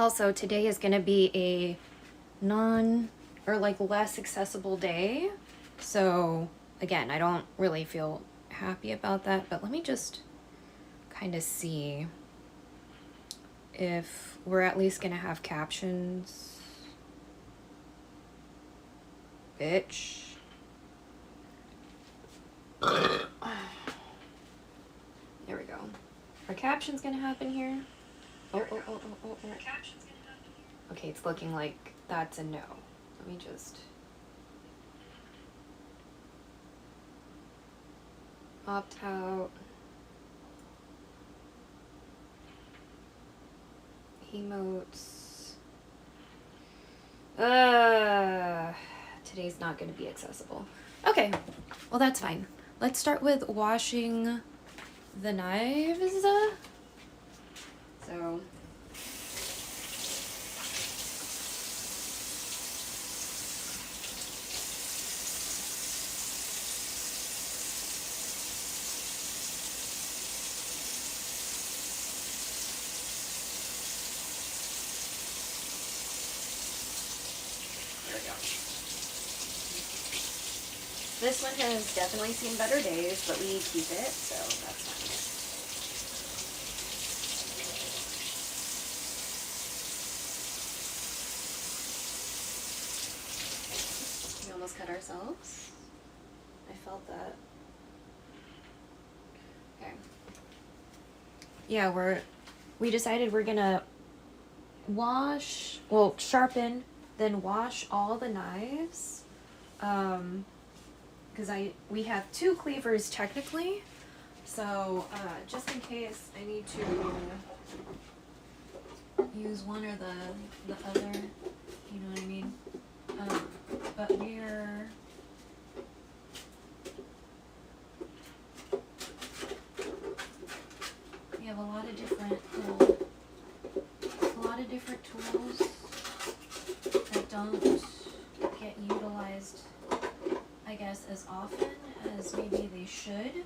Also, today is going to be a less accessible day. So, again, I don't really feel happy about that, but let me just kind of see if we're at least going to have captions. Bitch. There we go. Are captions going to happen here? Oh. Okay, it's looking like that's a no. Let me just... opt out. Emotes. Today's not going to be accessible. Okay, well that's fine. Let's start with washing the knives. So... this one has definitely seen better days, but we keep it, so that's fine. We almost cut ourselves. I felt that. Okay. Yeah, we decided we're gonna sharpen, then wash all the knives. Because we have 2 cleavers technically, so just in case I need to use one or the other, you know what I mean? But we have a lot of different tools that don't get utilized, I guess, as often as maybe they should.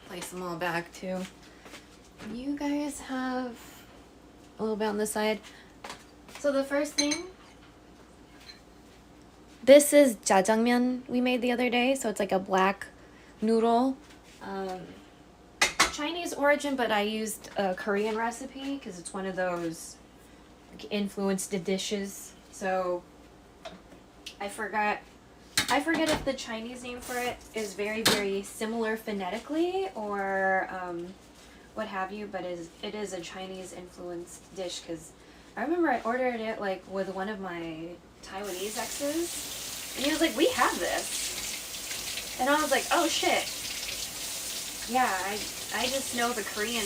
Place them all back too. You guys have a little bit on the side. So the first thing, this is jjajangmyeon we made the other day. So it's like a black noodle, Chinese origin, but I used a Korean recipe because it's one of those like, influenced dishes. So I forget if the Chinese name for it is very, very similar phonetically or what have you, but it is a Chinese influenced dish because I remember I ordered it like with one of my Taiwanese exes and he was like, we have this. And I was like, oh shit. Yeah, I just know the Korean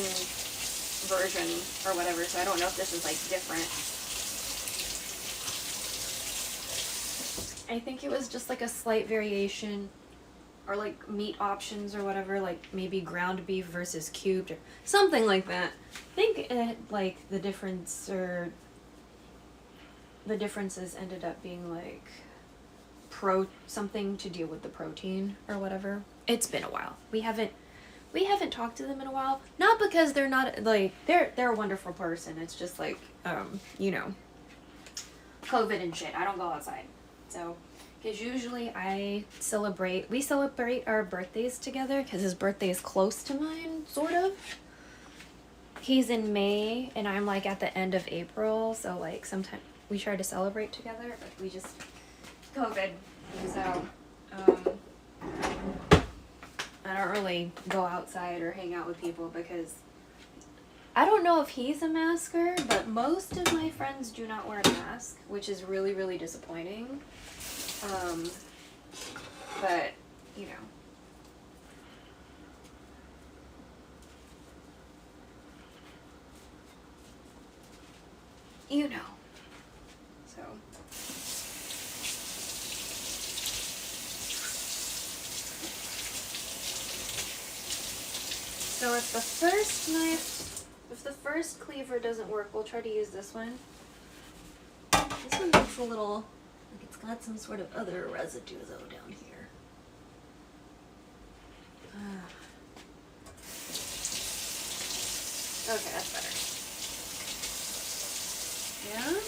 version or whatever, so I don't know if this is like different. I think it was just like a slight variation or like meat options or whatever, like maybe ground beef versus cubed or something like that. I think like the differences ended up being like something to deal with the protein or whatever. It's been a while. We haven't talked to them in a while. Not because they're not like they're a wonderful person. It's just like you know, COVID and shit. I don't go outside. So, because usually we celebrate our birthdays together because his birthday is close to mine, sort of. He's in May and I'm like at the end of April, so like sometimes we try to celebrate together, but we just, COVID, so I don't really go outside or hang out with people because I don't know if he's a masker, but most of my friends do not wear a mask, which is really, really disappointing. But, you know. You know. So. So if the first knife, if the first cleaver doesn't work, we'll try to use this one. This one looks a little, like it's got some sort of other residue though down here. Okay, that's better. Yeah.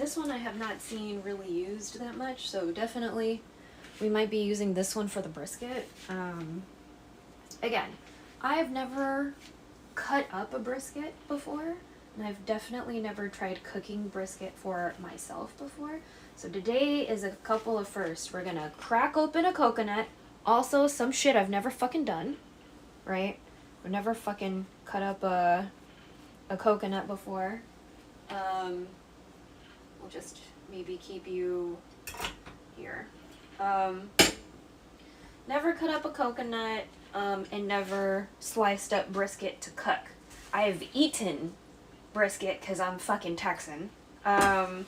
This one I have not seen really used that much, so definitely we might be using this one for the brisket. Again, I've never cut up a brisket before, and I've definitely never tried cooking brisket for myself before. So today is a couple of firsts. We're gonna crack open a coconut. Also, some shit I've never fucking done, right? I've never fucking cut up a coconut before. We'll just maybe keep you here. Never cut up a coconut, and never sliced up brisket to cook. I've eaten brisket because I'm fucking Texan. And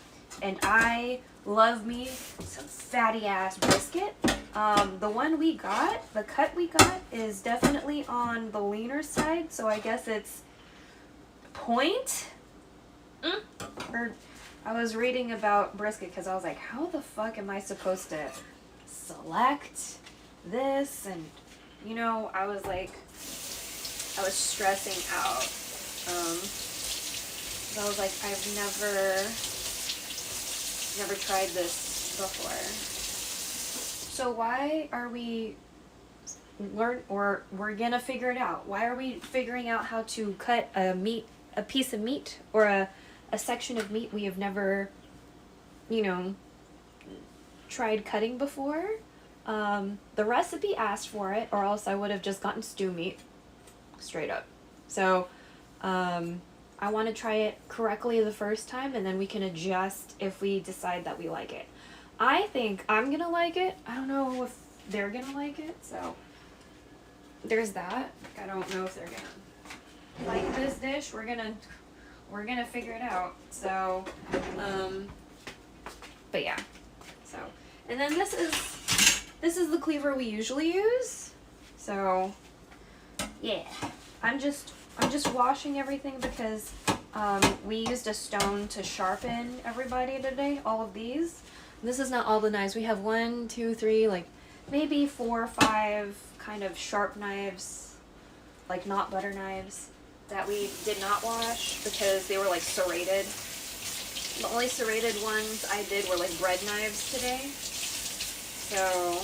I love me some fatty ass brisket. The one we got, the cut we got, is definitely on the leaner side, so I guess it's point. Or I was reading about brisket because I was like, how the fuck am I supposed to select this? And you know, I was like, I was stressing out. So I was like, I've never tried this before. So why are we we're gonna figure it out. Why are we figuring out how to cut a piece of meat or a section of meat we have never, you know, tried cutting before? The recipe asked for it, or else I would have just gotten stew meat, straight up. So, I want to try it correctly the first time, and then we can adjust if we decide that we like it. I think I'm gonna like it. I don't know if they're gonna like it, so there's that. I don't know if they're gonna like this dish. We're gonna figure it out. So, but yeah. So, and then this is the cleaver we usually use. So, yeah. I'm just washing everything because we used a stone to sharpen everybody today, all of these. This is not all the knives. We have 1, 2, 3, like maybe 4 or 5 kind of sharp knives, like not butter knives, that we did not wash because they were like serrated. The only serrated ones I did were like bread knives today. So,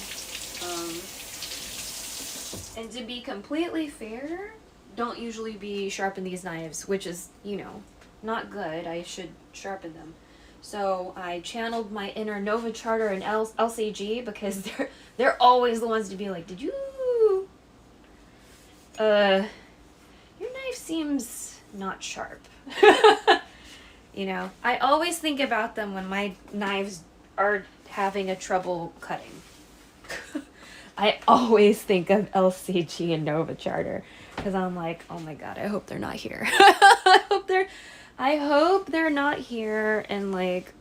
and to be completely fair, don't usually be sharpen these knives, which is, you know, not good. I should sharpen them. So I channeled my inner Nova Charter and LCG because they're always the ones to be like, did you, your knife seems not sharp. You know, I always think about them when my knives are having a trouble cutting. I always think of LCG and Nova Charter because I'm like, oh my god, I hope they're not here. I hope they're not here, and like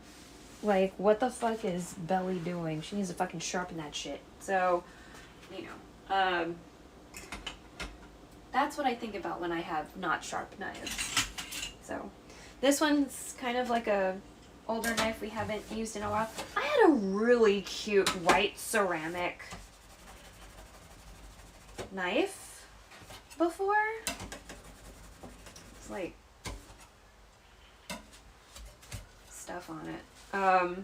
what the fuck is Belly doing? She needs to fucking sharpen that shit. So, you know, that's what I think about when I have not sharp knives. So, this one's kind of like a older knife we haven't used in a while. I had a really cute white ceramic knife before. It's like stuff on it. Not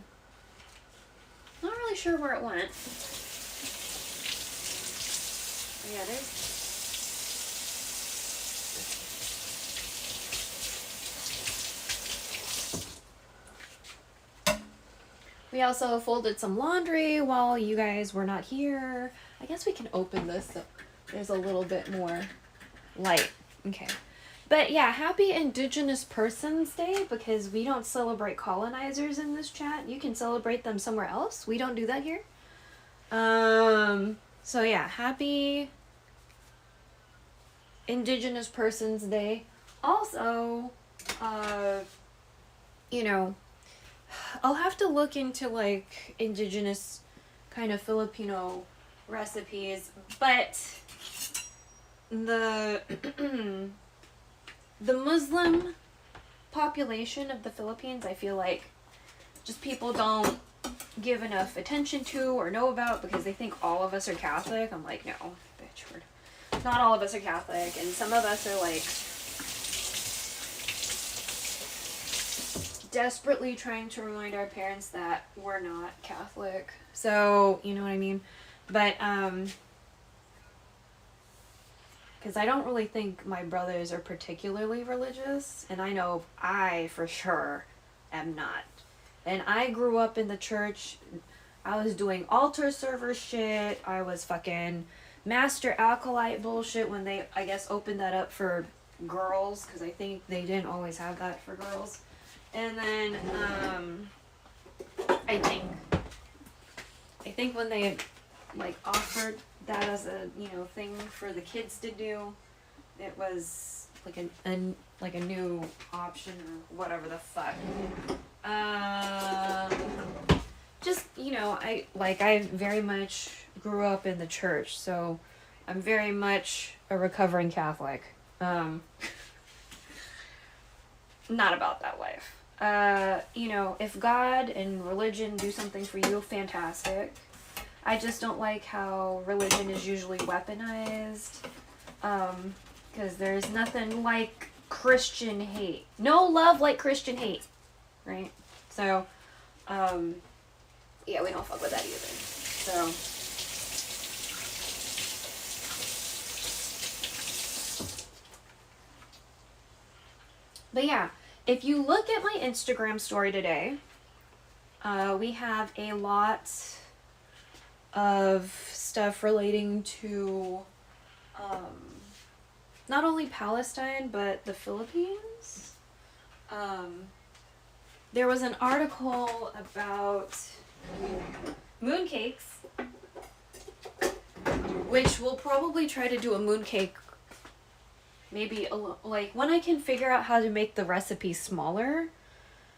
really sure where it went. Yeah, there's we also folded some laundry while you guys were not here. I guess we can open this so there's a little bit more light. Okay. But yeah, happy Indigenous Persons Day, because we don't celebrate colonizers in this chat. You can celebrate them somewhere else. We don't do that here. So yeah, happy Indigenous Persons Day. Also, you know, I'll have to look into like indigenous kind of Filipino recipes, but the the Muslim population of the Philippines, I feel like just people don't give enough attention to or know about, because they think all of us are Catholic. I'm like, no, bitch, not all of us are Catholic, and some of us are like desperately trying to remind our parents that we're not Catholic. So, you know what I mean? But, because I don't really think my brothers are particularly religious, and I know I, for sure, am not. And I grew up in the church. I was doing altar server shit. I was fucking master acolyte bullshit when they, I guess, opened that up for girls, because I think they didn't always have that for girls. And then, I think when they like offered that as a, you know, thing for the kids to do, it was like a new option or whatever the fuck. Just, you know, I very much grew up in the church, so I'm very much a recovering Catholic. Not about that life. You know, if God and religion do something for you, fantastic. I just don't like how religion is usually weaponized. Because there's nothing like Christian hate. No love like Christian hate. Right? So, yeah, we don't fuck with that either. So. But yeah. If you look at my Instagram story today, we have a lot of stuff relating to not only Palestine, but the Philippines. There was an article about mooncakes, which we'll probably try to do a mooncake. Maybe like when I can figure out how to make the recipe smaller,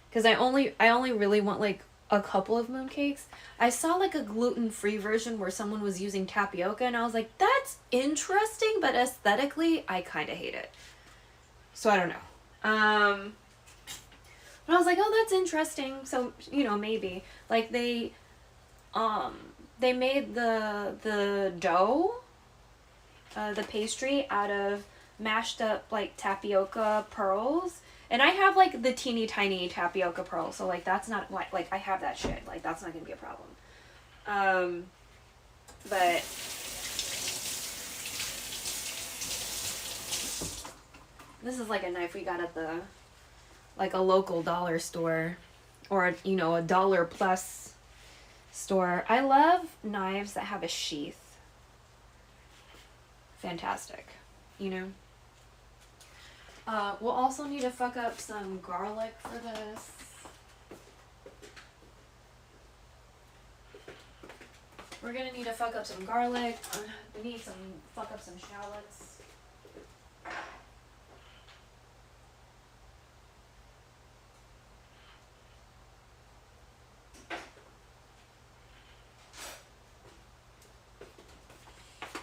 because I only really want like a couple of mooncakes. I saw like a gluten-free version where someone was using tapioca, and I was like, that's interesting, but aesthetically I kind of hate it. So I don't know. But I was like, oh, that's interesting. So, you know, maybe like they made the dough, the pastry out of mashed up like tapioca pearls, and I have like the teeny tiny tapioca pearls, so like that's not like I have that shit, like that's not gonna be a problem. But this is like a knife we got at the like a local dollar store, or you know, a dollar plus store. I love knives that have a sheath. Fantastic, you know. We'll also need to fuck up some garlic for this. We're gonna need to fuck up some garlic. We need some fuck up some shallots.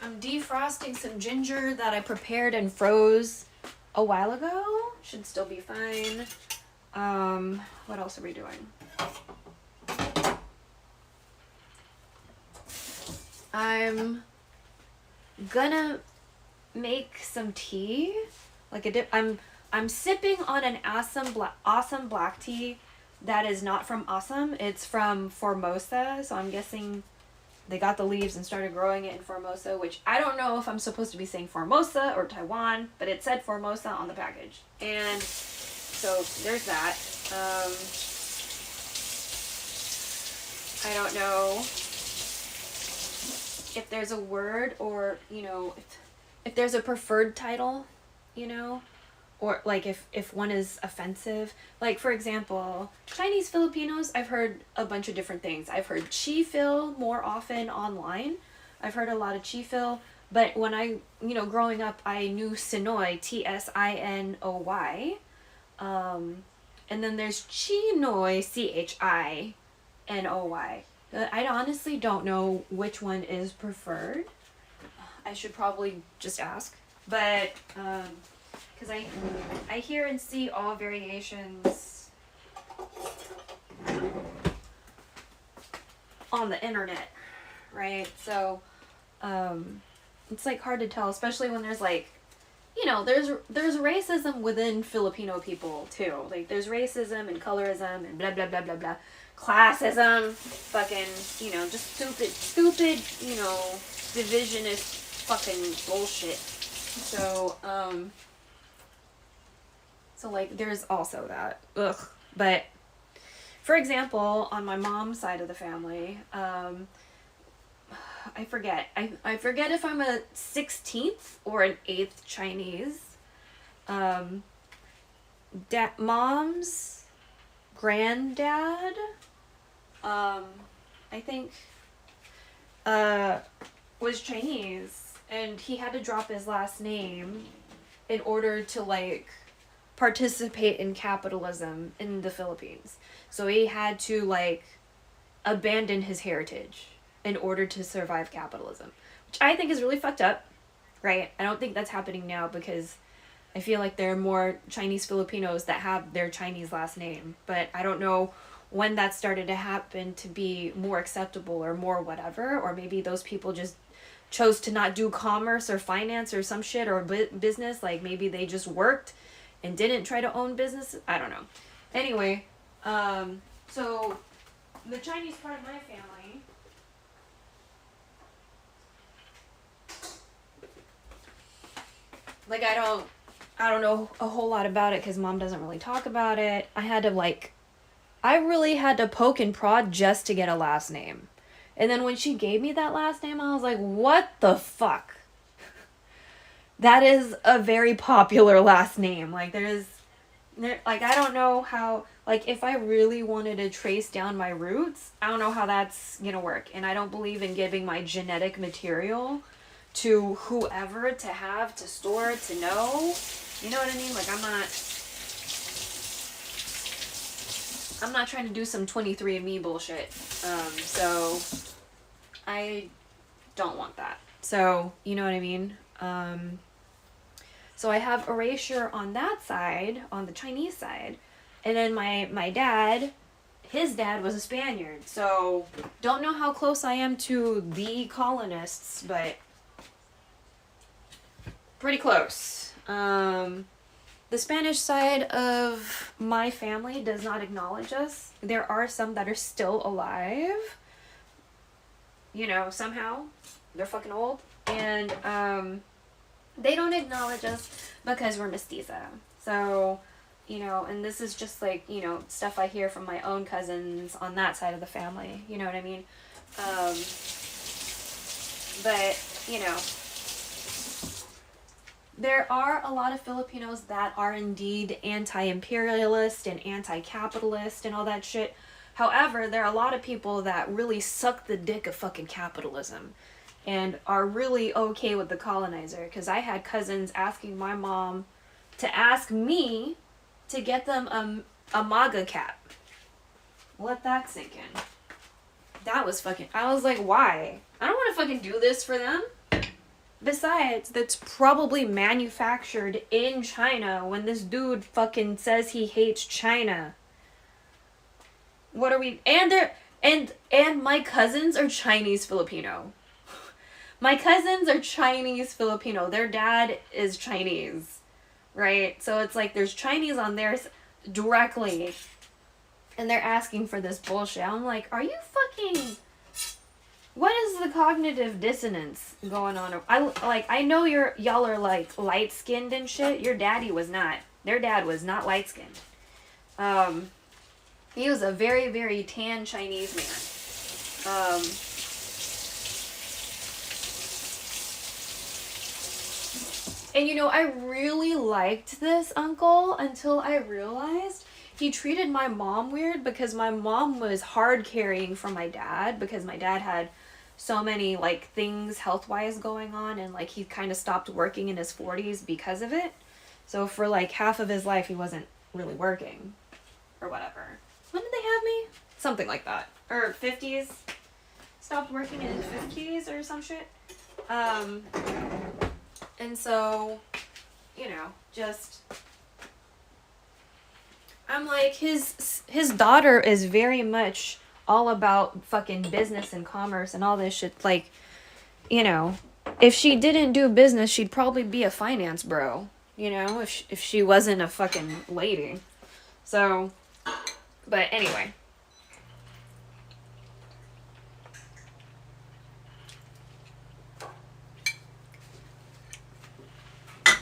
I'm defrosting some ginger that I prepared and froze a while ago. Should still be fine. What else are we doing? I'm gonna make some tea, like a dip. I'm sipping on an awesome black tea that is not from Assam. It's from Formosa, so I'm guessing they got the leaves and started growing it in Formosa, which I don't know if I'm supposed to be saying Formosa or Taiwan, but it said Formosa on the package. And so there's that. I don't know if there's a word, or, you know, if there's a preferred title, or like if one is offensive. Like, for example, Chinese Filipinos, I've heard a bunch of different things. I've heard Chi-Fil more often online. I've heard a lot of Chi-Fil, but when I, growing up, I knew Sinoy, Tsinoy. And then there's Chinoy, Chinoy. I honestly don't know which one is preferred. I should probably just ask. But, because I hear and see all variations on the internet, right? So, it's like hard to tell, especially when there's like, there's racism within Filipino people too. Like, there's racism and colorism and blah blah blah blah blah, classism, fucking, just stupid, divisionist fucking bullshit. So, like, there's also that. Ugh. But, for example, on my mom's side of the family, I forget. I forget if I'm a 16th or an 8th Chinese. Mom's granddad, I think, was Chinese, and he had to drop his last name in order to, like, participate in capitalism in the Philippines. So he had to, like, abandon his heritage in order to survive capitalism, which I think is really fucked up, right? I don't think that's happening now, because I feel like there are more Chinese Filipinos that have their Chinese last name, but I don't know when that started to happen to be more acceptable or more whatever, or maybe those people just chose to not do commerce or finance or some shit, or business, like maybe they just worked and didn't try to own business. I don't know. Anyway, so the Chinese part of my family, like, I don't know a whole lot about it because Mom doesn't really talk about it. I really had to poke and prod just to get a last name. And then when she gave me that last name, I was like, what the fuck? That is a very popular last name. Like, I don't know how, like, if I really wanted to trace down my roots, I don't know how that's gonna work. And I don't believe in giving my genetic material to whoever to have, to store, to know. You know what I mean? Like, I'm not trying to do some 23andMe bullshit. So I don't want that. So, you know what I mean? So I have erasure on that side, on the Chinese side. And then my dad, his dad was a Spaniard. So don't know how close I am to the colonists, but pretty close. The Spanish side of my family does not acknowledge us. There are some that are still alive. Somehow. They're fucking old. And, they don't acknowledge us because we're mestiza. So, and this is just like, stuff I hear from my own cousins on that side of the family. You know what I mean? But, there are a lot of Filipinos that are indeed anti-imperialist and anti-capitalist and all that shit. However, there are a lot of people that really suck the dick of fucking capitalism and are really okay with the colonizer. Because I had cousins asking my mom to ask me to get them a MAGA cap. Let that sink in. That was fucking... I was like, why? I don't want to fucking do this for them. Besides, that's probably manufactured in China when this dude fucking says he hates China. What are we... And my cousins are Chinese Filipino. My cousins are Chinese Filipino. Their dad is Chinese. Right? So it's like there's Chinese on theirs directly. And they're asking for this bullshit. I'm like, are you fucking... What is the cognitive dissonance going on? I know y'all are like light skinned and shit. Your daddy was not. Their dad was not light skinned. He was a very, very tan Chinese man. And you know, I really liked this uncle until I realized he treated my mom weird because my mom was hard carrying for my dad because my dad had so many like things health-wise going on, and like he kind of stopped working in his 40s because of it. So for like half of his life he wasn't really working or whatever. When did they have me? Something like that. Or 50s. Stopped working in his 50s or some shit. And so, you know, just I'm like, his daughter is very much all about fucking business and commerce and all this shit. Like, you know, if she didn't do business, she'd probably be a finance bro, you know, if she wasn't a fucking lady. So, but anyway.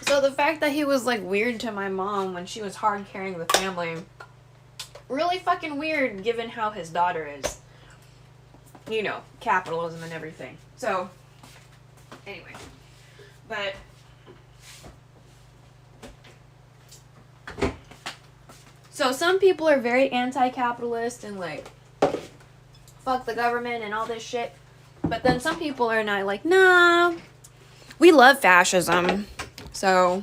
So the fact that he was like weird to my mom when she was hard carrying the family, really fucking weird given how his daughter is. You know, capitalism and everything. So, anyway. But so some people are very anti-capitalist and like fuck the government and all this shit. But then some people are not like, nah, we love fascism. So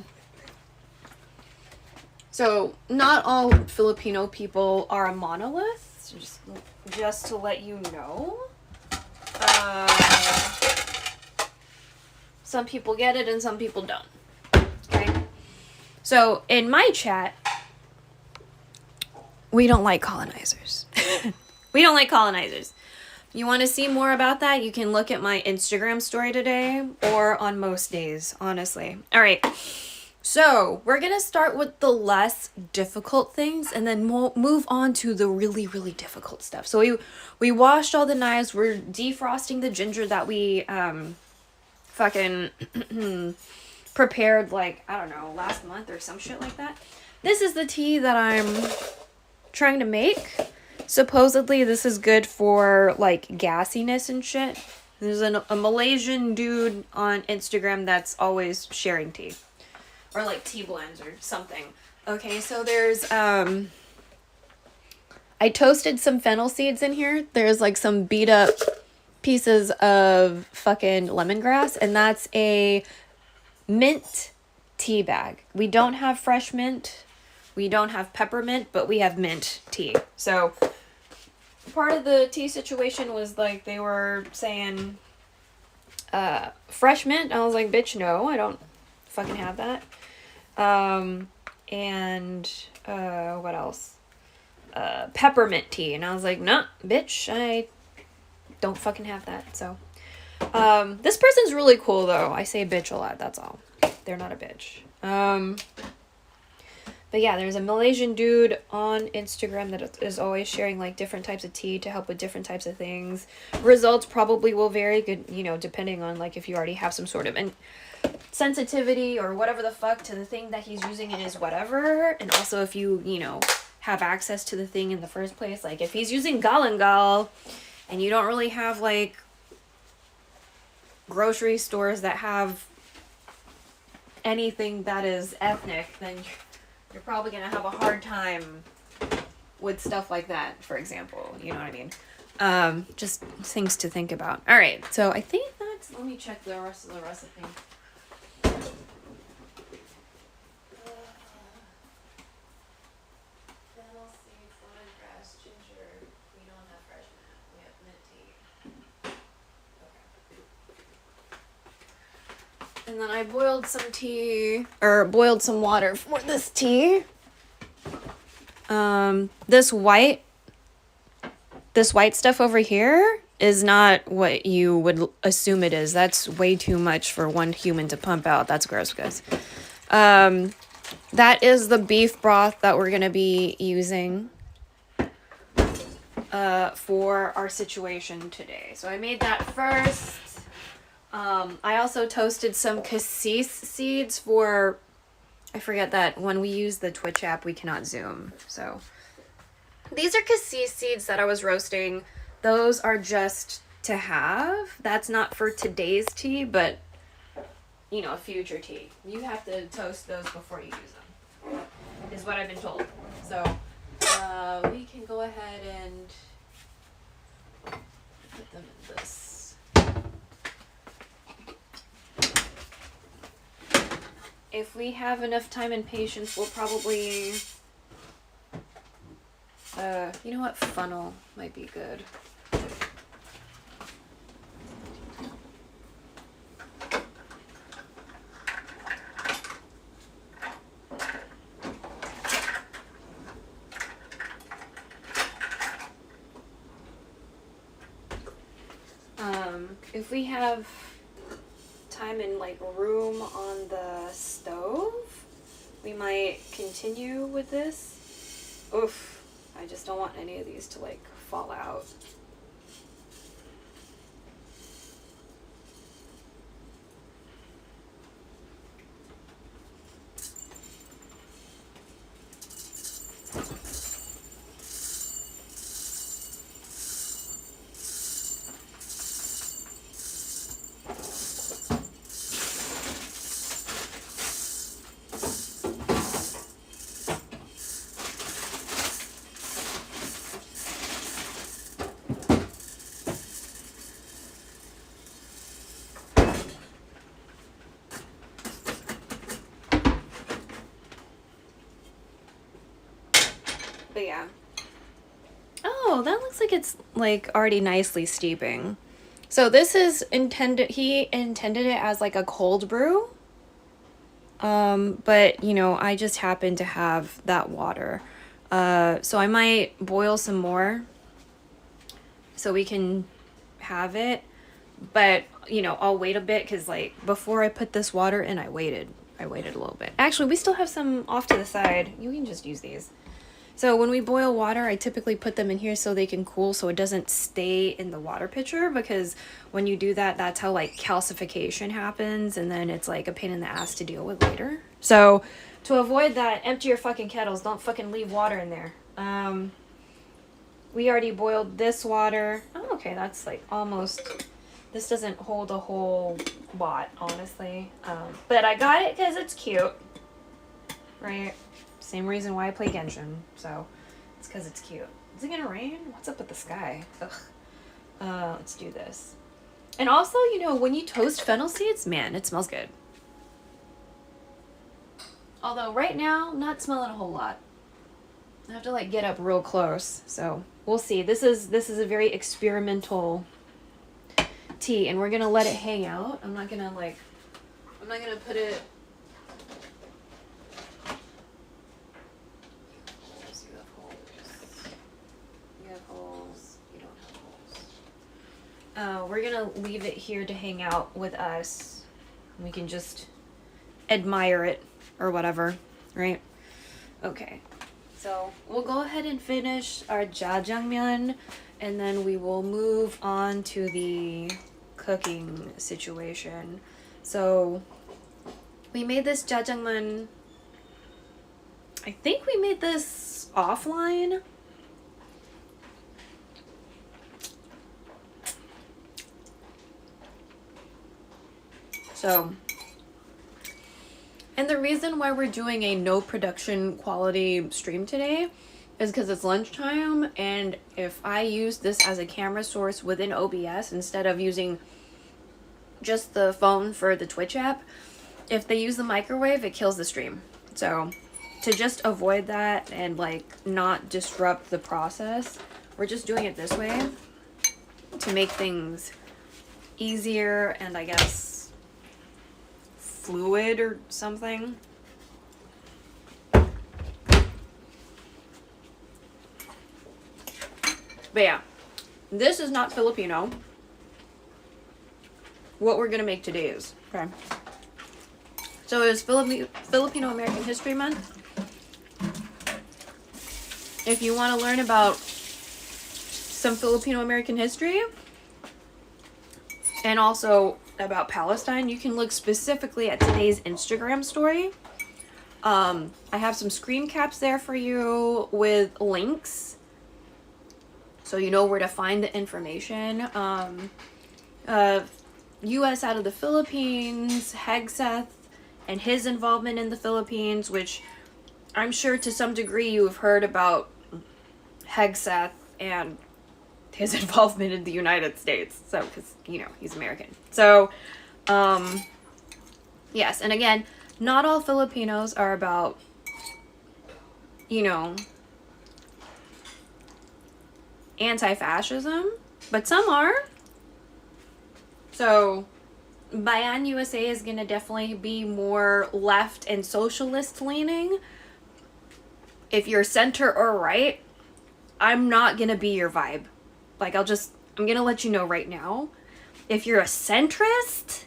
not all Filipino people are a monolith, just to let you know. Some people get it and some people don't. Okay? So in my chat, we don't like colonizers. We don't like colonizers. You want to see more about that? You can look at my Instagram story today or on most days, honestly. All right. So we're going to start with the less difficult things and then we'll move on to the really, really difficult stuff. So we washed all the knives. We're defrosting the ginger that we fucking prepared like, I don't know, last month or some shit like that. This is the tea that I'm trying to make. Supposedly this is good for like gassiness and shit. There's a Malaysian dude on Instagram that's always sharing tea. Or like tea blends or something. Okay, so there's I toasted some fennel seeds in here. There's like some beat up pieces of fucking lemongrass, and that's a mint tea bag. We don't have fresh mint. We don't have peppermint, but we have mint tea. So part of the tea situation was like they were saying fresh mint. I was like, bitch, no, I don't fucking have that. And what else? Peppermint tea. And I was like, nah, bitch, I don't fucking have that. So this person's really cool though. I say bitch a lot, that's all. They're not a bitch. But yeah, there's a Malaysian dude on Instagram that is always sharing like different types of tea to help with different types of things. Results probably will vary, good, you know, depending on like if you already have some sort of sensitivity or whatever the fuck to the thing that he's using in his whatever. And also if you know, have access to the thing in the first place. Like if he's using galangal and you don't really have like grocery stores that have anything that is ethnic, then you're probably going to have a hard time with stuff like that, for example. You know what I mean? Just things to think about. All right. So I think that's... Let me check the rest of the recipe. Fennel seeds, lemongrass, ginger. We don't have fresh mint. We have mint tea. Okay. And then I boiled some tea, or boiled some water for this tea. This white stuff over here is not what you would assume it is. That's way too much for one human to pump out. That's gross, guys. That is the beef broth that we're going to be using for our situation today. So I made that first. I also toasted some cassis seeds for, I forget that when we use the Twitch app, we cannot zoom. So these are cassis seeds that I was roasting. Those are just to have. That's not for today's tea, but you know, future tea. You have to toast those before you use them, is what I've been told. So we can go ahead and put them in this. If we have enough time and patience, we'll probably, you know what, funnel might be good. If we have time and like room on the stove, we might continue with this. Oof, I just don't want any of these to like fall out. But yeah. Oh, that looks like it's like already nicely steeping. So this is intended, he intended it as like a cold brew. But you know, I just happen to have that water. So I might boil some more so we can have it. But you know, I'll wait a bit because like before I put this water in, I waited a little bit. Actually, we still have some off to the side. You can just use these. So when we boil water, I typically put them in here so they can cool so it doesn't stay in the water pitcher, because when you do that, that's how like calcification happens, and then it's like a pain in the ass to deal with later. So to avoid that, empty your fucking kettles. Don't fucking leave water in there. We already boiled this water. Oh, okay, that's like almost, this doesn't hold a whole lot, honestly. But I got it because it's cute, right? Same reason why I play Genshin, so it's because it's cute. Is it gonna rain? What's up with the sky? Ugh. Let's do this. And also, you know, when you toast fennel seeds, man, it smells good. Although right now, not smelling a whole lot. I have to like get up real close, so we'll see. This is a very experimental tea, and we're gonna let it hang out. I'm not gonna put it. We're gonna leave it here to hang out with us. We can just admire it or whatever, right? Okay, so we'll go ahead and finish our jjajangmyeon, and then we will move on to the cooking situation. So we made this jjajangmyeon, I think we made this offline. So, and the reason why we're doing a no production quality stream today is because it's lunchtime, and if I use this as a camera source within OBS instead of using just the phone for the Twitch app, if they use the microwave, it kills the stream. So to just avoid that and like not disrupt the process, we're just doing it this way to make things easier and I guess fluid or something. But yeah, this is not Filipino. What we're gonna make today is, okay. So it's Filipino American History Month. If you want to learn about some Filipino American history and also about Palestine, you can look specifically at today's Instagram story. I have some screen caps there for you with links so you know where to find the information. U.S. out of the Philippines, Hegseth, and his involvement in the Philippines, which I'm sure to some degree you have heard about Hegseth and his involvement in the United States. So, because, you know, he's American. So, yes, and again, not all Filipinos are about, you know, anti-fascism, but some are. So, Bayan USA is going to definitely be more left and socialist leaning. If you're center or right, I'm not going to be your vibe. Like, I'm going to let you know right now. If you're a centrist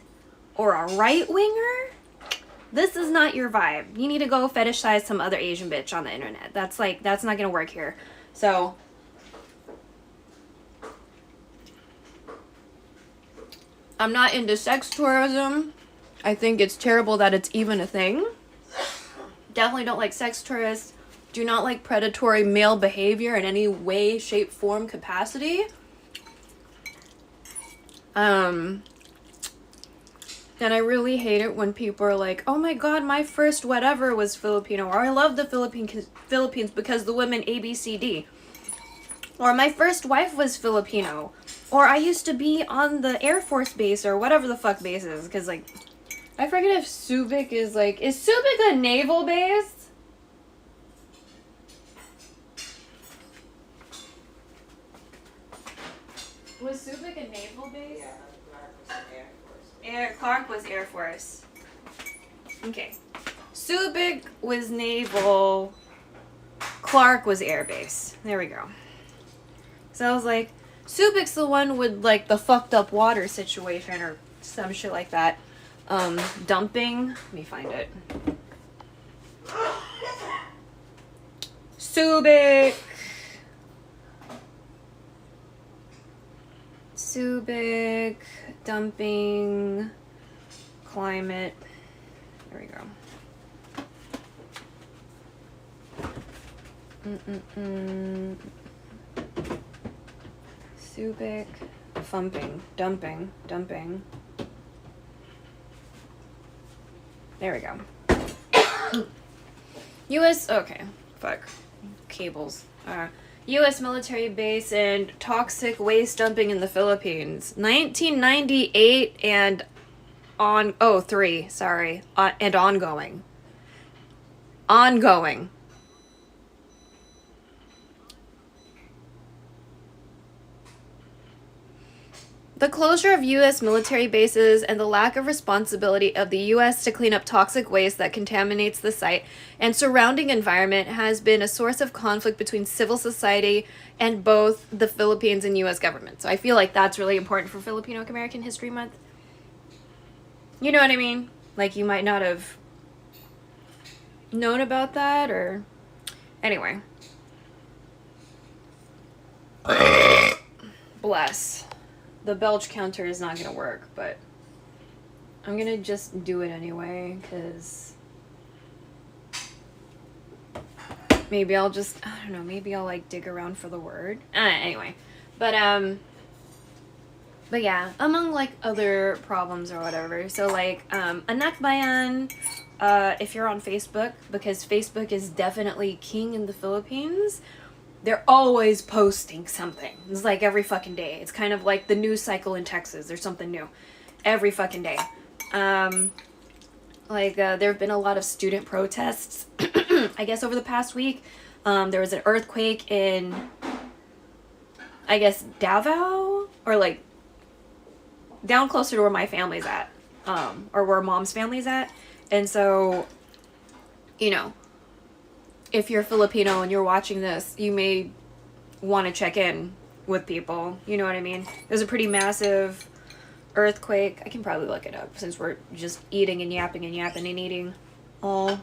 or a right-winger, this is not your vibe. You need to go fetishize some other Asian bitch on the internet. That's not going to work here. So, I'm not into sex tourism. I think it's terrible that it's even a thing. Definitely don't like sex tourists. Do not like predatory male behavior in any way, shape, form, capacity. And I really hate it when people are like, oh my god, my first whatever was Filipino, or I love the Philippines because the women ABCD. Or my first wife was Filipino. Or I used to be on the Air Force base, or whatever the fuck base is. Because, like, I forget if Subic is, like, is Subic a naval base? Was Subic a naval base? Yeah, Clark was Air Force. Clark was Air Force. Okay. Subic was naval. Clark was air base. There we go. So I was like, Subic's the one with, like, the fucked up water situation or some shit like that. Dumping. Let me find it. Subic. Subic. Dumping. Climate. There we go. Subic, dumping. There we go. U.S. Okay, fuck. Cables. U.S. military base and toxic waste dumping in the Philippines. 1998 and and ongoing. Ongoing. The closure of U.S. military bases and the lack of responsibility of the U.S. to clean up toxic waste that contaminates the site and surrounding environment has been a source of conflict between civil society and both the Philippines and U.S. government. So I feel like that's really important for Filipino American History Month. You know what I mean? Like, you might not have known about that, or... Anyway. Bless. The belch counter is not going to work, but I'm going to just do it anyway, because maybe I'll just, I don't know, maybe I'll, like, dig around for the word. Anyway. But yeah, among, like, other problems or whatever. So, like, Anak Bayan, if you're on Facebook, because Facebook is definitely king in the Philippines, they're always posting something. It's like every fucking day. It's kind of like the news cycle in Texas. There's something new every fucking day. There have been a lot of student protests, I guess, over the past week. There was an earthquake in, I guess, Davao, or like down closer to where my family's at, or where mom's family's at. And so, you know, if you're Filipino and you're watching this, you may want to check in with people. You know what I mean? There's a pretty massive earthquake. I can probably look it up since we're just eating and yapping and eating all.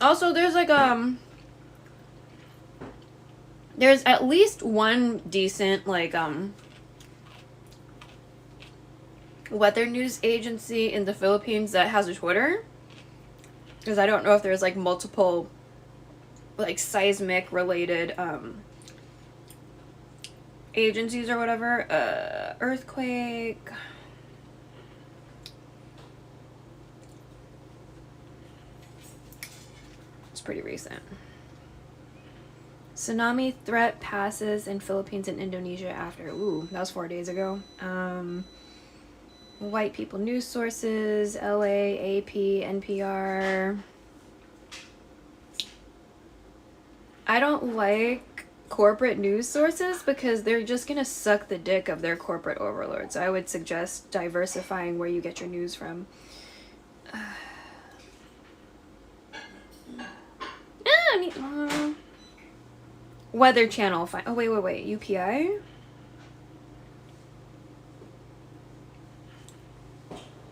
Also, there's like there's at least one decent, like, weather news agency in the Philippines that has a Twitter. because I don't know if there's like multiple like seismic related agencies or whatever. Earthquake. It's pretty recent. Tsunami threat passes in Philippines and Indonesia after. Ooh, that was 4 days ago. White people news sources, LA, AP, NPR. I don't like corporate news sources because they're just gonna suck the dick of their corporate overlords. I would suggest diversifying where you get your news from. Weather Channel. Oh, wait. UPI?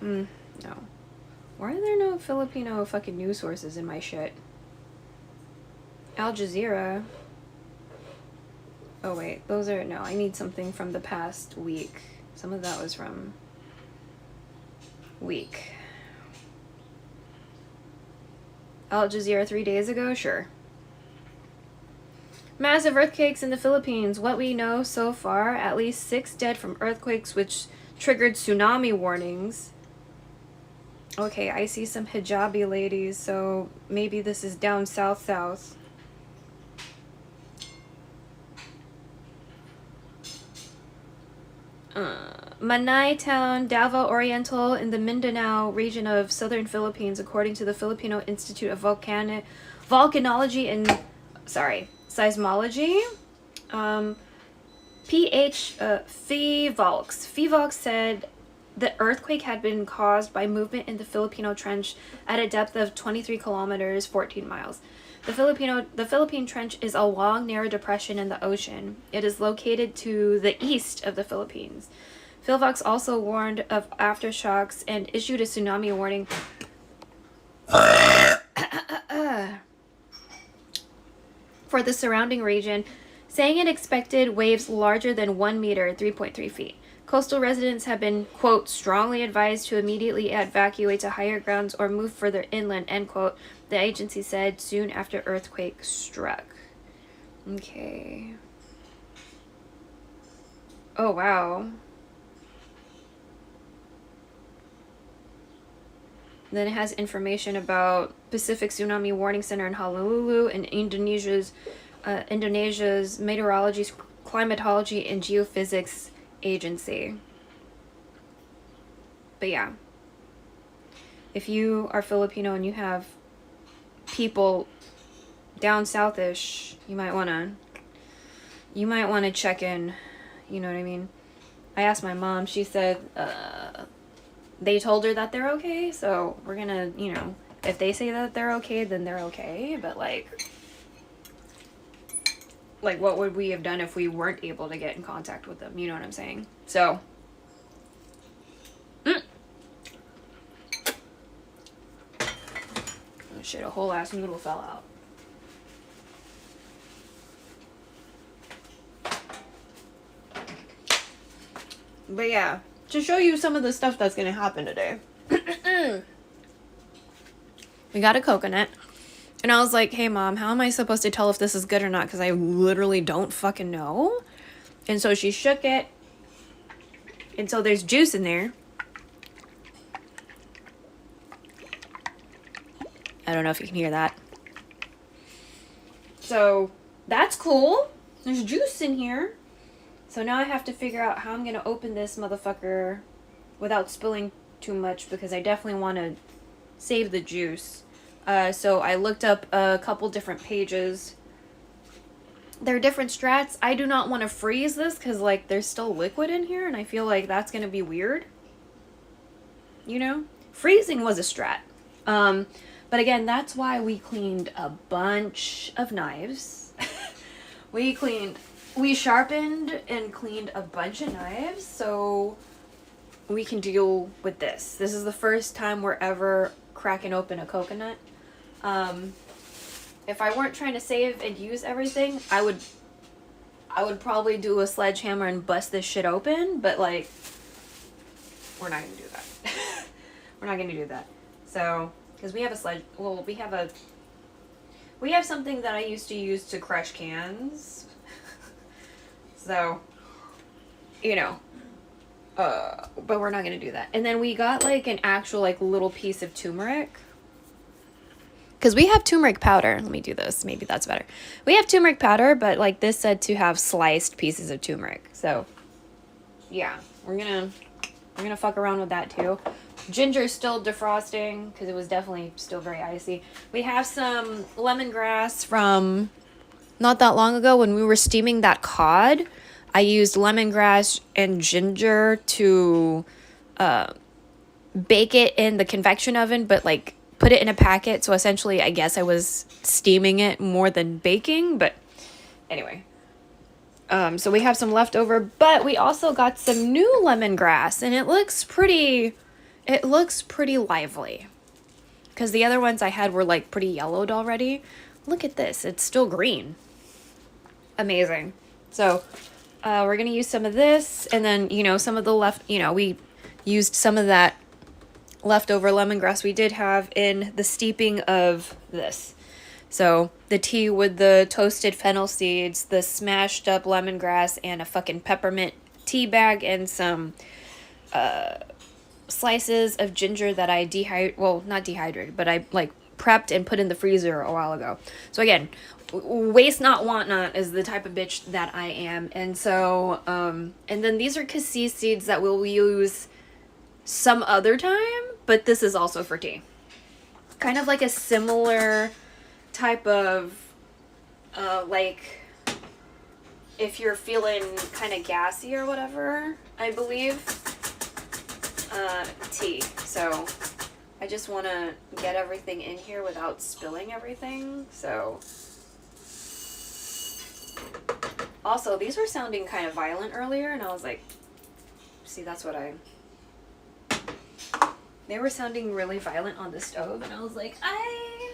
No. Why are there no Filipino fucking news sources in my shit? Al Jazeera. Oh, wait. Those are... No, I need something from the past week. Some of that was from... week. Al Jazeera 3 days ago? Sure. Massive earthquakes in the Philippines. What we know so far, at least 6 dead from earthquakes which triggered tsunami warnings. Okay, I see some hijabi ladies, so maybe this is down south. Manay town, Davao Oriental in the Mindanao region of southern Philippines, according to the Filipino Institute of Volcanology and Seismology. FIVOLX said the earthquake had been caused by movement in the Filipino Trench at a depth of 23 kilometers, 14 miles. The Philippine Trench is a long, narrow depression in the ocean. It is located to the east of the Philippines. FIVOLX also warned of aftershocks and issued a tsunami warning for the surrounding region, saying it expected waves larger than 1 meter, 3.3 feet. Coastal residents have been, quote, strongly advised to immediately evacuate to higher grounds or move further inland, end quote, the agency said soon after earthquake struck. Okay. Oh, wow. Then it has information about Pacific Tsunami Warning Center in Honolulu and Indonesia's Meteorology, Climatology, and Geophysics Agency. But yeah, if you are Filipino and you have people down southish, you might wanna check in. You know what I mean? I asked my mom. She said they told her that they're okay. So we're gonna, if they say that they're okay, then they're okay. But like what would we have done if we weren't able to get in contact with them? You know what I'm saying? So. Oh shit, a whole ass noodle fell out. But yeah, to show you some of the stuff that's gonna happen today. We got a coconut. And I was like, hey mom, how am I supposed to tell if this is good or not? Because I literally don't fucking know. And so she shook it. And so there's juice in there. I don't know if you can hear that. So that's cool. There's juice in here. So now I have to figure out how I'm going to open this motherfucker without spilling too much, because I definitely want to save the juice. So I looked up a couple different pages. There are different strats. I do not want to freeze this because, like, there's still liquid in here, and I feel like that's going to be weird. You know? Freezing was a strat. But again, that's why we cleaned a bunch of knives. We sharpened and cleaned a bunch of knives so we can deal with this. This is the first time we're ever cracking open a coconut. If I weren't trying to save and use everything, I would probably do a sledgehammer and bust this shit open, but like, we're not gonna do that. We're not gonna do that. So because we have a sledge. Well, we have something that I used to use to crush cans. So, you know, but we're not gonna do that. And then we got like an actual like little piece of turmeric. Because we have turmeric powder. Let me do this. Maybe that's better. We have turmeric powder, but like this said to have sliced pieces of turmeric. So, yeah, we're gonna fuck around with that too. Ginger's still defrosting because it was definitely still very icy. We have some lemongrass from not that long ago when we were steaming that cod. I used lemongrass and ginger to bake it in the convection oven, but like put it in a packet. So essentially, I guess I was steaming it more than baking. But anyway, so we have some leftover, but we also got some new lemongrass, and it looks pretty lively. Because the other ones I had were like pretty yellowed already. Look at this. It's still green. Amazing. So we're going to use some of this, and then, you know, some of the we used some of that leftover lemongrass we did have in the steeping of this. So the tea with the toasted fennel seeds, the smashed up lemongrass, and a fucking peppermint tea bag, and some slices of ginger that I not dehydrated, but I like prepped and put in the freezer a while ago. So again, waste not, want not is the type of bitch that I am. And so, and then these are cassis seeds that we'll use some other time, but this is also for tea. Kind of like a similar type of, like, if you're feeling kind of gassy or whatever, I believe, tea. So I just want to get everything in here without spilling everything. So also, these were sounding kind of violent earlier, and I was like, see, that's what they were sounding really violent on the stove, and I was like, I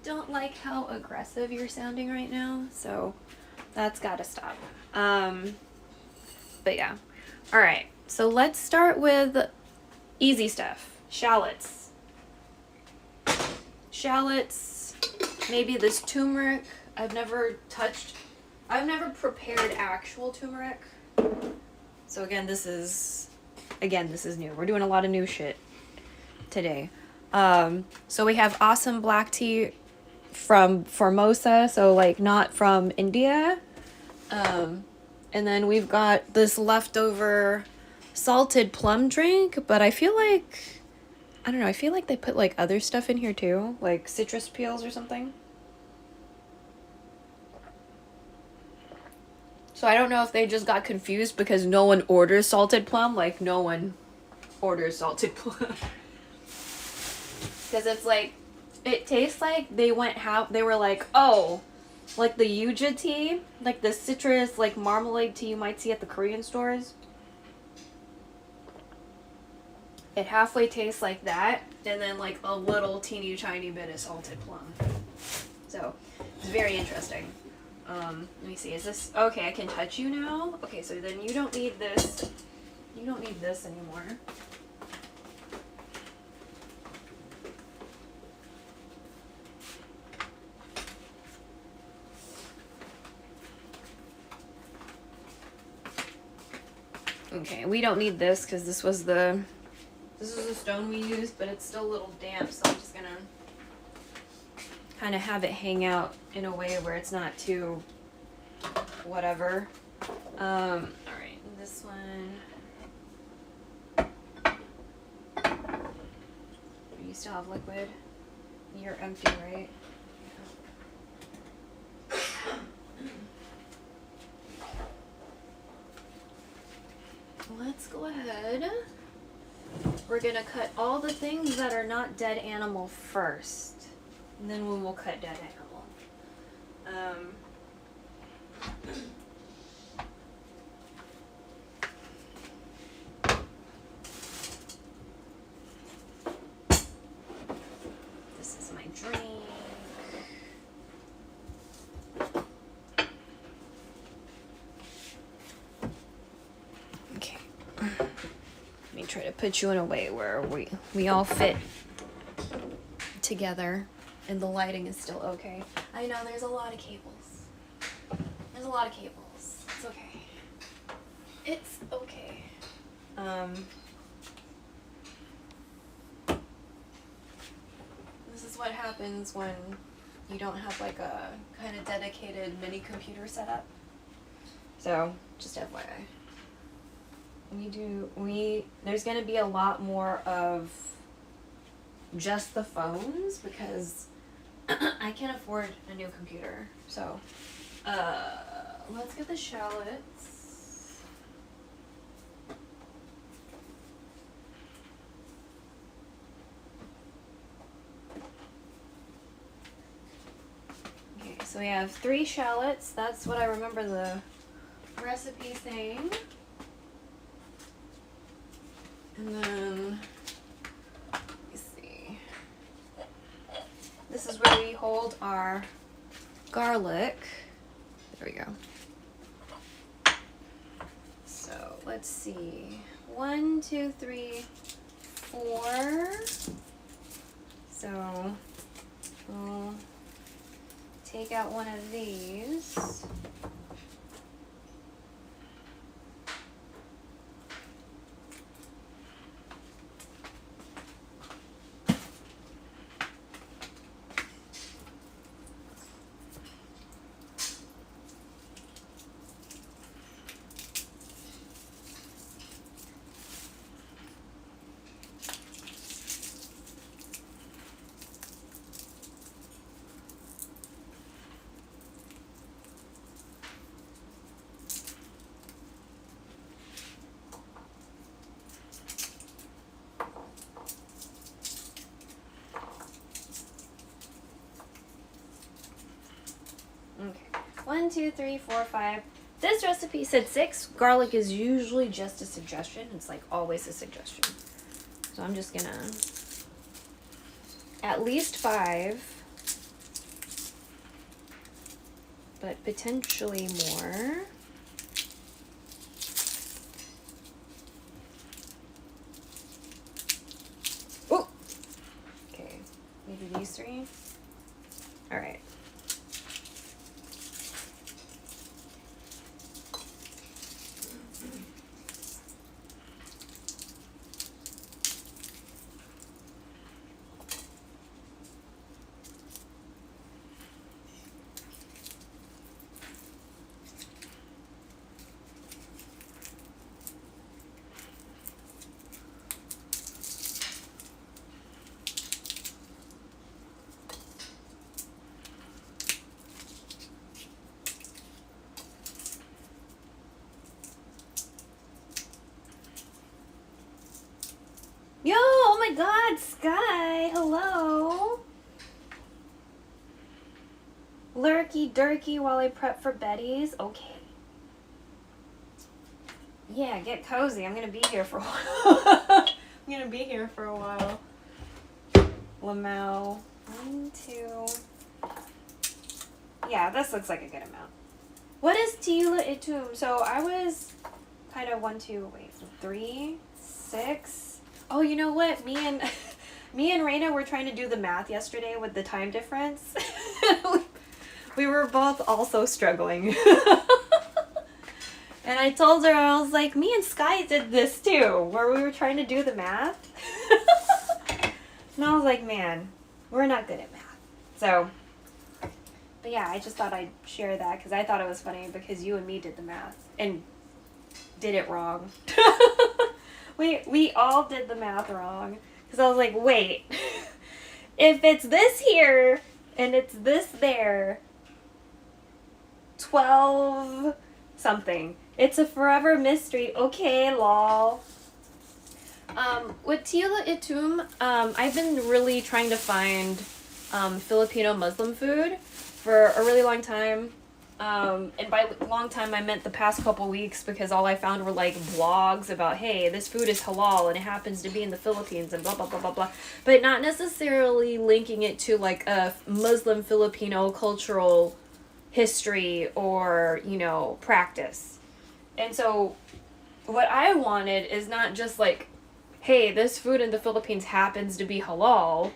don't like how aggressive you're sounding right now, so that's gotta stop. But yeah. Alright, so let's start with easy stuff. Shallots. Maybe this turmeric. I've never prepared actual turmeric. So again, this is new. We're doing a lot of new shit today. So we have awesome black tea from Formosa, so like not from India. And then we've got this leftover salted plum drink, but I feel like they put like other stuff in here too, like citrus peels or something. So I don't know if they just got confused because no one orders salted plum. Like, no one orders salted plum. Because it's like, it tastes like they were like, oh, like the yuja tea, like the citrus, like marmalade tea you might see at the Korean stores. It halfway tastes like that, and then like a little teeny tiny bit of salted plum. So, it's very interesting. Let me see, is this, okay, I can touch you now? Okay, so then you don't need this anymore. Okay, we don't need this because this was the stone we used, but it's still a little damp, so I'm just gonna kind of have it hang out in a way where it's not too whatever. Alright, this one. You still have liquid? You're empty, right? Let's go ahead. We're gonna cut all the things that are not dead animal first. And then we'll cut dead animal. This is my drink. Okay. Let me try to put you in a way where we all fit together and the lighting is still okay. I know there's a lot of cables. There's a lot of cables. It's okay. It's okay. This is what happens when you don't have like a kind of dedicated mini computer setup. So, just FYI. There's gonna be a lot more of just the phones because I can't afford a new computer. So, let's get the shallots. Okay, so we have 3 shallots. That's what I remember the recipe saying. And then, let me see. This is where we hold our garlic. There we go. So let's see. 1, 2, 3, 4. So we'll take out one of these. Okay. 1, 2, 3, 4, 5. This recipe said 6. Garlic is usually just a suggestion. It's like always a suggestion. So I'm just gonna at least 5, but potentially more. Oh, okay. Maybe these 3. All right. Yo, oh my god, Sky, hello. Lurky durky while I prep for Betty's. Okay. Yeah, get cozy. I'm gonna be here for a while. I'm gonna be here for a while. Lamau. 1, 2. Yeah, this looks like a good amount. What is Tiyula Itum? So I was kind of 1, 2, 3, 6. Oh, you know what? Me and Raina were trying to do the math yesterday with the time difference. We were both also struggling. And I told her, I was like, me and Sky did this too, where we were trying to do the math. And I was like, man, we're not good at math. So, but yeah, I just thought I'd share that because I thought it was funny because you and me did the math and did it wrong. We all did the math wrong. Because I was like, wait. If it's this here and it's this there, 12 something. It's a forever mystery. Okay, lol. With Tiyula Itum, I've been really trying to find Filipino Muslim food for a really long time. And by long time, I meant the past couple weeks because all I found were like blogs about, hey, this food is halal and it happens to be in the Philippines and blah, blah, blah, blah, blah. But not necessarily linking it to like a Muslim Filipino cultural history or, you know, practice. And so what I wanted is not just like, hey, this food in the Philippines happens to be halal.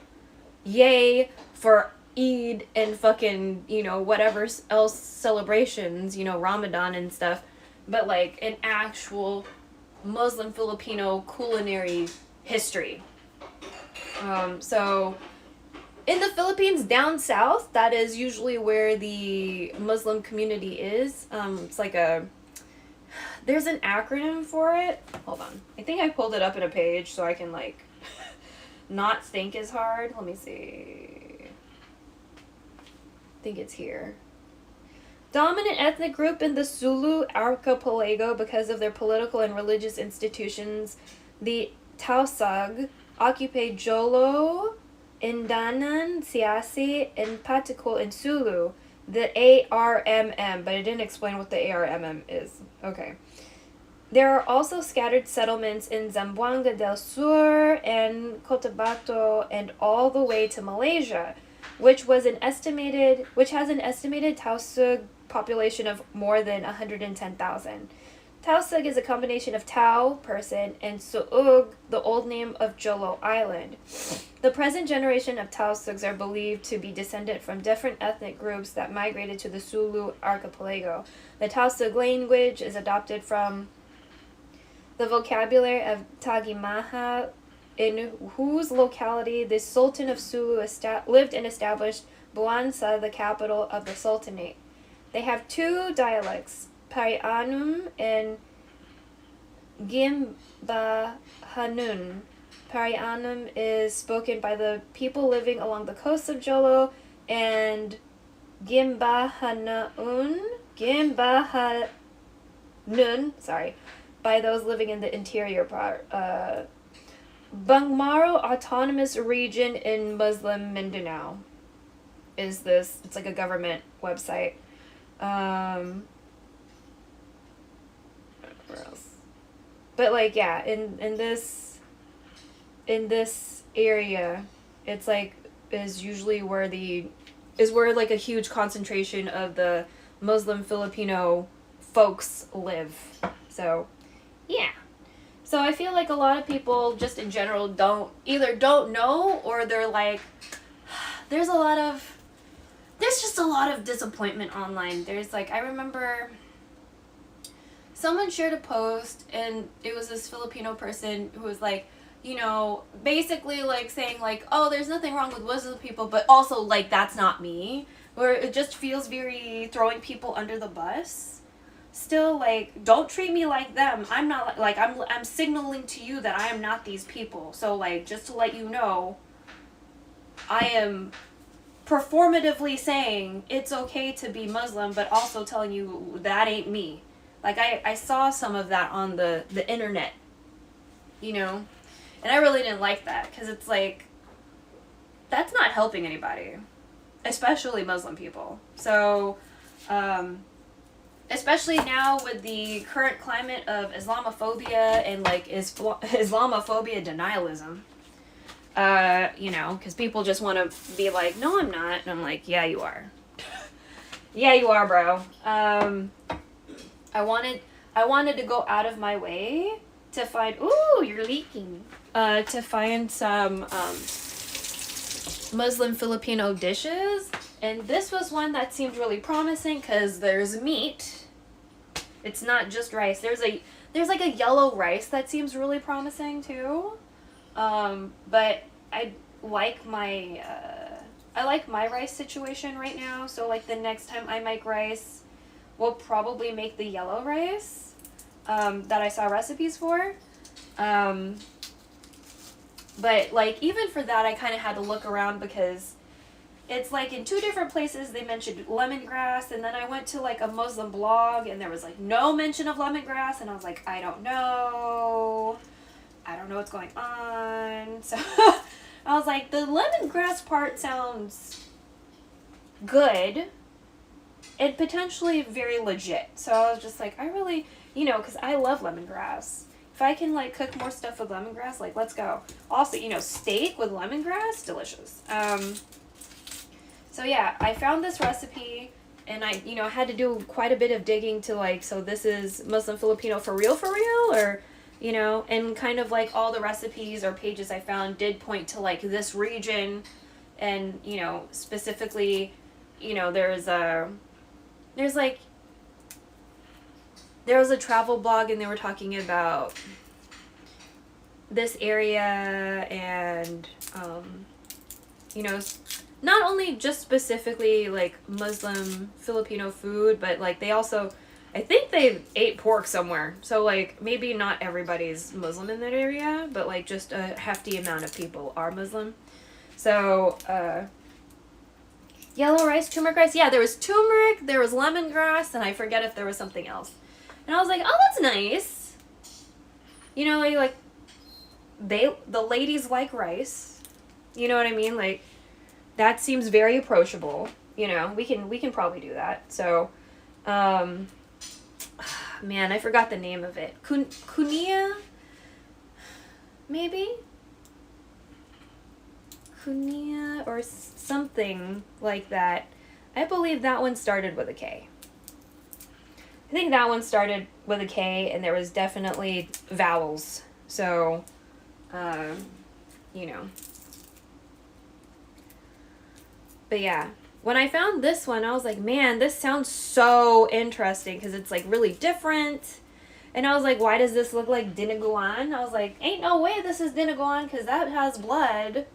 yay for Eid and fucking, you know, whatever else celebrations, you know, Ramadan and stuff, but like an actual Muslim Filipino culinary history. So in the Philippines down south, that is usually where the Muslim community is. It's like there's an acronym for it. Hold on. I think I pulled it up in a page so I can like not think as hard. Let me see. I think it's here. Dominant ethnic group in the Sulu archipelago because of their political and religious institutions, the Tausug occupy Jolo, Indanan, Siasi, and Patikul in Sulu. The ARMM, but it didn't explain what the ARMM is. Okay. There are also scattered settlements in Zamboanga del Sur and Cotabato and all the way to Malaysia, which has an estimated Tausug population of more than 110,000. Tausug is a combination of Tau, person, and Suug, the old name of Jolo Island. The present generation of Tausugs are believed to be descended from different ethnic groups that migrated to the Sulu archipelago. The Tausug language is adopted from the vocabulary of Tagimaha, in whose locality the Sultan of Sulu lived and established Buansa, the capital of the Sultanate. They have two dialects, Parianum and Gimbahanun. Parianum is spoken by the people living along the coast of Jolo, and Gimbahanun, by those living in the interior part. Bangmaro Autonomous Region in Muslim Mindanao is this. It's like a government website. Where else? But like, yeah, in this area, it's like is where like a huge concentration of the Muslim Filipino folks live. So, yeah. So I feel like a lot of people just in general don't know, or they're like, there's just a lot of disappointment online. There's like, I remember someone shared a post and it was this Filipino person who was like, you know, basically like saying like, oh, there's nothing wrong with Muslim people, but also like, that's not me. Where it just feels very throwing people under the bus. Still, like, don't treat me like them. I'm not like I'm signaling to you that I am not these people. So like, just to let you know, I am performatively saying it's okay to be Muslim, but also telling you that ain't me. Like I saw some of that on the internet, you know, and I really didn't like that because it's like, that's not helping anybody, especially Muslim people. So, especially now with the current climate of Islamophobia and like Islamophobia denialism, you know, because people just want to be like, no, I'm not, and I'm like, yeah, you are. Yeah, you are, bro. I wanted to go out of my way to find. Ooh, you're leaking. To find some Muslim Filipino dishes. And this was one that seemed really promising because there's meat. It's not just rice. There's like a yellow rice that seems really promising too. But I like my rice situation right now. So like the next time I make rice, we'll probably make the yellow rice that I saw recipes for. But like even for that, I kind of had to look around because it's like in two different places they mentioned lemongrass, and then I went to like a Muslim blog and there was like no mention of lemongrass, and I was like, I don't know what's going on. So I was like, the lemongrass part sounds good and potentially very legit. So I was just like, I really, you know, because I love lemongrass. If I can like cook more stuff with lemongrass, like let's go. Also, you know, steak with lemongrass, delicious. So yeah, I found this recipe and I, you know, had to do quite a bit of digging to like, so this is Muslim Filipino for real, or, you know, and kind of like all the recipes or pages I found did point to like this region And, you know, specifically, you know, there was a travel blog and they were talking about this area and, you know, not only just specifically, like, Muslim Filipino food, but, like, they also, I think they ate pork somewhere. So, like, maybe not everybody's Muslim in that area, but, like, just a hefty amount of people are Muslim. So, yellow rice, turmeric rice. Yeah, there was turmeric, there was lemongrass, and I forget if there was something else. And I was like, oh, that's nice. You know, like the ladies like rice. You know what I mean? Like, that seems very approachable. You know, we can probably do that. So, man, I forgot the name of it. Kunia? Maybe? Kunia or something like that. I believe that one started with a K. I think that one started with a K, and there was definitely vowels. So, you know. But yeah, when I found this one, I was like, man, this sounds so interesting because it's like really different. And I was like, why does this look like dinuguan? I was like, ain't no way this is dinuguan because that has blood.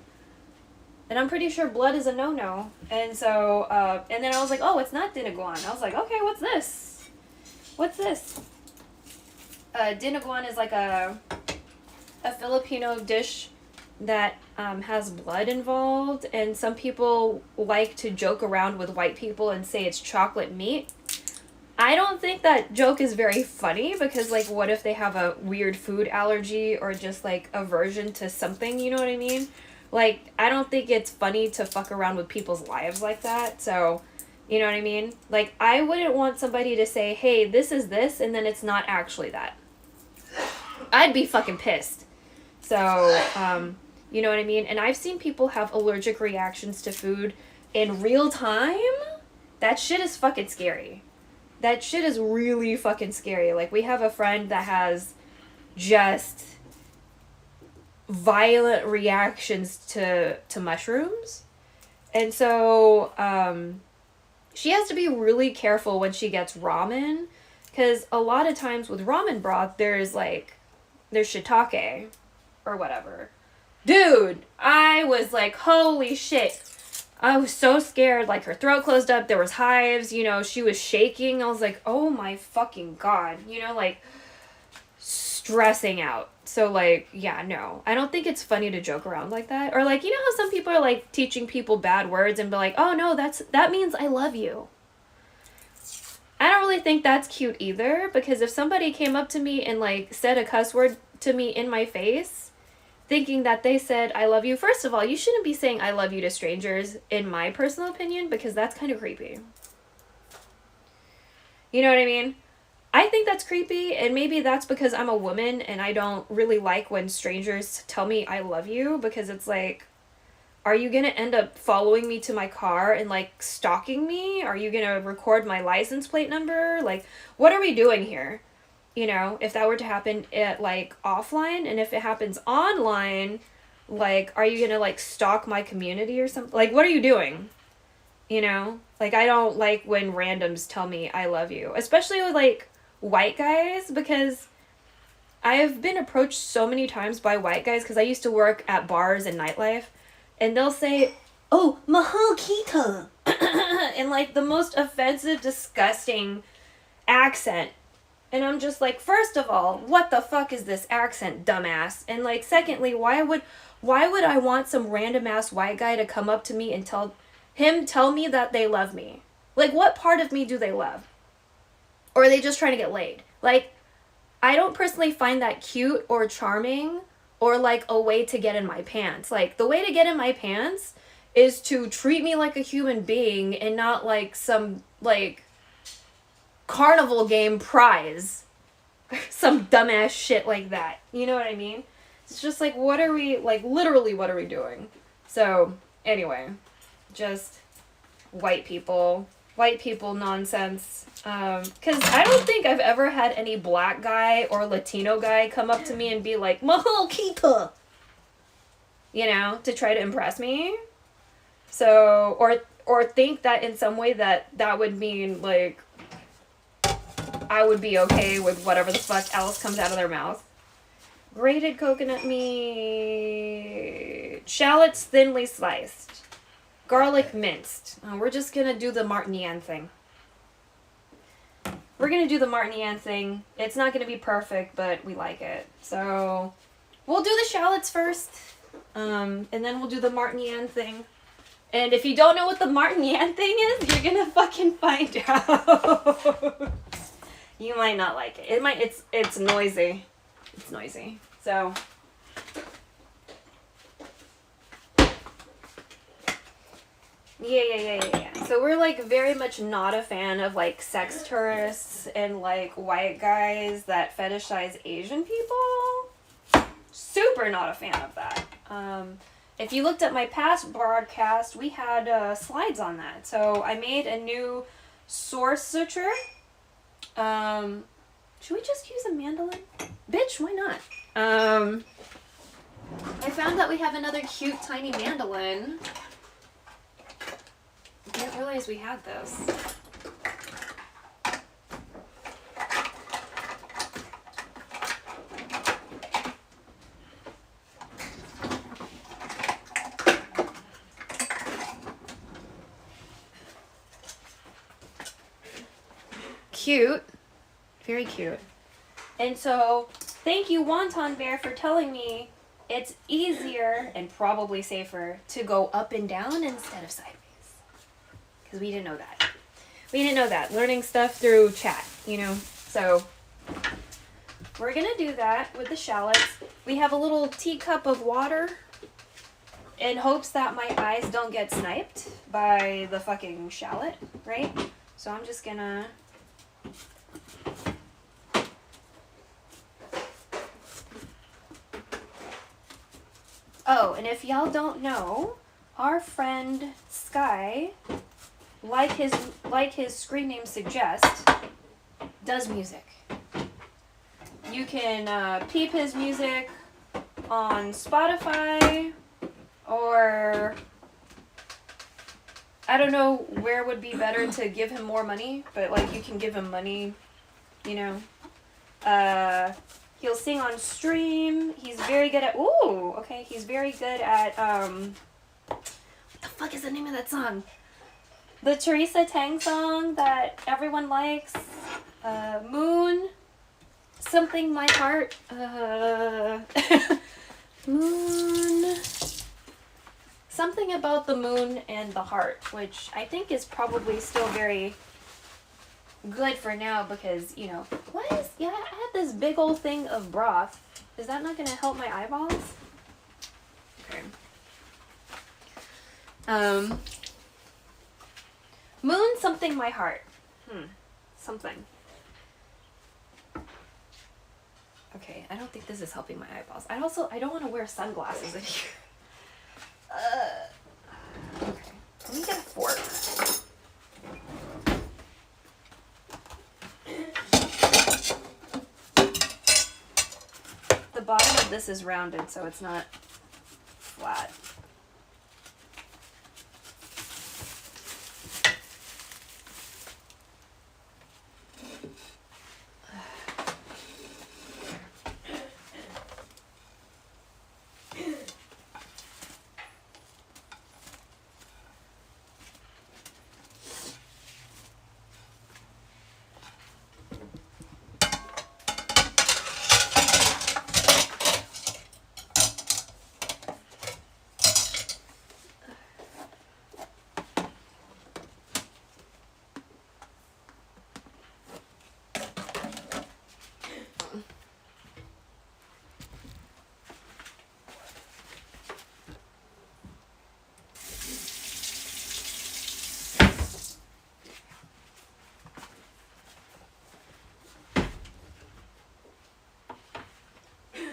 And I'm pretty sure blood is a no-no. And so, and then I was like, oh, it's not dinuguan. I was like, okay, what's this? What's this? Dinuguan is like a Filipino dish that has blood involved. And some people like to joke around with white people and say it's chocolate meat. I don't think that joke is very funny because, like, what if they have a weird food allergy or just, like, aversion to something, you know what I mean? Like, I don't think it's funny to fuck around with people's lives like that, so, you know what I mean? Like, I wouldn't want somebody to say, hey, this is this, and then it's not actually that. I'd be fucking pissed. So, you know what I mean? And I've seen people have allergic reactions to food in real time. That shit is fucking scary. That shit is really fucking scary. Like, we have a friend that has just violent reactions to mushrooms. And so, she has to be really careful when she gets ramen. Because a lot of times with ramen broth, there's shiitake or whatever. Dude, I was like, holy shit. I was so scared, like, her throat closed up, there was hives, you know, she was shaking. I was like, oh my fucking god, you know, like, stressing out. So, like, yeah, no. I don't think it's funny to joke around like that. Or, like, you know how some people are, like, teaching people bad words and be like, oh, no, that means I love you. I don't really think that's cute either, because if somebody came up to me and, like, said a cuss word to me in my face, thinking that they said, I love you. First of all, you shouldn't be saying I love you to strangers, in my personal opinion, because that's kind of creepy. You know what I mean? I think that's creepy, and maybe that's because I'm a woman, and I don't really like when strangers tell me I love you, because it's like, are you gonna end up following me to my car and, like, stalking me? Are you gonna record my license plate number? Like, what are we doing here? You know, if that were to happen at, like, offline, and if it happens online, like, are you gonna, like, stalk my community or something? Like, what are you doing? You know? Like, I don't like when randoms tell me I love you. Especially with, like, white guys, because I've been approached so many times by white guys, because I used to work at bars and nightlife, and they'll say, oh, mahal kita, in, like, the most offensive, disgusting accent. And I'm just like, first of all, what the fuck is this accent, dumbass? And, like, secondly, why would I want some random ass white guy to come up to me and tell me that they love me? Like, what part of me do they love? Or are they just trying to get laid? Like, I don't personally find that cute or charming or, like, a way to get in my pants. Like, the way to get in my pants is to treat me like a human being and not like some, like, carnival game prize. Some dumbass shit like that. You know what I mean? It's just like, what are we, like, literally what are we doing? So, anyway, just white people nonsense. Because I don't think I've ever had any black guy or Latino guy come up to me and be like, mahal kita, you know, to try to impress me. So, or think that in some way that would mean, like, I would be okay with whatever the fuck else comes out of their mouth. Grated coconut meat. Shallots thinly sliced. Garlic minced. We're just gonna do the Martinian thing. We're gonna do the Martinian thing. It's not gonna be perfect, but we like it. So, we'll do the shallots first. And then we'll do the Martinian thing. And if you don't know what the Martinian thing is, you're gonna fucking find out. You might not like it. It's noisy. It's noisy. So yeah. So we're like very much not a fan of like sex tourists and like white guys that fetishize Asian people. Super not a fan of that. If you looked at my past broadcast, we had slides on that. So I made a new source searcher. Should we just use a mandolin? Bitch, why not? I found that we have another cute tiny mandolin. I didn't realize we had this. Cute. Very cute. And so, thank you, Wonton Bear, for telling me it's easier and probably safer to go up and down instead of sideways. Because we didn't know that. We didn't know that. Learning stuff through chat, you know? So, we're going to do that with the shallots. We have a little teacup of water in hopes that my eyes don't get sniped by the fucking shallot, right? So, I'm just going to... Oh, and if y'all don't know, our friend Sky, like his screen name suggests, does music. You can peep his music on Spotify, or I don't know where would be better to give him more money, but like you can give him money, you know. He'll sing on stream. He's very good at... Ooh, okay. He's very good at... What the fuck is the name of that song? The Teresa Tang song that everyone likes. Moon. Something My Heart. Moon. Something about the moon and the heart, which I think is probably still very... good for now because, you know, I had this big old thing of broth. Is that not going to help my eyeballs? Okay. Moon something my heart. Something. Okay, I don't think this is helping my eyeballs. I don't want to wear sunglasses in here. Okay, let me get a fork. The bottom of this is rounded, so it's not flat.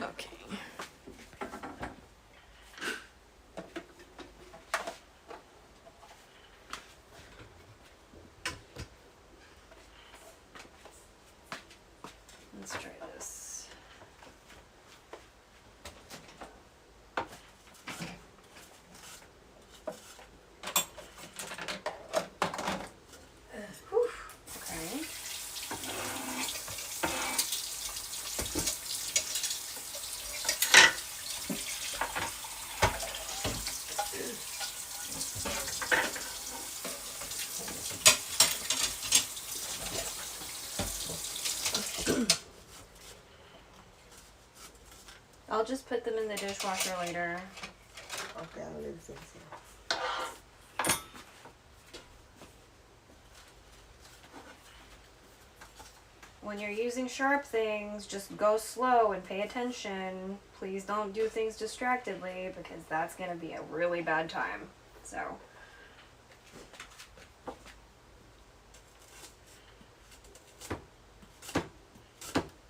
Okay. Let's try this. I'll just put them in the dishwasher later. Okay, I'll leave things here. When you're using sharp things, just go slow and pay attention. Please don't do things distractedly because that's going to be a really bad time. So.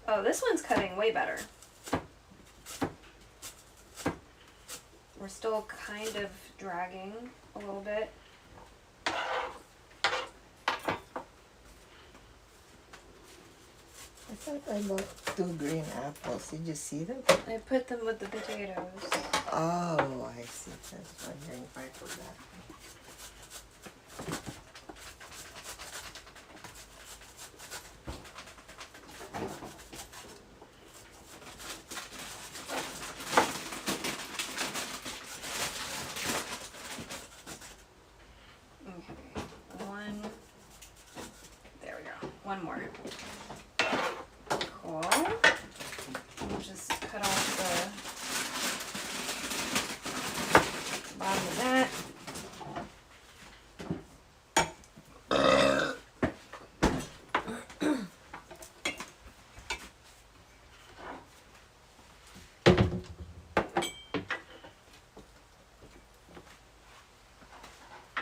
Oh, this one's cutting way better. We're still kind of dragging a little bit. I thought I bought 2 green apples. Did you see them? I put them with the potatoes. Oh, I see. I was wondering if I forgot. Okay, one. There we go. One more. Cool. We'll just cut off the bottom of that.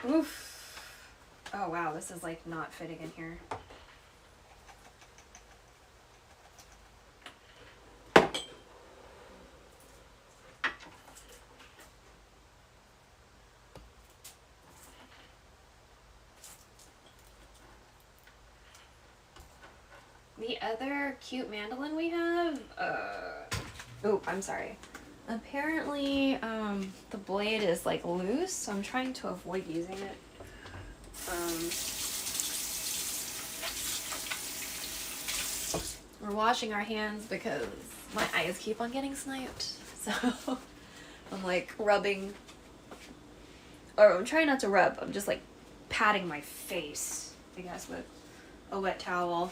Oof. Oh wow, this is like not fitting in here. The other cute mandolin we have, oh, I'm sorry. Apparently, the blade is like loose, so I'm trying to avoid using it. We're washing our hands because my eyes keep on getting sniped. So I'm like rubbing, or I'm trying not to rub, I'm just like patting my face, I guess, with a wet towel.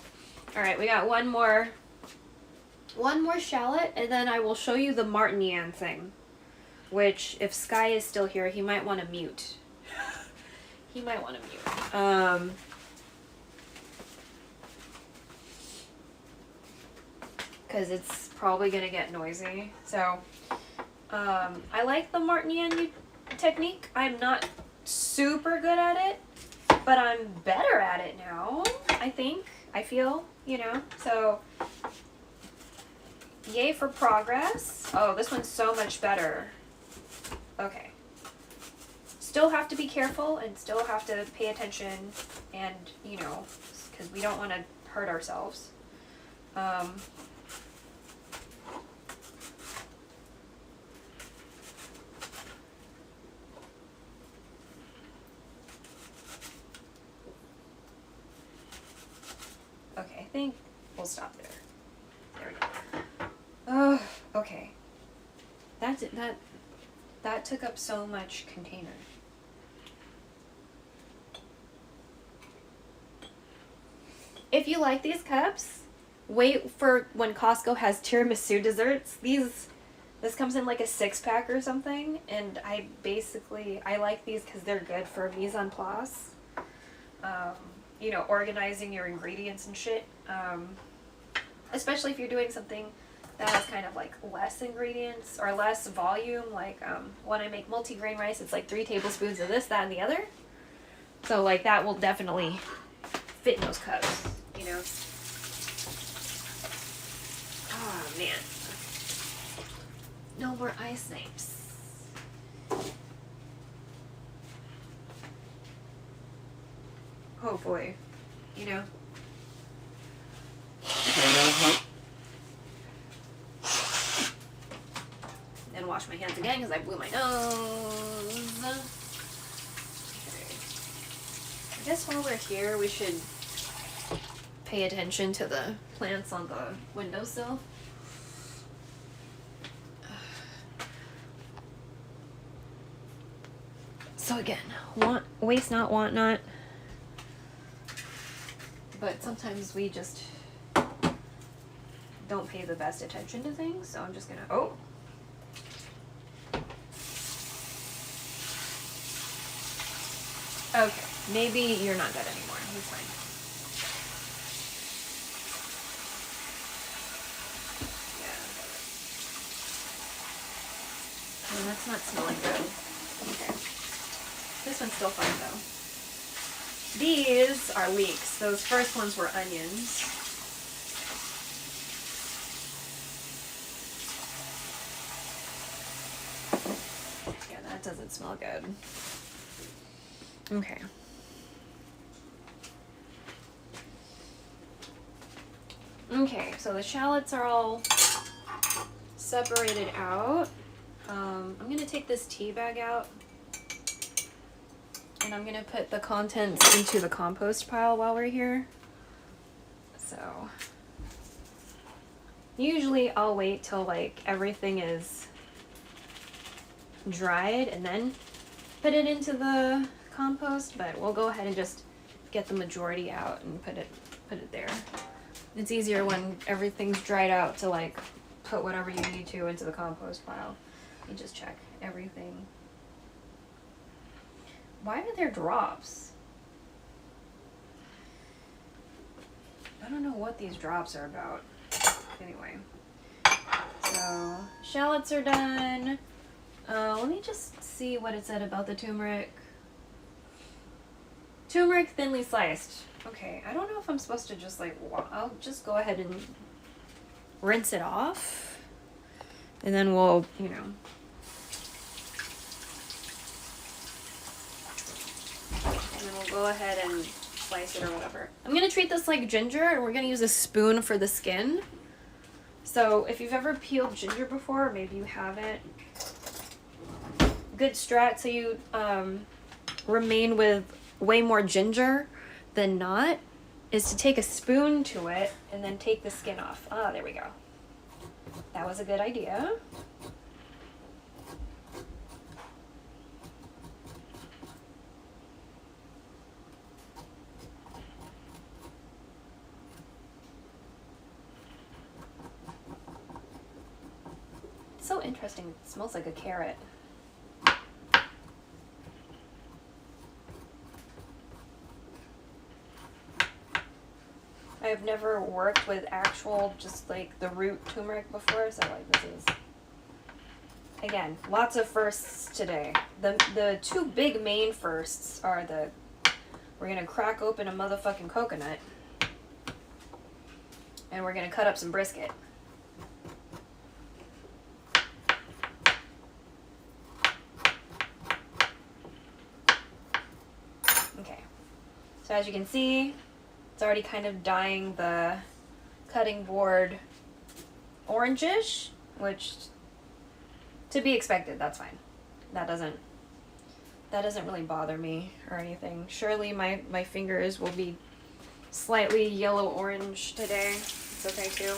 All right, we got one more shallot, and then I will show you the Martinian thing, which if Sky is still here, he might want to mute. He might want to mute. Because it's probably going to get noisy. So, I like the Martinian technique. I'm not super good at it, but I'm better at it now, I think. I feel, you know, so yay for progress. Oh, this one's so much better. Okay. Still have to be careful and still have to pay attention and, you know, because we don't want to hurt ourselves. Okay, I think we'll stop there. There we go. Oh, okay. That's it. That took up so much container. If you like these cups, wait for when Costco has tiramisu desserts. This comes in like a 6-pack or something, and I like these because they're good for mise en place. You know, organizing your ingredients and shit. Especially if you're doing something that has kind of like less ingredients or less volume. Like when I make multi-grain rice, it's like 3 tablespoons of this, that, and the other. So like that will definitely fit in those cups, you know. Oh man. No more ice snipes. Hopefully, you know. Then wash my hands again because I blew my nose. Okay. I guess while we're here, we should pay attention to the plants on the windowsill. So again, waste not, want not. But sometimes we just don't pay the best attention to things, so I'm just gonna, oh, Okay, maybe you're not dead anymore. He's fine. Yeah. And that's not smelling good. Okay. This one's still fine though. These are leeks. Those first ones were onions. Yeah, that doesn't smell good. Okay. Okay, so the shallots are all separated out. I'm gonna take this tea bag out and I'm gonna put the contents into the compost pile while we're here. So usually I'll wait till like everything is dried and then put it into the compost, but we'll go ahead and just get the majority out and put it there. It's easier when everything's dried out to like put whatever you need to into the compost pile. You just check everything. Why are there drops? I don't know what these drops are about. Anyway, so shallots are done. Let me just see what it said about the turmeric. Turmeric thinly sliced. Okay, I don't know if I'm supposed to just like, I'll just go ahead and rinse it off. And then we'll, you know. And then we'll go ahead and slice it or whatever. I'm going to treat this like ginger and we're going to use a spoon for the skin. So if you've ever peeled ginger before, or maybe you haven't, good strat so you remain with way more ginger than not is to take a spoon to it and then take the skin off. Ah, there we go. That was a good idea. It's so interesting. It smells like a carrot. I've never worked with actual, just like the root turmeric before, so like this is, again, lots of firsts today. The two big main firsts are we're gonna crack open a motherfucking coconut, and we're gonna cut up some brisket. Okay, so as you can see, it's already kind of dyeing the cutting board orangish, which to be expected, that's fine. That doesn't really bother me or anything. Surely my fingers will be slightly yellow-orange today. It's okay too.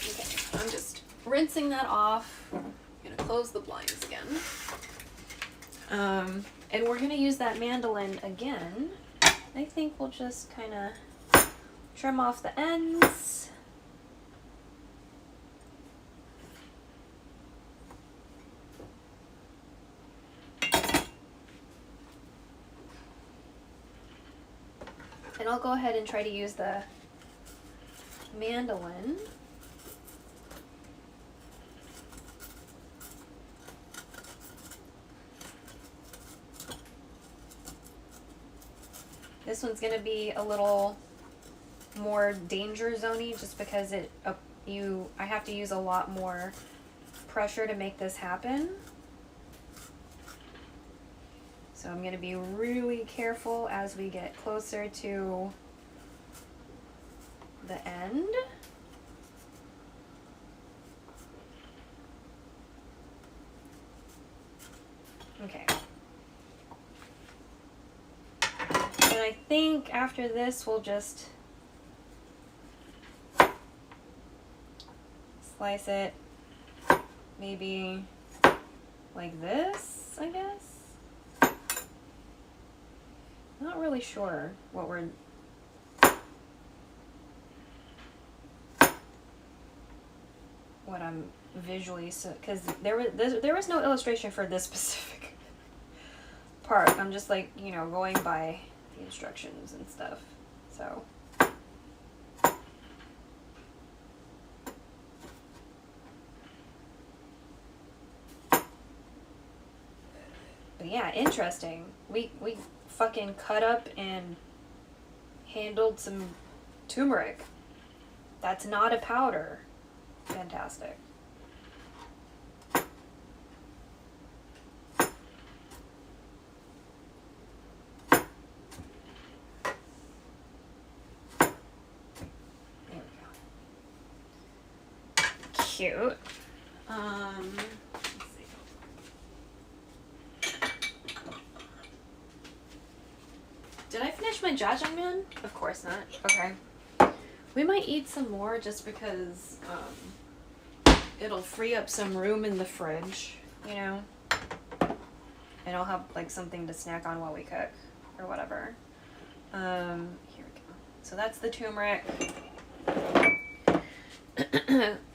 Okay, I'm just rinsing that off. I'm gonna close the blinds again. And we're gonna use that mandolin again. I think we'll just kind of trim off the ends. And I'll go ahead and try to use the mandolin. This one's going to be a little more danger zone-y just because I have to use a lot more pressure to make this happen. So I'm going to be really careful as we get closer to the end. Okay. And I think after this we'll just slice it maybe like this, I guess. Not really sure what I'm visually, because there was no illustration for this specific apart. I'm just like, you know, going by the instructions and stuff. So. But yeah, interesting. We fucking cut up and handled some turmeric. That's not a powder. Fantastic. There we go. Cute. Let's see. Did I finish my jajangmyeon? Of course not. Okay. We might eat some more just because it'll free up some room in the fridge, you know? And I'll have like something to snack on while we cook or whatever. Here we go. So that's the turmeric.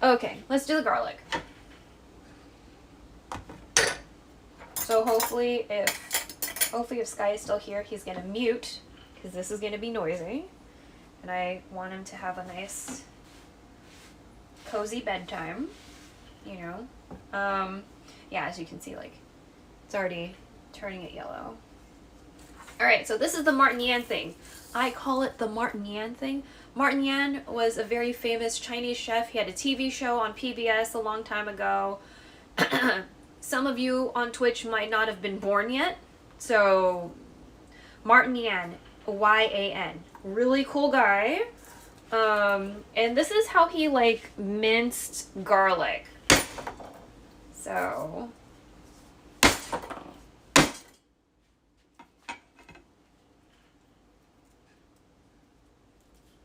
Okay, let's do the garlic. So hopefully if Sky is still here, he's gonna mute because this is gonna be noisy. And I want him to have a nice, cozy bedtime, you know. Yeah, as you can see, like, it's already turning it yellow. Alright, so this is the Martin Yan thing. I call it the Martin Yan thing. Martin Yan was a very famous Chinese chef. He had a TV show on PBS a long time ago. Some of you on Twitch might not have been born yet. So, Martin Yan, Y-A-N. Really cool guy. And this is how he like minced garlic. So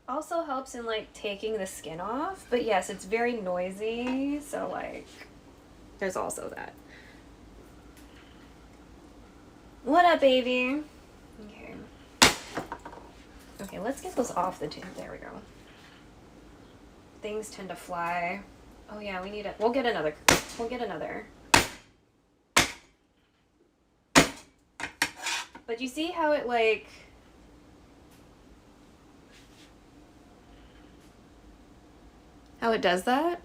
also helps in like taking the skin off, but yes, it's very noisy, so like there's also that. What up, baby? Okay. Okay, let's get those off the tube. There we go. Things tend to fly. Oh yeah, we need it. We'll get another. We'll get another. But you see how it like... how it does that?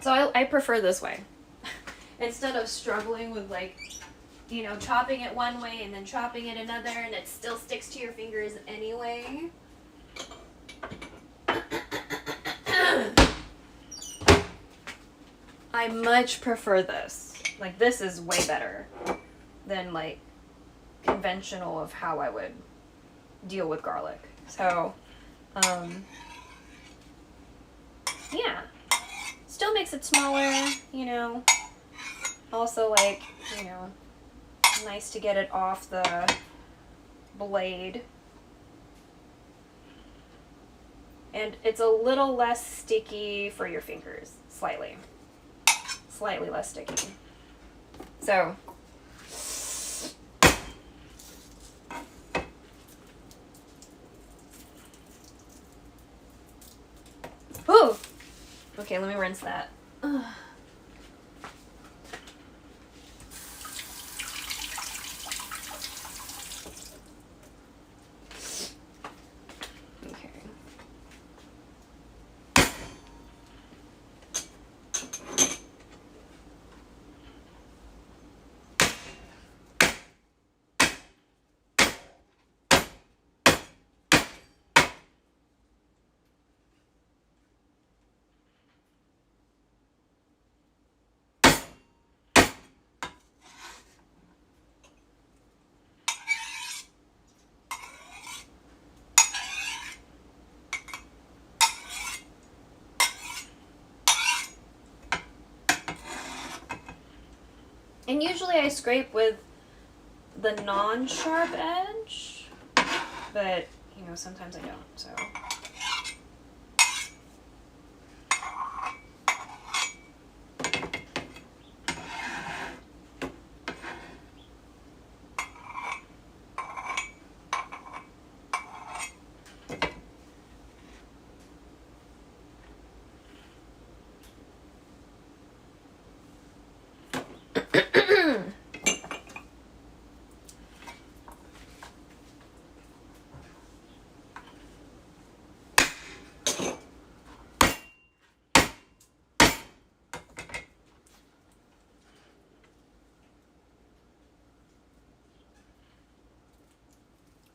So I prefer this way. Instead of struggling with like, you know, chopping it one way and then chopping it another and it still sticks to your fingers anyway. I much prefer this. Like, this is way better than like conventional of how I would deal with garlic. So, yeah. Still makes it smaller, you know. Also, like, you know, nice to get it off the blade. And it's a little less sticky for your fingers. Slightly. Slightly less sticky. So. Ooh! Okay, let me rinse that. Ugh. And usually I scrape with the non-sharp edge, but, you know, sometimes I don't, so.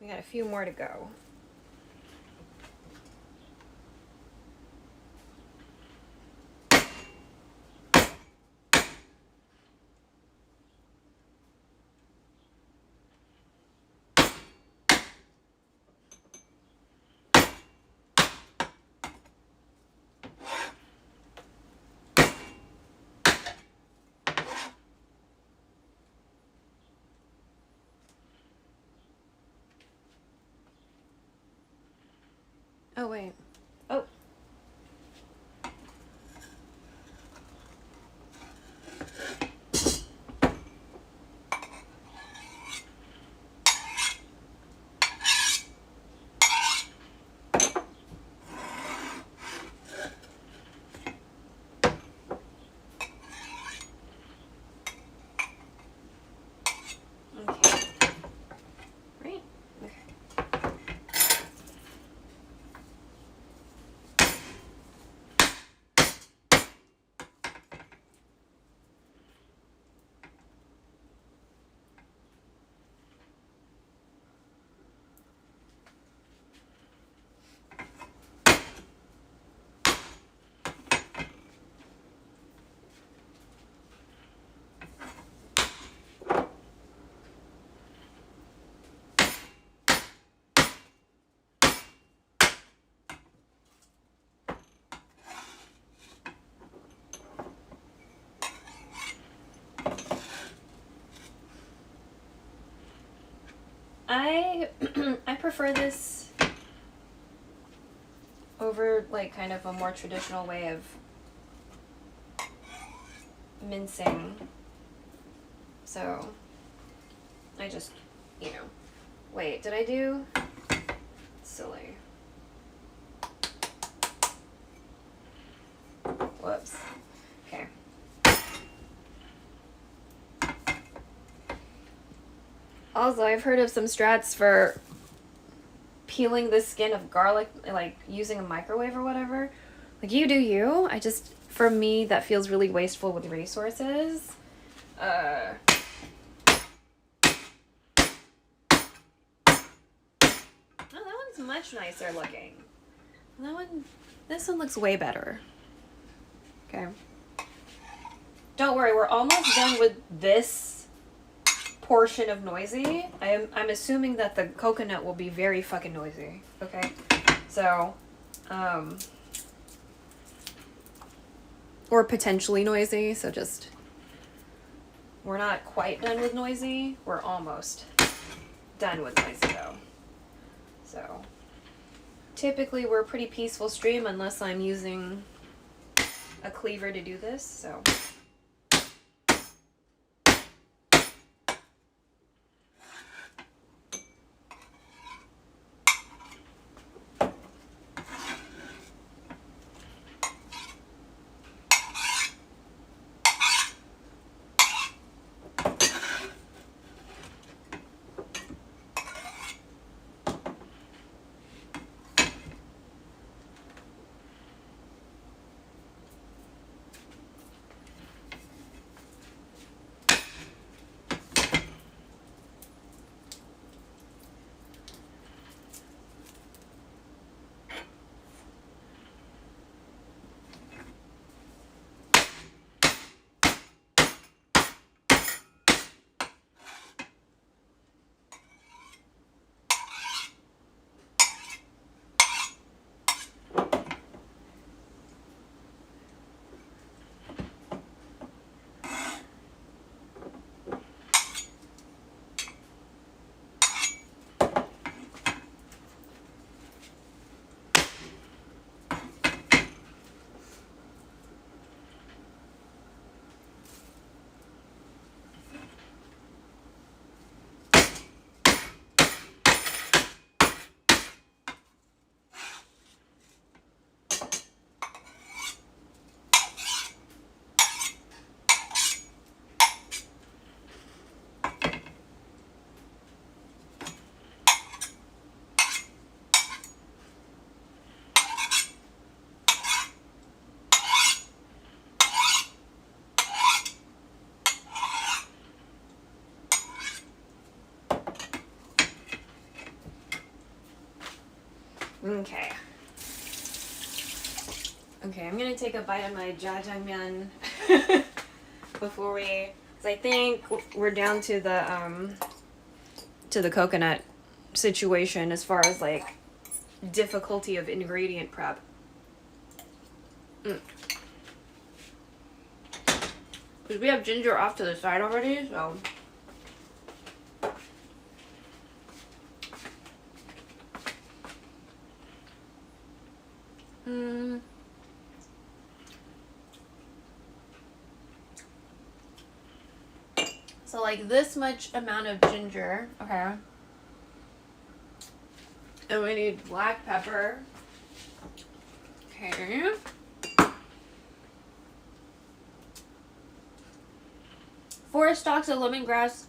We got a few more to go. Oh, wait. Oh. Okay. Right? Okay. I prefer this over like kind of a more traditional way of mincing. So I just, wait, did I do? Silly. Whoops. Okay. Also, I've heard of some strats for peeling the skin of garlic, like using a microwave or whatever. Like, you do you. For me, that feels really wasteful with resources. Oh, that one's much nicer looking. This one looks way better. Okay. Don't worry, we're almost done with this portion of noisy. I'm assuming that the coconut will be very fucking noisy. Okay? So, or potentially noisy, so just, we're not quite done with noisy. We're almost done with noisy though. So, typically we're a pretty peaceful stream unless I'm using a cleaver to do this, so. Okay. Okay, I'm gonna take a bite of my jjajangmyeon before we, because I think we're down to the coconut situation as far as like difficulty of ingredient prep. Because we have ginger off to the side already, so. So like this much amount of ginger, okay. And we need black pepper. Okay. Four stalks of lemongrass,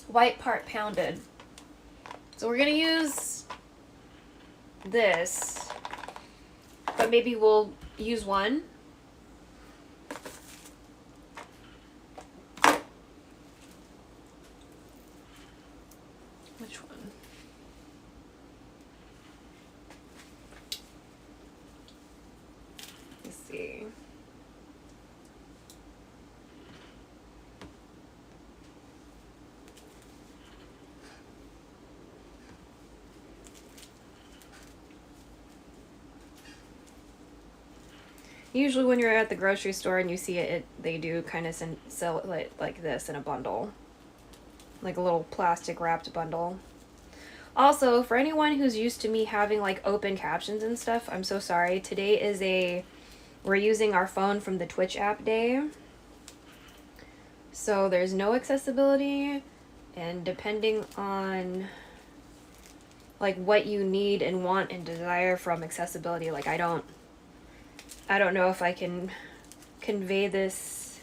white part pounded. So we're gonna use this, but maybe we'll use one. Which one? Let's see. Usually when you're at the grocery store and you see it, they do kind of sell it like this in a bundle. Like a little plastic wrapped bundle. Also, for anyone who's used to me having like open captions and stuff, I'm so sorry. Today is we're using our phone from the Twitch app day. So there's no accessibility, and depending on like what you need and want and desire from accessibility, like I don't know if I can convey this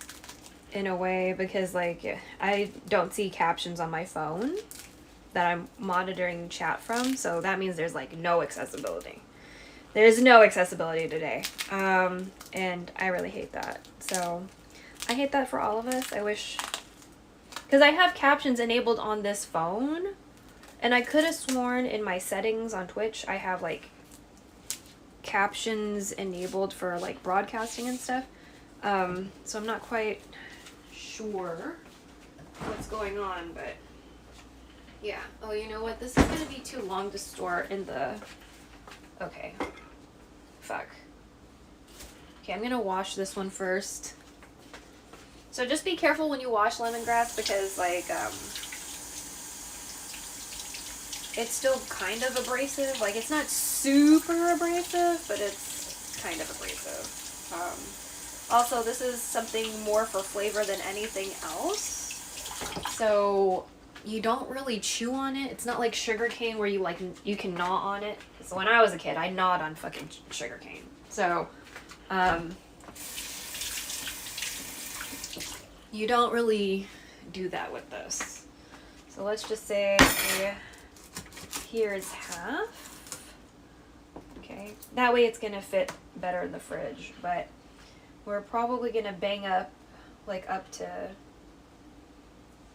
in a way, because like I don't see captions on my phone that I'm monitoring chat from, so that means there's like no accessibility. There's no accessibility today, and I really hate that. So I hate that for all of us. I wish, because I have captions enabled on this phone, and I could have sworn in my settings on Twitch I have like captions enabled for like broadcasting and stuff. So I'm not quite sure what's going on, but yeah. Oh, you know what? This is gonna be too long to store in the... Okay. Fuck. Okay, I'm gonna wash this one first. So just be careful when you wash lemongrass, because like, it's still kind of abrasive. Like, it's not super abrasive, but it's kind of abrasive. Also, this is something more for flavor than anything else. So you don't really chew on it. It's not like sugarcane where you can gnaw on it. So when I was a kid, I gnawed on fucking sugarcane. So, you don't really do that with this. So let's just say here's half. Okay, that way it's gonna fit better in the fridge, but we're probably gonna bang up like up to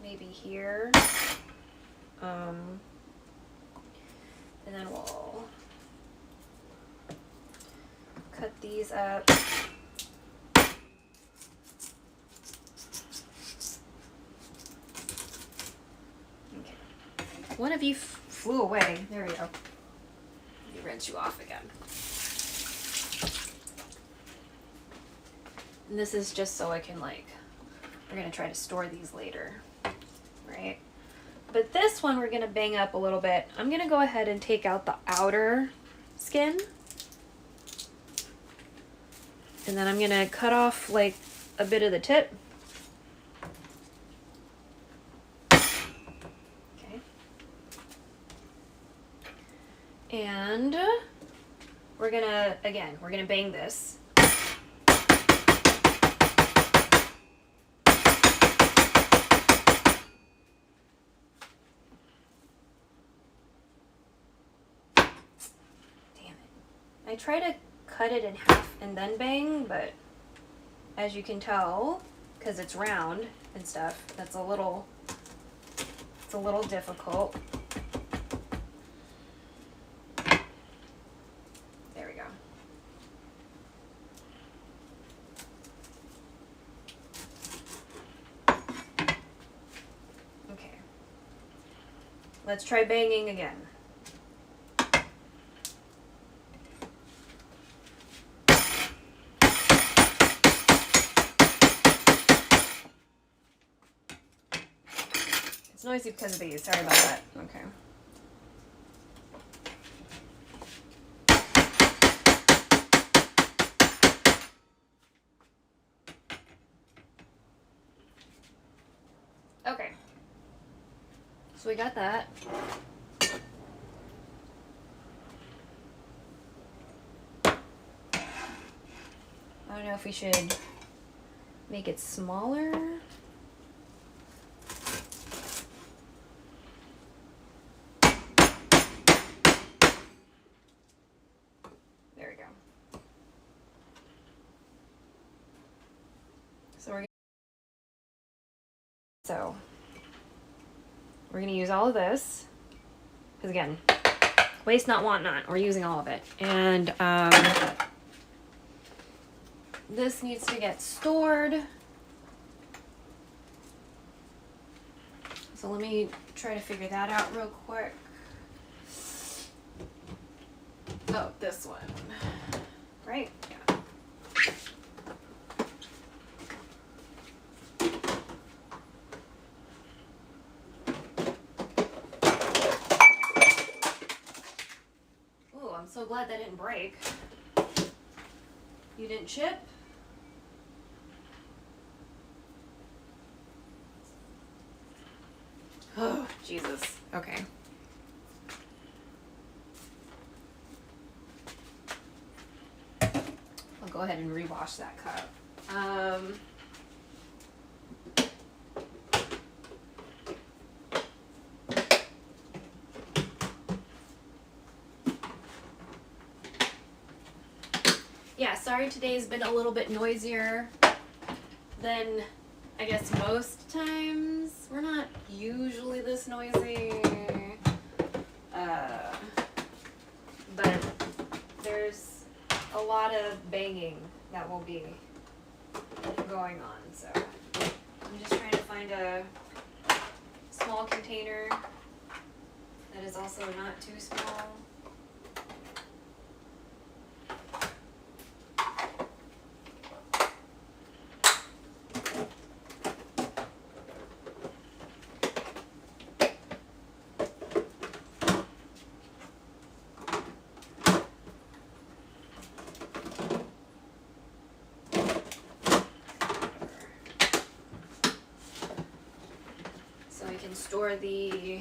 maybe here. And then we'll cut these up. Okay. One of you flew away. There we go. Let me rinse you off again. And this is just so I can like, we're gonna try to store these later, right? But this one we're gonna bang up a little bit. I'm gonna go ahead and take out the outer skin. And then I'm gonna cut off like a bit of the tip. Okay. And we're gonna bang this. I try to cut it in half and then bang, but as you can tell, because it's round and stuff, it's a little difficult. Let's try banging again. It's noisy because of these. Sorry about that. Okay. Okay. So we got that. I don't know if we should make it smaller. There we go. So we're gonna use all of this because again, waste not, want not. We're using all of it, and this needs to get stored. So let me try to figure that out real quick. Oh, this one, right? Yeah. Ooh, I'm so glad that didn't break. You didn't chip? Oh, Jesus. Okay. I'll go ahead and rewash that cup. Yeah, sorry today's been a little bit noisier than I guess most times. We're not usually this noisy. But there's a lot of banging that will be going on, so I'm just trying to find a small container that is also not too small. Store the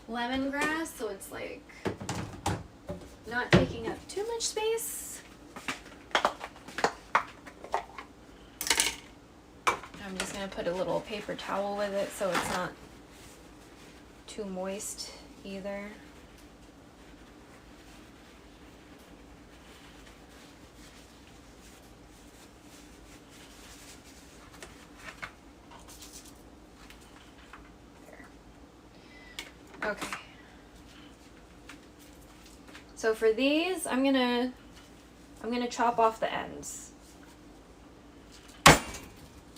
lemongrass so it's like not taking up too much space. I'm just gonna put a little paper towel with it so it's not too moist either. Okay. So for these, I'm gonna chop off the ends.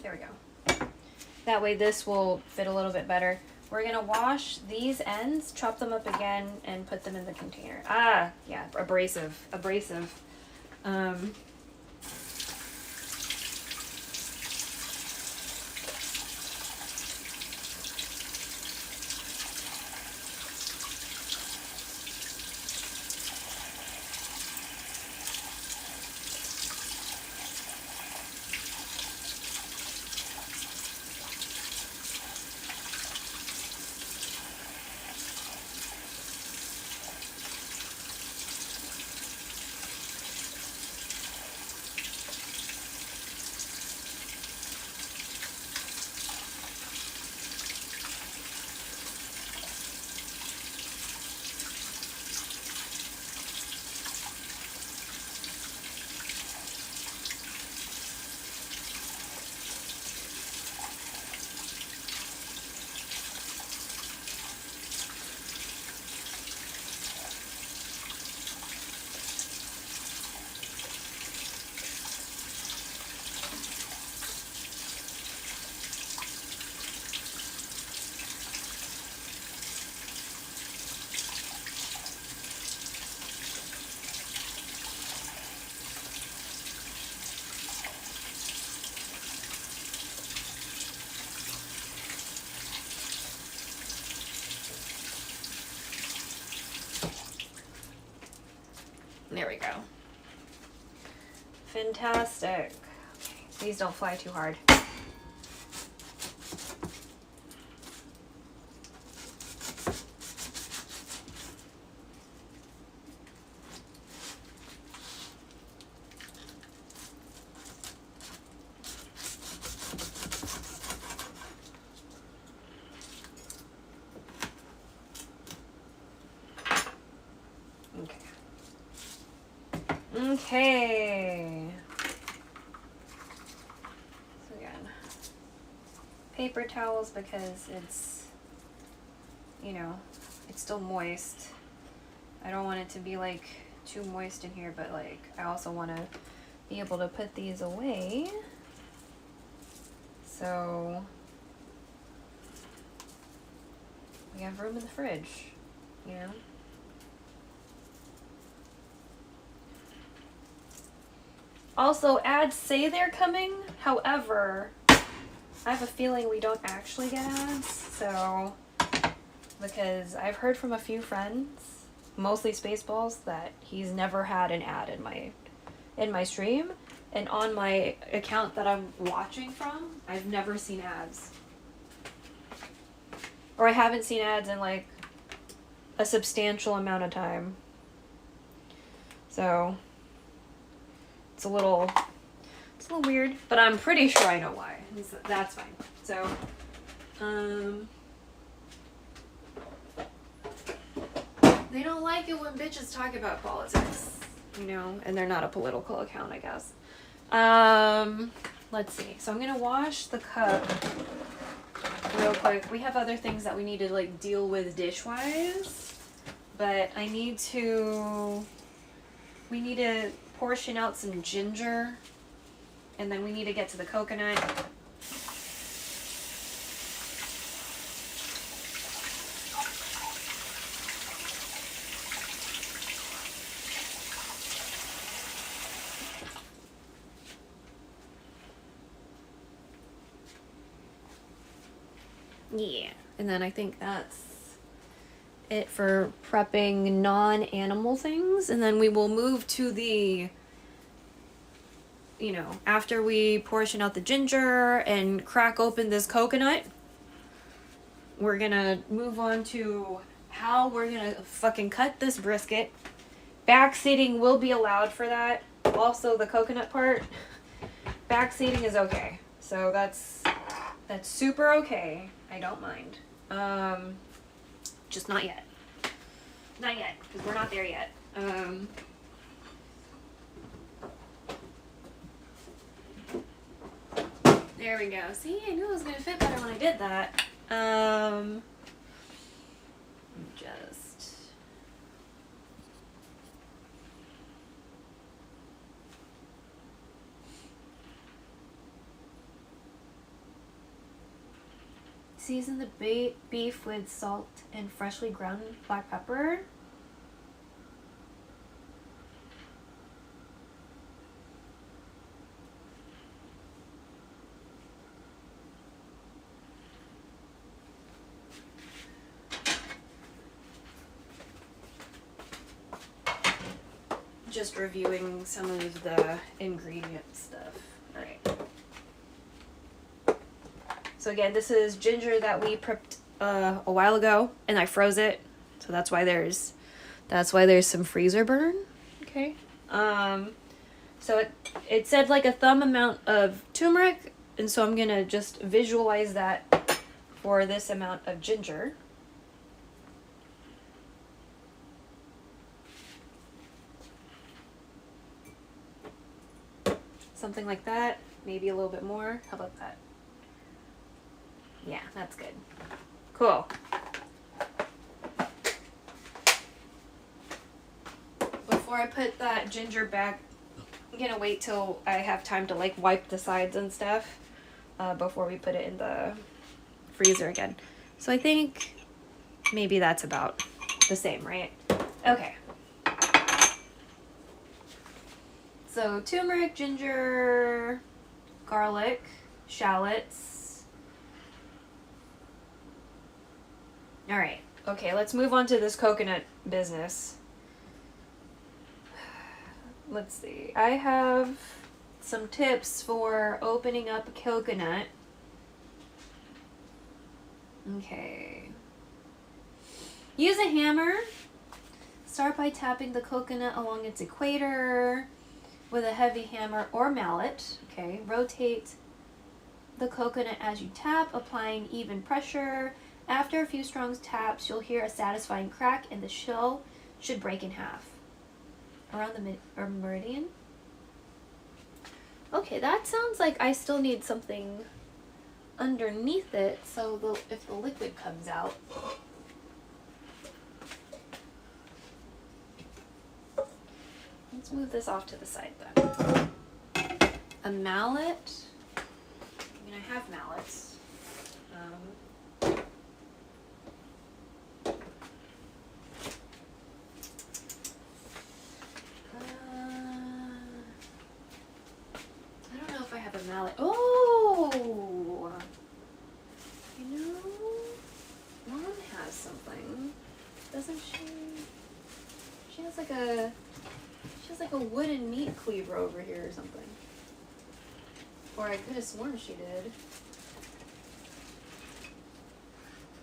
There we go. That way this will fit a little bit better. We're gonna wash these ends, chop them up again, and put them in the container. Ah, yeah, abrasive. There we go. Fantastic. Okay, please don't fly too hard. Okay. So again, paper towels because it's, you know, it's still moist. I don't want it to be like too moist in here, but like I also want to be able to put these away. So we have room in the fridge, you know? Also, ads say they're coming. However, I have a feeling we don't actually get ads. So, because I've heard from a few friends, mostly Spaceballs, that he's never had an ad in my stream, and on my account that I'm watching from, I've never seen ads. Or I haven't seen ads in like a substantial amount of time. So it's a little weird, but I'm pretty sure I know why. That's fine. So, they don't like it when bitches talk about politics, you know, and they're not a political account, I guess. Let's see. So I'm gonna wash the cup real quick. We have other things that we need to like deal with dish-wise, but we need to portion out some ginger, and then we need to get to the coconut. Yeah, and then I think that's it for prepping non-animal things, and then we will move to the, you know, after we portion out the ginger and crack open this coconut, we're gonna move on to how we're gonna fucking cut this brisket. Back seating will be allowed for that. Also, the coconut part, back seating is okay. So that's super okay. I don't mind. Just not yet. Not yet, because we're not there yet. There we go. See, I knew it was gonna fit better when I did that. Just season the beef with salt and freshly ground black pepper. Just reviewing some of the ingredient stuff. All right. So again, this is ginger that we prepped a while ago, and I froze it, so that's why there's some freezer burn. Okay. So it said like a thumb amount of turmeric, and so I'm gonna just visualize that for this amount of ginger. Something like that, maybe a little bit more. How about that? Yeah, that's good. Cool. Before I put that ginger back, I'm gonna wait till I have time to like wipe the sides and stuff before we put it in the freezer again. So I think maybe that's about the same, right? Okay. So turmeric, ginger, garlic, shallots. All right. Okay, let's move on to this coconut business. let's see. I have some tips for opening up a coconut. Okay. Use a hammer. Start by tapping the coconut along its equator with a heavy hammer or mallet. Okay. Rotate the coconut as you tap, applying even pressure. After a few strong taps, you'll hear a satisfying crack and the shell should break in half. Around the meridian. Okay, that sounds like I still need something underneath it so if the liquid comes out. Let's move this off to the side then. A mallet. I mean, I have mallets. I don't know if I have a mallet. Oh! You know, Mom has something. Doesn't she? She has like a wooden meat cleaver over here or something. Or I could have sworn she did.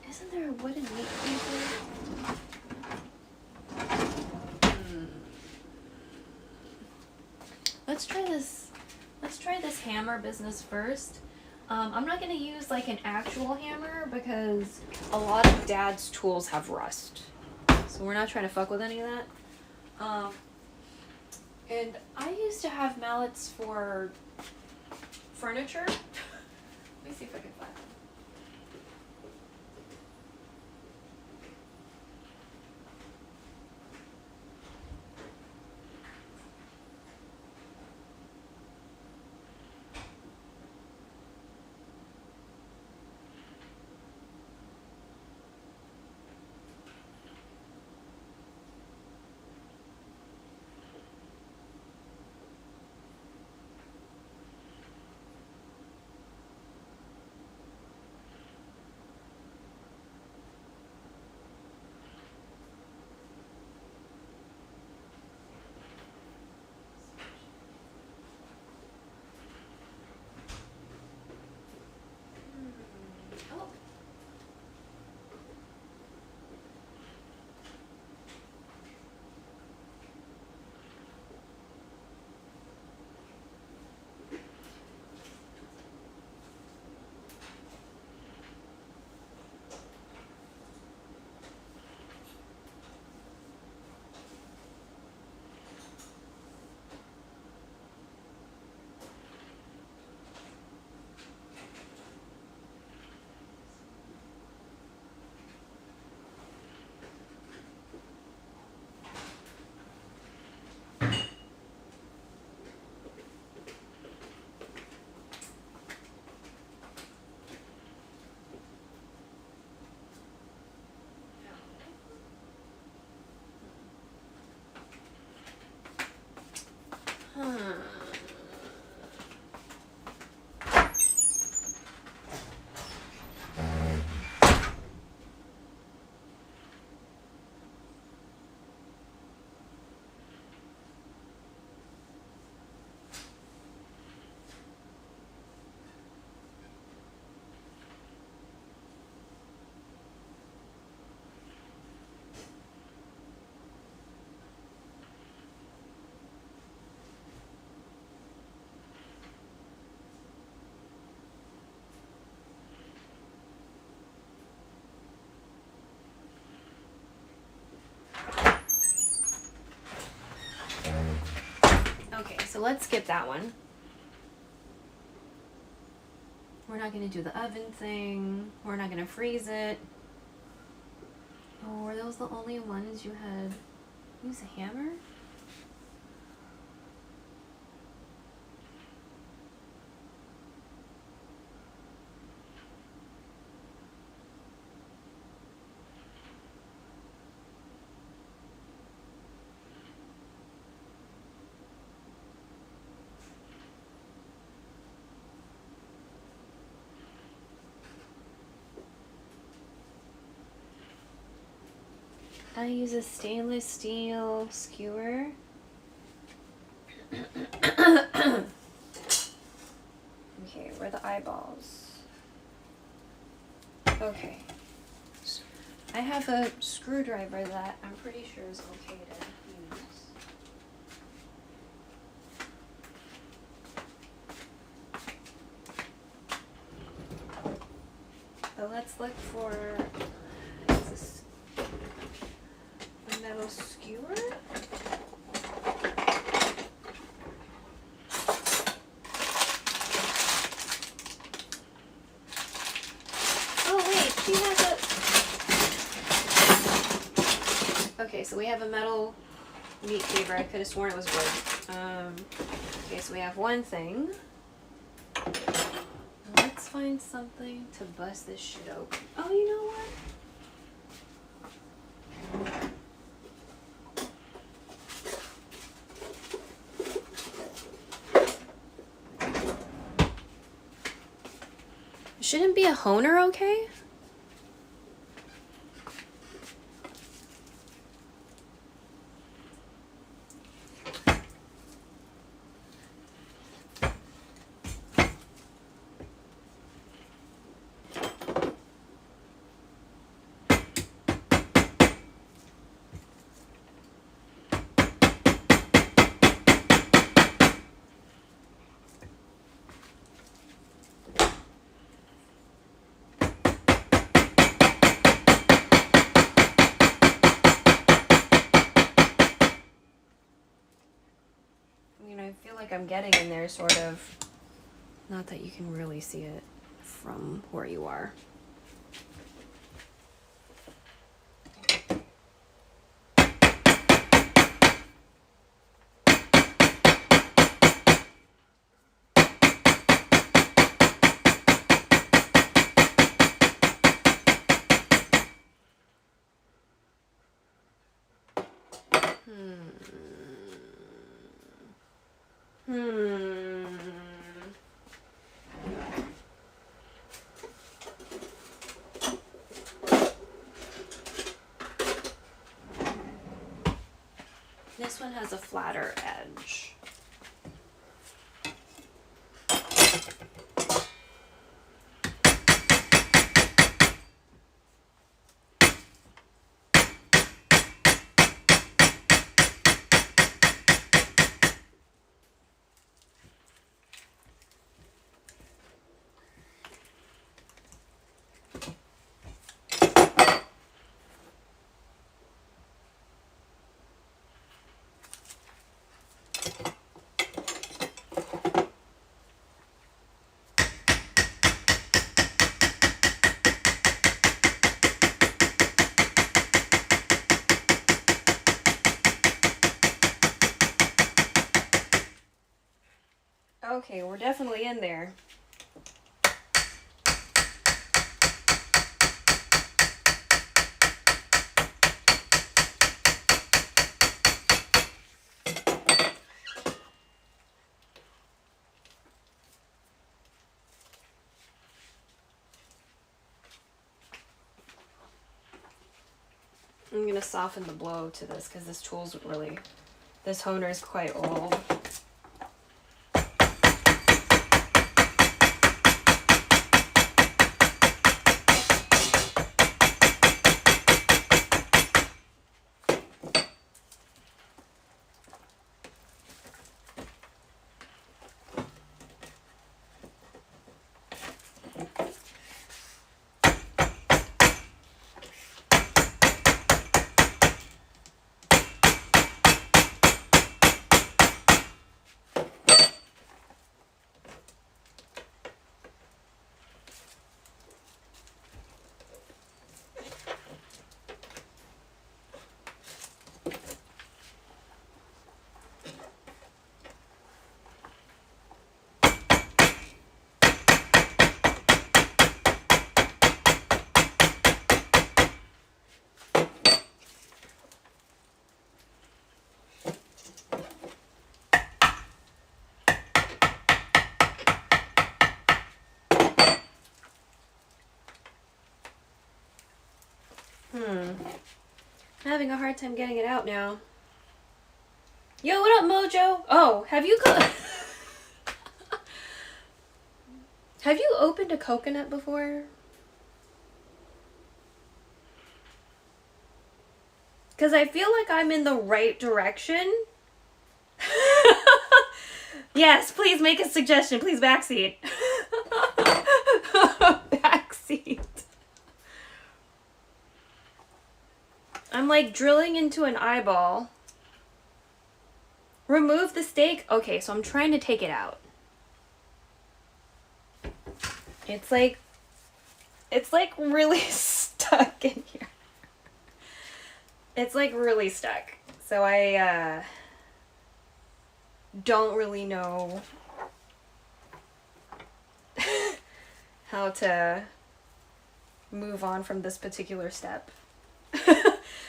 Isn't there a wooden meat cleaver? Let's try this hammer business first. I'm not gonna use like an actual hammer because a lot of Dad's tools have rust. So we're not trying to fuck with any of that. And I used to have mallets for furniture. Let me see if I can find them. Okay, so let's skip that one. We're not going to do the oven thing. We're not going to freeze it. Oh, were those the only ones you had? Use a hammer? I use a stainless steel skewer. Okay. I have a screwdriver that I'm pretty sure is okay to use. So let's look for, is this a metal skewer? Oh wait, she has a... Okay, so we have a metal meat cleaver. I could have sworn it was wood. Okay, so we have one thing. Let's find something to bust this shit open. Oh, you know what? Shouldn't be a honer, okay? I feel like I'm getting in there, sort of. Not that you can really see it from where you are. This one has a flatter edge. Okay, we're definitely in there. I'm going to soften the blow to this because this tool's really, this honer is quite old. I'm having a hard time getting it out now. Yo, what up, Mojo? Oh, have you have you opened a coconut before? Because I feel like I'm in the right direction. Yes, please make a suggestion. Please, backseat. Backseat. I'm like drilling into an eyeball. Remove the steak. Okay, so I'm trying to take it out. It's like really stuck in here. It's like really stuck. So I don't really know how to move on from this particular step.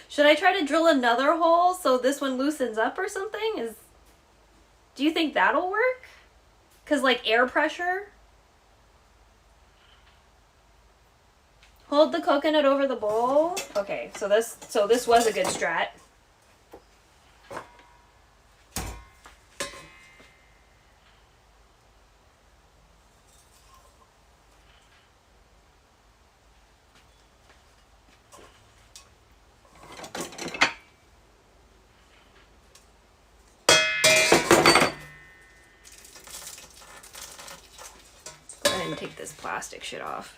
Should I try to drill another hole so this one loosens up or something? Do you think that'll work? 'Cause like air pressure? Hold the coconut over the bowl. Okay, so this was a good strat. Go ahead and take this plastic shit off.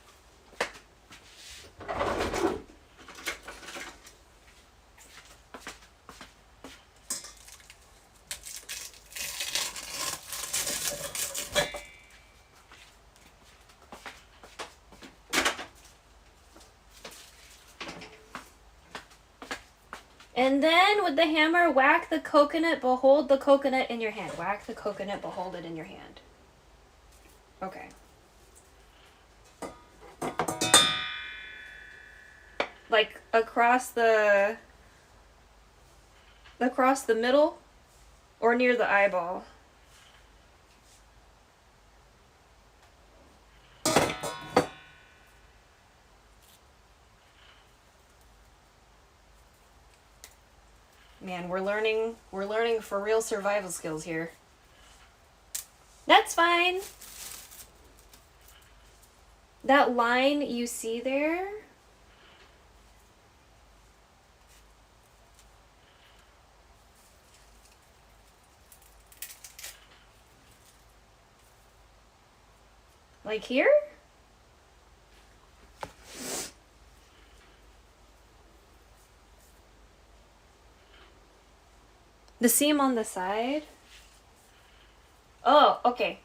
And then with the hammer, whack the coconut, behold the coconut in your hand. Whack the coconut, behold it in your hand. Okay. Like across the middle or near the eyeball. Man, we're learning for real survival skills here. That's fine. That line you see there, like here? The seam on the side? Oh, okay.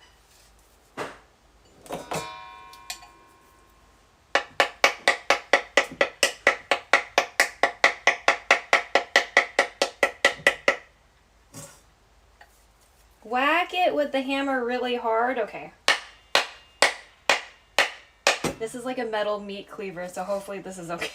Whack it with the hammer really hard. Okay. This is like a metal meat cleaver, so hopefully this is okay.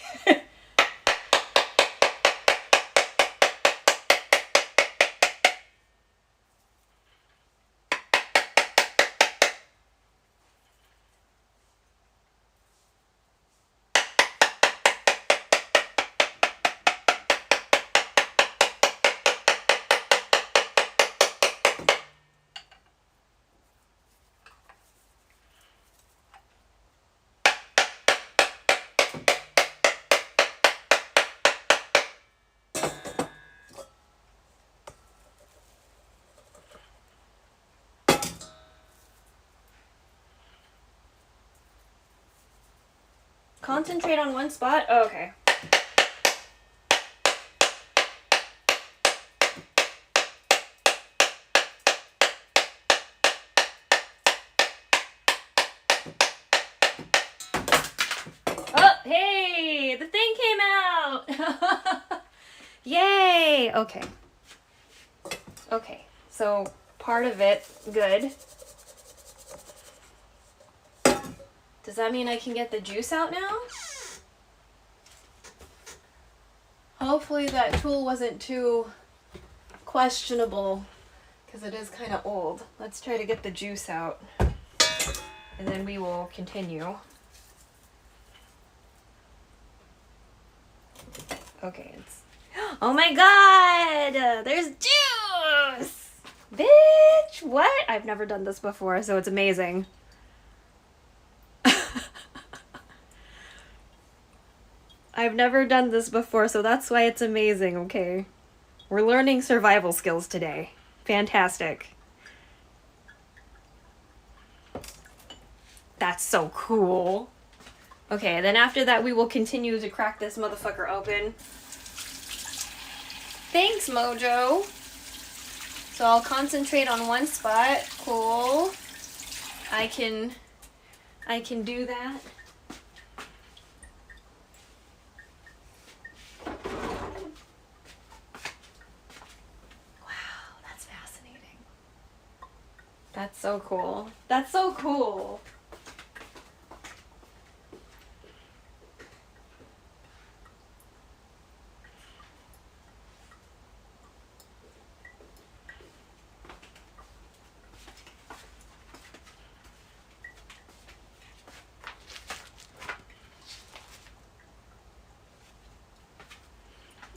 Concentrate on one spot? Oh, okay. Oh, hey! The thing came out! Yay! Okay. Okay, so part of it, good. Does that mean I can get the juice out now? Hopefully that tool wasn't too questionable, because it is kind of old. Let's try to get the juice out, and then we will continue. Okay, it's... Oh my god! There's juice! Bitch! What? I've never done this before, so it's amazing. I've never done this before, so that's why it's amazing, okay? We're learning survival skills today. Fantastic. That's so cool. Okay, then after that we will continue to crack this motherfucker open. Thanks, Mojo. So I'll concentrate on one spot. Cool. I can do that. Wow, that's fascinating. That's so cool. That's so cool.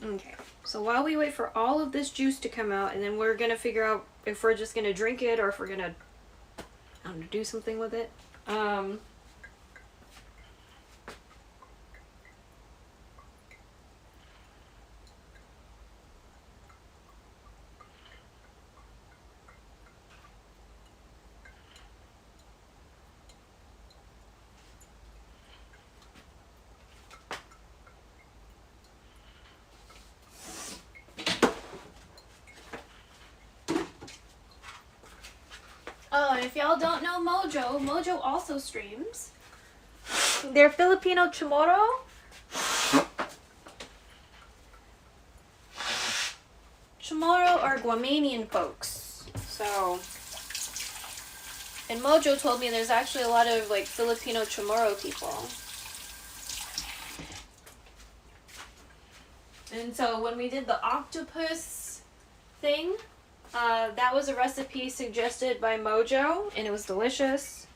Okay, so while we wait for all of this juice to come out, and then we're gonna figure out if we're just gonna drink it or if we're gonna, I don't know, do something with it. Oh, and if y'all don't know Mojo, Mojo also streams. They're Filipino Chamorro. Chamorro are Guamanian folks. So, and Mojo told me there's actually a lot of like Filipino Chamorro people. And so when we did the octopus thing, that was a recipe suggested by Mojo, and it was delicious.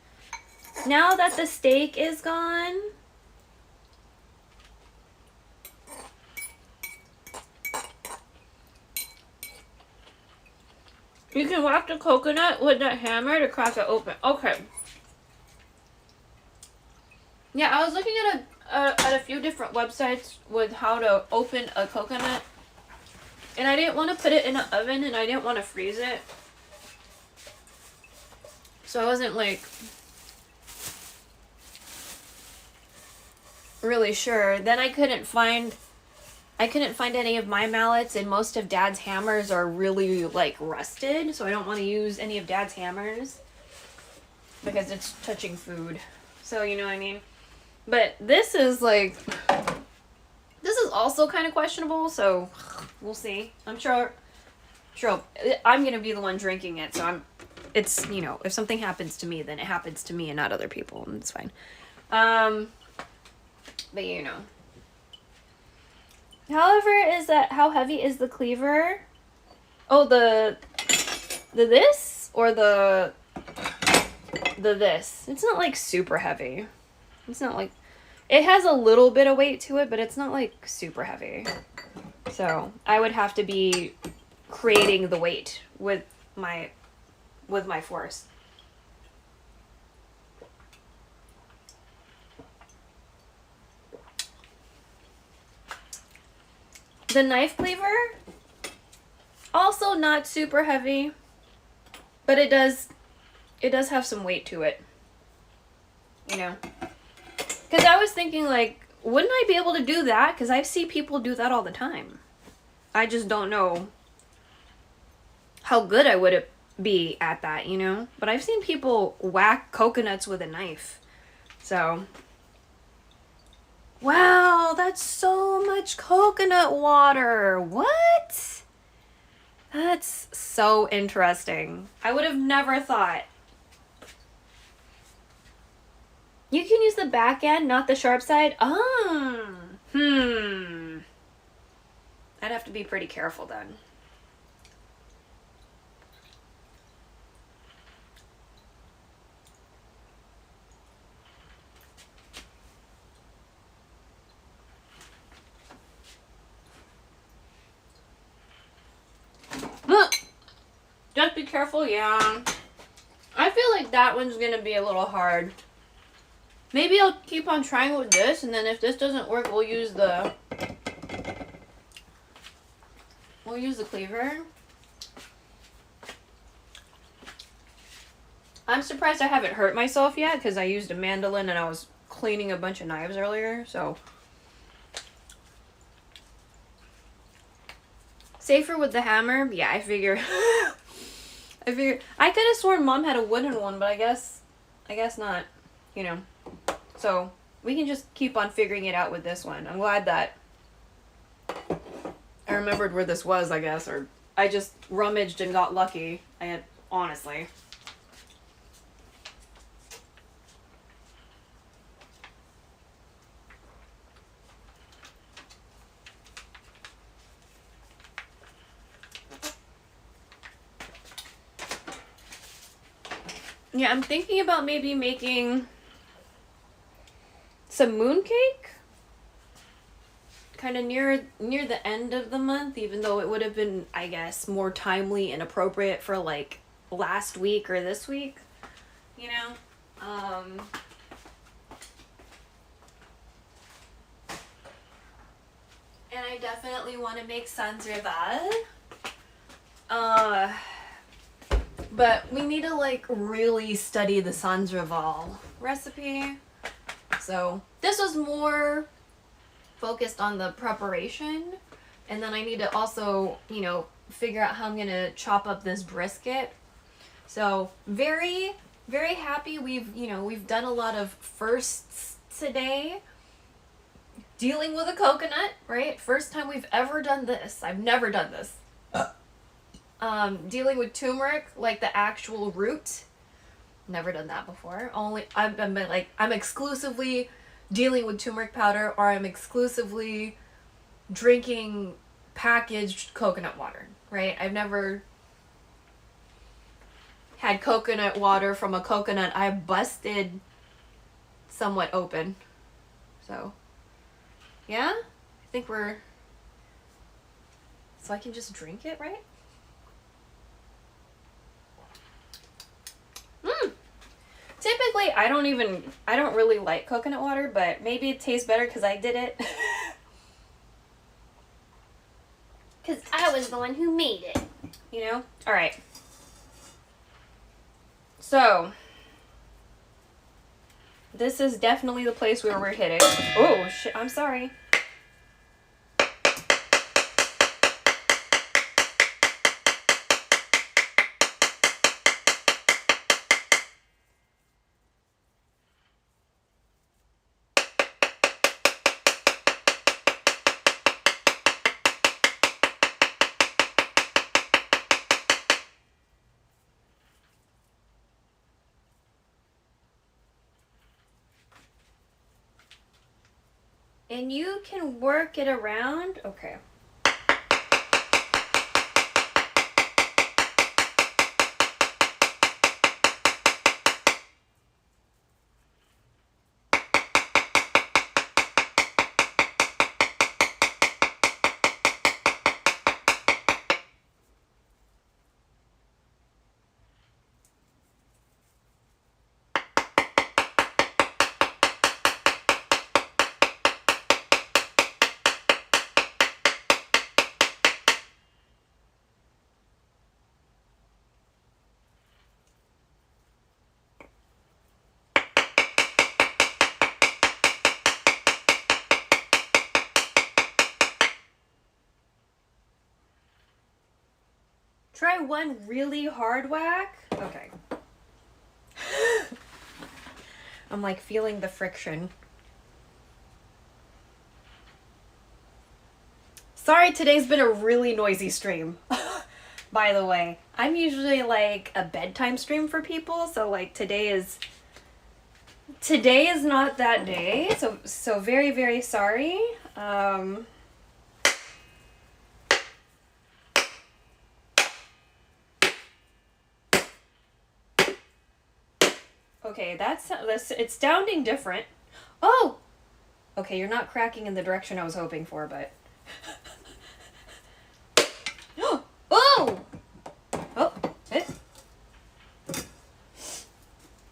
Now that the steak is gone, you can whack the coconut with that hammer to crack it open. Okay. Yeah, I was looking at a few different websites with how to open a coconut. And I didn't want to put it in an oven, and I didn't want to freeze it. So I wasn't like really sure. Then I couldn't find any of my mallets, and most of Dad's hammers are really like rusted, so I don't want to use any of Dad's hammers because it's touching food. So you know what I mean? But this is also kind of questionable, so we'll see. I'm sure I'm gonna be the one drinking it, so it's, you know, if something happens to me, then it happens to me and not other people, and it's fine. But you know. However, how heavy is the cleaver? Oh, the this or the this? It's not like super heavy. It's not like, it has a little bit of weight to it, but it's not like super heavy. So I would have to be creating the weight with my force. The knife cleaver, also not super heavy, but it does have some weight to it. You know? Because I was thinking, like, wouldn't I be able to do that? Because I see people do that all the time. I just don't know how good I would be at that, you know? But I've seen people whack coconuts with a knife. So, wow, that's so much coconut water. What? That's so interesting. I would have never thought. You can use the back end, not the sharp side? I'd have to be pretty careful then. Just be careful, yeah. I feel like that one's gonna be a little hard. Maybe I'll keep on trying with this, and then if this doesn't work, we'll use the cleaver. I'm surprised I haven't hurt myself yet, because I used a mandolin and I was cleaning a bunch of knives earlier, so. Safer with the hammer? Yeah, I figure. I could have sworn Mom had a wooden one, but I guess not, you know. So, we can just keep on figuring it out with this one. I'm glad that I remembered where this was, I guess, or I just rummaged and got lucky. Honestly. Yeah, I'm thinking about maybe making some mooncake. Kind of near the end of the month, even though it would have been, I guess, more timely and appropriate for like last week or this week, you know. And I definitely want to make sanzreval. But we need to like really study the sanzreval recipe. So this was more focused on the preparation, and then I need to also, you know, figure out how I'm gonna chop up this brisket. So very, very happy we've done a lot of firsts today. Dealing with a coconut, right? First time we've ever done this. I've never done this. Dealing with turmeric, like the actual root. Never done that before. I'm exclusively dealing with turmeric powder, or I'm exclusively drinking packaged coconut water, right? I've never had coconut water from a coconut I busted somewhat open. So, yeah, I think so I can just drink it, right? Typically, I don't really like coconut water, but maybe it tastes better because I did it. Because I was the one who made it, you know? Alright. So, this is definitely the place where we're hitting. Oh, shit, I'm sorry. And you can work it around. Okay. Try one really hard whack. Okay. I'm like feeling the friction. Sorry, today's been a really noisy stream. By the way, I'm usually like a bedtime stream for people, so like today is not that day. So very, very sorry. Okay, it's sounding different. Oh! Okay, you're not cracking in the direction I was hoping for, but... Oh! Oh! It?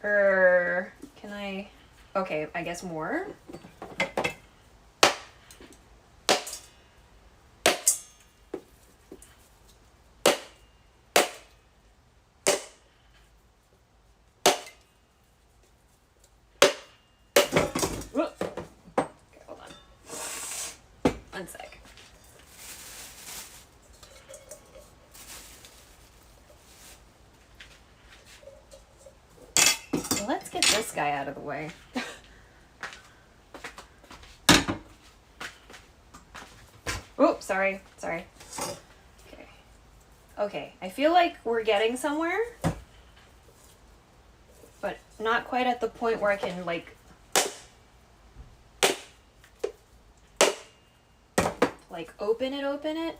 Can I... Okay, I guess more. Okay, hold on. One sec. Well, let's get this guy out of the way. Oh, sorry. Okay. Okay, I feel like we're getting somewhere, but not quite at the point where I can, like, open it.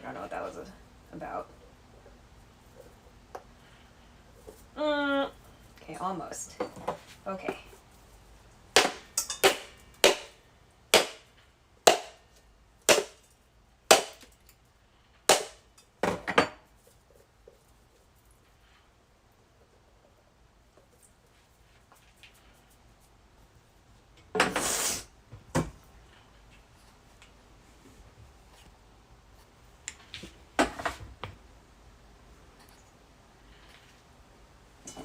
I don't know what that was about. Okay, almost. Okay.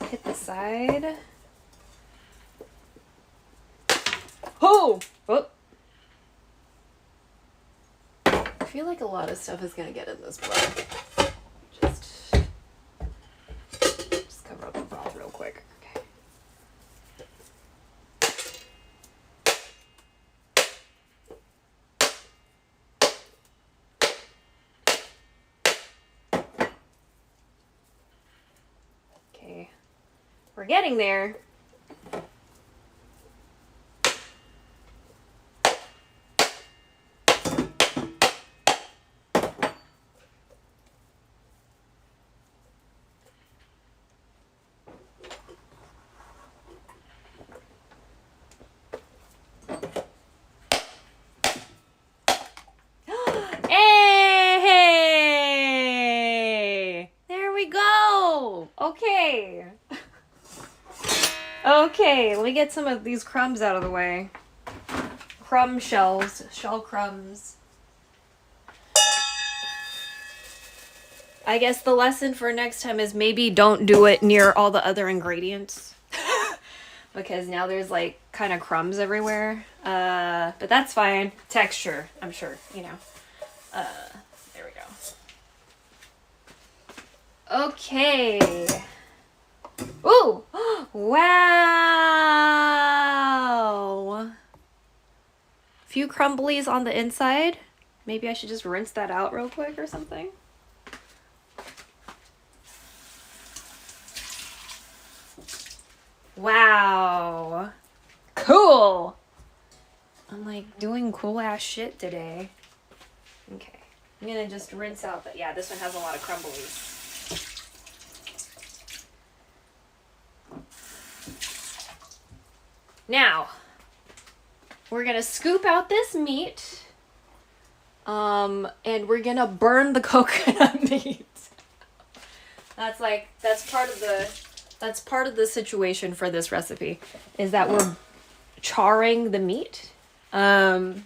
Hit the side. Oh! Oh! I feel like a lot of stuff is gonna get in this blood. Just cover up the broth real quick. Okay. Okay. We're getting there. Hey! There we go! Okay. Okay, let me get some of these crumbs out of the way. Crumb shells. Shell crumbs. I guess the lesson for next time is maybe don't do it near all the other ingredients. Because now there's like kind of crumbs everywhere. But that's fine. Texture, I'm sure, you know. There we go. Okay. Ooh! Wow! Few crumblies on the inside. Maybe I should just rinse that out real quick or something. Wow! Cool! I'm like doing cool ass shit today. Okay. I'm gonna just rinse out that. Yeah, this one has a lot of crumblies. Now, we're gonna scoop out this meat, and we're gonna burn the coconut meat. That's part of the situation for this recipe, is that we're charring the meat, the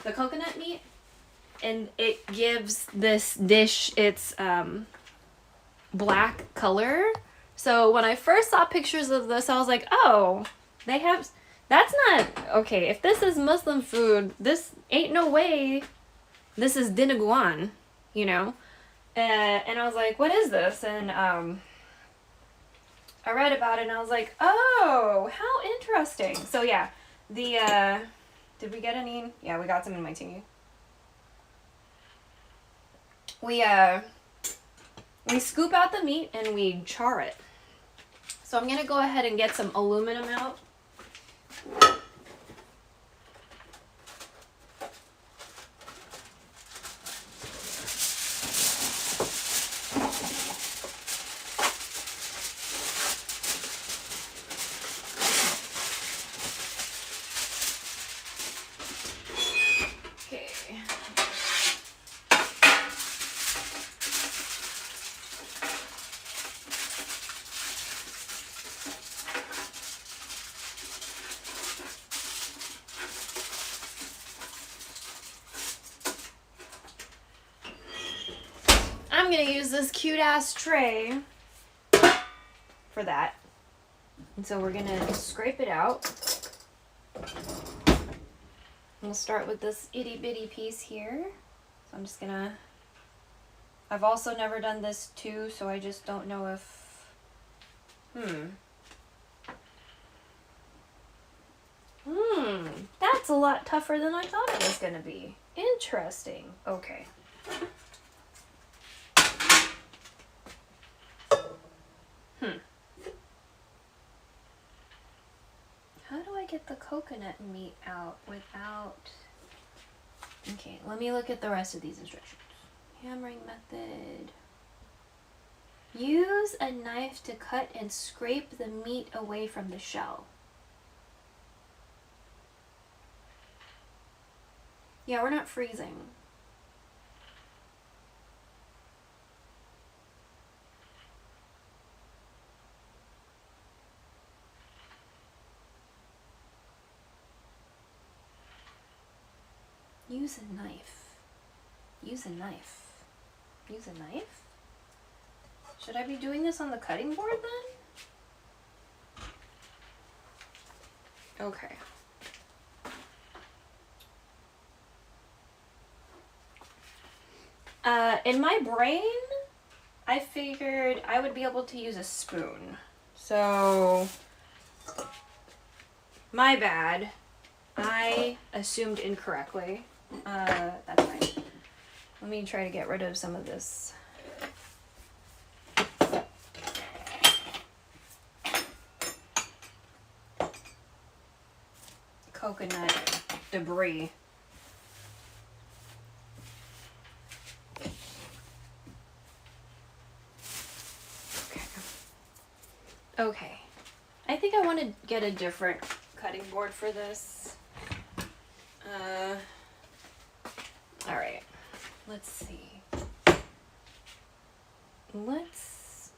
coconut meat, and it gives this dish its black color. So when I first saw pictures of this, I was like, oh, they have, that's not, okay, if this is Muslim food, this ain't no way this is dinuguan, you know? And I was like, what is this? And I read about it and I was like, oh, how interesting. So yeah, did we get any? Yeah, we got some in my tingy. We scoop out the meat and we char it. So I'm gonna go ahead and get some aluminum out. gonna use this cute ass tray for that. And so we're gonna scrape it out. We'll start with this itty bitty piece here. So I'm just gonna, I've also never done this too, so I just don't know if, that's a lot tougher than I thought it was gonna be. Interesting. Okay. How do I get the coconut meat out without... Okay, let me look at the rest of these instructions. Hammering method. Use a knife to cut and scrape the meat away from the shell. Yeah, we're not freezing. Use a knife. Use a knife. Use a knife? Should I be doing this on the cutting board then? Okay. In my brain, I figured I would be able to use a spoon. So, my bad. I assumed incorrectly. That's fine. Let me try to get rid of some of this coconut debris. Okay. I think I want to get a different cutting board for this. Alright. Let's see. Let's...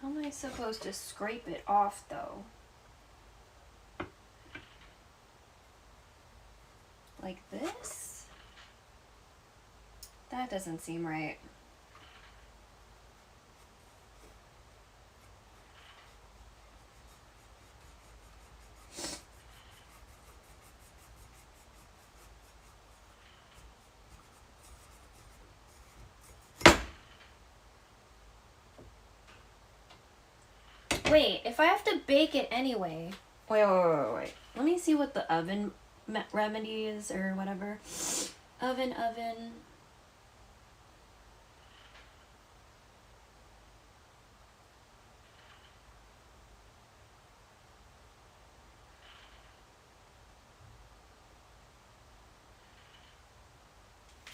How am I supposed to scrape it off, though? Like this? That doesn't seem right. Wait, if I have to bake it anyway... Wait. Let me see what the oven remedy is, or whatever. Oven.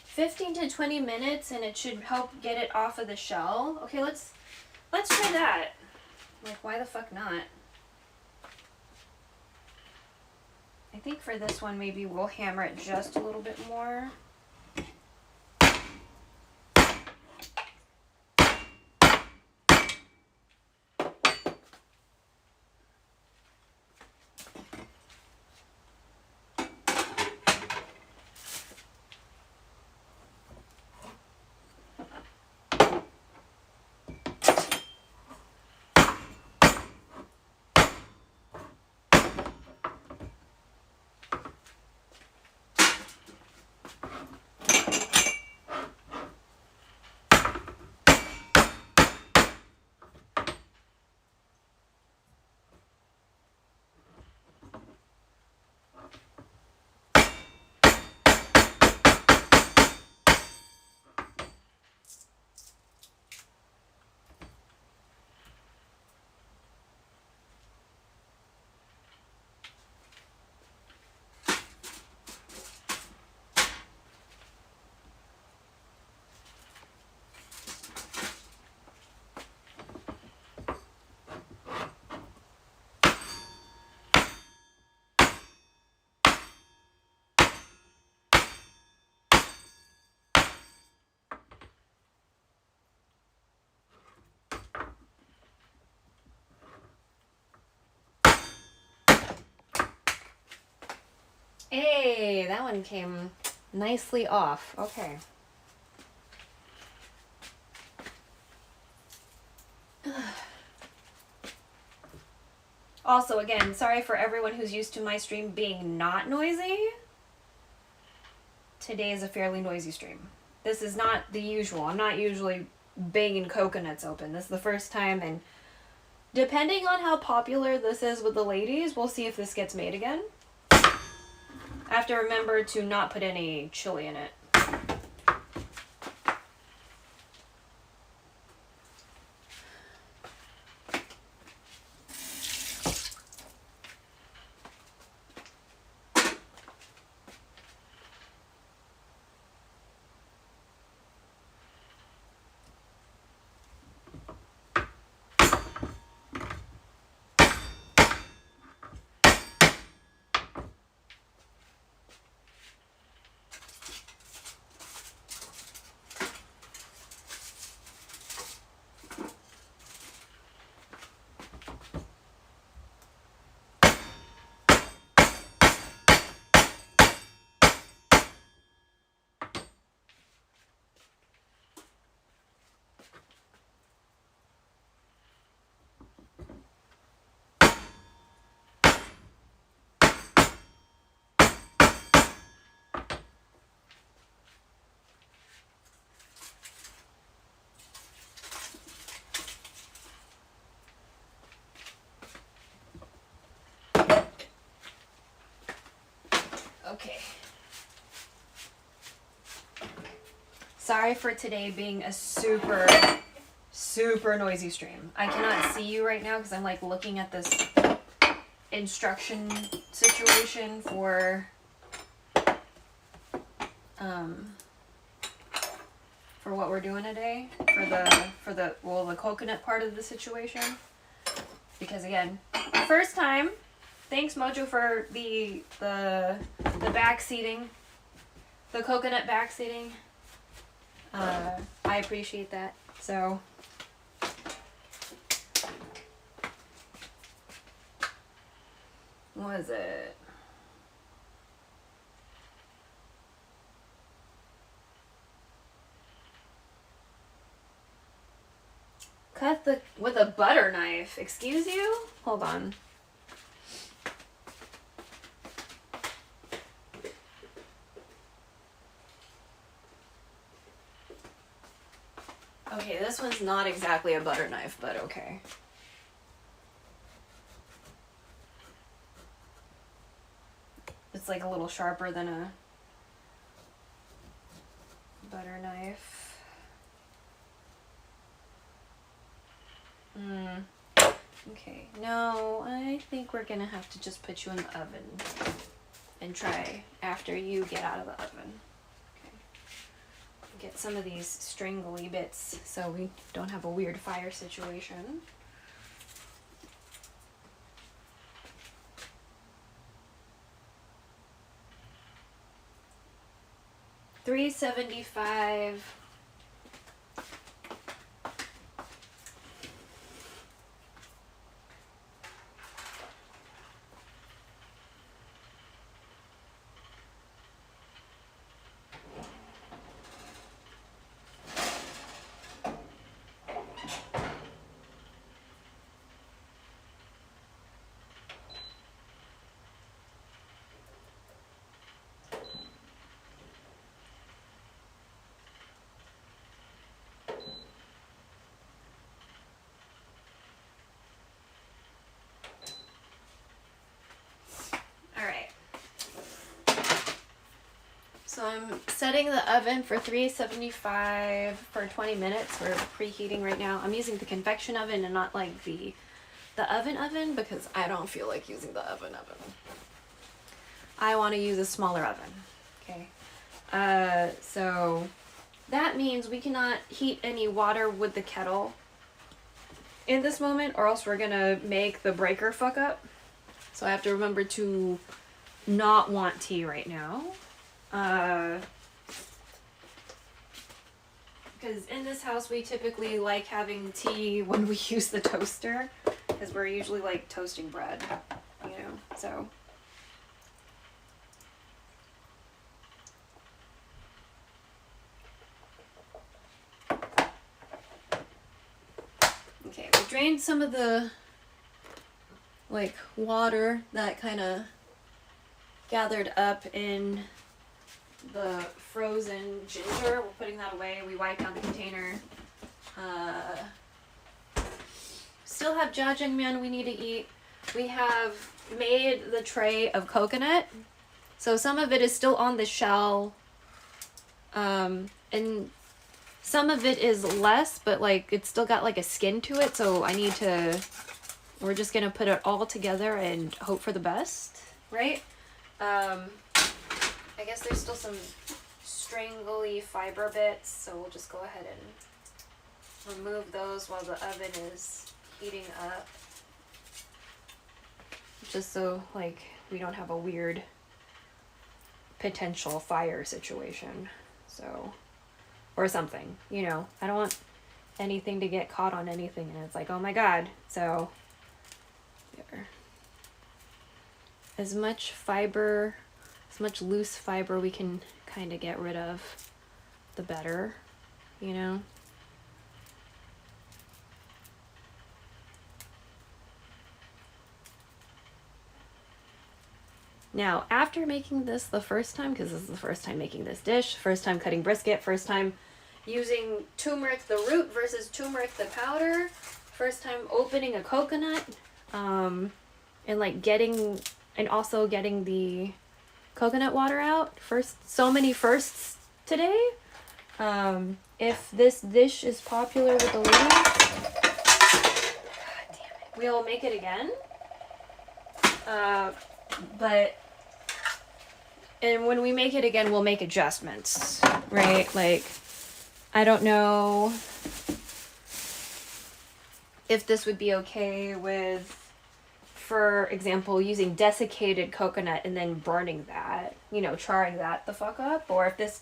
15 to 20 minutes, and it should help get it off of the shell. Okay, let's try that. Like, why the fuck not? I think for this one, maybe we'll hammer it just a little bit more. Hey, that one came nicely off. Okay. Also, again, sorry for everyone who's used to my stream being not noisy. Today is a fairly noisy stream. This is not the usual. I'm not usually banging coconuts open. This is the first time, and depending on how popular this is with the ladies, we'll see if this gets made again. I have to remember to not put any chili in it. Okay. Sorry for today being a super noisy stream. I cannot see you right now because I'm like looking at this instruction situation for what we're doing today for the coconut part of the situation. Because again, first time. Thanks, Mojo, for the back seating, the coconut back seating. I appreciate that. So, what is it? Cut with a butter knife. Excuse you? Hold on. Okay, this one's not exactly a butter knife, but okay. It's like a little sharper than a butter knife. Okay, no, I think we're gonna have to just put you in the oven and try after you get out of the oven. Get some of these stringly bits so we don't have a weird fire situation. $375. So I'm setting the oven for 375 for 20 minutes. We're preheating right now. I'm using the convection oven and not like the oven because I don't feel like using the oven. I want to use a smaller oven. Okay. So that means we cannot heat any water with the kettle in this moment, or else we're gonna make the breaker fuck up. So I have to remember to not want tea right now. Because in this house we typically like having tea when we use the toaster, because we're usually like toasting bread, you know, so. drained some of the like water that kind of gathered up in the frozen ginger. We're putting that away. We wiped down the container. Still have jjajangmyeon we need to eat. We have made the tray of coconut. So some of it is still on the shell. And some of it is less, but like it's still got like a skin to it. So we're just gonna put it all together and hope for the best, right? I guess there's still some strangly fiber bits, so we'll just go ahead and remove those while the oven is heating up. Just so like we don't have a weird potential fire situation. So, or something, you know. I don't want anything to get caught on anything and it's like, oh my god. So, there. As much fiber, as much loose fiber we can kind of get rid of, the better, you know. Now, after making this the first time, because this is the first time making this dish, first time cutting brisket, first time using turmeric the root versus turmeric the powder, first time opening a coconut, and like getting the coconut water out. First, so many firsts today. If this dish is popular with the ladies, God damn it, we'll make it again. And when we make it again, we'll make adjustments, right? Like, I don't know if this would be okay with, for example, using desiccated coconut and then burning that, you know, charring that the fuck up. Or if this,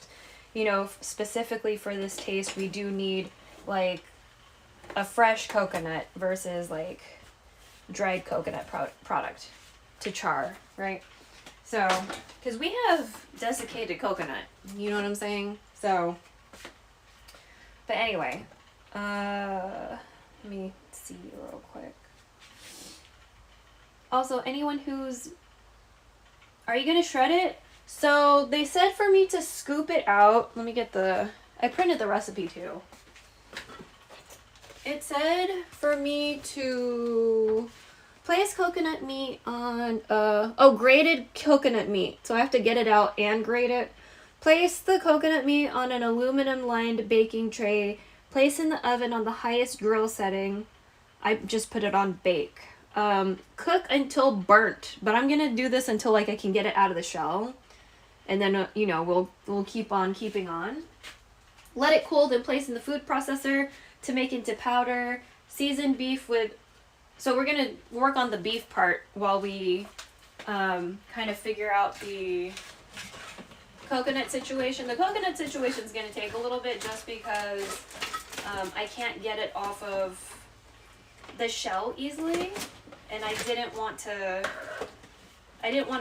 you know, specifically for this taste, we do need, like, a fresh coconut versus, like, dried coconut product to char, right? So, because we have desiccated coconut, you know what I'm saying? So, but anyway, let me see real quick. Also, anyone are you gonna shred it? So, they said for me to scoop it out. Let me get I printed the recipe too. It said for me to place coconut meat on grated coconut meat. So I have to get it out and grate it. Place the coconut meat on an aluminum lined baking tray. Place in the oven on the highest grill setting. I just put it on bake. Cook until burnt, but I'm gonna do this until like I can get it out of the shell. And then, you know, we'll keep on keeping on. Let it cool, then place in the food processor to make into powder. Season beef with... So we're going to work on the beef part while we kind of figure out the coconut situation. The coconut situation is going to take a little bit just because I can't get it off of the shell easily. And I didn't want to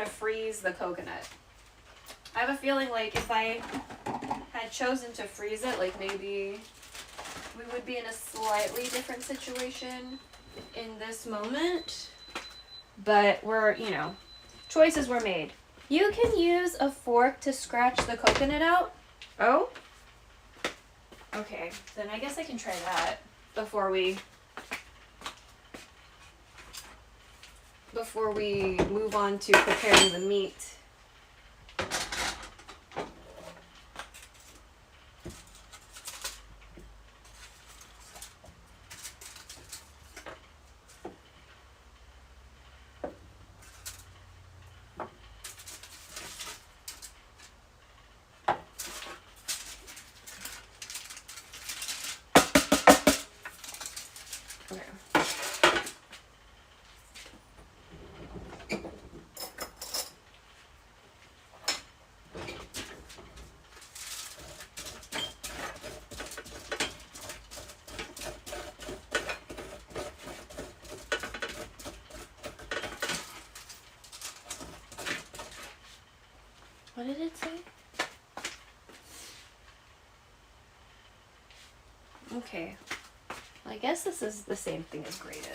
freeze the coconut. I have a feeling like if I had chosen to freeze it, like maybe we would be in a slightly different situation in this moment. But we're, you know, choices were made. You can use a fork to scratch the coconut out. Oh? Okay, then I guess I can try that before we move on to preparing the meat. What did it say? Okay. I guess this is the same thing as grated.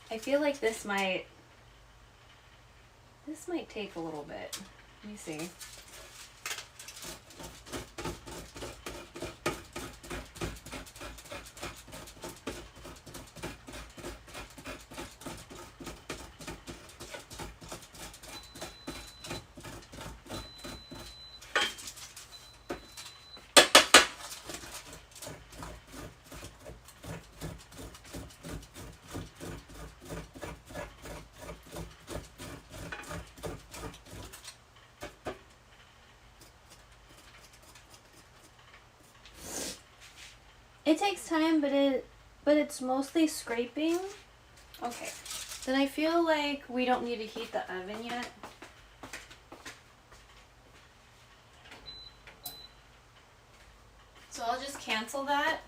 I feel like this might take a little bit. Let me see. It takes time, but it's mostly scraping. Okay. Then I feel like we don't need to heat the oven yet. So I'll just cancel that.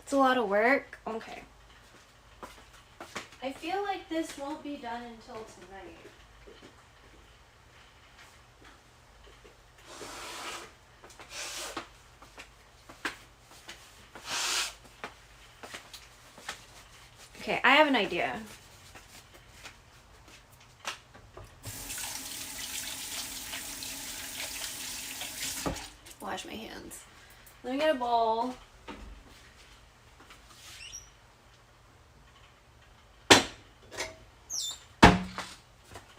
It's a lot of work. Okay. I feel like this won't be done until tonight. Okay, I have an idea. Wash my hands. Let me get a bowl.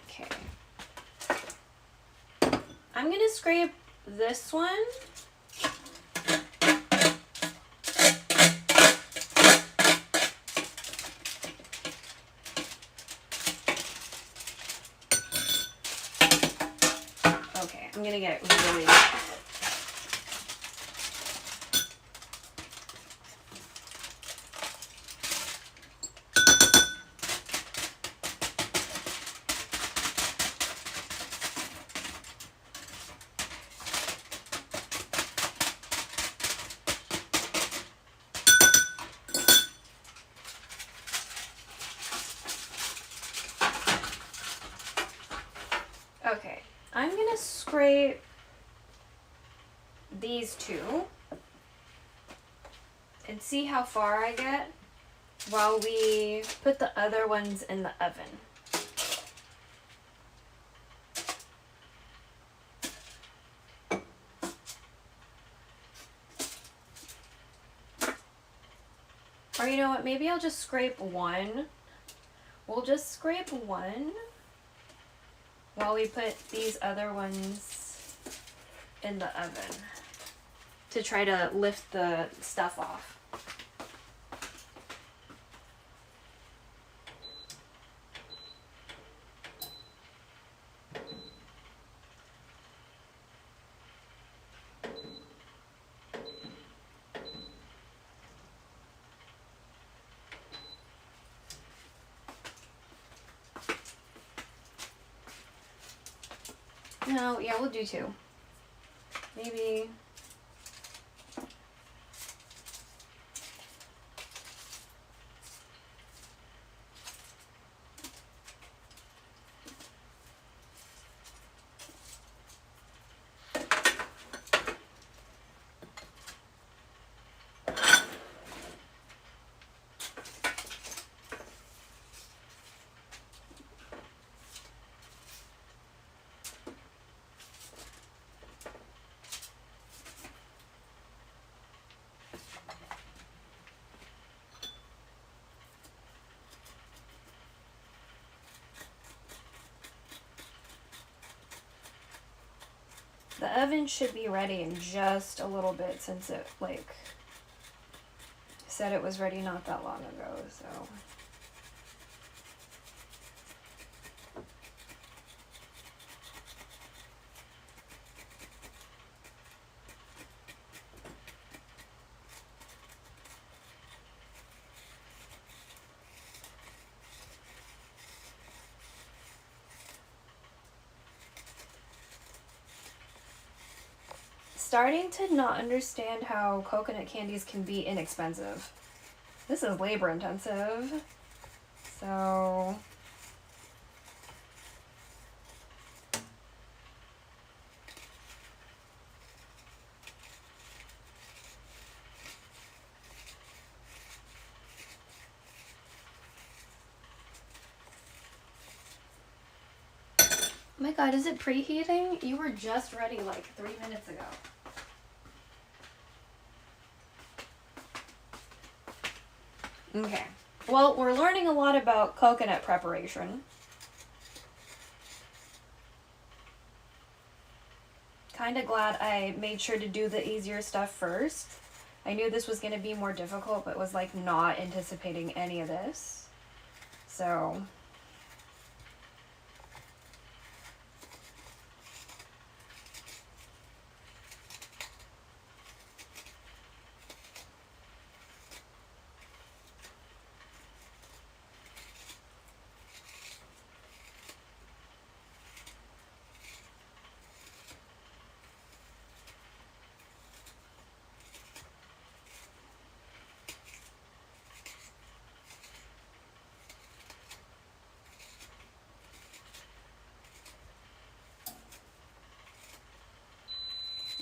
Okay. I'm gonna scrape this one. Okay, I'm gonna get really okay. I'm gonna scrape these two and see how far I get while we put the other ones in the oven. Or you know what, maybe I'll just scrape one. We'll just scrape one while we put these other ones in the oven to try to lift the stuff off. No, yeah, we'll do two. Maybe. The oven should be ready in just a little bit since it, like, said it was ready not that long ago, so. Starting to not understand how coconut candies can be inexpensive. This is labor intensive. So oh my god, is it preheating? You were just ready like 3 minutes ago. Okay. Well, we're learning a lot about coconut preparation. Kinda glad I made sure to do the easier stuff first. I knew this was gonna be more difficult, but was like not anticipating any of this. So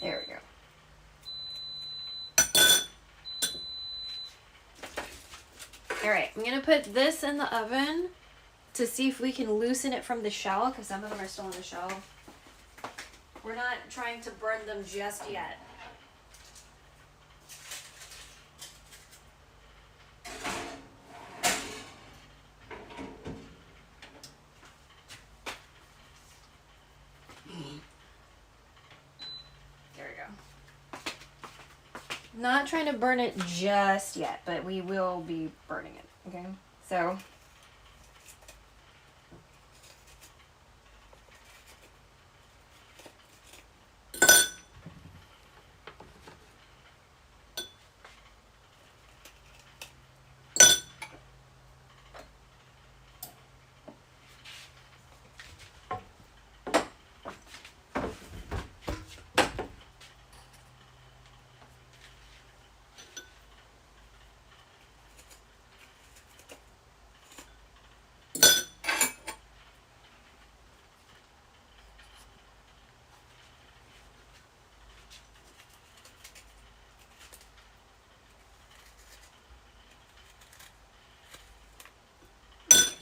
there we go. Alright, I'm gonna put this in the oven to see if we can loosen it from the shell, because some of them are still in the shell. We're not trying to burn them just yet. There we go. Not trying to burn it just yet, but we will be burning it, okay? So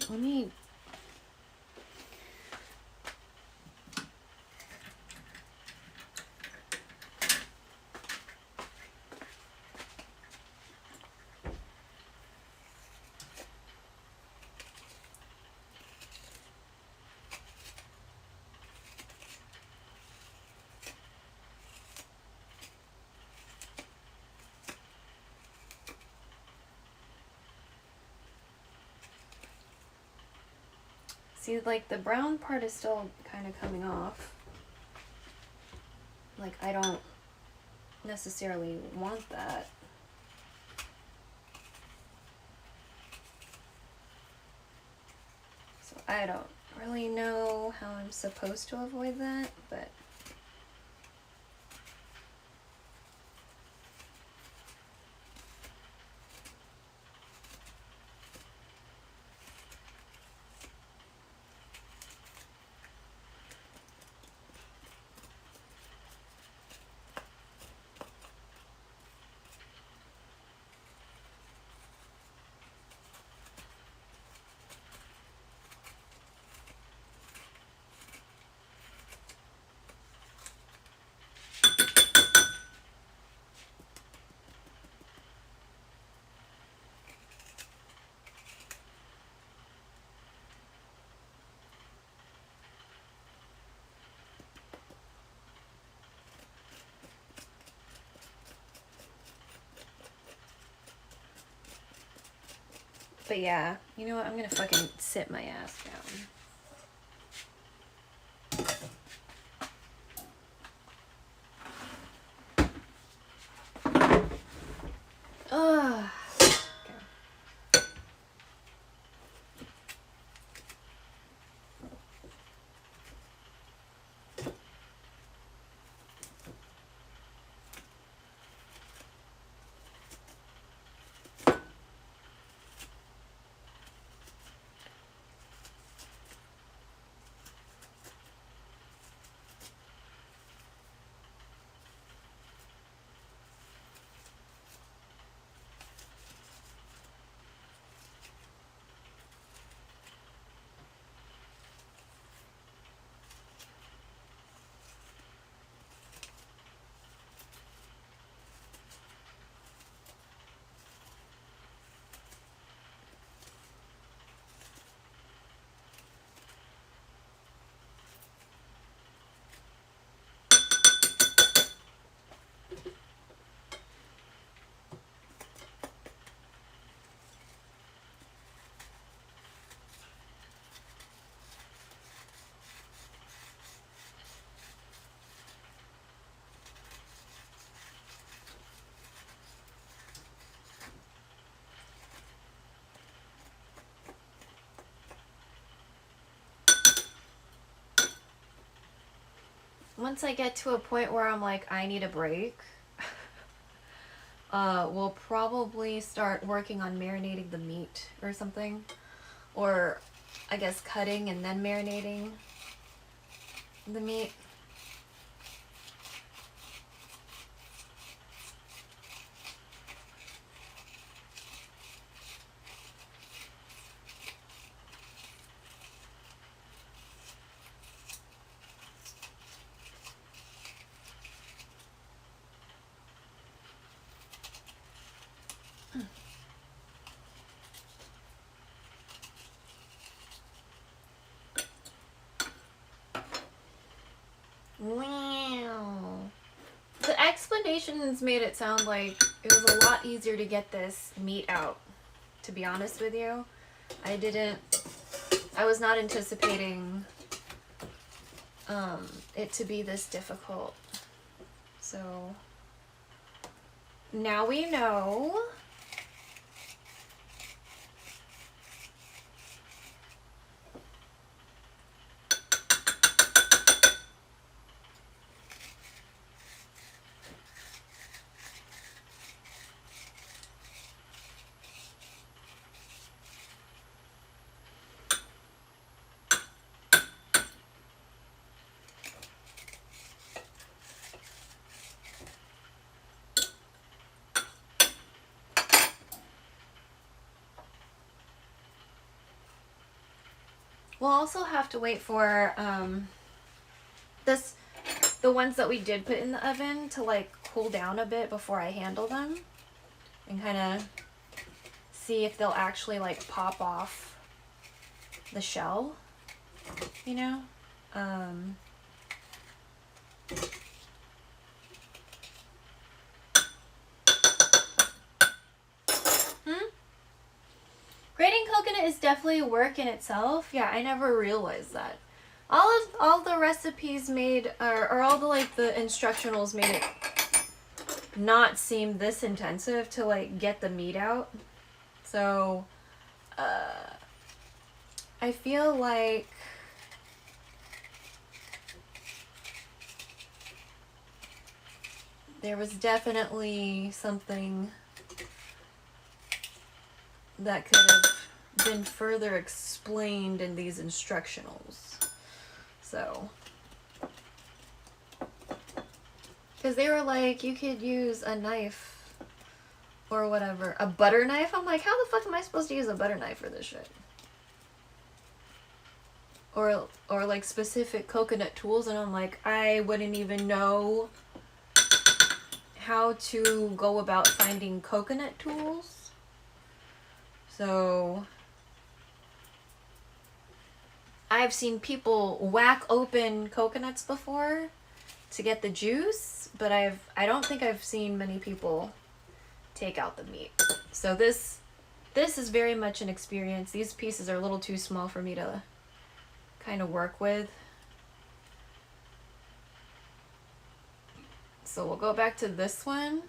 let me see, like, the brown part is still kind of coming off. Like, I don't necessarily want that. So I don't really know how I'm supposed to avoid that, but But yeah, you know what? I'm gonna fucking sit my ass down. Ugh. Once I get to a point where I'm like, I need a break, we'll probably start working on marinating the meat or something. Or, I guess, cutting and then marinating the meat. Wow. The explanations made it sound like it was a lot easier to get this meat out, to be honest with you. I was not anticipating it to be this difficult. So now we know. We'll also have to wait for the ones that we did put in the oven to like cool down a bit before I handle them, and kind of see if they'll actually like pop off the shell, you know? Grating coconut is definitely a work in itself. Yeah, I never realized that. All the recipes made, or all the like the instructionals made it not seem this intensive to like get the meat out. So, I feel like there was definitely something that could have been further explained in these instructionals. So, because they were like, you could use a knife or whatever. A butter knife? I'm like, how the fuck am I supposed to use a butter knife for this shit? Or like specific coconut tools, and I'm like, I wouldn't even know how to go about finding coconut tools. So I've seen people whack open coconuts before to get the juice, but I don't think I've seen many people take out the meat. So this this is very much an experience. These pieces are a little too small for me to kind of work with. So we'll go back to this one.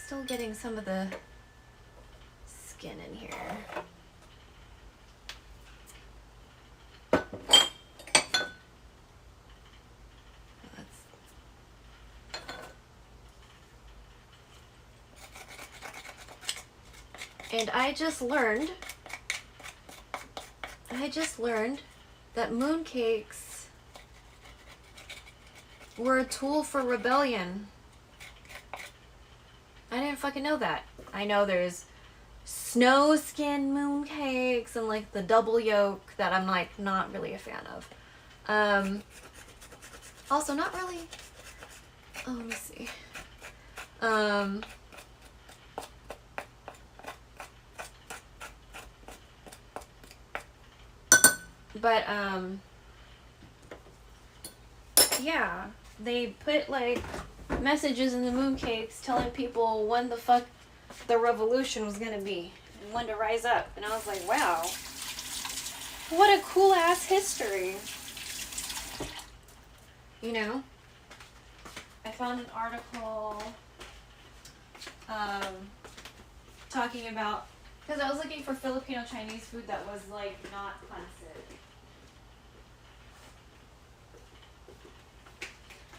Still getting some of the skin in here. And I just learned that mooncakes were a tool for rebellion. I didn't fucking know that. I know there's snow skin mooncakes and like the double yolk that I'm like not really a fan of. Also not really. Oh, let me see. But yeah, they put like messages in the mooncakes telling people when the fuck the revolution was gonna be and when to rise up. And I was like, wow, what a cool ass history. You know? I found an article talking about, because I was looking for Filipino Chinese food that was like not pancit.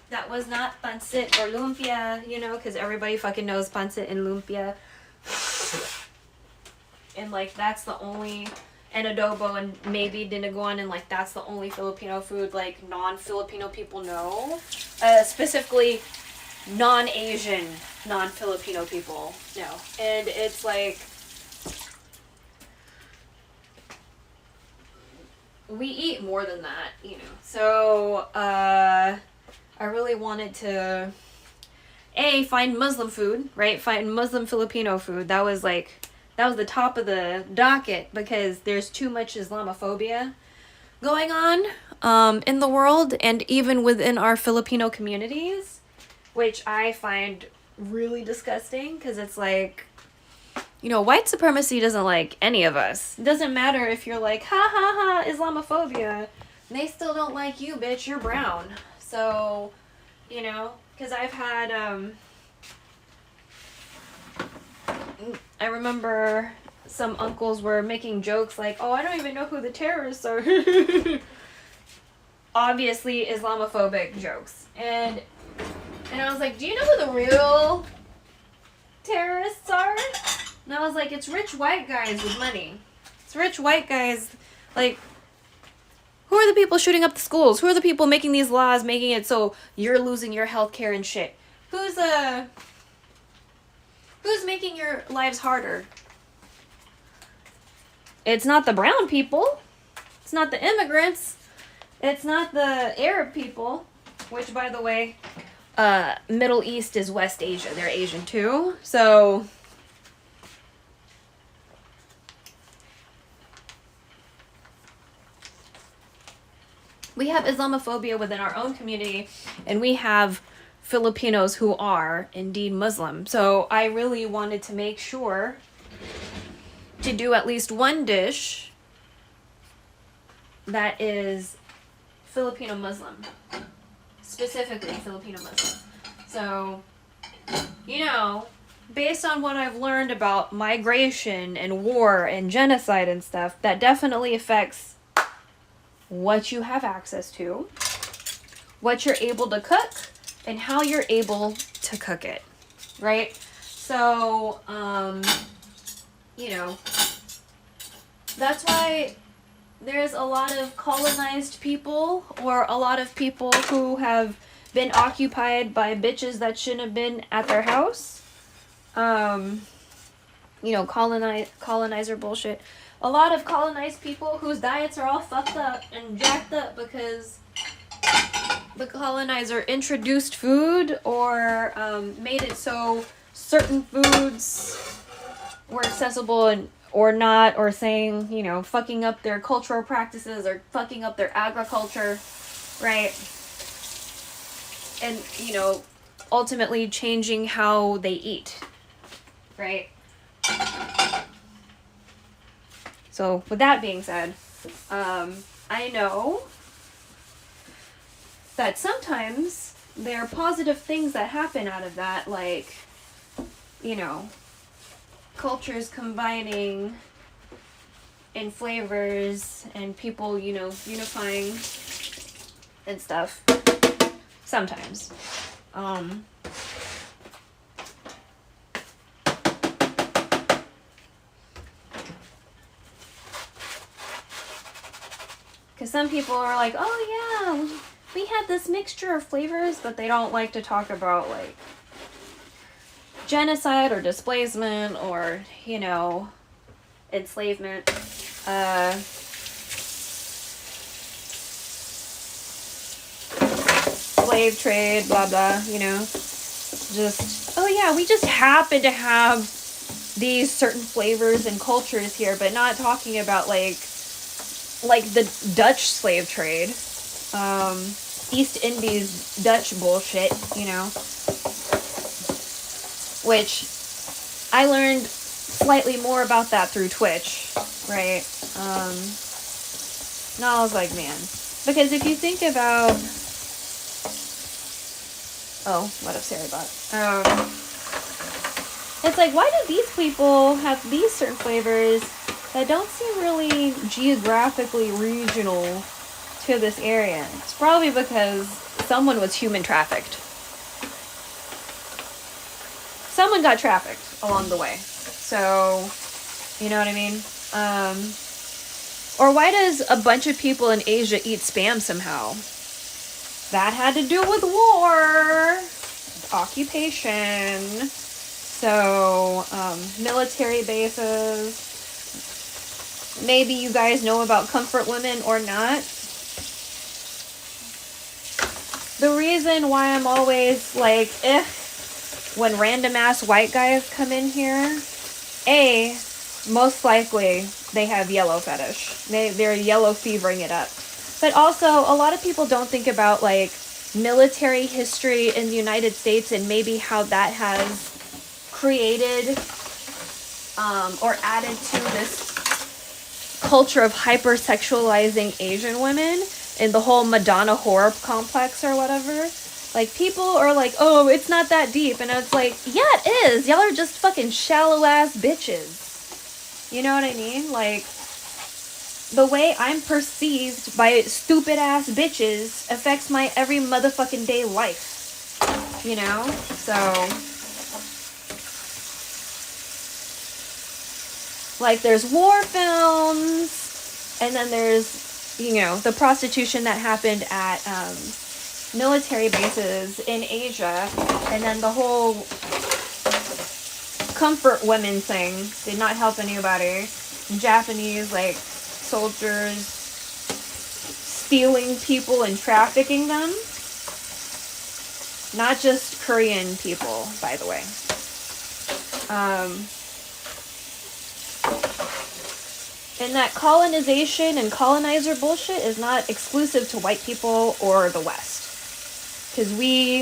That was not pancit or lumpia, you know, because everybody fucking knows pancit and lumpia. And like that's the only, and adobo and maybe dinuguan, and like that's the only Filipino food like non-Filipino people know. Specifically non-Asian, non-Filipino people know. And it's like, we eat more than that, you know. So, I really wanted to, find Muslim food, right? Find Muslim Filipino food. That was the top of the docket because there's too much Islamophobia going on in the world and even within our Filipino communities, which I find really disgusting because it's like, you know, white supremacy doesn't like any of us. It doesn't matter if you're like, ha ha ha, Islamophobia. They still don't like you, bitch. You're brown. So, you know, because I've had, I remember some uncles were making jokes like, oh, I don't even know who the terrorists are. Obviously Islamophobic jokes. And I was like, do you know who the real terrorists are? And I was like, it's rich white guys with money. It's rich white guys, like, who are the people shooting up the schools? Who are the people making these laws, making it so you're losing your health care and shit? Who's making your lives harder? It's not the brown people. It's not the immigrants. It's not the Arab people, which, by the way, Middle East is West Asia. They're Asian too. So we have Islamophobia within our own community, and we have Filipinos who are indeed Muslim. So I really wanted to make sure to do at least one dish that is Filipino Muslim. Specifically Filipino Muslim. So, you know, based on what I've learned about migration and war and genocide and stuff, that definitely affects what you have access to, what you're able to cook, and how you're able to cook it, right? So, you know, that's why there's a lot of colonized people, or a lot of people who have been occupied by bitches that shouldn't have been at their house. You know, colonizer bullshit. A lot of colonized people whose diets are all fucked up and jacked up because the colonizer introduced food or made it so certain foods were accessible and or not, or saying, you know, fucking up their cultural practices or fucking up their agriculture, right? And, you know, ultimately changing how they eat, right? So, with that being said, I know that sometimes there are positive things that happen out of that, like, you know, cultures combining in flavors and people, you know, unifying and stuff. Sometimes. Because some people are like, oh yeah, we had this mixture of flavors, but they don't like to talk about, like, genocide or displacement or, you know, enslavement. Slave trade, blah blah, you know. Just, oh yeah, we just happen to have these certain flavors and cultures here, but not talking about like the Dutch slave trade, East Indies Dutch bullshit, you know. Which I learned slightly more about that through Twitch, right? And I was like, man, because if you think about, oh, what up, Sarah bot? It's like, why do these people have these certain flavors that don't seem really geographically regional to this area? It's probably because someone was human trafficked. Someone got trafficked along the way. So, you know what I mean? Or why does a bunch of people in Asia eat Spam somehow? That had to do with war, occupation, so military bases. Maybe you guys know about comfort women or not. The reason why I'm always like, when random ass white guys come in here, A, most likely they have yellow fetish. They're yellow fevering it up. But also, a lot of people don't think about, like, military history in the United States and maybe how that has created or added to this culture of hypersexualizing Asian women and the whole Madonna horror complex or whatever. Like, people are like, oh, it's not that deep. And it's like, yeah, it is. Y'all are just fucking shallow-ass bitches. You know what I mean? Like, the way I'm perceived by stupid-ass bitches affects my every motherfucking day life. You know? So, like, there's war films, and then there's, you know, the prostitution that happened at, military bases in Asia, and then the whole comfort women thing did not help anybody. Japanese, like, soldiers stealing people and trafficking them. Not just Korean people, by the way. And that colonization and colonizer bullshit is not exclusive to white people or the West. Because we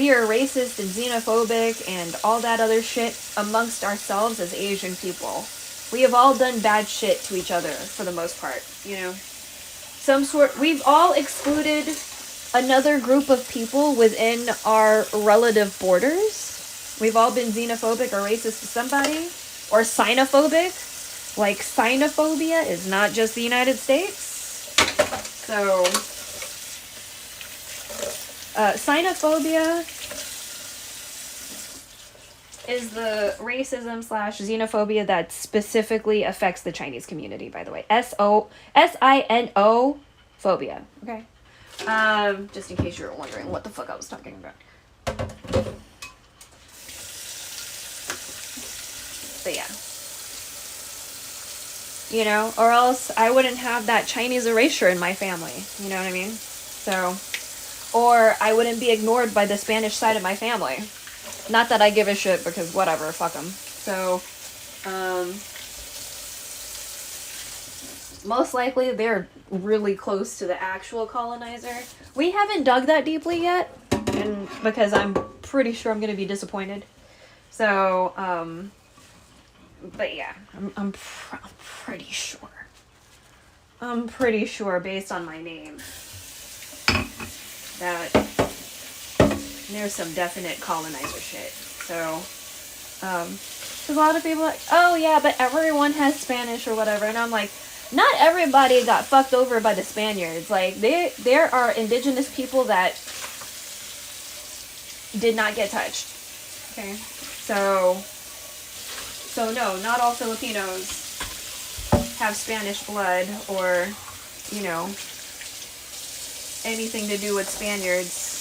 are racist and xenophobic and all that other shit amongst ourselves as Asian people. We have all done bad shit to each other for the most part, you know. We've all excluded another group of people within our relative borders. We've all been xenophobic or racist to somebody, or xenophobic. Like, xenophobia is not just the United States. So, xenophobia is the racism / xenophobia that specifically affects the Chinese community, by the way. S-I-N-O phobia. Okay? Just in case you were wondering what the fuck I was talking about. But yeah. You know, or else I wouldn't have that Chinese erasure in my family. You know what I mean? So, or I wouldn't be ignored by the Spanish side of my family. Not that I give a shit, because whatever, fuck them. So, most likely they're really close to the actual colonizer. We haven't dug that deeply yet, and because I'm pretty sure I'm going to be disappointed. So, but yeah, I'm pretty sure. I'm pretty sure, based on my name, that there's some definite colonizer shit. So, a lot of people are like, oh yeah, but everyone has Spanish or whatever. And I'm like, not everybody got fucked over by the Spaniards. Like, there are indigenous people that did not get touched. Okay? So no, not all Filipinos have Spanish blood or, you know, anything to do with Spaniards.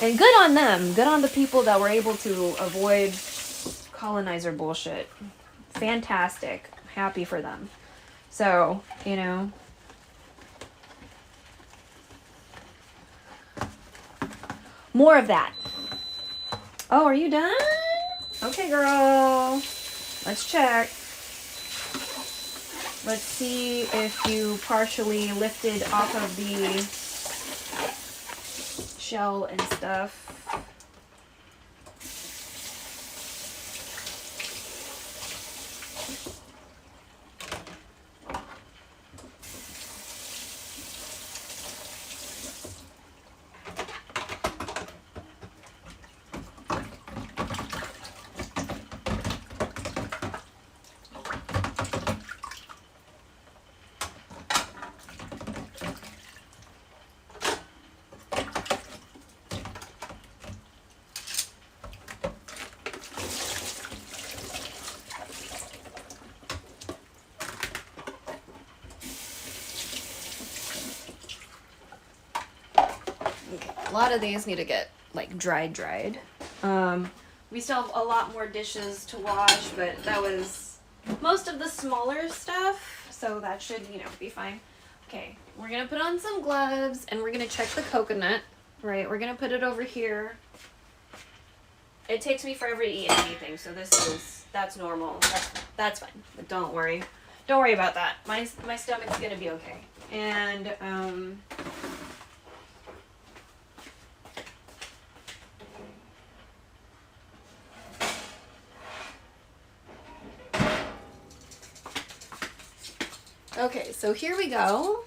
And good on them. Good on the people that were able to avoid colonizer bullshit. Fantastic. Happy for them. So, you know. More of that. Oh, are you done? Okay, girl. Let's check. Let's see if you partially lifted off of the shell and stuff. A lot of these need to get, like, dried. We still have a lot more dishes to wash, but that was most of the smaller stuff, so that should, you know, be fine. Okay, we're gonna put on some gloves, and we're gonna check the coconut, right? We're gonna put it over here. It takes me forever to eat anything, so that's normal. That's fine, but don't worry. Don't worry about that. My stomach's gonna be okay. And, okay, so here we go.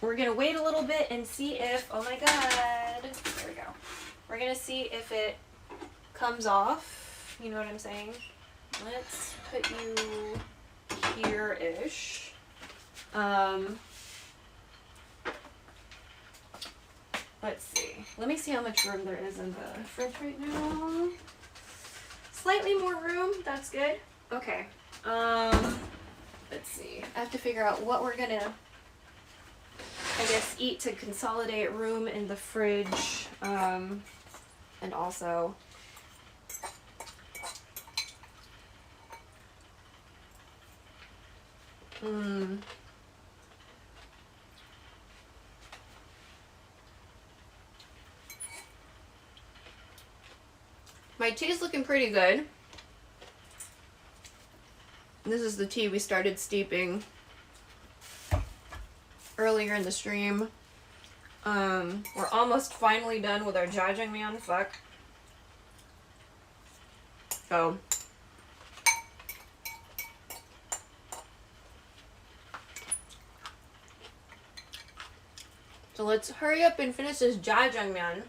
We're gonna wait a little bit and see if, oh my god, there we go. We're gonna see if it comes off, you know what I'm saying? Let's put you here-ish. Let's see. Let me see how much room there is in the fridge right now. Slightly more room, that's good. Okay. Let's see. I have to figure out what we're gonna, I guess, eat to consolidate room in the fridge. And also, my tea's looking pretty good. This is the tea we started steeping earlier in the stream. We're almost finally done with our jajangmyeon. Fuck. So let's hurry up and finish this jajangmyeon.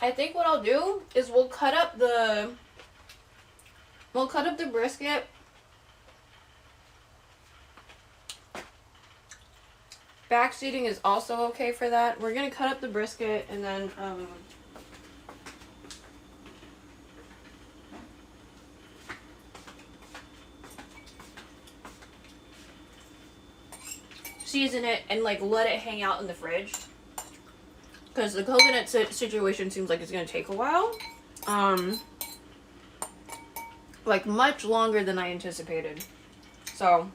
I think what I'll do is we'll cut up the brisket. Backseating is also okay for that. We're gonna cut up the brisket and then season it and like let it hang out in the fridge. Because the coconut situation seems like it's gonna take a while. Like much longer than I anticipated. So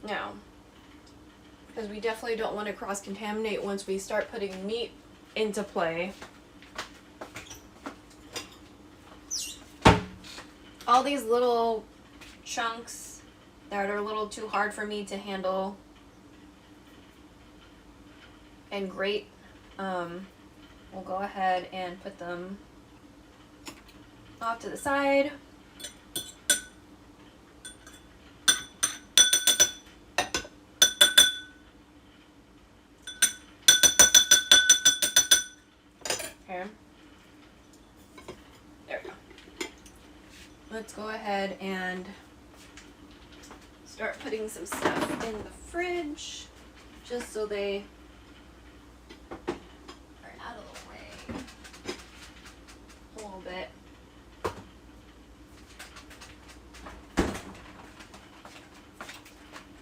Now, because we definitely don't want to cross-contaminate once we start putting meat into play. All these little chunks that are a little too hard for me to handle and grate, we'll go ahead and put them off to the side. Okay. There we go. Let's go ahead and start putting some stuff in the fridge just so they are out of the way a little bit.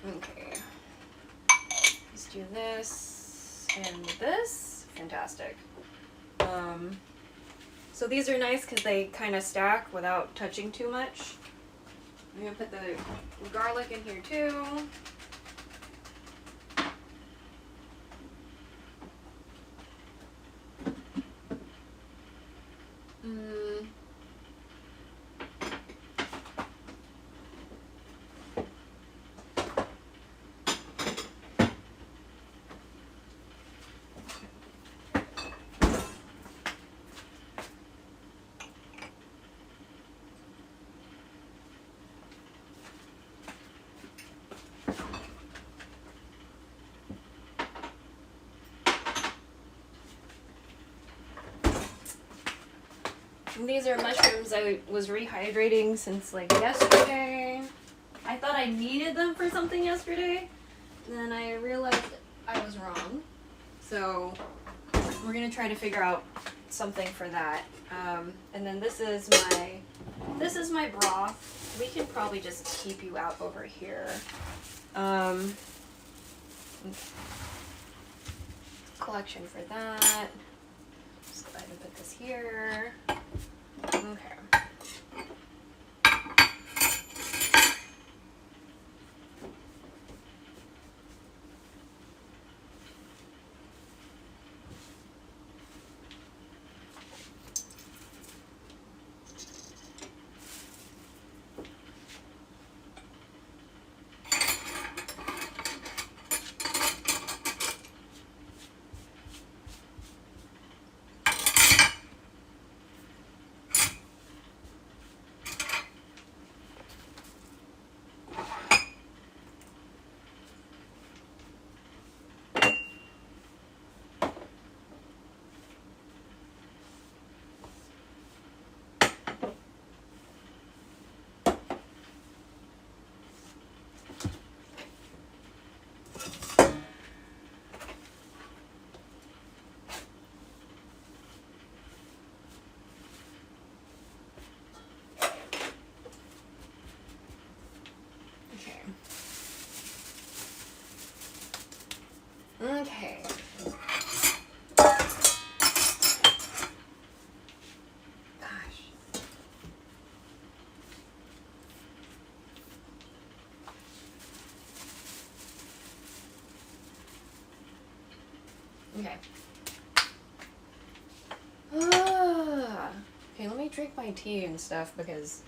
Okay. Let's do this and this. Fantastic. So these are nice because they kind of stack without touching too much. I'm going to put the garlic in here too. These are mushrooms I was rehydrating since like yesterday. I thought I needed them for something yesterday, and then I realized I was wrong. So we're gonna try to figure out something for that. And then this is my broth. We can probably just keep you out over here. Collection for that. Just go ahead and put this here. Okay. Okay. Gosh. Okay. Okay, let me drink my tea and stuff because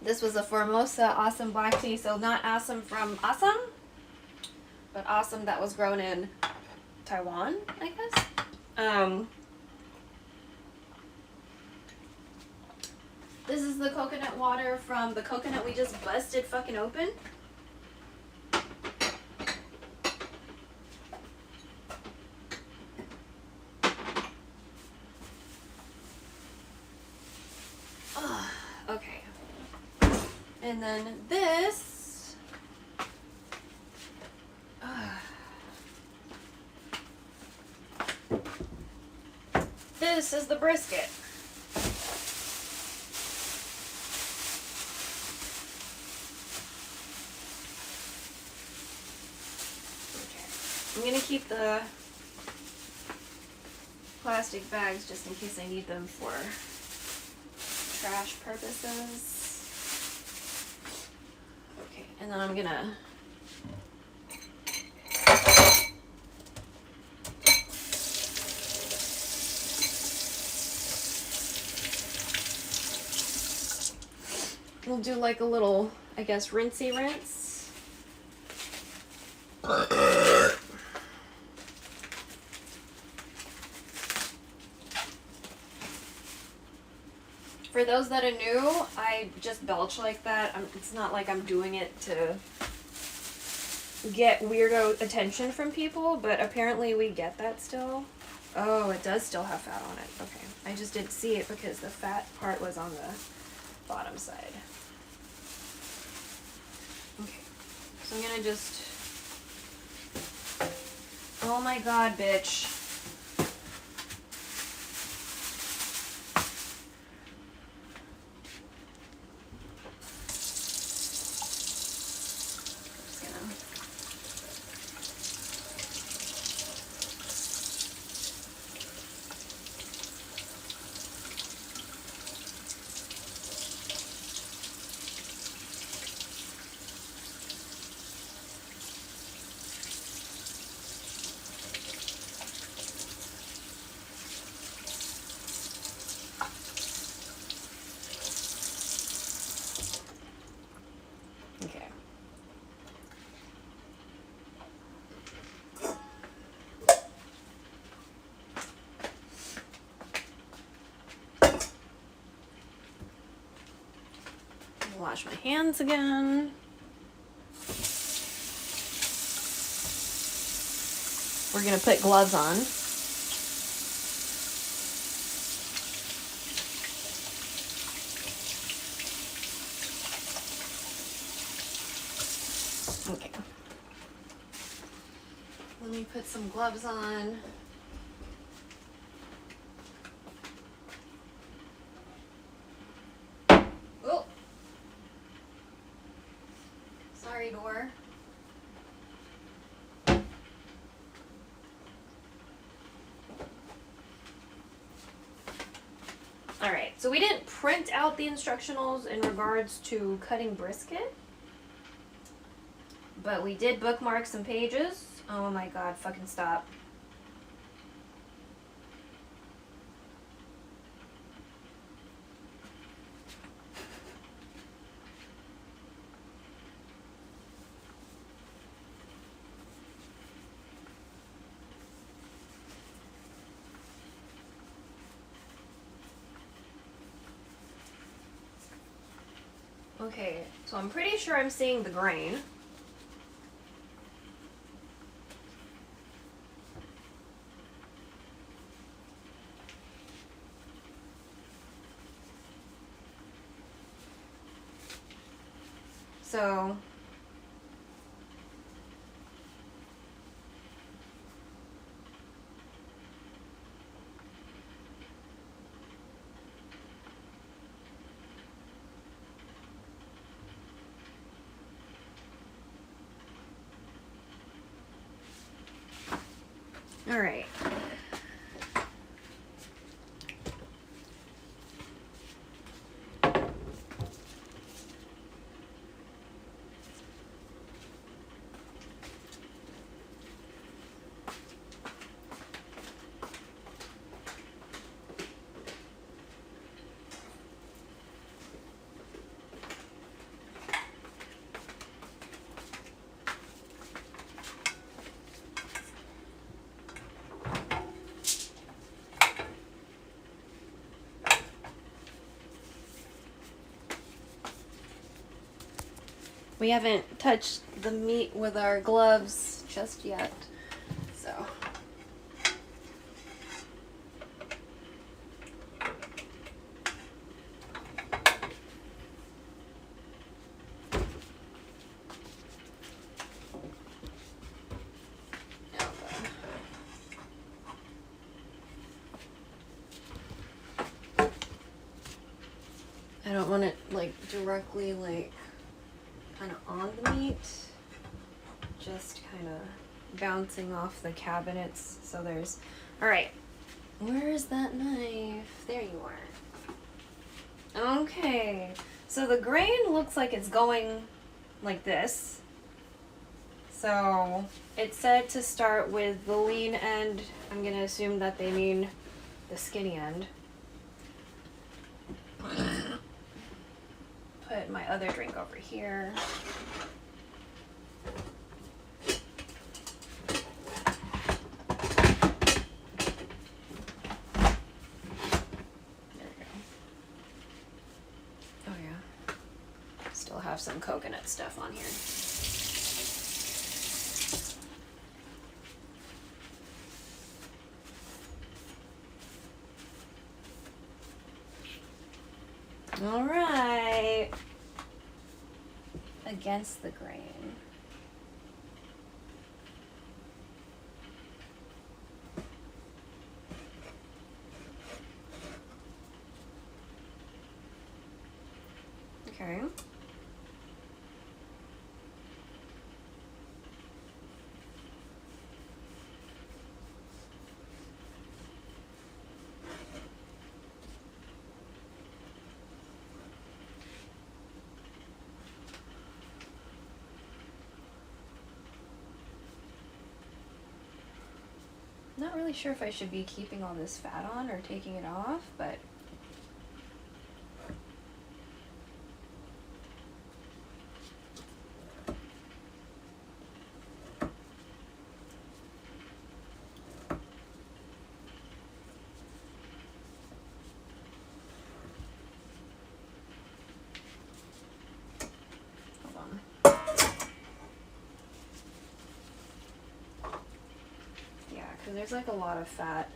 this was a Formosa awesome black tea, so not awesome from awesome, but awesome that was grown in Taiwan, I guess. This is the coconut water from the coconut we just busted fucking open. Okay. And then this. This is the brisket. Okay. I'm gonna keep the plastic bags just in case I need them for trash purposes. Okay, and then I'm gonna we'll do like a little, I guess, rinsey rinse. For those that are new, I just belch like that. It's not like I'm doing it to get weirdo attention from people, but apparently we get that still. Oh, it does still have fat on it. Okay. I just didn't see it because the fat part was on the bottom side. Okay. So I'm gonna just... Oh my god, bitch. Okay. Wash my hands again. We're gonna put gloves on. Okay. Let me put some gloves on. Oh. Sorry, door. Alright, so we didn't print out the instructionals in regards to cutting brisket, but we did bookmark some pages. Oh my god, fucking stop. Okay, so I'm pretty sure I'm seeing the grain. So All right. We haven't touched the meat with our gloves just yet, so. I don't want it like directly like kind of on the meat, just kind of bouncing off the cabinets. So there's, all right, where is that knife? There you are. Okay, so the grain looks like it's going like this. So it said to start with the lean end. I'm gonna assume that they mean the skinny end. Put my other drink over here. There we go. Oh yeah. Still have some coconut stuff on here. All right. Against the grain. Okay. Not really sure if I should be keeping all this fat on or taking it off, but hold on. Yeah, because there's like a lot of fat.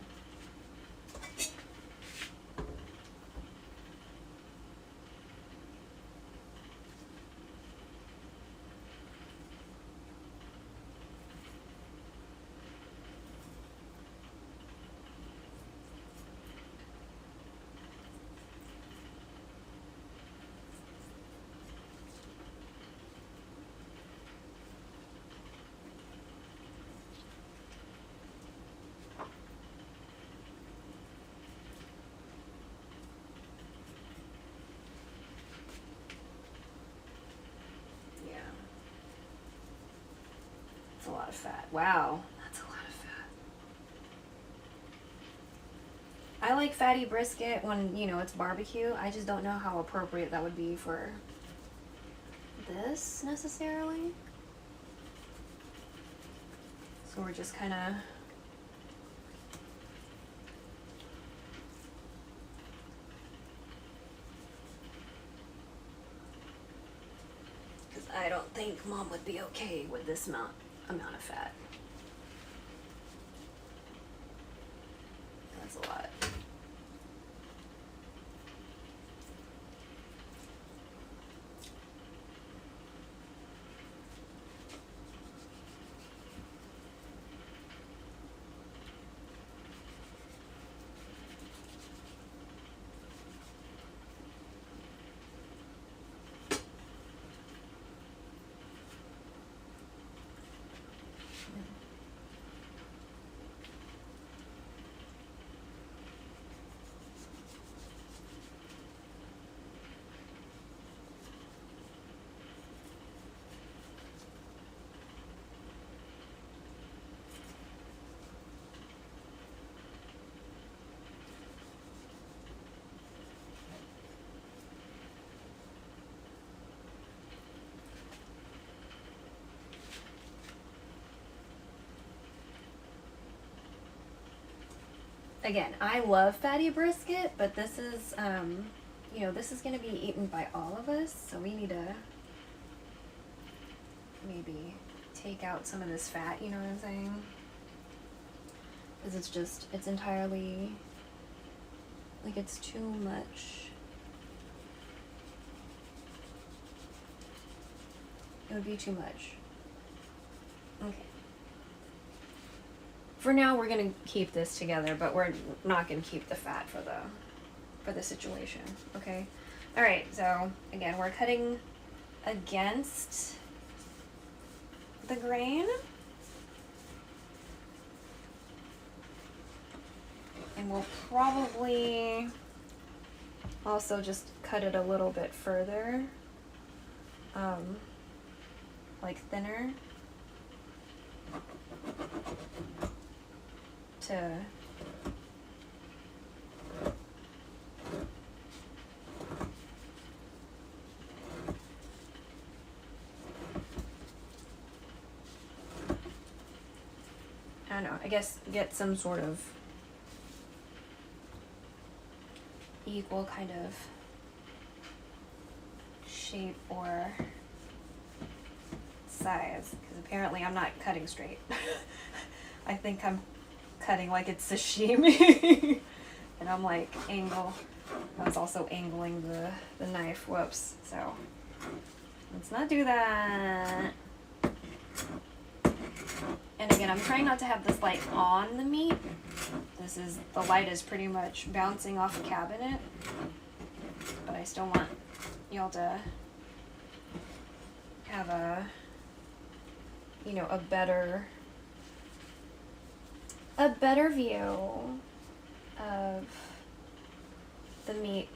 A lot of fat. Wow, that's a lot of fat. I like fatty brisket when, you know, it's barbecue. I just don't know how appropriate that would be for this necessarily. So we're just kind of because I don't think Mom would be okay with this amount of fat. That's a lot. again, I love fatty brisket, but this is, you know, this is going to be eaten by all of us, so we need to maybe take out some of this fat, you know what I'm saying? Because it's just, it's entirely, like, it's too much. It would be too much. Okay. For now, we're gonna keep this together, but we're not gonna keep the fat for the situation. Okay. All right. So again, we're cutting against the grain, and we'll probably also just cut it a little bit further, like thinner. To I don't know, I guess get some sort of equal kind of shape or size, because apparently I'm not cutting straight. I think I'm cutting like it's sashimi. And I'm like I was also angling the knife. Whoops. So let's not do that. And again, I'm trying not to have this light on the meat. The light is pretty much bouncing off the cabinet, but I still want y'all to have a, you know, a better view of the meat.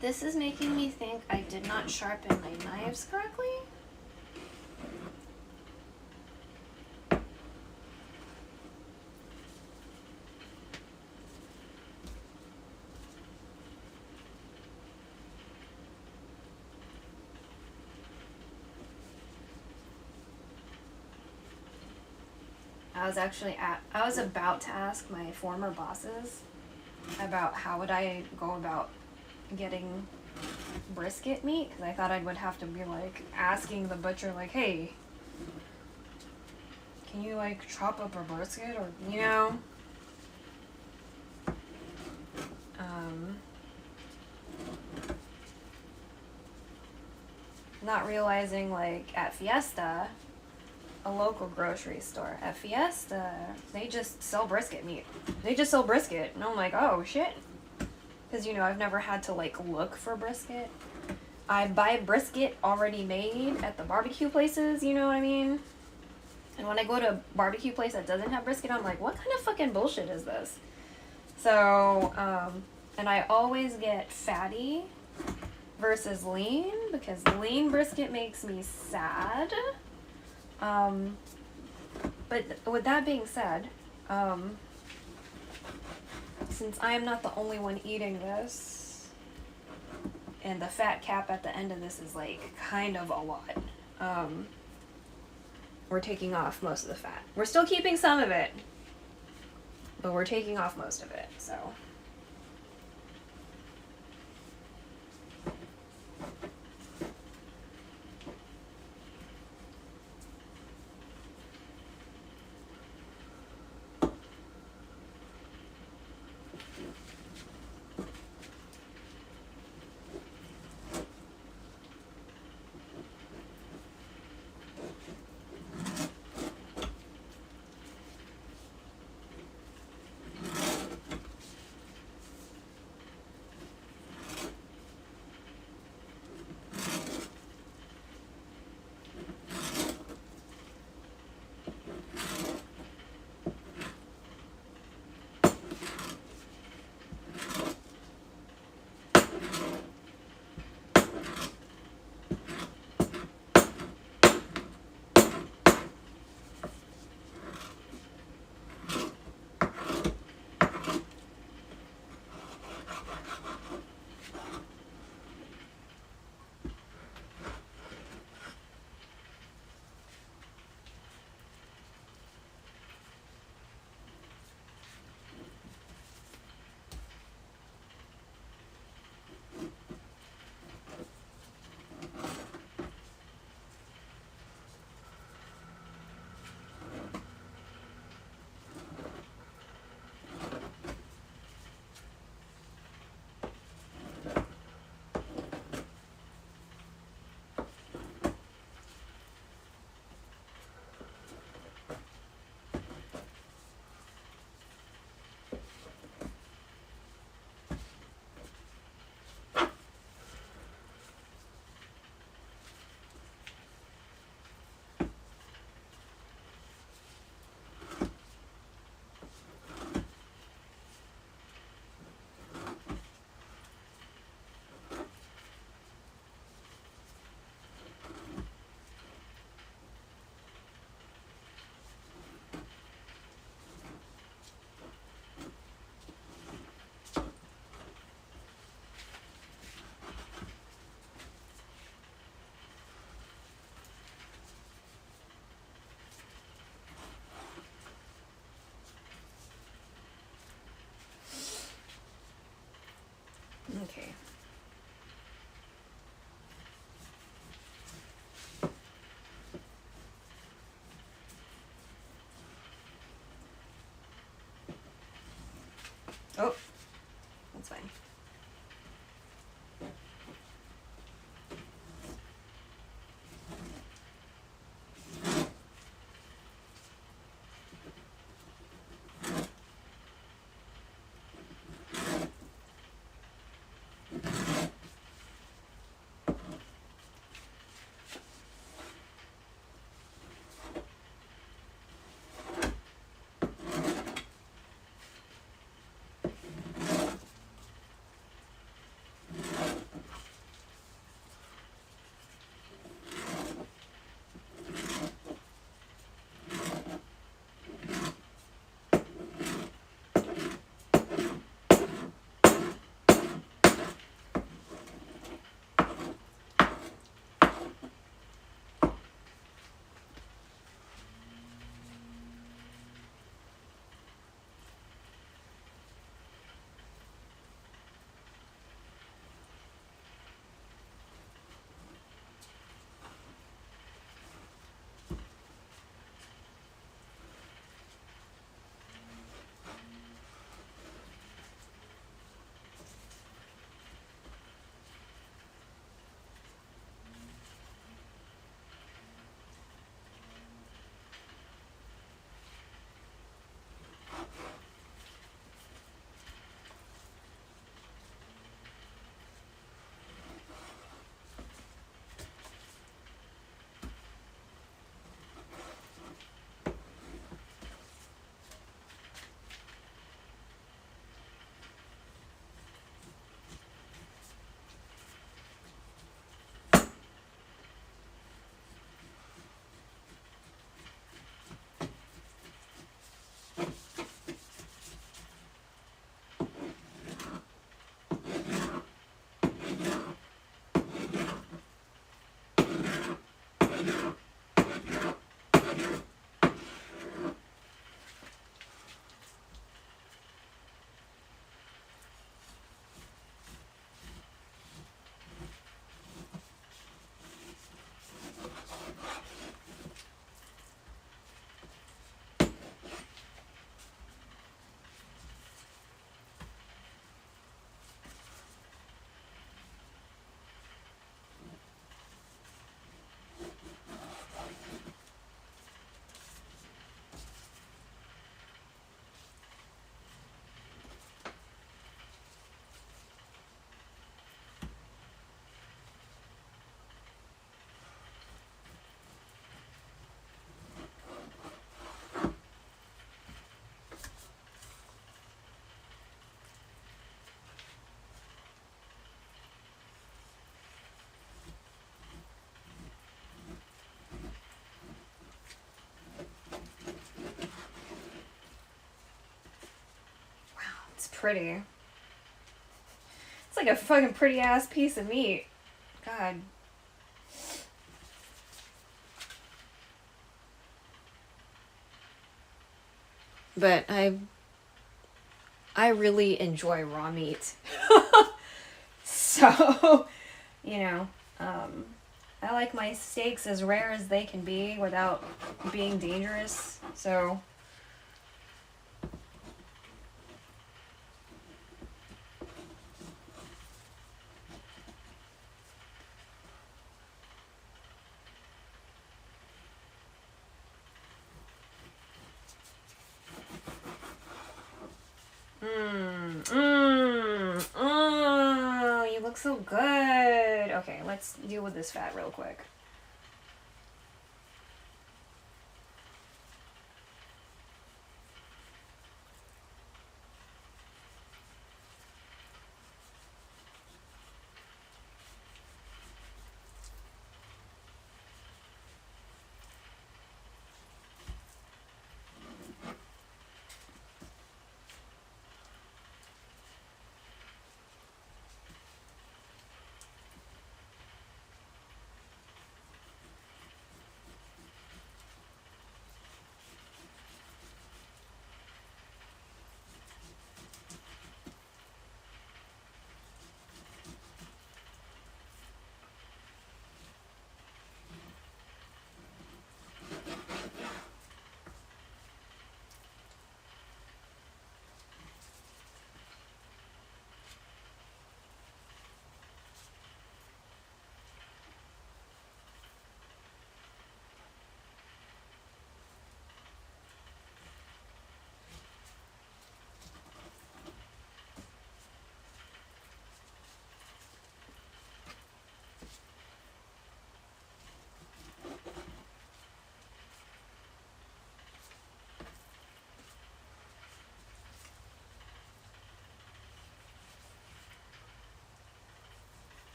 This is making me think I did not sharpen my knives correctly. I was about to ask my former bosses about how would I go about getting brisket meat, because I thought I would have to be like asking the butcher like, hey, can you like chop up a brisket, or you know, not realizing like at Fiesta, a local grocery store, at Fiesta they just sell brisket meat. They just sell brisket, and I'm like, oh shit. Because, you know, I've never had to, like, look for brisket. I buy brisket already made at the barbecue places, you know what I mean? And when I go to a barbecue place that doesn't have brisket, I'm like, what kind of fucking bullshit is this? So, and I always get fatty versus lean, because lean brisket makes me sad. But with that being said, since I am not the only one eating this, and the fat cap at the end of this is like kind of a lot, we're taking off most of the fat. We're still keeping some of it, but we're taking off most of it, so. Oh, that's fine. It's pretty. It's like a fucking pretty ass piece of meat. God. But I really enjoy raw meat. So, I like my steaks as rare as they can be without being dangerous. So, you look so good. Okay, let's deal with this fat real quick.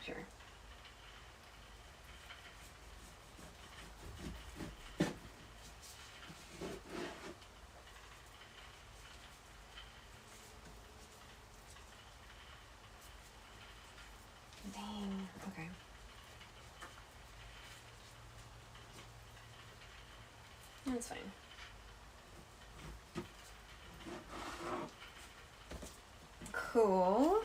Sure. Dang. Okay. That's fine. Cool.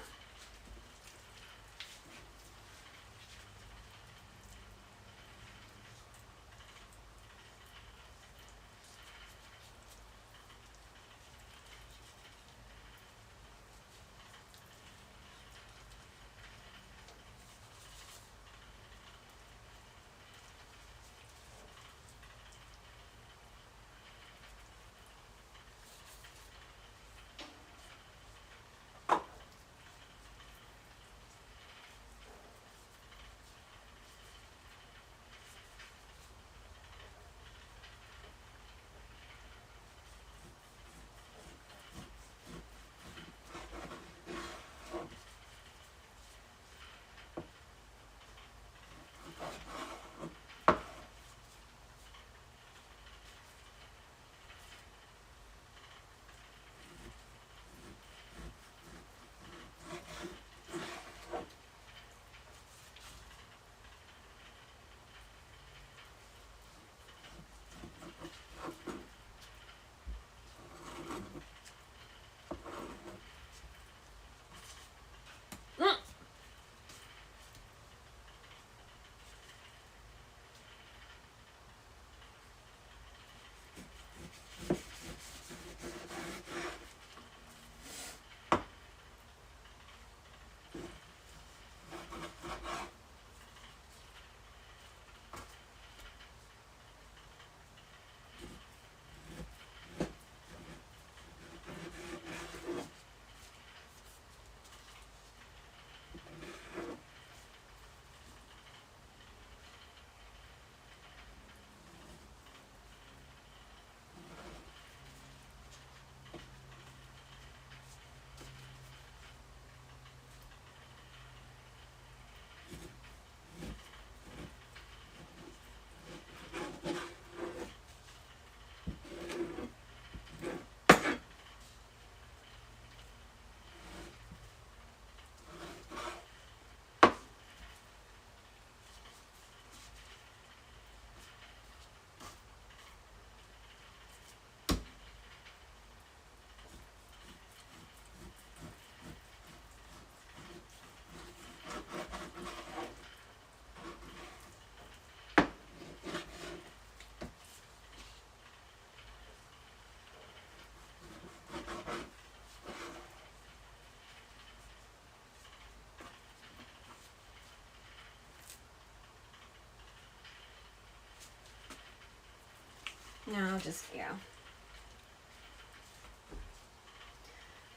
No, just, yeah.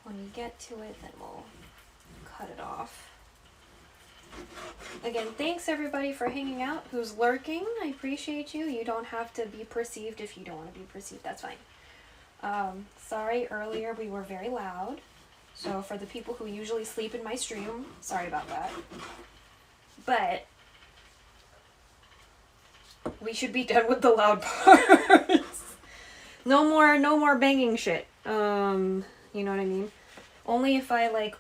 When we get to it, then we'll cut it off. Again, thanks everybody for hanging out who's lurking. I appreciate you. You don't have to be perceived if you don't want to be perceived. That's fine. Sorry, earlier we were very loud. So for the people who usually sleep in my stream, sorry about that. But we should be done with the loud parts. No more banging shit. You know what I mean? Only if I like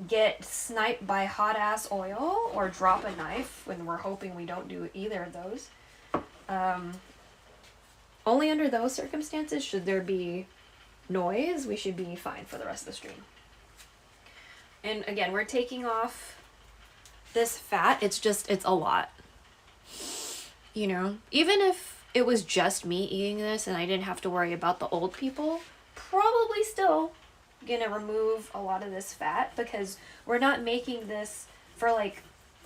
get sniped by hot ass oil or drop a knife, when we're hoping we don't do either of those. Only under those circumstances should there be noise. We should be fine for the rest of the stream. And again, we're taking off this fat. It's a lot. You know, even if it was just me eating this and I didn't have to worry about the old people, probably still gonna remove a lot of this fat, because we're not making this for like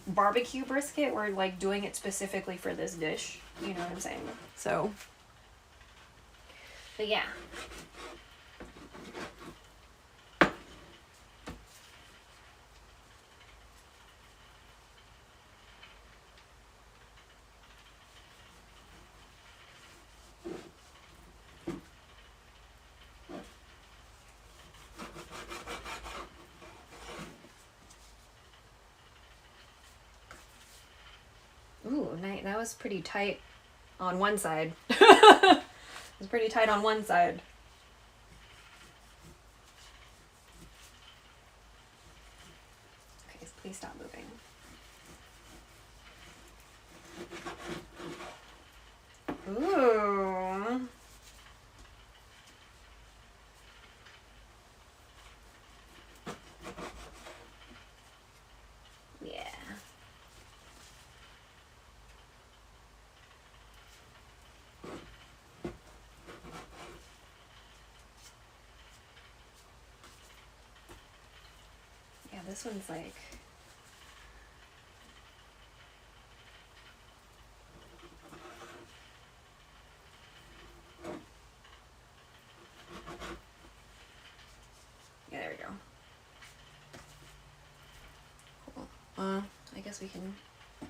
barbecue brisket. We're like doing it specifically for this dish. You know what I'm saying? So, but yeah. was pretty tight on one side. It was pretty tight on one side. Okay, please stop moving. Ooh. Yeah. Yeah, this one's like... Yeah, there we go. Cool. I guess we can... There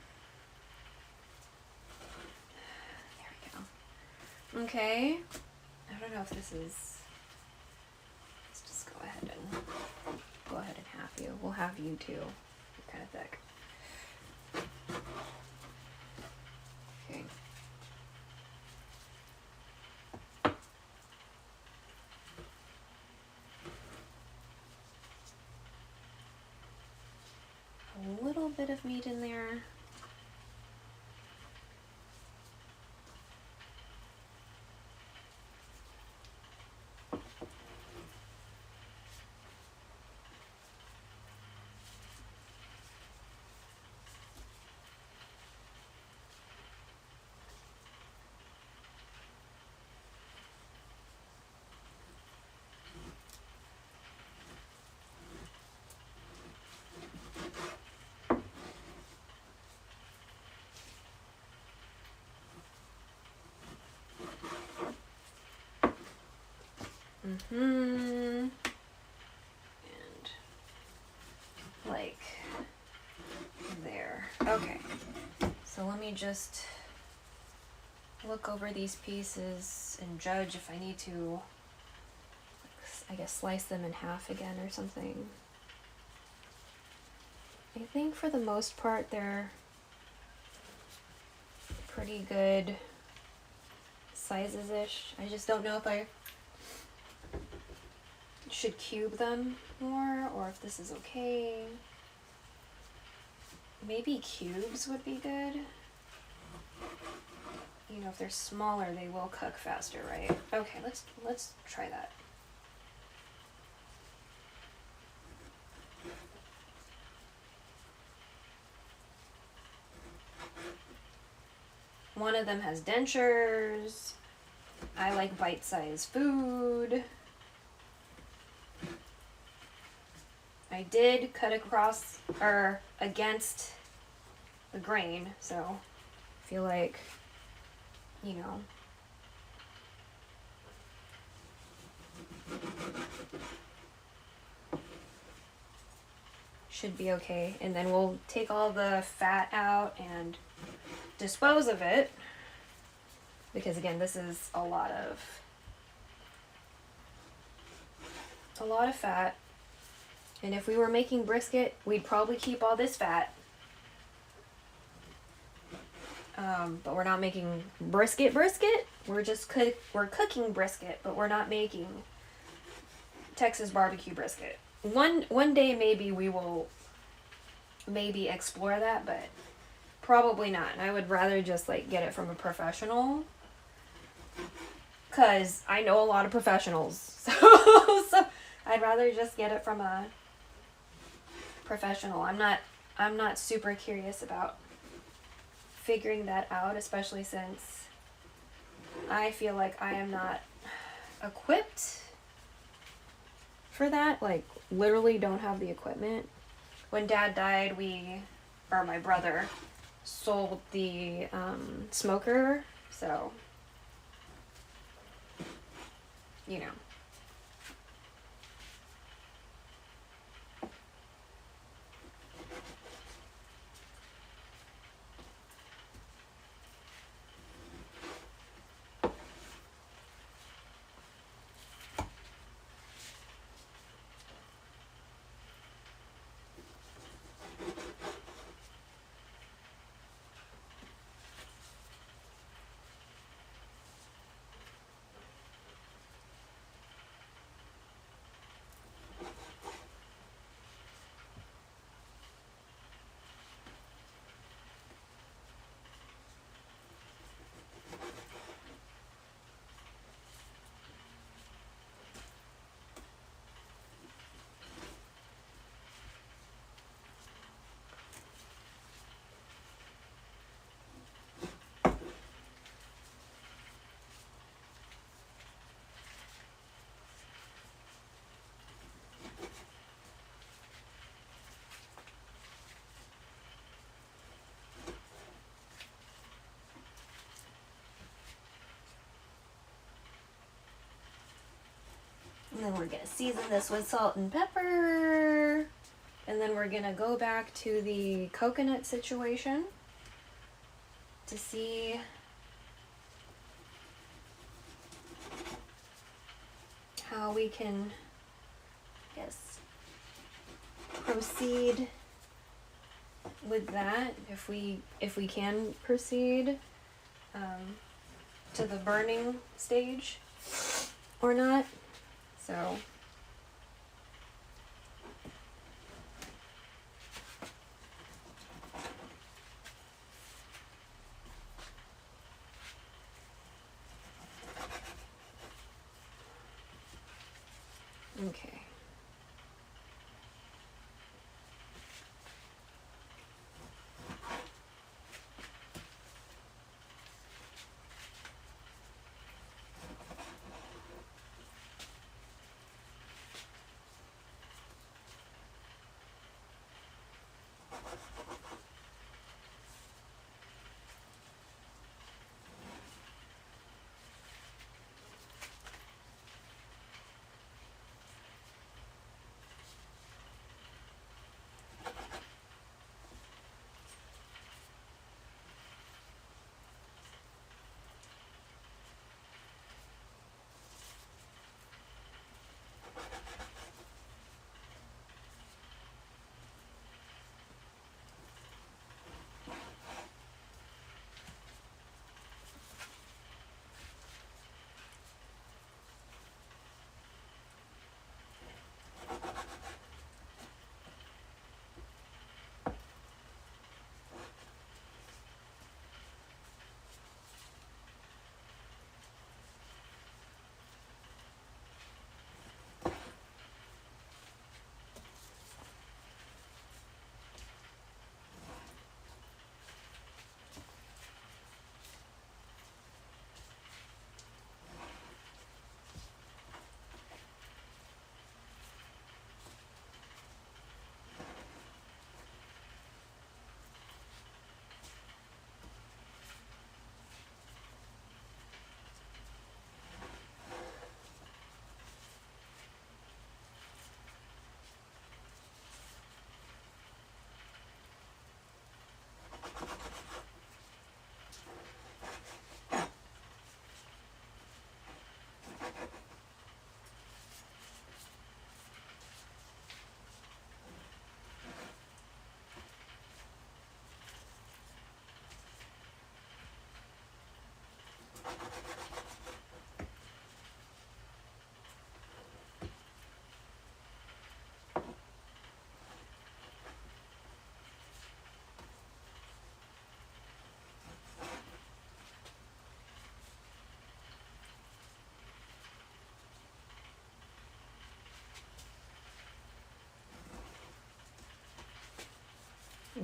we go. Okay. I don't know if this is... Let's just go ahead and have you. We'll have you too. You're kind of thick. Okay. A little bit of meat in there. And like there. Okay. So let me just look over these pieces and judge if I need to, I guess, slice them in half again or something. I think for the most part they're pretty good sizes-ish. I just don't know if I should cube them more or if this is okay. Maybe cubes would be good. You know, if they're smaller, they will cook faster, right? Okay, let's try that. One of them has dentures. I like bite-sized food. I did cut across or against the grain, so I feel like, you know, should be okay. And then we'll take all the fat out and dispose of it, because again, this is a lot of fat. And if we were making brisket, we'd probably keep all this fat. But we're not making brisket. We're just we're cooking brisket, but we're not making Texas barbecue brisket. One day maybe we will explore that, but probably not. I would rather just like get it from a professional, cause I know a lot of professionals. So I'd rather just get it from a professional. I'm not super curious about figuring that out, especially since I feel like I am not equipped for that. Like, literally don't have the equipment. When Dad died, my brother sold the smoker, so, you know. And we're gonna season this with salt and pepper. And then we're gonna go back to the coconut situation to see how we can, proceed with that, if we can proceed to the burning stage or not. So okay.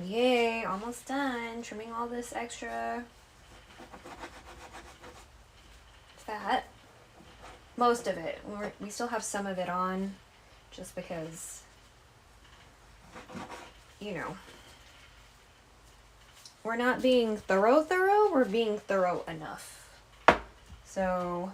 Yay, almost done. Trimming all this extra fat. Most of it. We still have some of it on just because, you know, we're not being thorough, we're being thorough enough. So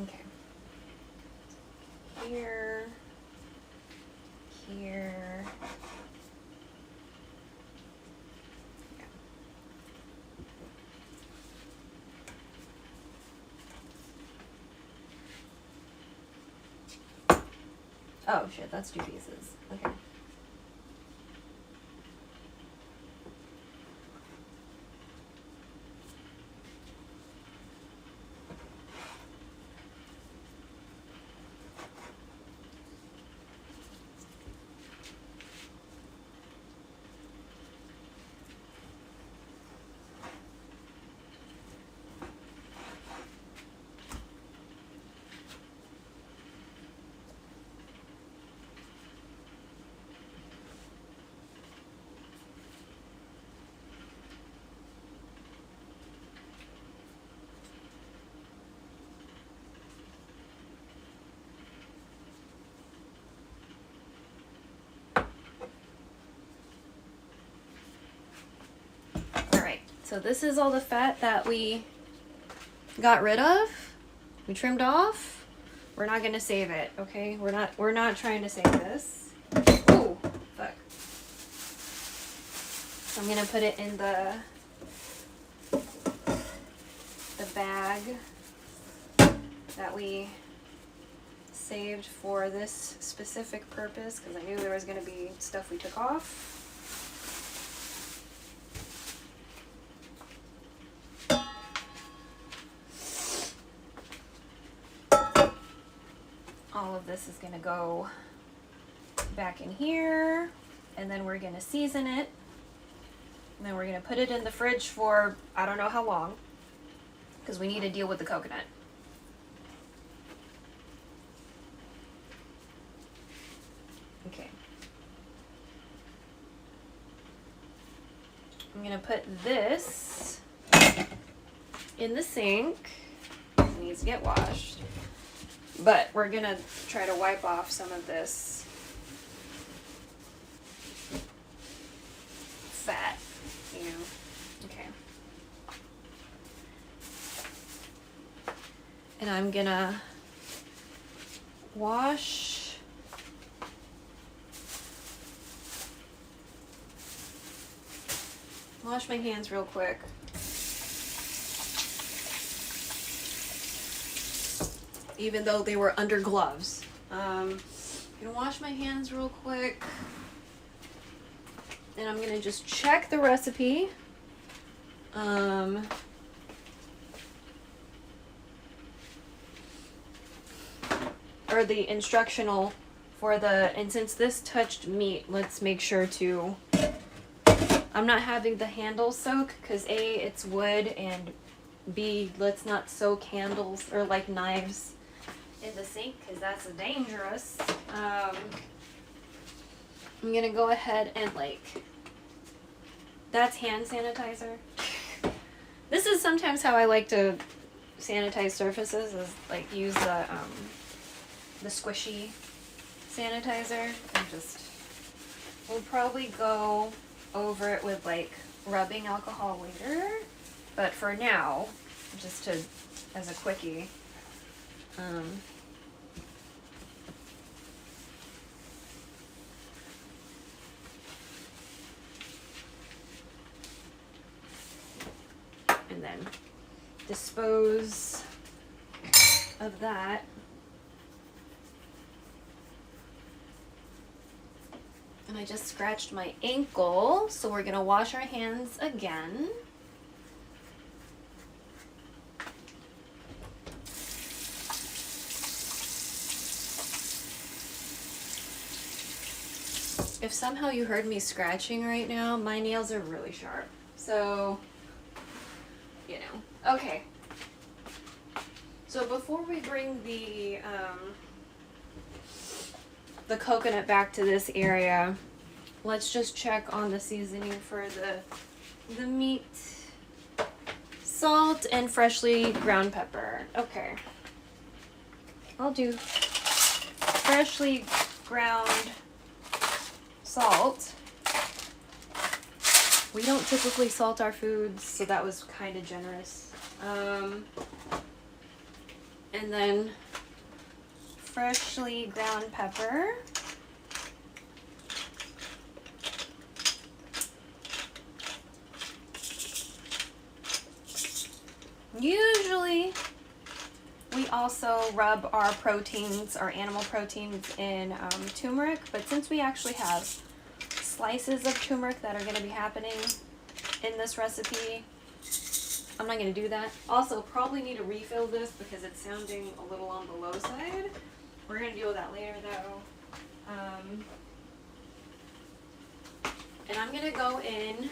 okay. Here. Here. Yeah. Oh shit, that's 2 pieces. Okay. So this is all the fat that we got rid of. We trimmed off. We're not gonna save it, okay? We're not trying to save this. Ooh, fuck. So I'm gonna put it in the bag that we saved for this specific purpose, because I knew there was gonna be stuff we took off. All of this is gonna go back in here, and then we're gonna season it, and then we're gonna put it in the fridge for I don't know how long, because we need to deal with the coconut. Okay. I'm gonna put this in the sink. It needs to get washed. But we're gonna try to wipe off some of this fat, you know. Okay. And I'm gonna wash my hands real quick. Even though they were under gloves. I'm gonna wash my hands real quick. And I'm gonna just check the recipe. Or the instructional for the, and since this touched meat, let's make sure to, I'm not having the handle soak, because A, it's wood, and B, let's not soak handles or like knives in the sink, because that's dangerous. I'm gonna go ahead and that's hand sanitizer. This is sometimes how I like to sanitize surfaces, is like use the squishy sanitizer, and just, we'll probably go over it with rubbing alcohol later, but for now, just as a quickie, and then dispose of that. And I just scratched my ankle, so we're gonna wash our hands again. If somehow you heard me scratching right now, my nails are really sharp. So, you know. Okay. So before we bring the coconut back to this area, let's just check on the seasoning for the meat. Salt and freshly ground pepper. Okay. I'll do freshly ground salt. We don't typically salt our foods, so that was kind of generous. And then freshly ground pepper. Usually we also rub our proteins, our animal proteins, in turmeric, but since we actually have slices of turmeric that are going to be happening in this recipe, I'm not going to do that. Also, probably need to refill this because it's sounding a little on the low side. We're going to deal with that later though. And I'm going to go in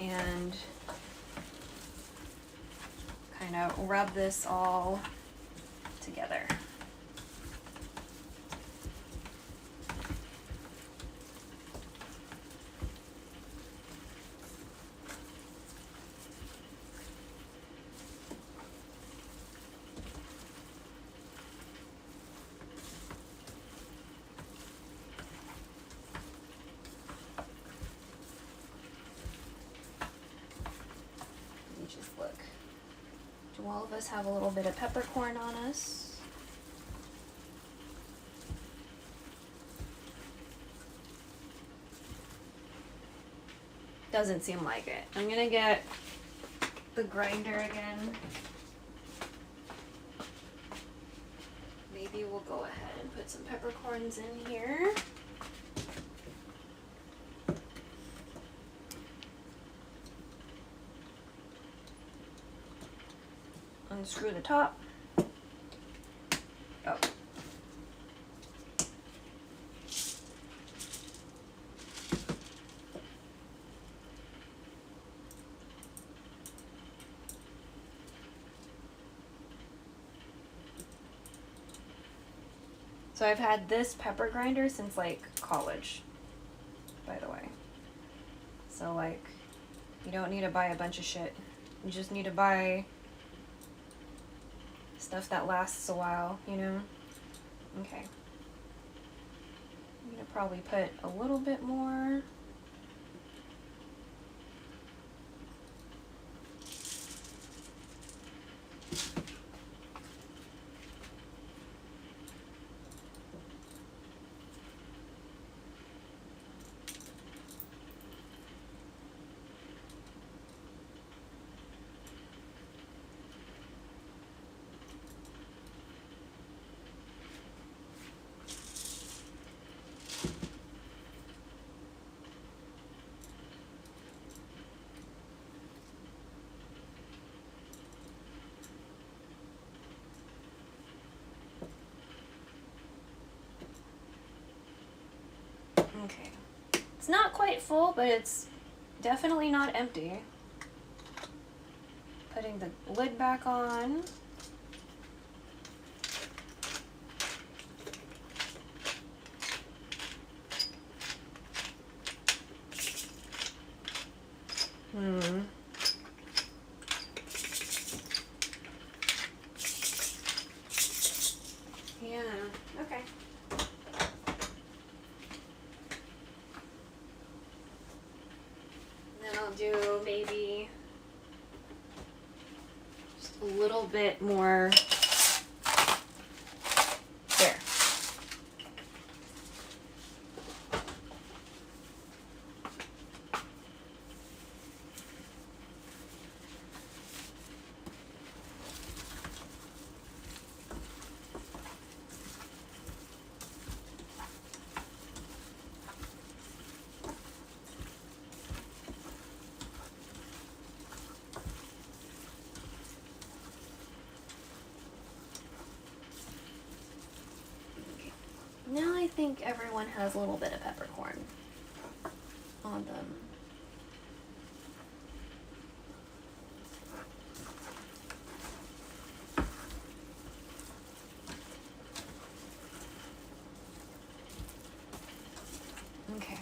and kind of rub this all together. Do all of us have a little bit of peppercorn on us? Doesn't seem like it. I'm gonna get the grinder again. Maybe we'll go ahead and put some peppercorns in here. Unscrew the top. Oh. So I've had this pepper grinder since like college, by the way. So like, you don't need to buy a bunch of shit. You just need to buy stuff that lasts a while, you know? Okay. I'm gonna probably put a little bit more. Okay. It's not quite full, but it's definitely not empty. Putting the lid back on. Yeah, okay. Then I'll do maybe just a little bit more there. Now I think everyone has a little bit of peppercorn on them. Okay.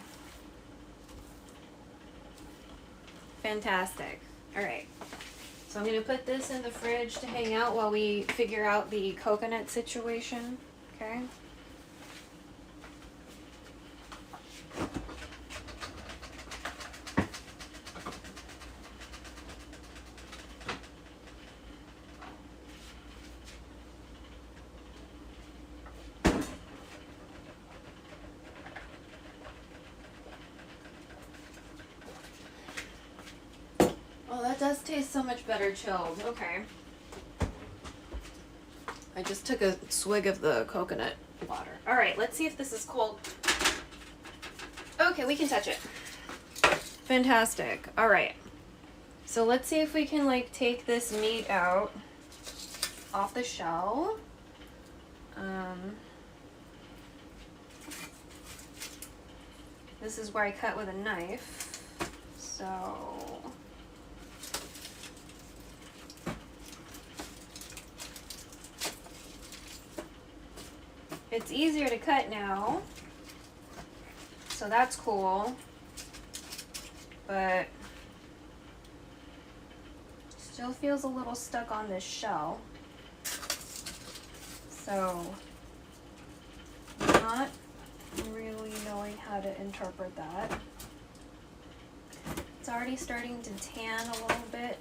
Fantastic. All right. So I'm going to put this in the fridge to hang out while we figure out the coconut situation. Okay. Oh, that does taste so much better chilled. Okay. I just took a swig of the coconut water. All right, let's see if this is cold. Okay, we can touch it. Fantastic. All right. So let's see if we can like take this meat out off the shell. This is where I cut with a knife. So it's easier to cut now, so that's cool, but still feels a little stuck on this shell, so not really knowing how to interpret that. It's already starting to tan a little bit.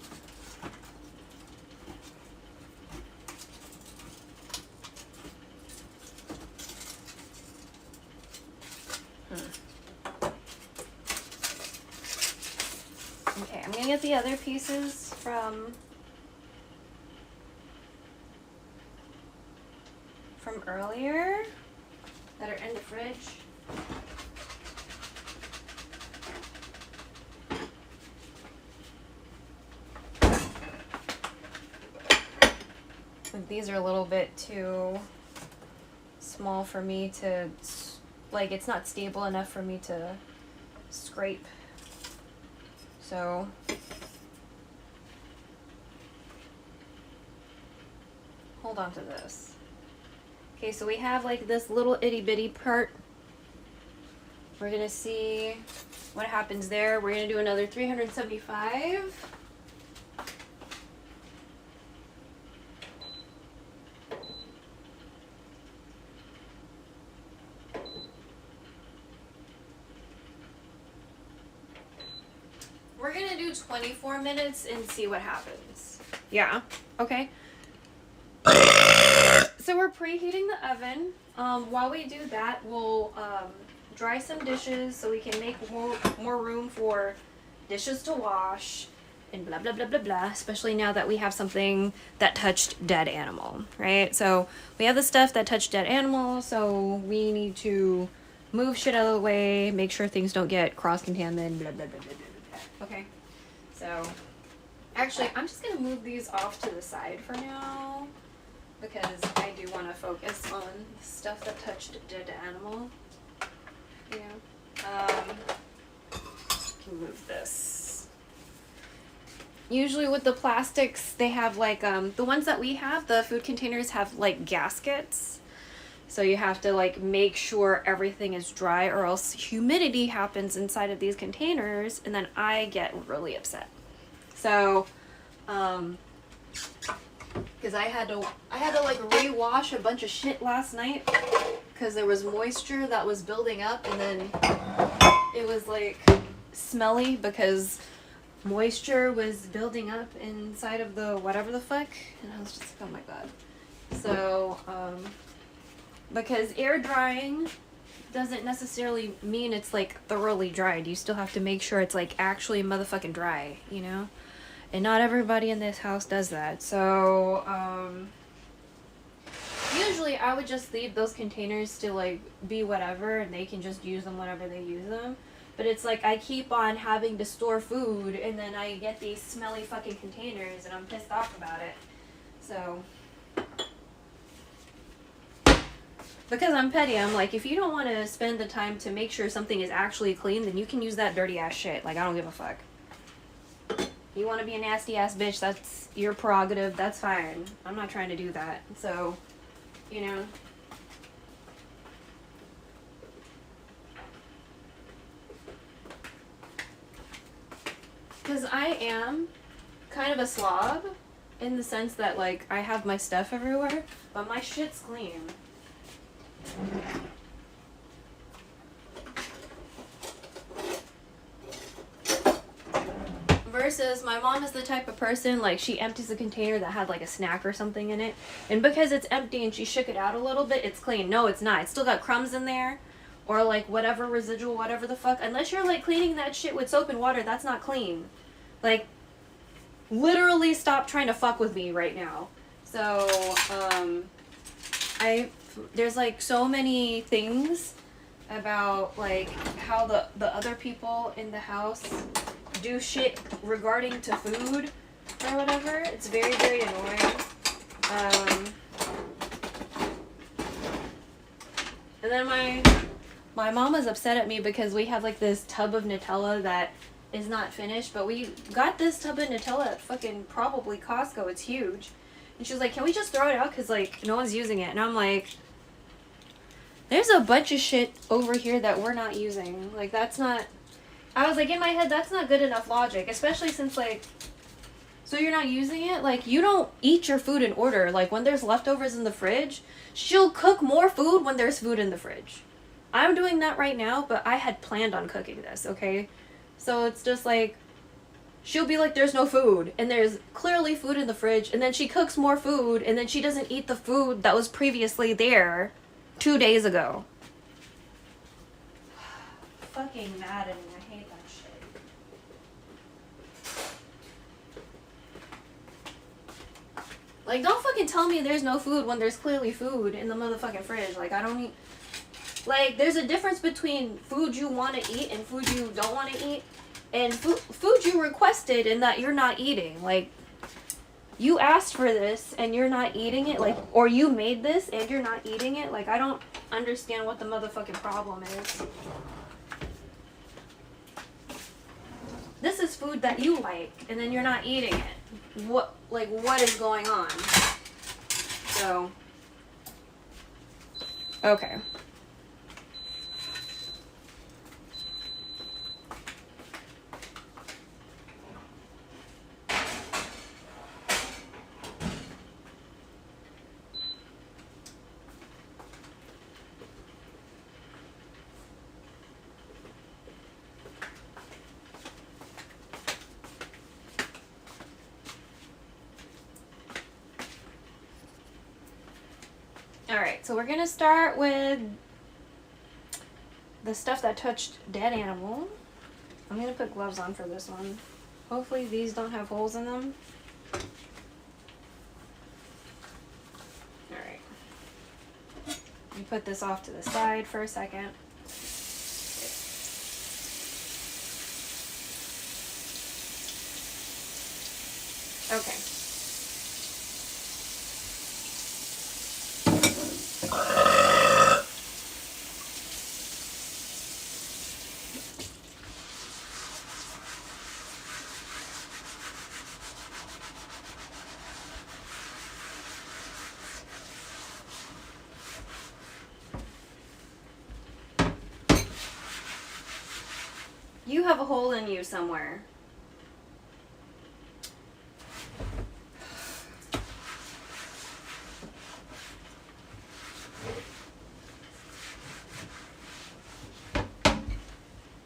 looking at the other pieces from earlier that are in the fridge. These are a little bit too small for me to, like, it's not stable enough for me to scrape. So hold on to this. Okay, so we have like this little itty bitty part. We're gonna see what happens there. We're gonna do another 375. We're gonna do 24 minutes and see what happens. Yeah, okay. So we're preheating the oven. While we do that, we'll dry some dishes so we can make more room for dishes to wash and blah, blah, blah, blah, blah, especially now that we have something that touched dead animal, right? So we have the stuff that touched dead animal, so we need to move shit out of the way, make sure things don't get cross-contaminated, blah, blah, blah, blah, blah, blah. Okay, so actually, I'm just gonna move these off to the side for now, because I do want to focus on stuff that touched a dead animal. You know, can move this. Usually with the plastics, they have like the ones that we have, the food containers have like gaskets. So you have to like make sure everything is dry, or else humidity happens inside of these containers, and then I get really upset. So, because I had to like rewash a bunch of shit last night because there was moisture that was building up, and then it was like smelly because moisture was building up inside of the whatever the fuck, and I was just like, oh my god. So because air drying doesn't necessarily mean it's like thoroughly dried. You still have to make sure it's like actually motherfucking dry, you know? And not everybody in this house does that. So, usually I would just leave those containers to like be whatever, and they can just use them whenever they use them. But it's like I keep on having to store food, and then I get these smelly fucking containers, and I'm pissed off about it. So, because I'm petty, I'm like, if you don't want to spend the time to make sure something is actually clean, then you can use that dirty ass shit. Like, I don't give a fuck. You want to be a nasty ass bitch, that's your prerogative, that's fine. I'm not trying to do that. So, you know. Because I am kind of a slob in the sense that, like, I have my stuff everywhere, but my shit's clean. Versus my mom is the type of person, like, she empties a container that had like a snack or something in it, and because it's empty and she shook it out a little bit, it's clean. No, it's not. It's still got crumbs in there, or like whatever residual, whatever the fuck. Unless you're like cleaning that shit with soap and water, that's not clean. Like, literally stop trying to fuck with me right now. So there's like so many things about like how the other people in the house do shit regarding to food or whatever. It's very, very annoying. And then my mom was upset at me because we have like this tub of Nutella that is not finished, but we got this tub of Nutella at fucking probably Costco. It's huge. And she was like, can we just throw it out because like no one's using it? And I'm like, there's a bunch of shit over here that we're not using. Like, that's not... I was like, in my head, that's not good enough logic. Especially since, like... So you're not using it? Like, you don't eat your food in order. Like, when there's leftovers in the fridge, she'll cook more food when there's food in the fridge. I'm doing that right now, but I had planned on cooking this, okay? So it's just like... She'll be like, there's no food. And there's clearly food in the fridge. And then she cooks more food. And then she doesn't eat the food that was previously there 2 days ago. Fucking maddening. I hate that shit. Like, don't fucking tell me there's no food when there's clearly food in the motherfucking fridge. Like, I don't eat. Like, there's a difference between food you want to eat and food you don't want to eat, and food you requested and that you're not eating. Like, you asked for this and you're not eating it, like, or you made this and you're not eating it. Like, I don't understand what the motherfucking problem is. This is food that you like, and then you're not eating it. What is going on? So, okay. Alright, so we're gonna start with the stuff that touched dead animal. I'm gonna put gloves on for this one. Hopefully these don't have holes in them. Alright. You put this off to the side for a second. Okay. You have a hole in you somewhere.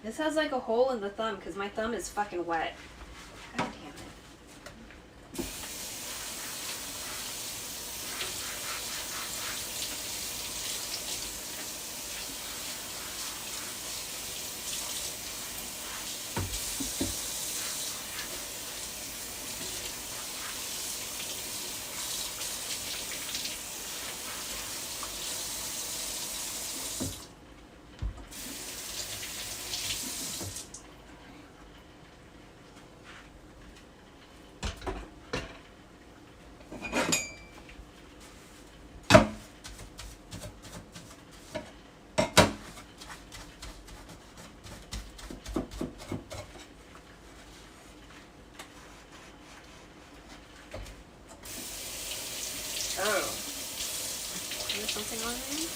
This has like a hole in the thumb because my thumb is fucking wet. God damn it. Oh. Is there something on there?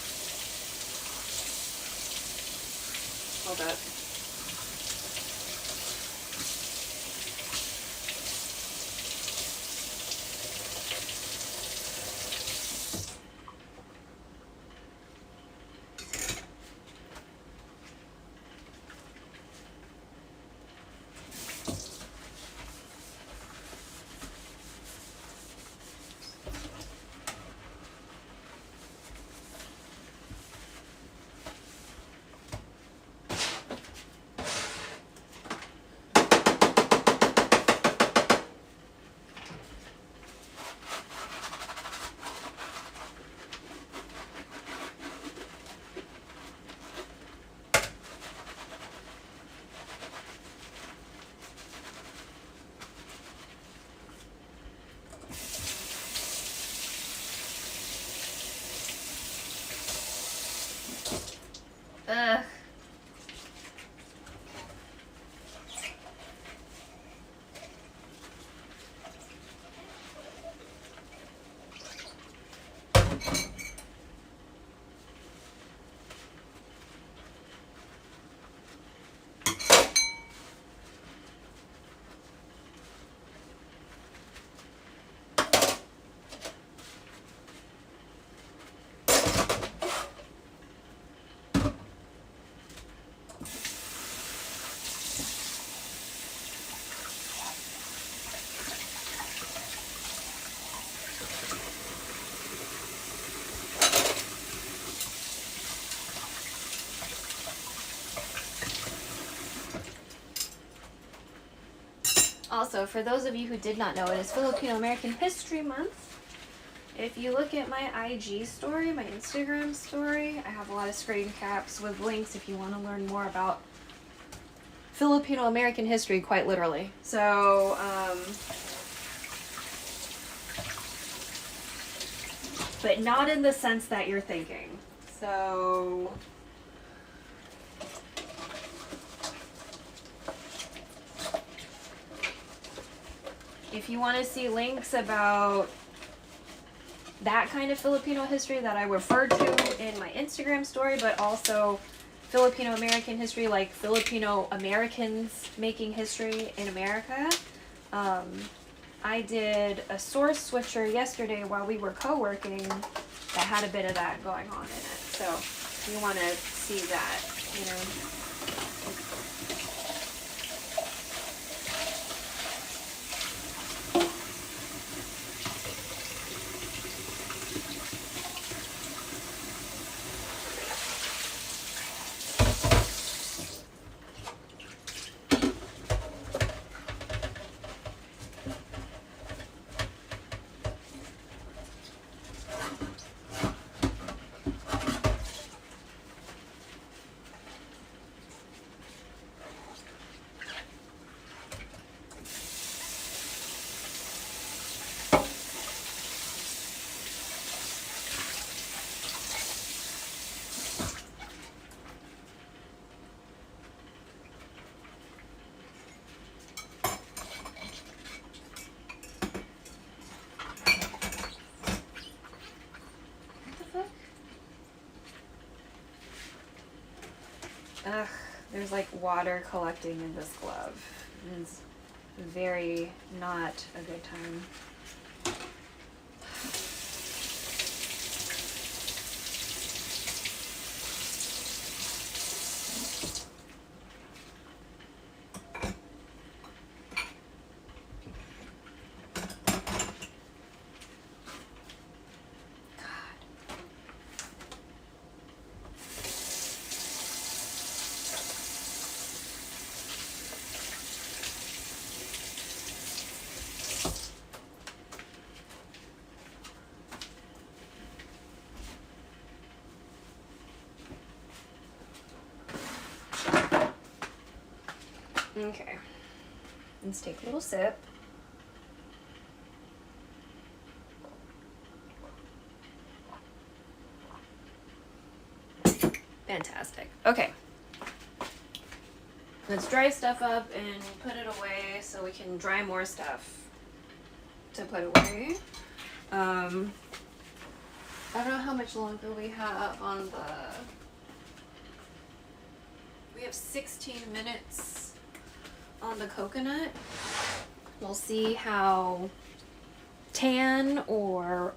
Hold up. Ugh. Also, for those of you who did not know, it is Filipino American History Month. If you look at my IG story, my Instagram story, I have a lot of screen caps with links if you want to learn more about Filipino American history, quite literally. So, but not in the sense that you're thinking. So, if you want to see links about that kind of Filipino history that I referred to in my Instagram story, but also Filipino American history, like Filipino Americans making history in America. I did a source switcher yesterday while we were co-working that had a bit of that going on in it. So you want to see that, you know. Ugh, there's like water collecting in this glove. It's very not a good time. Okay, let's take a little sip. Fantastic. Okay. Let's dry stuff up and put it away so we can dry more stuff to put away. I don't know how much longer we have on the... We have 16 minutes on the coconut. We'll see how tan or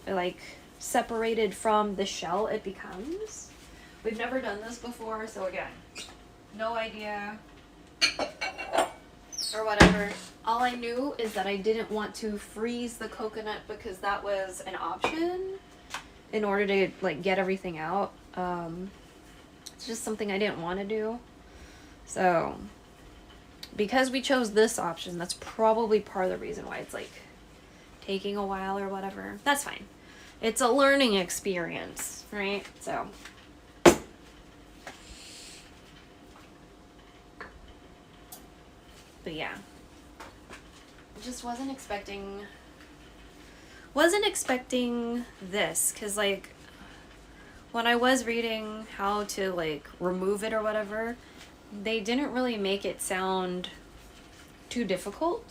like separated from the shell it becomes. We've never done this before, so again, no idea or whatever. All I knew is that I didn't want to freeze the coconut because that was an option in order to like get everything out. It's just something I didn't want to do. So because we chose this option, that's probably part of the reason why it's like taking a while or whatever. That's fine. It's a learning experience, right? So but yeah, just wasn't expecting this, because like when I was reading how to like remove it or whatever, they didn't really make it sound too difficult.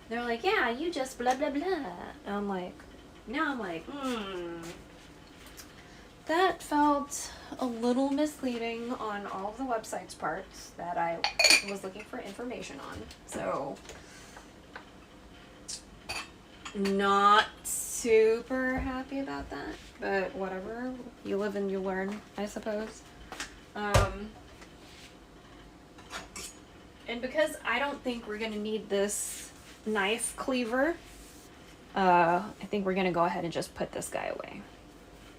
They're like, yeah, you just blah blah blah. And I'm like, that felt a little misleading on all of the website's parts that I was looking for information on. So not super happy about that, but whatever. You live and you learn, I suppose. And because I don't think we're gonna need this knife cleaver, I think we're gonna go ahead and just put this guy away.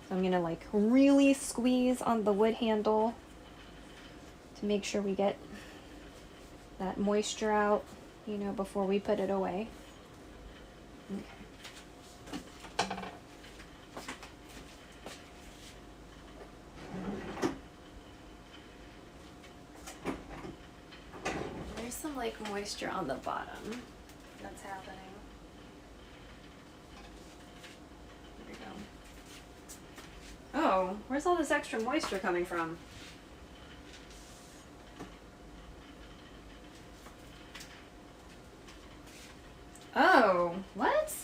So I'm gonna like really squeeze on the wood handle to make sure we get that moisture out, you know, before we put it away. Okay. some like moisture on the bottom that's happening. There we go. Oh, where's all this extra moisture coming from? Oh, what?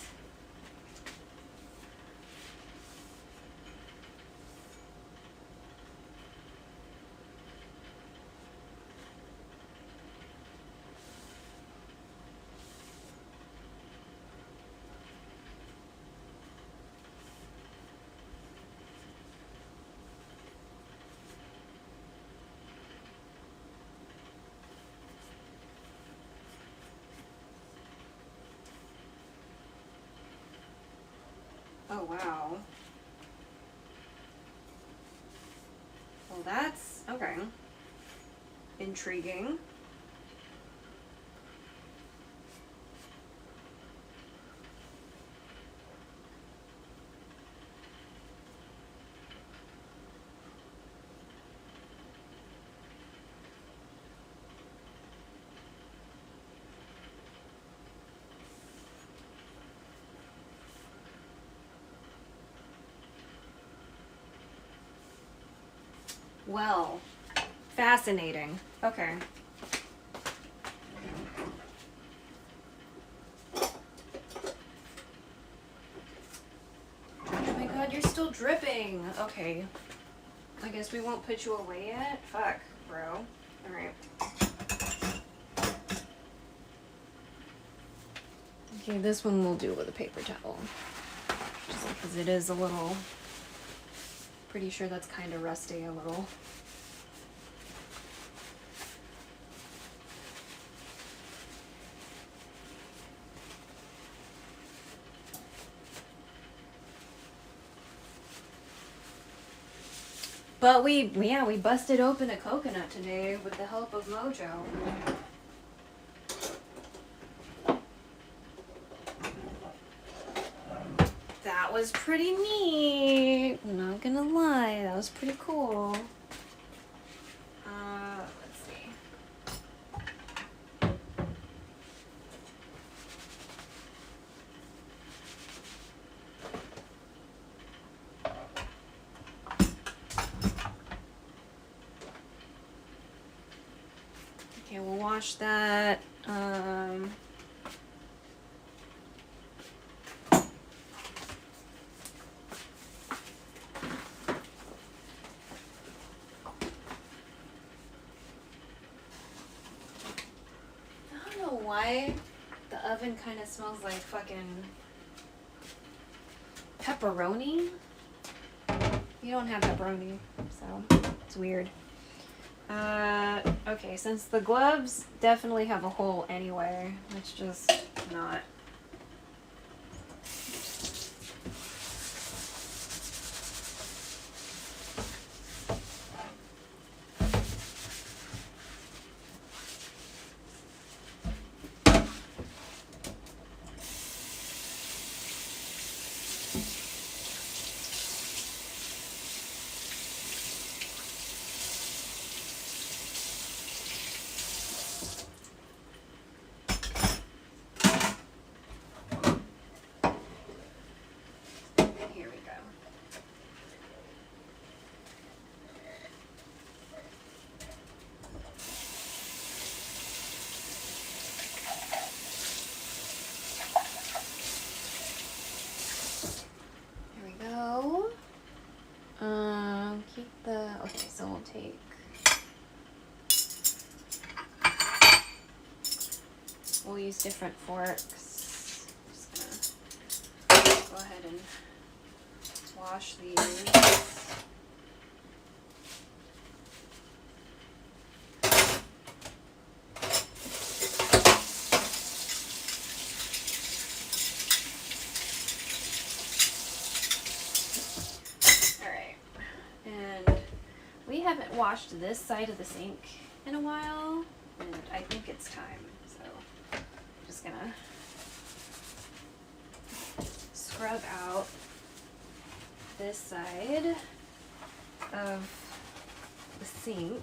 Oh, wow. Well, that's okay. Intriguing. Well, fascinating. Okay. Oh my god, you're still dripping. Okay. I guess we won't put you away yet? Fuck, bro. Alright. Okay, this one we'll do with a paper towel. Just because it is a little... Pretty sure that's kind of rusty a little. But we busted open a coconut today with the help of Mojo. That was pretty neat. I'm not gonna lie, that was pretty cool. Let's see. Okay, we'll wash that. Why the oven kind of smells like fucking pepperoni. You don't have pepperoni, so it's weird. Okay, since the gloves definitely have a hole anyway, let's just not. Okay, so we'll take we'll use different forks. Just gonna go ahead and wash these. Haven't washed this side of the sink in a while, and I think it's time. So I'm just gonna scrub out this side of the sink.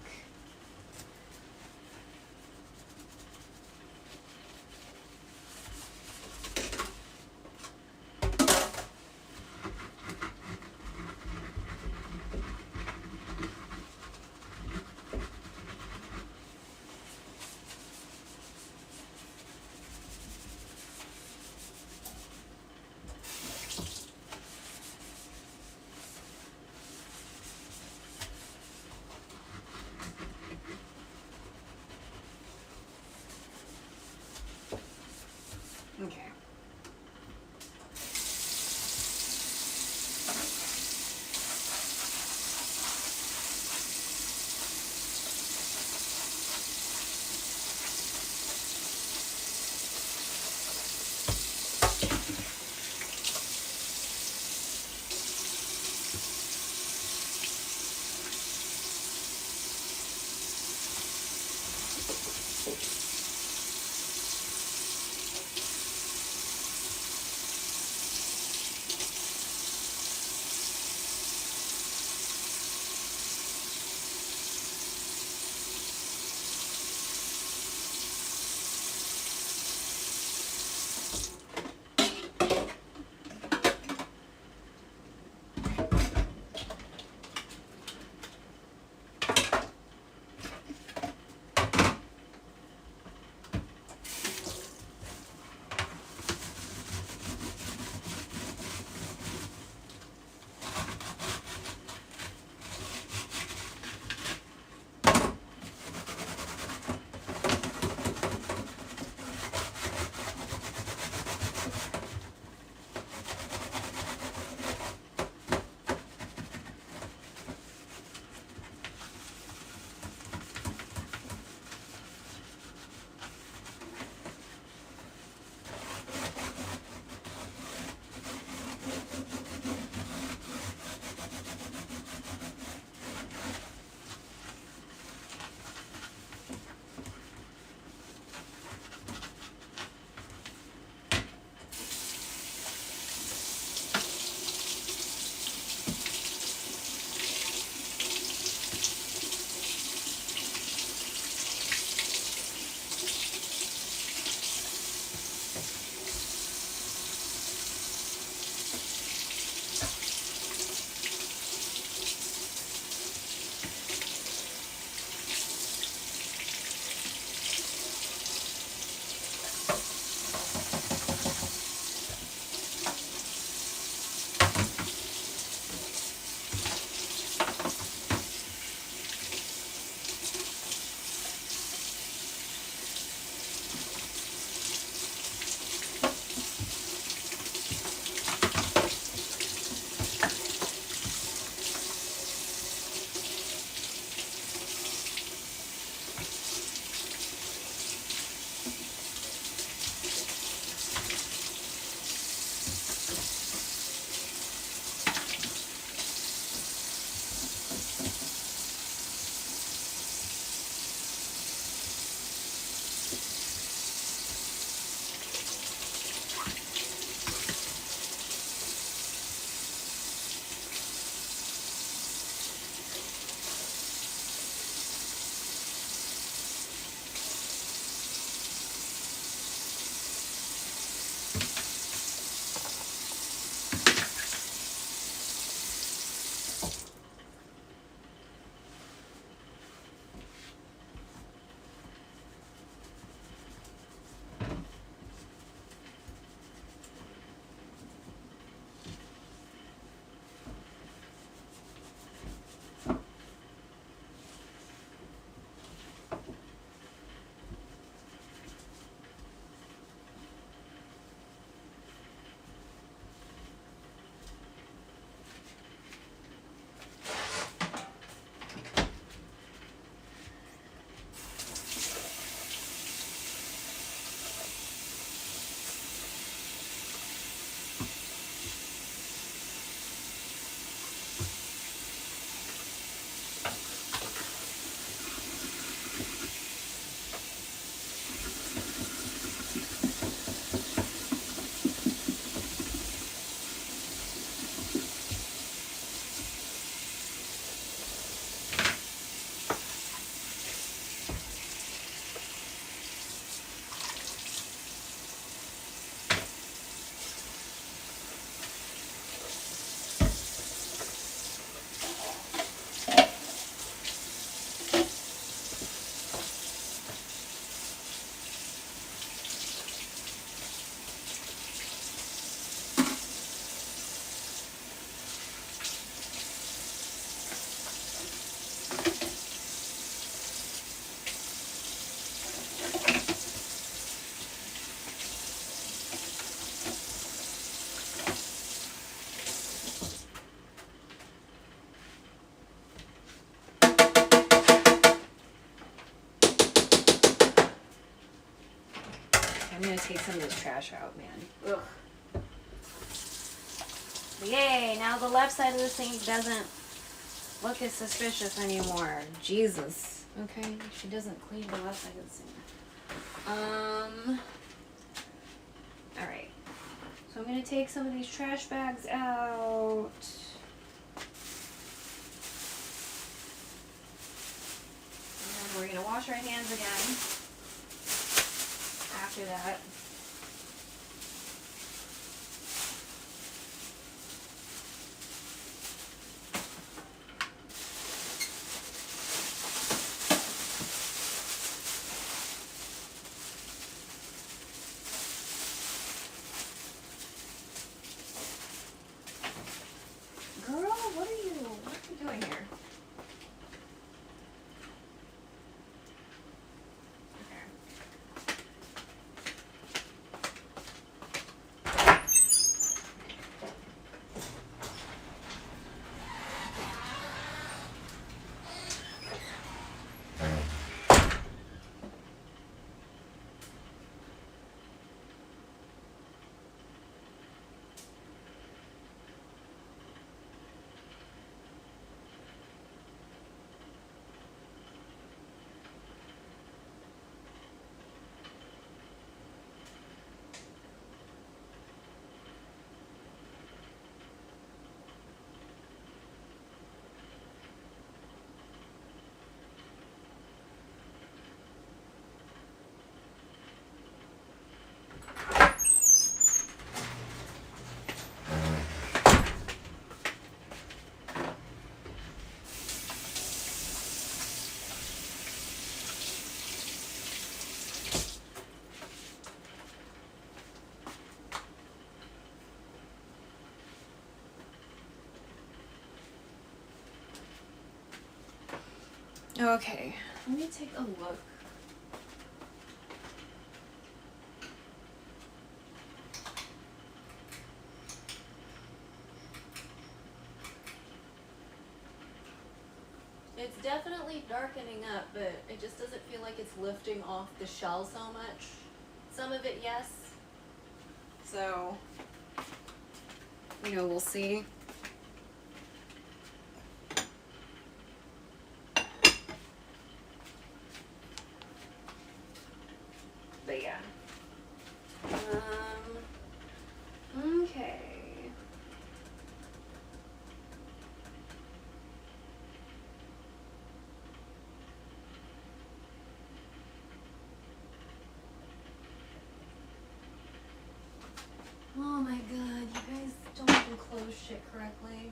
take some of this trash out, man. Ugh. Yay, now the left side of the sink doesn't look as suspicious anymore. Jesus. Okay, she doesn't clean the left side of the sink. Alright. So I'm gonna take some of these trash bags out. And we're gonna wash our hands again after that. What are you doing here? Okay, let me take a look. It's definitely darkening up, but it just doesn't feel like it's lifting off the shell so much. Some of it, yes. So, we'll see. But yeah. Okay. Oh my god, you guys don't even close shit correctly.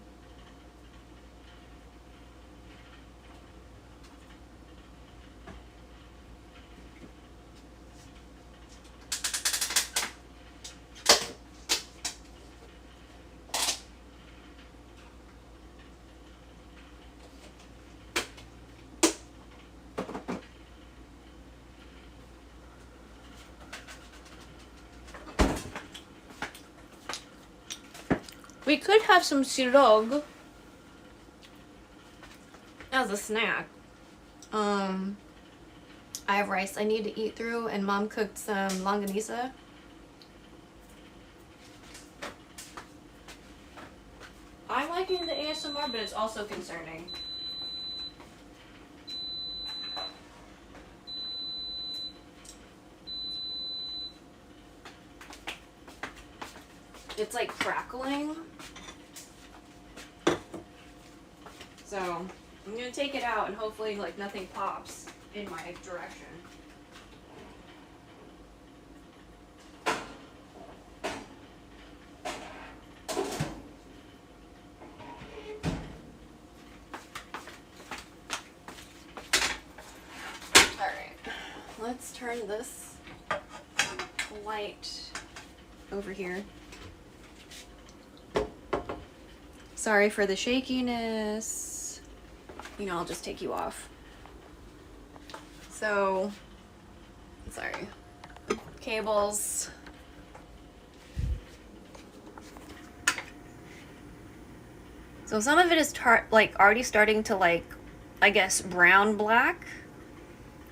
We could have some sirog as a snack. I have rice I need to eat through, and Mom cooked some longanisa. I'm liking the ASMR, but it's also concerning. It's like crackling. So I'm gonna take it out and hopefully like nothing pops in my direction. Alright, let's turn this light over here. Sorry for the shakiness. I'll just take you off. So, sorry. Cables. So some of it is already starting to I guess brown black,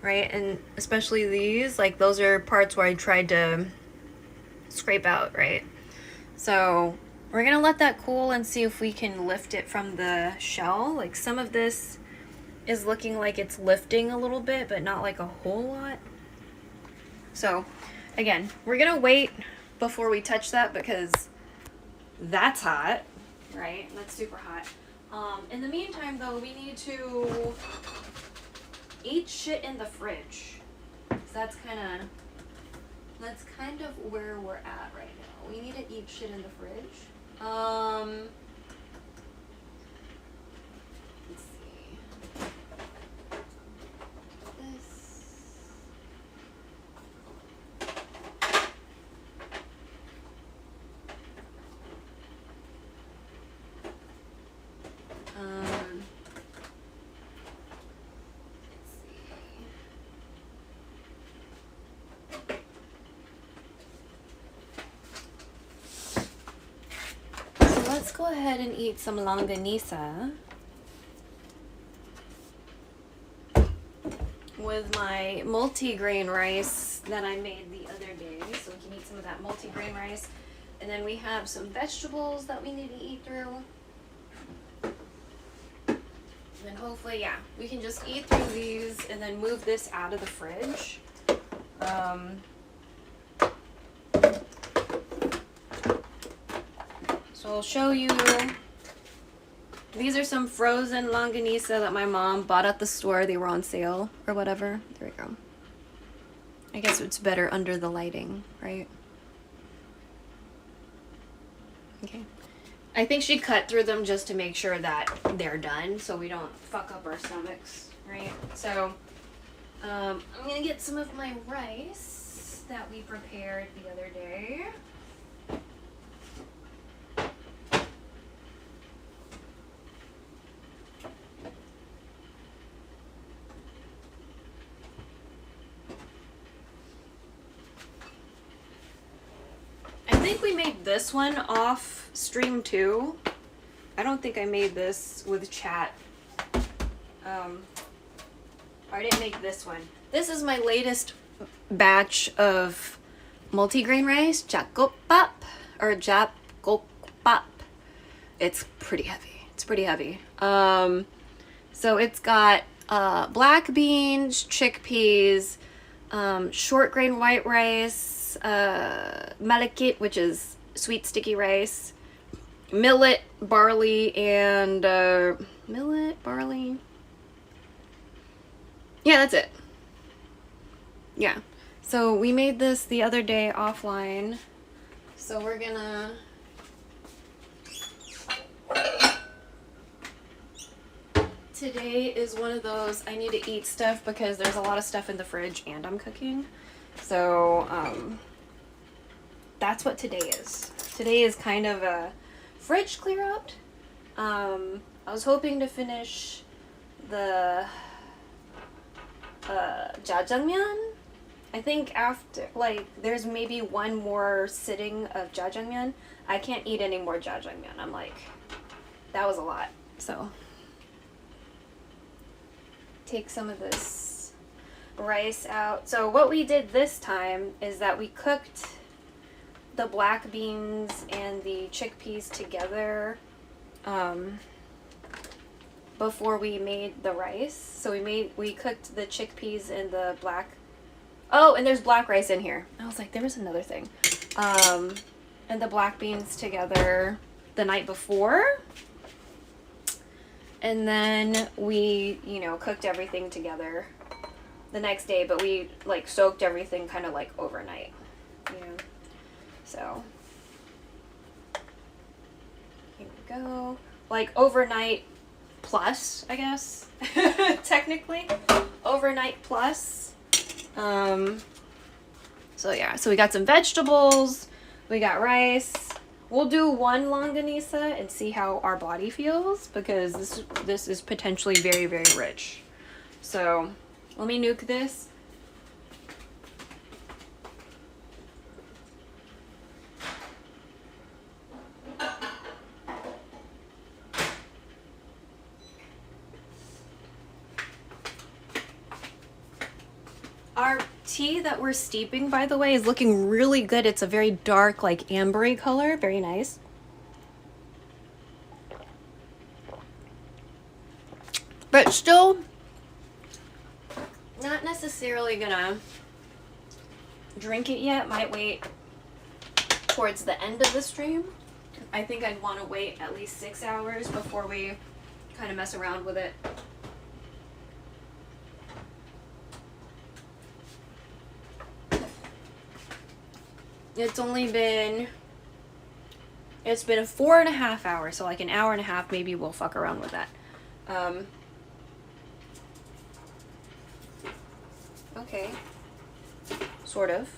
right? And especially these, those are parts where I tried to scrape out, right? So we're gonna let that cool and see if we can lift it from the shell. Like some of this is looking like it's lifting a little bit, but not like a whole lot. So again, we're gonna wait before we touch that because that's hot, right? That's super hot. In the meantime though, we need to eat shit in the fridge. So that's kind of where we're at right now. We need to eat shit in the fridge. Let's see. This. Let's go ahead and eat some longanisa with my multi-grain rice that I made the other day. So we can eat some of that multi-grain rice. And then we have some vegetables that we need to eat through. And then hopefully, yeah, we can just eat through these and then move this out of the fridge. So I'll show you, these are some frozen longanisa that my mom bought at the store. They were on sale or whatever. There we go. I guess it's better under the lighting, right? Okay. I think she cut through them just to make sure that they're done so we don't fuck up our stomachs, right? So I'm gonna get some of my rice that we prepared the other day. I think we made this one off stream too. I don't think I made this with chat. I didn't make this one. This is my latest batch of multigrain rice, jakopap or japkopap. It's pretty heavy. It's pretty heavy. So it's got black beans, chickpeas, short grain white rice, malakit, which is sweet sticky rice, millet, barley, and millet, barley. Yeah, that's it. Yeah. So we made this the other day offline. So we're gonna today is one of those I need to eat stuff because there's a lot of stuff in the fridge and I'm cooking. So that's what today is. Today is kind of a fridge clear out. I was hoping to finish the jjajangmyeon. I think after, like, there's maybe one more sitting of jjajangmyeon. I can't eat any more jjajangmyeon. I'm like, that was a lot. So take some of this rice out. So what we did this time is that we cooked the black beans and the chickpeas together before we made the rice. So we cooked the chickpeas and the black. Oh, and there's black rice in here. I was like, there was another thing. And the black beans together the night before. And then we, cooked everything together the next day, but we like soaked everything kind of like overnight. So here we go. Like overnight plus, I guess. Technically. Overnight plus. So yeah, so we got some vegetables, we got rice. We'll do one longanisa and see how our body feels because this is potentially very, very rich. So let me nuke this. tea that we're steeping, by the way, is looking really good. It's a very dark, like ambery color. Very nice. But still not necessarily gonna drink it yet. Might wait towards the end of the stream. I think I'd want to wait at least 6 hours before we kind of mess around with it. It's been 4.5 hours, so like an hour and a half, maybe we'll fuck around with that. Okay. Sort of.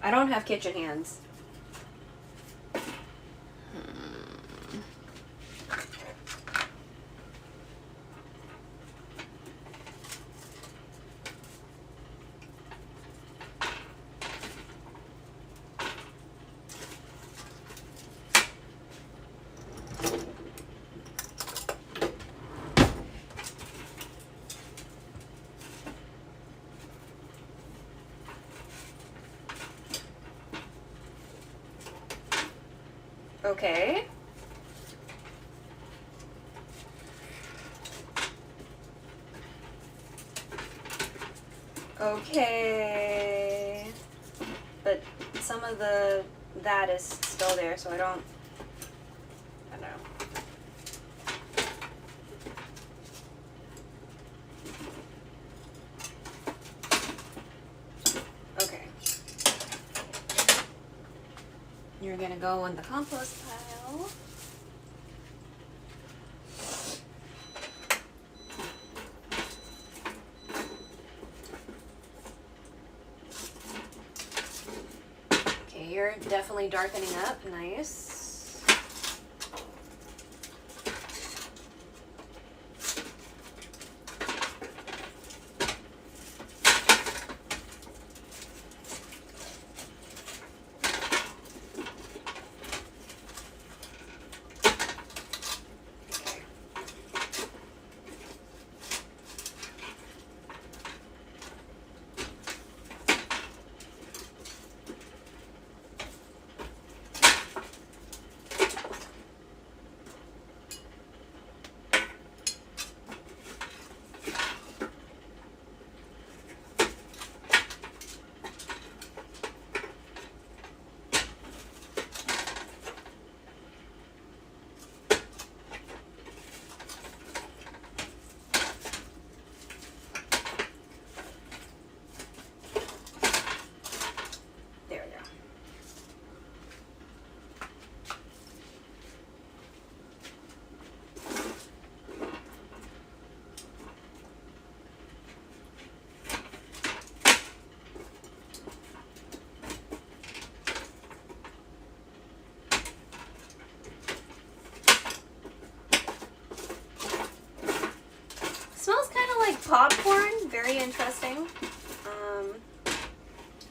I don't have kitchen hands. Okay. Okay. But some of that is still there, so I don't know. Okay. You're gonna go in the compost pile. Okay, you're definitely darkening up. Nice. Popcorn, very interesting.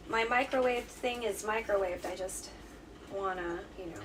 My microwave thing is microwaved. I just wanna, you know.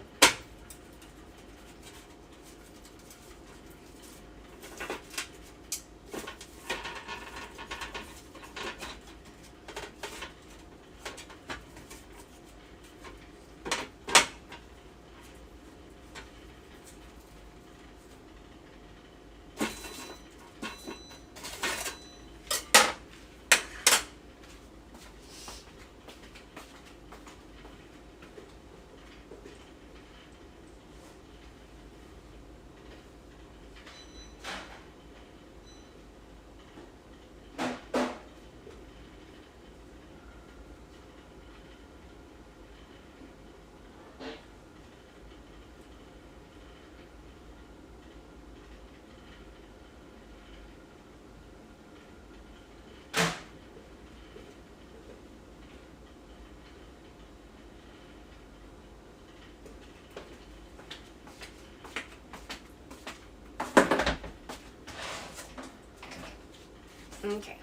Okay.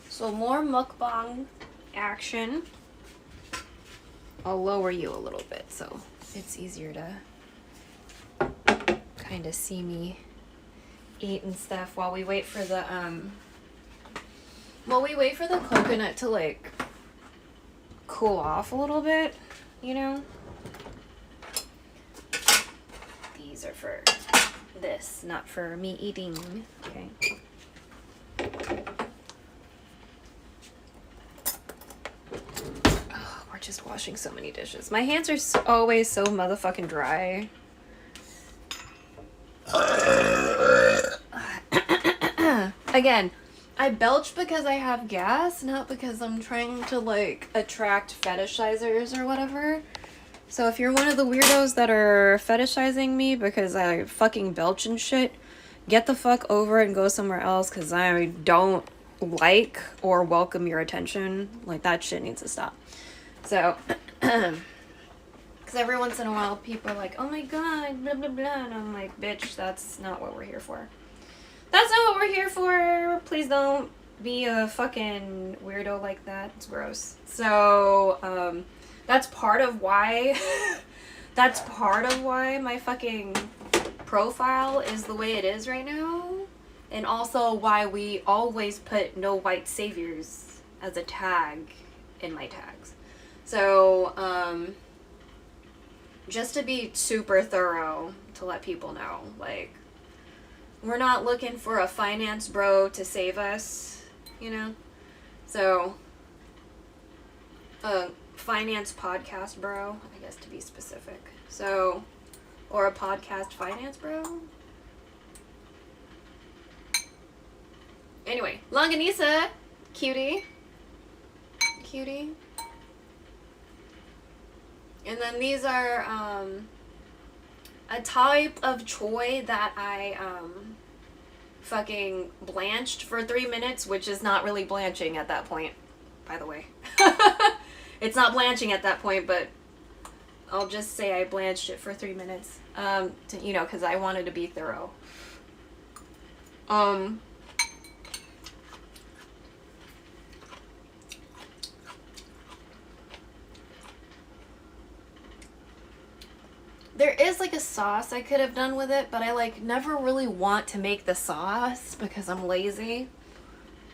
So more mukbang action. I'll lower you a little bit so it's easier to kind of see me eat and stuff while we wait for the While we wait for the coconut to like cool off a little bit, you know. These are for this, not for me eating. Okay. Oh, we're just washing so many dishes. My hands are always so motherfucking dry. Again, I belch because I have gas, not because I'm trying to like attract fetishizers or whatever. So if you're one of the weirdos that are fetishizing me because I fucking belch and shit, get the fuck over it and go somewhere else, because I don't like or welcome your attention. Like, that shit needs to stop. So, because every once in a while people are like, oh my god, blah blah blah, and I'm like, bitch, that's not what we're here for. That's not what we're here for. Please don't be a fucking weirdo like that. It's gross. So, that's part of why that's part of why my fucking profile is the way it is right now. And also why we always put no white saviors as a tag in my tags. So, just to be super thorough, to let people know, like, we're not looking for a finance bro to save us, you know? So, finance podcast bro, I guess, to be specific. So, or a podcast finance bro. Anyway, Longanisa, cutie. Cutie. And then these are, a type of choy that I, fucking blanched for 3 minutes, which is not really blanching at that point, by the way. It's not blanching at that point, but I'll just say I blanched it for 3 minutes, you know, because I wanted to be thorough. There is like a sauce I could have done with it, but I like never really want to make the sauce because I'm lazy.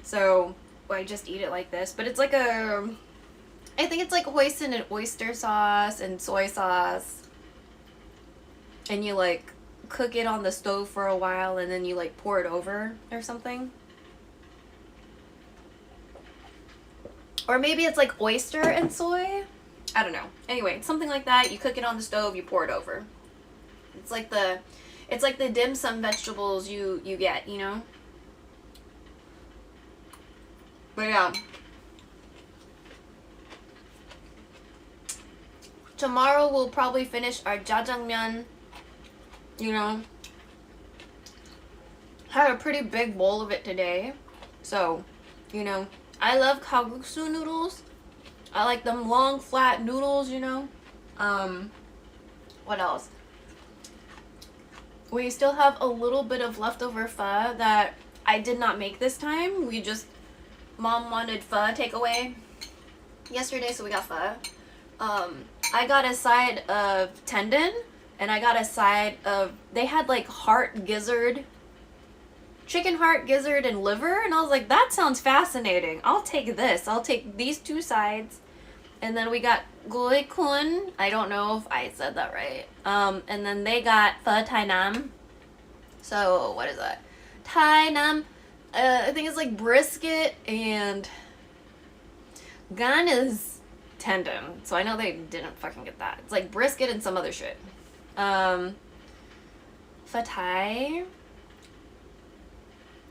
So I just eat it like this. But it's like I think it's like hoisin and oyster sauce and soy sauce. And you like cook it on the stove for a while and then you like pour it over or something. Or maybe it's like oyster and soy. I don't know. Anyway, it's something like that. You cook it on the stove, you pour it over. It's like the dim sum vegetables you get, you know? But yeah. Tomorrow we'll probably finish our jjajangmyeon, you know? Had a pretty big bowl of it today. So, you know, I love kalguksu noodles. I like them long, flat noodles, you know? What else? We still have a little bit of leftover pho that I did not make this time. Mom wanted pho takeaway yesterday, so we got pho. I got a side of tendon, and I got a side of, they had like heart gizzard, chicken heart, gizzard, and liver, and I was like, that sounds fascinating. I'll take this. I'll take these two sides. And then we got gulai kun. I don't know if I said that right. And then they got pho Thai Nam. So, what is that? Thai Nam. I think it's like brisket and gan is tendon. So I know they didn't fucking get that. It's like brisket and some other shit. Pho Thai.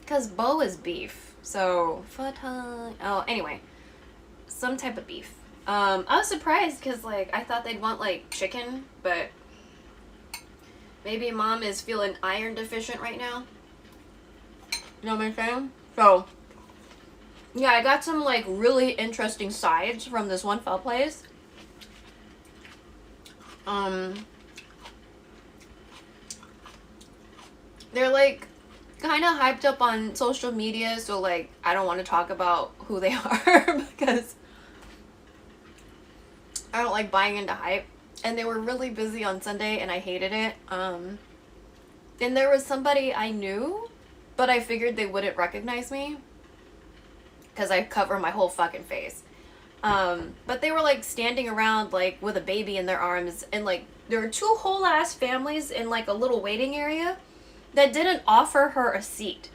Because bo is beef. So, pho Thai. Oh, anyway. Some type of beef. I was surprised because, like, I thought they'd want, like, chicken, but maybe Mom is feeling iron deficient right now. You know what I'm saying? So, yeah, I got some, like, really interesting sides from this one pho place. They're, like, kind of hyped up on social media, so, like, I don't want to talk about who they are because I don't like buying into hype. And they were really busy on Sunday, and I hated it. And there was somebody I knew, but I figured they wouldn't recognize me. because I cover my whole fucking face. But they were like standing around like with a baby in their arms, and like there were 2 whole ass families in like a little waiting area that didn't offer her a seat.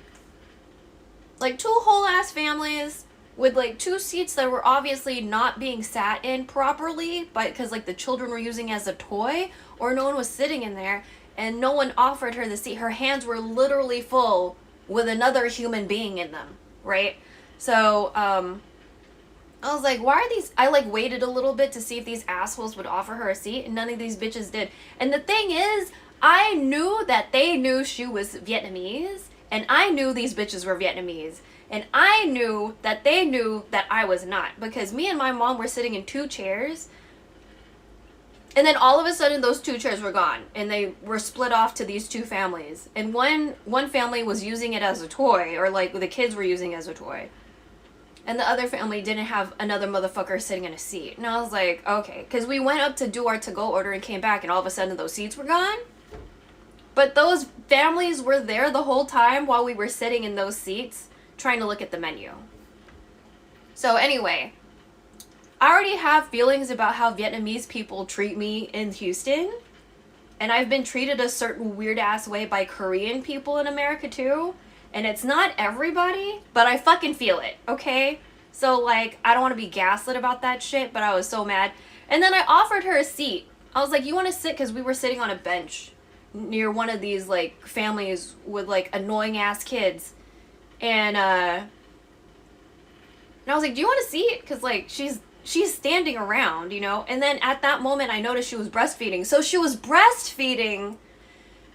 Like 2 whole ass families with like 2 seats that were obviously not being sat in properly, but because like the children were using as a toy, or no one was sitting in there, and no one offered her the seat. Her hands were literally full with another human being in them, right? So, I was like, why are these... I, like, waited a little bit to see if these assholes would offer her a seat, and none of these bitches did. And the thing is, I knew that they knew she was Vietnamese, and I knew these bitches were Vietnamese. And I knew that they knew that I was not, because me and my mom were sitting in 2 chairs, and then all of a sudden those 2 chairs were gone, and they were split off to these 2 families. And one family was using it as a toy, or, like, the kids were using it as a toy. And the other family didn't have another motherfucker sitting in a seat. And I was like, okay. Because we went up to do our to-go order and came back, and all of a sudden those seats were gone. But those families were there the whole time while we were sitting in those seats trying to look at the menu. So anyway, I already have feelings about how Vietnamese people treat me in Houston. And I've been treated a certain weird-ass way by Korean people in America, too. And it's not everybody, but I fucking feel it, okay? So, like, I don't want to be gaslit about that shit, but I was so mad. And then I offered her a seat. I was like, you want to sit? Because we were sitting on a bench near one of these, like, families with, like, annoying-ass kids. And I was like, do you want a seat? Because, like, she's standing around, you know? And then at that moment, I noticed she was breastfeeding. So she was breastfeeding.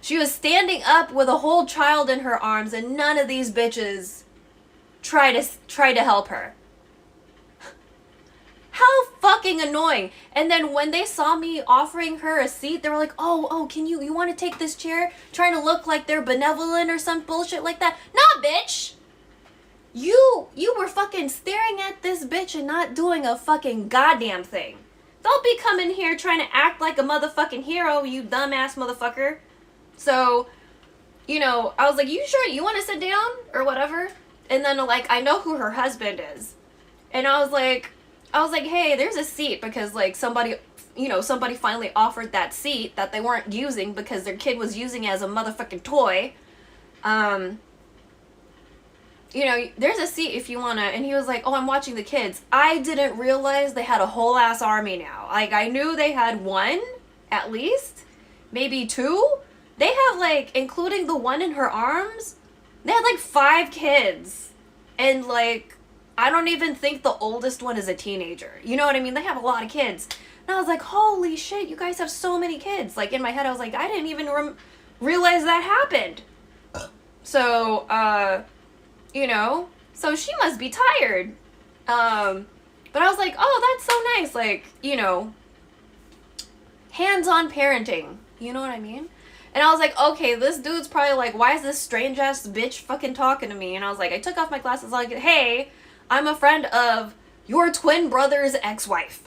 She was standing up with a whole child in her arms, and none of these bitches try to help her. How fucking annoying. And then when they saw me offering her a seat, they were like, oh, can you want to take this chair? Trying to look like they're benevolent or some bullshit like that. Nah, bitch! You were fucking staring at this bitch and not doing a fucking goddamn thing. Don't be coming here trying to act like a motherfucking hero, you dumbass motherfucker. So, you know, I was like, you sure you want to sit down or whatever? And then, like, I know who her husband is. And I was like, hey, there's a seat, because, like, somebody finally offered that seat that they weren't using because their kid was using it as a motherfucking toy. You know, there's a seat if you want to. And he was like, oh, I'm watching the kids. I didn't realize they had a whole ass army now. Like, I knew they had 1, at least, maybe 2. They have, like, including the one in her arms, they had, like, 5 kids. And, like, I don't even think the oldest one is a teenager. You know what I mean? They have a lot of kids. And I was like, holy shit, you guys have so many kids. Like, in my head, I was like, I didn't even realize that happened. So, you know, so she must be tired. But I was like, oh, that's so nice. Like, you know, hands-on parenting. You know what I mean? And I was like, okay, this dude's probably like, why is this strange-ass bitch fucking talking to me? And I was like, I took off my glasses, like, hey, I'm a friend of your twin brother's ex-wife.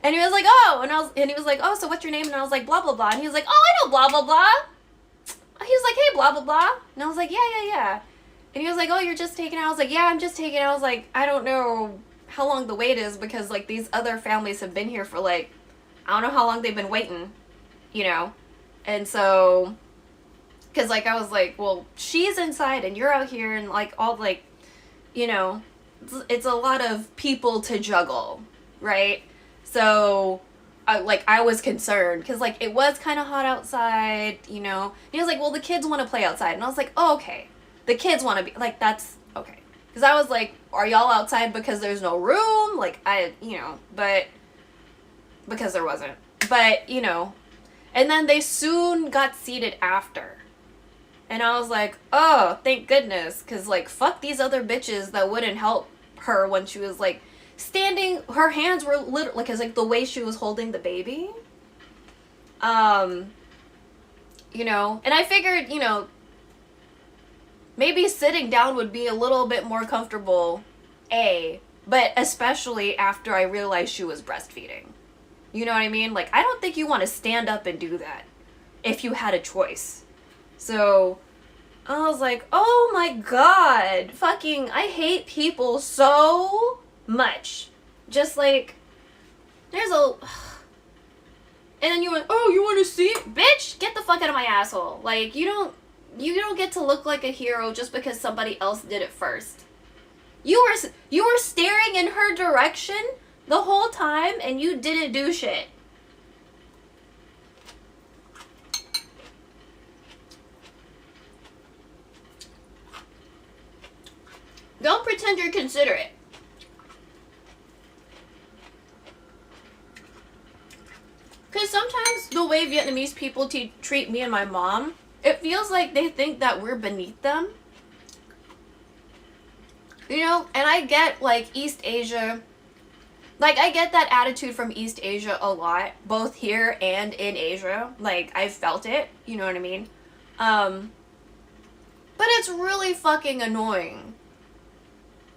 And he was like, oh, and he was like, oh, so what's your name? And I was like, blah, blah, blah. And he was like, oh, I know blah, blah, blah. He was like, hey, blah, blah, blah. And I was like, yeah. And he was like, oh, you're just taking it? I was like, yeah, I'm just taking it. I was like, I don't know how long the wait is, because, like, these other families have been here for, like, I don't know how long they've been waiting. You know, and so, because, like, I was like, well, she's inside and you're out here, and, like, all, like, you know, it's a lot of people to juggle, right? So, I was concerned, because, like, it was kind of hot outside, you know, and he was like, well, the kids want to play outside, and I was like, oh, okay, the kids want to be, like, that's, okay, because I was like, are y'all outside because there's no room, like, you know, but, because there wasn't, but, you know. And then they soon got seated after. And I was like, oh, thank goodness. Because, like, fuck these other bitches that wouldn't help her when she was, like, standing. Her hands were literally, because, like, the way she was holding the baby. You know. And I figured, you know, maybe sitting down would be a little bit more comfortable, but especially after I realized she was breastfeeding. You know what I mean? Like, I don't think you want to stand up and do that if you had a choice. So, I was like, oh my god, fucking, I hate people so much. Just like, there's a... And then you went, oh, you want to see it? Bitch, get the fuck out of my asshole. Like, you don't get to look like a hero just because somebody else did it first. You were staring in her direction the whole time and you didn't do shit. Don't pretend you're considerate. Because sometimes the way Vietnamese people treat me and my mom, it feels like they think that we're beneath them. You know, and I get, like, East Asia. Like, I get that attitude from East Asia a lot, both here and in Asia. Like, I've felt it, you know what I mean? But it's really fucking annoying.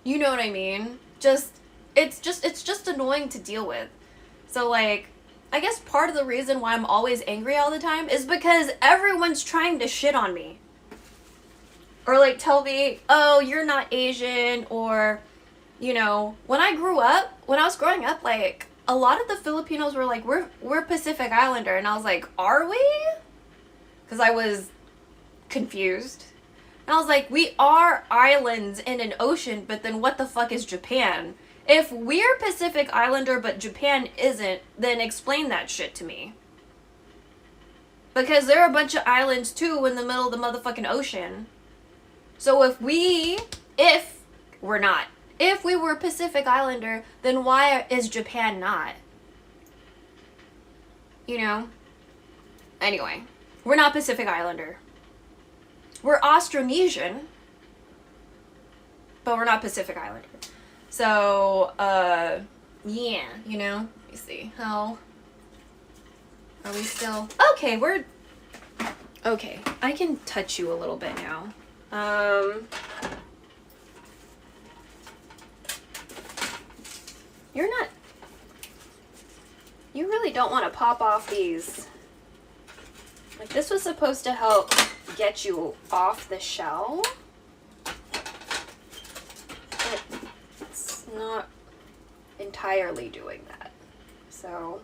You know what I mean? It's just annoying to deal with. So, like, I guess part of the reason why I'm always angry all the time is because everyone's trying to shit on me. Or, like, tell me, oh, you're not Asian, or, you know, when I was growing up, like, a lot of the Filipinos were like, we're Pacific Islander, and I was like, are we? Because I was confused. And I was like, we are islands in an ocean, but then what the fuck is Japan? If we're Pacific Islander but Japan isn't, then explain that shit to me. Because there are a bunch of islands too in the middle of the motherfucking ocean. So if we were Pacific Islander, then why is Japan not? You know? Anyway, we're not Pacific Islander. We're Austronesian, but we're not Pacific Islander. So, yeah, you know, let me see, how, are we still, okay, okay, I can touch you a little bit now. You really don't want to pop off these. Like, this was supposed to help get you off the shell, but it's not entirely doing that. So,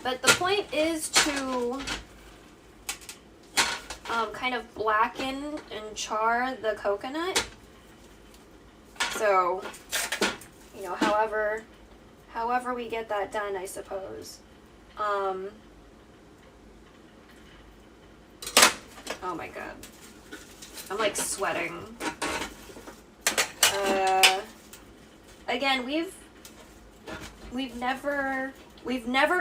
but the point is to kind of blacken and char the coconut. So, you know, however we get that done, I suppose. Oh my god. I'm like sweating. Again, we've never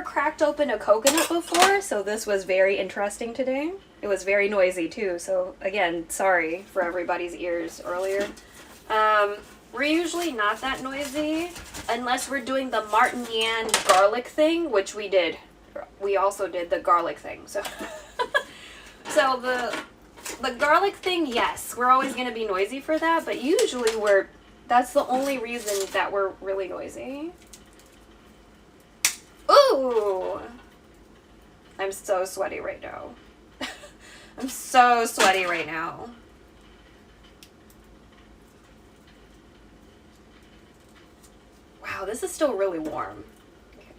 cracked open a coconut before, so this was very interesting today. It was very noisy too, so again, sorry for everybody's ears earlier. We're usually not that noisy unless we're doing the Martin Yan garlic thing, which we did. We also did the garlic thing. So, so the garlic thing, yes, we're always gonna be noisy for that. But usually that's the only reason that we're really noisy. Ooh, I'm so sweaty right now. I'm so sweaty right now. Wow, this is still really warm. Okay.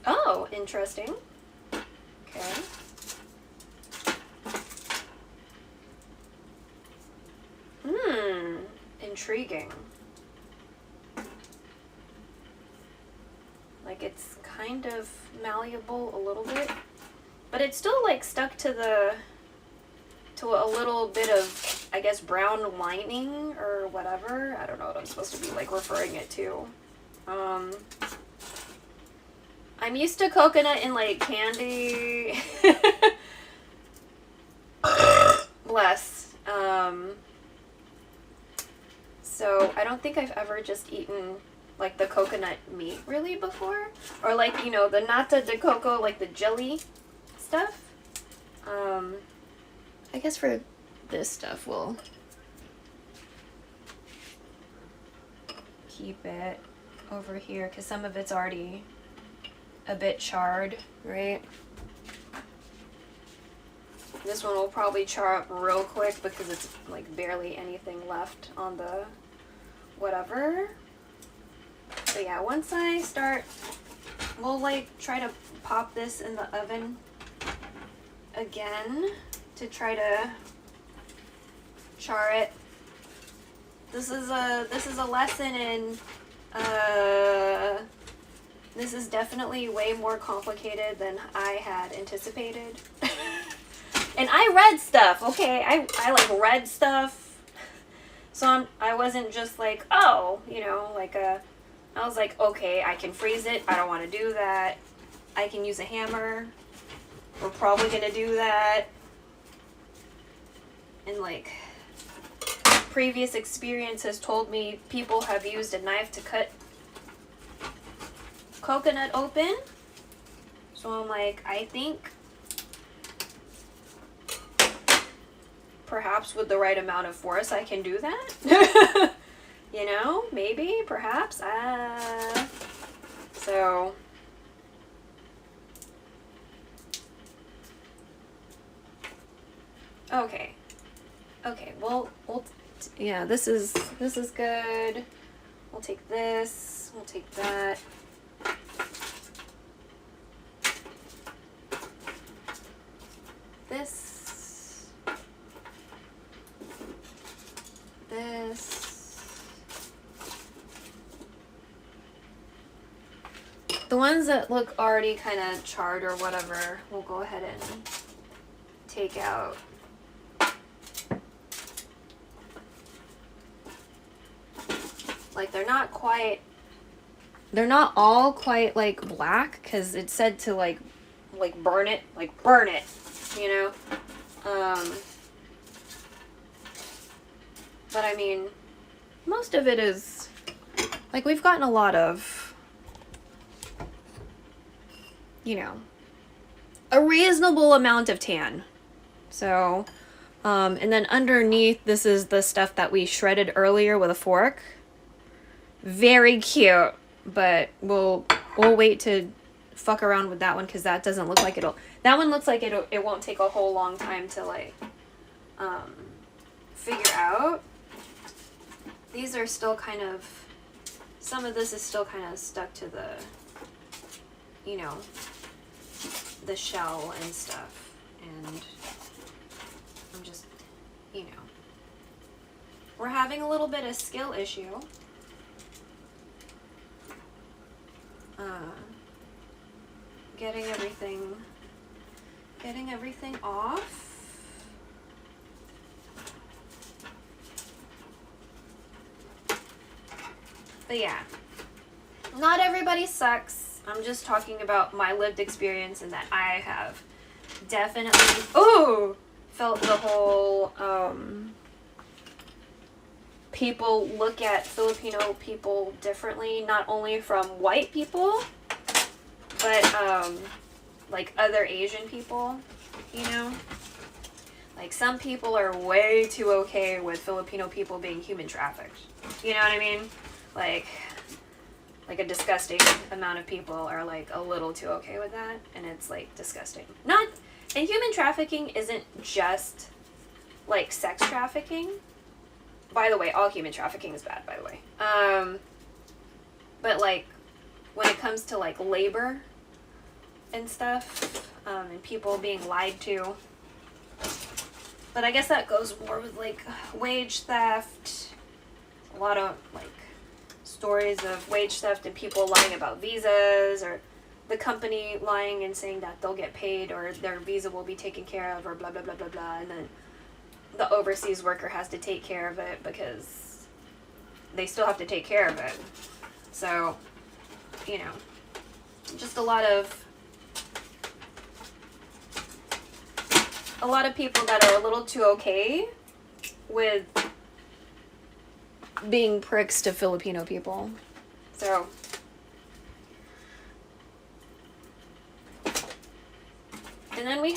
Oh, interesting. Okay. Intriguing. Like, it's kind of malleable a little bit, but it's still like stuck to a little bit of, I guess, brown lining or whatever. I don't know what I'm supposed to be like referring it to. I'm used to coconut in like candy. Bless. So I don't think I've ever just eaten like the coconut meat really before, or like, you know, the nata de coco, like the jelly stuff. I guess for this stuff we'll keep it over here because some of it's already a bit charred, right? This one will probably char up real quick because it's like barely anything left on the whatever. But yeah, once I start, we'll like try to pop this in the oven again to try to char it. This is a lesson in this is definitely way more complicated than I had anticipated. And I read stuff, okay? I like read stuff. So I wasn't just like, oh, you know, like I was like, okay, I can freeze it. I don't want to do that. I can use a hammer. We're probably going to do that. And like previous experience has told me people have used a knife to cut coconut open. So I'm like, I think perhaps with the right amount of force I can do that. You know, maybe, perhaps. So okay. Okay, well, yeah, this is good. We'll take this. We'll take that. This. The ones that look already kind of charred or whatever, we'll go ahead and take out. Like they're not all quite like black because it said to like burn it, you know. But I mean, most of it is like we've gotten a lot of, you know, a reasonable amount of tan. So, and then underneath, this is the stuff that we shredded earlier with a fork. Very cute, but we'll wait to fuck around with that one because that doesn't look like that one looks like it won't take a whole long time to like figure out. These are still kind of, some of this is still kind of stuck to the, you know, the shell and stuff. And I'm just, you know, we're having a little bit of skill issue. Getting everything off. But yeah, not everybody sucks. I'm just talking about my lived experience and that I have definitely felt the whole people look at Filipino people differently, not only from white people, but like other Asian people, you know? Like some people are way too okay with Filipino people being human trafficked. You know what I mean? Like a disgusting amount of people are like a little too okay with that, and it's like disgusting. And human trafficking isn't just like sex trafficking. By the way, all human trafficking is bad, by the way. But like when it comes to like labor and stuff, and people being lied to. But I guess that goes more with like wage theft. A lot of like stories of wage theft and people lying about visas, or the company lying and saying that they'll get paid or their visa will be taken care of, or blah blah blah blah blah, and then the overseas worker has to take care of it because they still have to take care of it. So, you know, just a lot of people that are a little too okay with being pricks to Filipino people. So and then we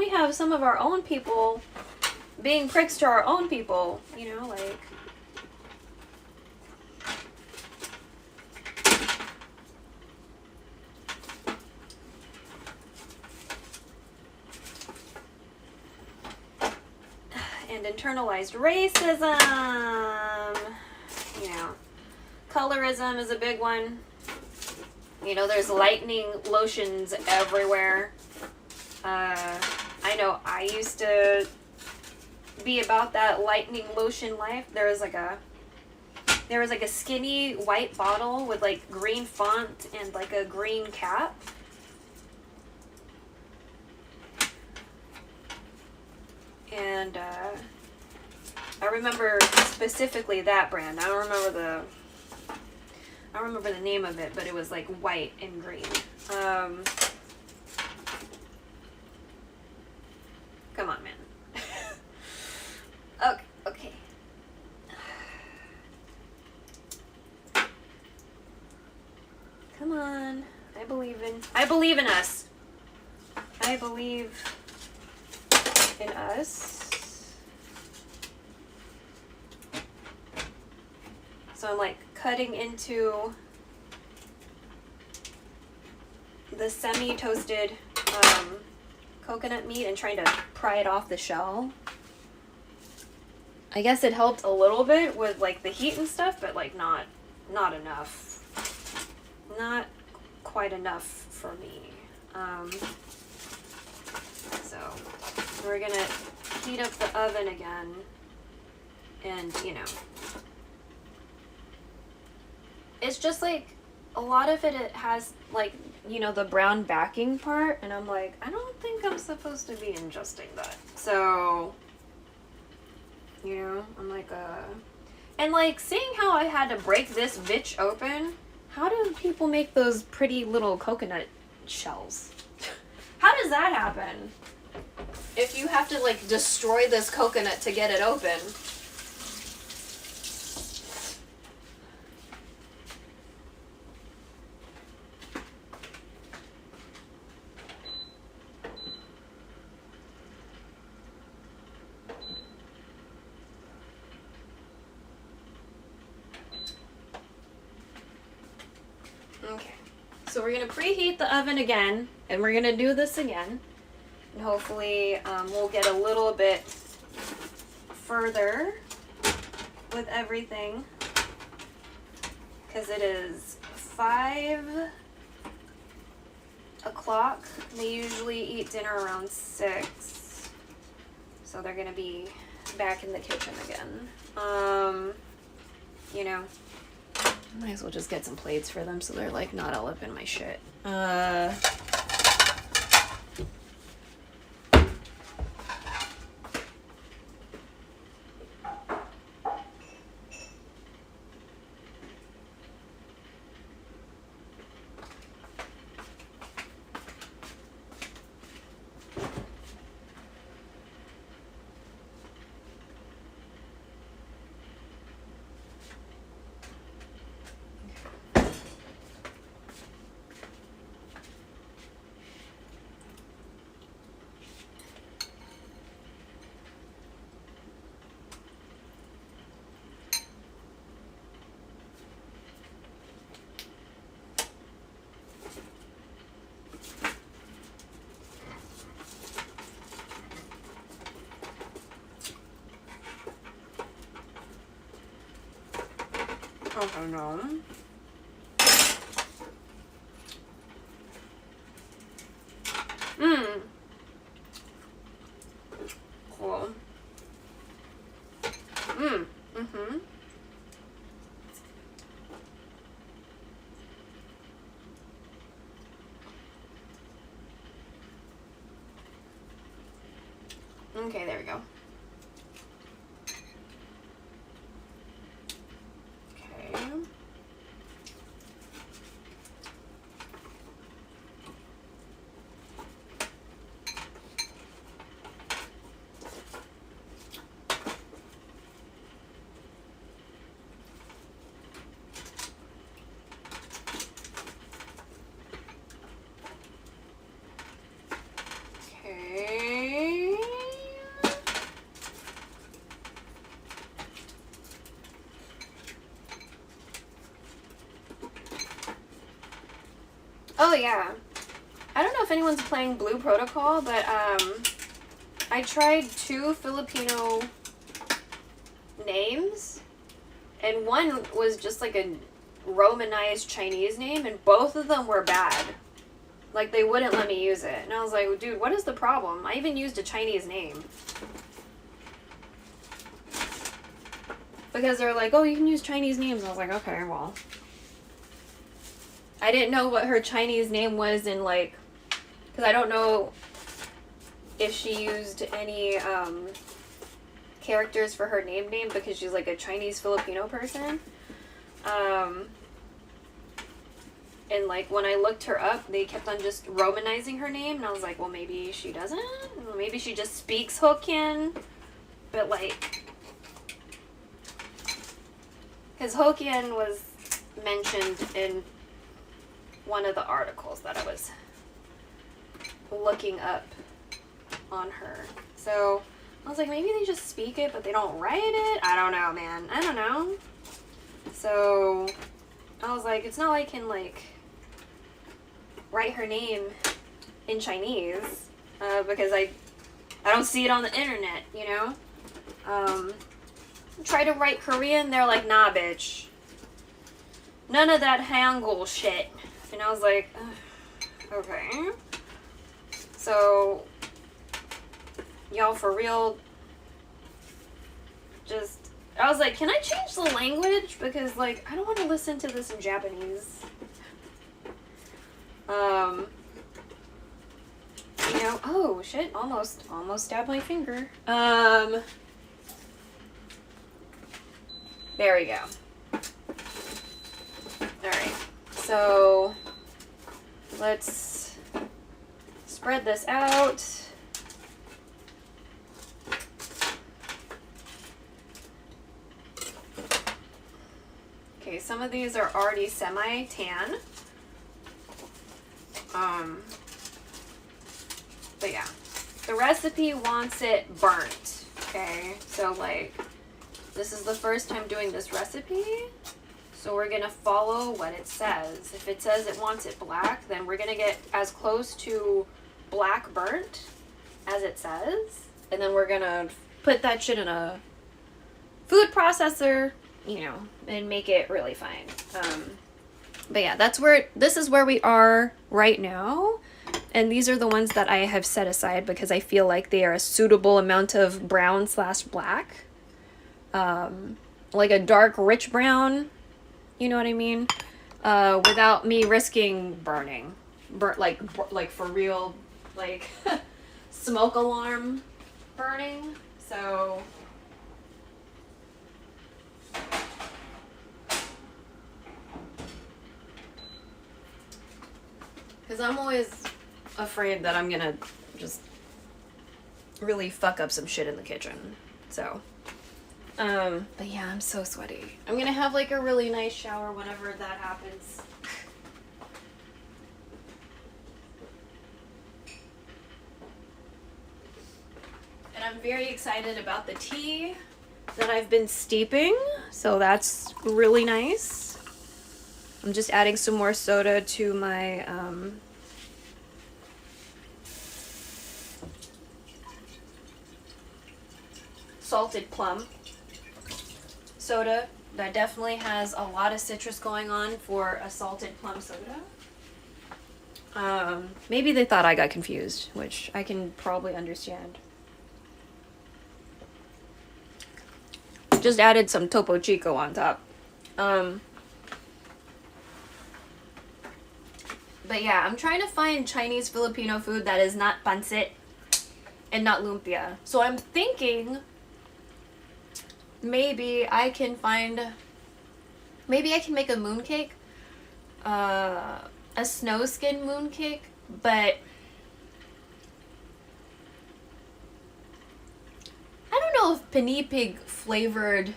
have some of our own people being pricks to our own people, you know, like and internalized racism. You know, colorism is a big one. You know, there's lightning lotions everywhere. I know I used to be about that lightning lotion life. There was like a skinny white bottle with like green font and like a green cap. And I remember specifically that brand. I don't remember the name of it, but it was like white and green. Come on, man. Okay. Come on. I believe in us. I believe in us. So I'm like cutting into the semi-toasted coconut meat and trying to pry it off the shell. I guess it helped a little bit with like the heat and stuff, but like not enough. Not quite enough for me. So we're gonna heat up the oven again, and you know, it's just like a lot of it has like, you know, the brown backing part, and I'm like, I don't think I'm supposed to be ingesting that. So, you know, I'm like, and like seeing how I had to break this bitch open. How do people make those pretty little coconut shells? How does that happen? If you have to like destroy this coconut to get it open. Okay, so we're going to preheat the oven again, and we're going to do this again, and hopefully we'll get a little bit further with everything, because it is 5 o'clock. They usually eat dinner around 6, so they're going to be back in the kitchen again. You know, might as well just get some plates for them so they're like not all up in my shit. Oh no. Cool. Okay, there we go. Oh yeah. I don't know if anyone's playing Blue Protocol, but I tried 2 Filipino names, and one was just like a Romanized Chinese name, and both of them were bad. Like, they wouldn't let me use it. And I was like, dude, what is the problem? I even used a Chinese name. Because they're like, oh, you can use Chinese names. I was like, okay, well. I didn't know what her Chinese name was in, like, because I don't know if she used any characters for her name because she's like a Chinese Filipino person. And like when I looked her up, they kept on just Romanizing her name, and I was like, well, maybe she doesn't. Maybe she just speaks Hokkien, but like, because Hokkien was mentioned in one of the articles that I was looking up on her. So I was like, maybe they just speak it, but they don't write it. I don't know, man. I don't know. So I was like, it's not like I can like write her name in Chinese because I don't see it on the internet, you know. Try to write Korean, they're like, nah, bitch. None of that Hangul shit. And I was like, ugh, okay. So, y'all, for real, just, I was like, can I change the language? Because, like, I don't want to listen to this in Japanese. You know, oh, shit, almost stabbed my finger. There we go. Alright, so let's spread this out. Okay, some of these are already semi-tan. But yeah, the recipe wants it burnt, okay? So like, this is the first time doing this recipe, so we're gonna follow what it says. If it says it wants it black, then we're gonna get as close to black burnt as it says, and then we're gonna put that shit in a food processor, you know, and make it really fine. But yeah, this is where we are right now. And these are the ones that I have set aside because I feel like they are a suitable amount of brown/black. Like a dark, rich brown, you know what I mean? Without me risking burning. Like for real, like, smoke alarm burning. So, because I'm always afraid that I'm gonna just really fuck up some shit in the kitchen. So, but yeah, I'm so sweaty. I'm gonna have like a really nice shower whenever that happens. And I'm very excited about the tea that I've been steeping, so that's really nice. I'm just adding some more soda to my salted plum soda. That definitely has a lot of citrus going on for a salted plum soda. Maybe they thought I got confused, which I can probably understand. Just added some Topo Chico on top. But yeah, I'm trying to find Chinese Filipino food that is not pancit and not lumpia. So I'm thinking maybe I can make a mooncake, a snow skin mooncake, but I don't know if pinipig flavored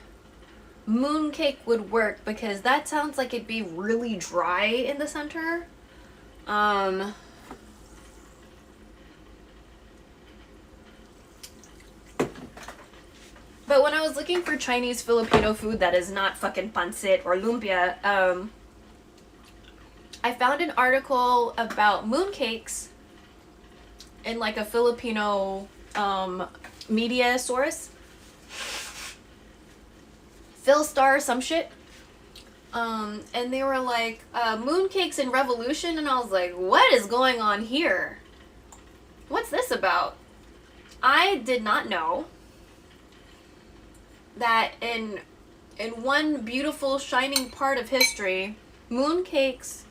mooncake would work because that sounds like it'd be really dry in the center. But when I was looking for Chinese Filipino food that is not fucking pancit or lumpia, I found an article about mooncakes in like a Filipino media source. Philstar or some shit. And they were like, mooncakes and revolution, and I was like, what is going on here? What's this about? I did not know that in one beautiful shining part of history, mooncakes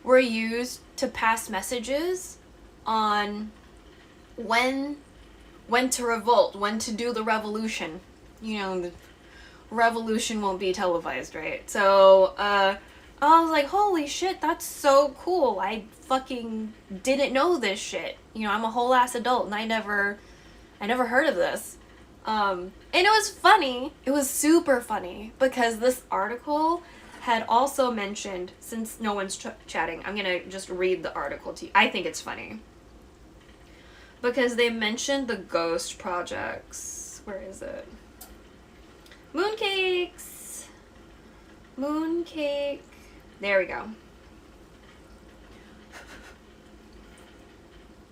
were used to pass messages on when to revolt, when to do the revolution. You know, the revolution won't be televised, right? So, I was like, holy shit, that's so cool. I fucking didn't know this shit. You know, I'm a whole ass adult and I never heard of this. And it was funny. It was super funny because this article had also mentioned, since no one's chatting, I'm gonna just read the article to you. I think it's funny. Because they mentioned the ghost projects. Where is it? Mooncakes. Mooncake. There we go.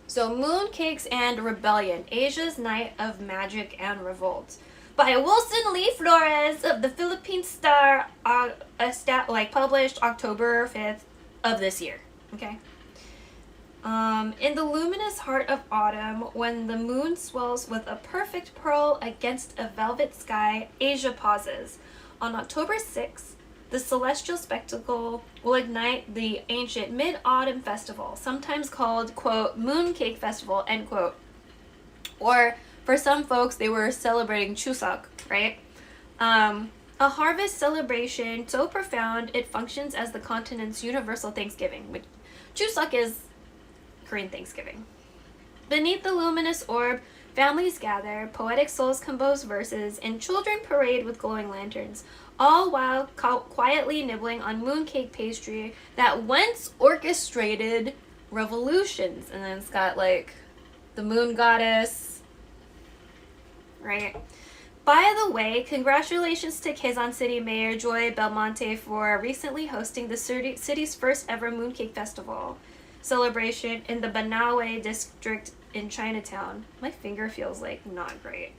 So, Mooncakes and Rebellion, Asia's Night of Magic and Revolt, by Wilson Lee Flores of the Philippine Star, published October 5th of this year. Okay. In the luminous heart of autumn, when the moon swells with a perfect pearl against a velvet sky, Asia pauses. On October 6th, the celestial spectacle will ignite the ancient Mid-Autumn Festival, sometimes called, quote, Mooncake Festival, end quote. Or, for some folks, they were celebrating Tausug, right? A harvest celebration so profound it functions as the continent's universal Thanksgiving, which Tausug is Korean Thanksgiving. Beneath the luminous orb, families gather, poetic souls compose verses, and children parade with glowing lanterns, all while quietly nibbling on mooncake pastry that once orchestrated revolutions. And then it's got, like, the moon goddess, right? By the way, congratulations to Quezon City Mayor Joy Belmonte for recently hosting the city's first ever mooncake festival celebration in the Banawe district in Chinatown. My finger feels like not great.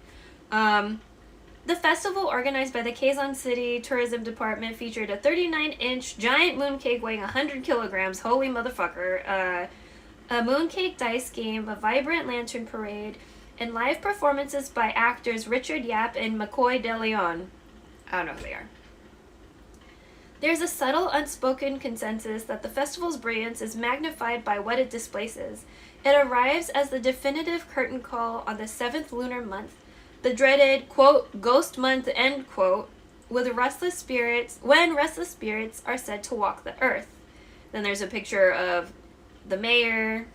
The festival, organized by the Quezon City Tourism Department, featured a 39-inch giant mooncake weighing 100 kilograms, holy motherfucker, a mooncake dice game, a vibrant lantern parade, and live performances by actors Richard Yap and McCoy De Leon. I don't know who they are. There's a subtle, unspoken consensus that the festival's brilliance is magnified by what it displaces. It arrives as the definitive curtain call on the 7th lunar month, the dreaded, quote, ghost month, end quote, when restless spirits are said to walk the earth. Then there's a picture of the mayor.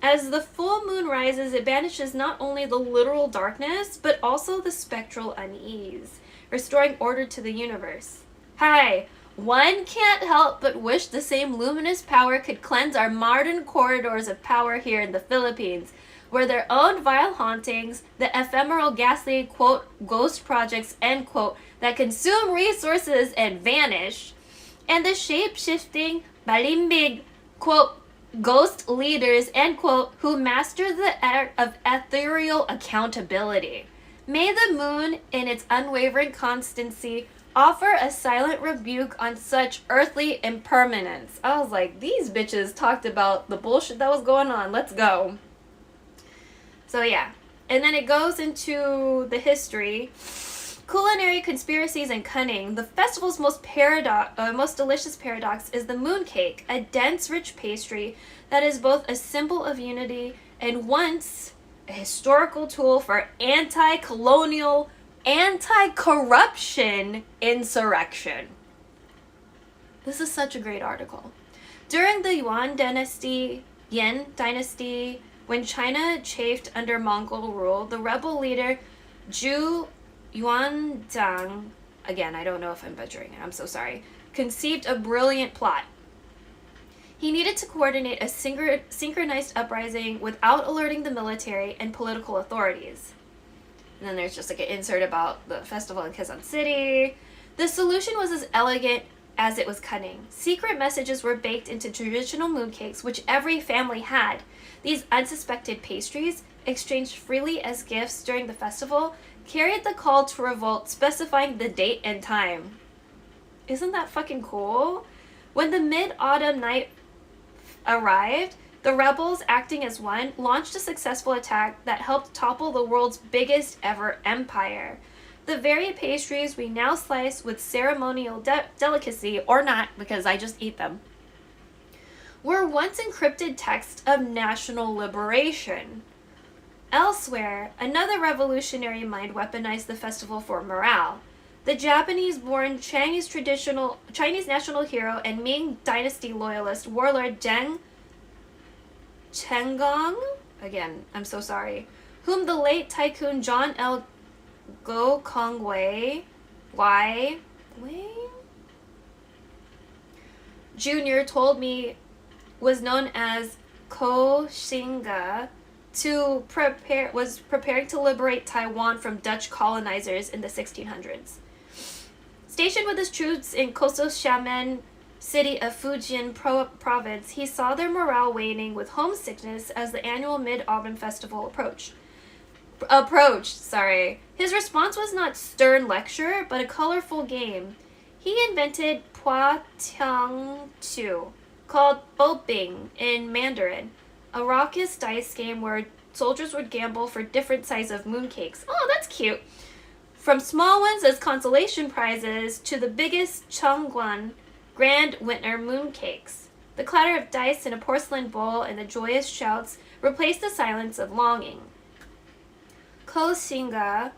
As the full moon rises, it banishes not only the literal darkness, but also the spectral unease, restoring order to the universe. Hi, one can't help but wish the same luminous power could cleanse our modern corridors of power here in the Philippines, where their own vile hauntings, the ephemeral ghastly, quote, ghost projects, end quote, that consume resources and vanish, and the shape-shifting, balimbig, quote, ghost leaders, end quote, who master the art of ethereal accountability. May the moon, in its unwavering constancy, offer a silent rebuke on such earthly impermanence. I was like, these bitches talked about the bullshit that was going on. Let's go. So yeah. And then it goes into the history. Culinary conspiracies and cunning. The festival's most delicious paradox is the mooncake, a dense, rich pastry that is both a symbol of unity and once a historical tool for anti-colonial, anti-corruption insurrection. This is such a great article. During the Yen Dynasty, when China chafed under Mongol rule, the rebel leader Zhu Yuanzhang, again, I don't know if I'm butchering it, I'm so sorry, conceived a brilliant plot. He needed to coordinate a synchronized uprising without alerting the military and political authorities. And then there's just like an insert about the festival in Quezon City. The solution was as elegant as it was cutting. Secret messages were baked into traditional mooncakes, which every family had. These unsuspected pastries, exchanged freely as gifts during the festival, carried the call to revolt, specifying the date and time. Isn't that fucking cool? When the mid-autumn night arrived, the rebels, acting as one, launched a successful attack that helped topple the world's biggest ever empire. The very pastries we now slice with ceremonial delicacy, or not, because I just eat them, were once encrypted texts of national liberation. Elsewhere, another revolutionary mind weaponized the festival for morale. The Japanese-born Chinese national hero and Ming Dynasty loyalist warlord Zheng Chenggong, again, I'm so sorry, whom the late tycoon John L. Go Kong Wei Jr. told me was known as Ko Xinga was preparing to liberate Taiwan from Dutch colonizers in the 1600s. Stationed with his troops in coastal Xiamen city of Fujian province, he saw their morale waning with homesickness as the annual mid-autumn festival approached. His response was not stern lecture, but a colorful game. He invented Pua Tiang Tu, called Bo Bing in Mandarin, a raucous dice game where soldiers would gamble for different sizes of mooncakes. Oh, that's cute. From small ones as consolation prizes to the biggest Chongguan grand winter mooncakes. The clatter of dice in a porcelain bowl and the joyous shouts replaced the silence of longing. Ko Xinga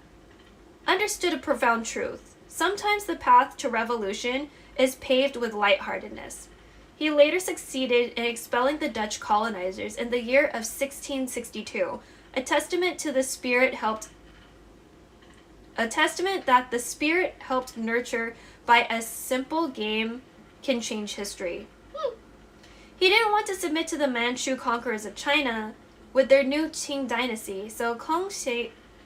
understood a profound truth. Sometimes the path to revolution is paved with lightheartedness. He later succeeded in expelling the Dutch colonizers in the year of 1662, a testament that the spirit helped nurture by a simple game can change history. He didn't want to submit to the Manchu conquerors of China with their new Qing dynasty, so Ko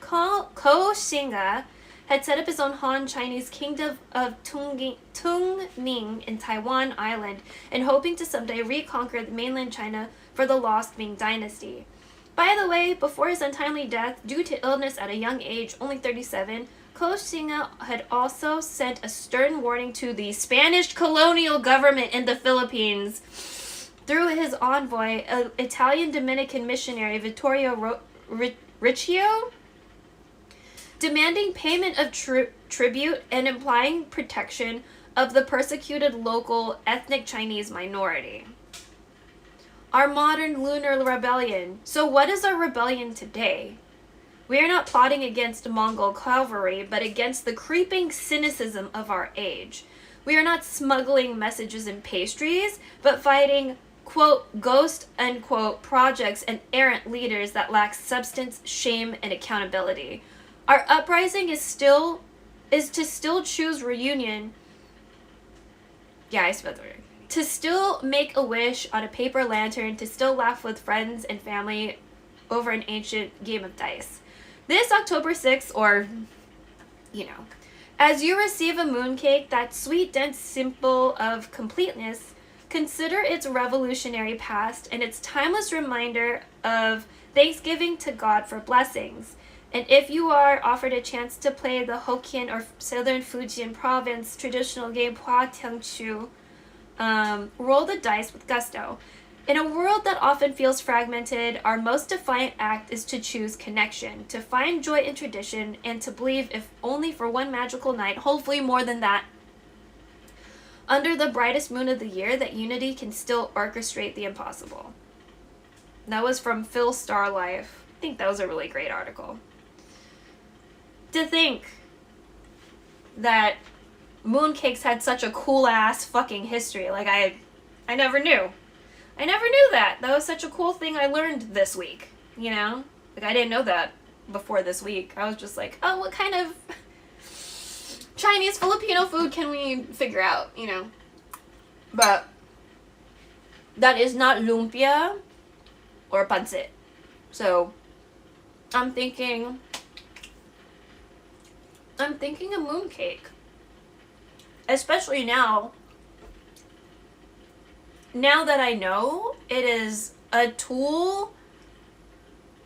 Xinga had set up his own Han Chinese kingdom of Tungning in Taiwan Island and hoping to someday reconquer mainland China for the lost Ming dynasty. By the way, before his untimely death due to illness at a young age, only 37, Ko Xinga had also sent a stern warning to the Spanish colonial government in the Philippines through his envoy, Italian Dominican missionary Vittorio Riccio, demanding payment of tribute and implying protection of the persecuted local ethnic Chinese minority. Our modern lunar rebellion. So what is our rebellion today? We are not plotting against Mongol cavalry, but against the creeping cynicism of our age. We are not smuggling messages and pastries, but fighting, quote, ghost, unquote, projects and errant leaders that lack substance, shame, and accountability. Our uprising is to still choose reunion. Yeah, I spelled the word. To still make a wish on a paper lantern, to still laugh with friends and family over an ancient game of dice. This October 6th, or, as you receive a mooncake, that sweet, dense symbol of completeness, consider its revolutionary past and its timeless reminder of thanksgiving to God for blessings. And if you are offered a chance to play the Hokkien or Southern Fujian province traditional game Pua Tiang Tu, roll the dice with gusto. In a world that often feels fragmented, our most defiant act is to choose connection, to find joy in tradition, and to believe, if only for one magical night, hopefully more than that, under the brightest moon of the year, that unity can still orchestrate the impossible. That was from Phil Starlife. I think that was a really great article. To think that mooncakes had such a cool ass fucking history. Like I never knew. I never knew that. That was such a cool thing I learned this week, Like I didn't know that before this week. I was just like, oh, what kind of Chinese Filipino food can we figure out, But that is not lumpia or pancit. So I'm thinking a mooncake. Especially now now that I know, it is a tool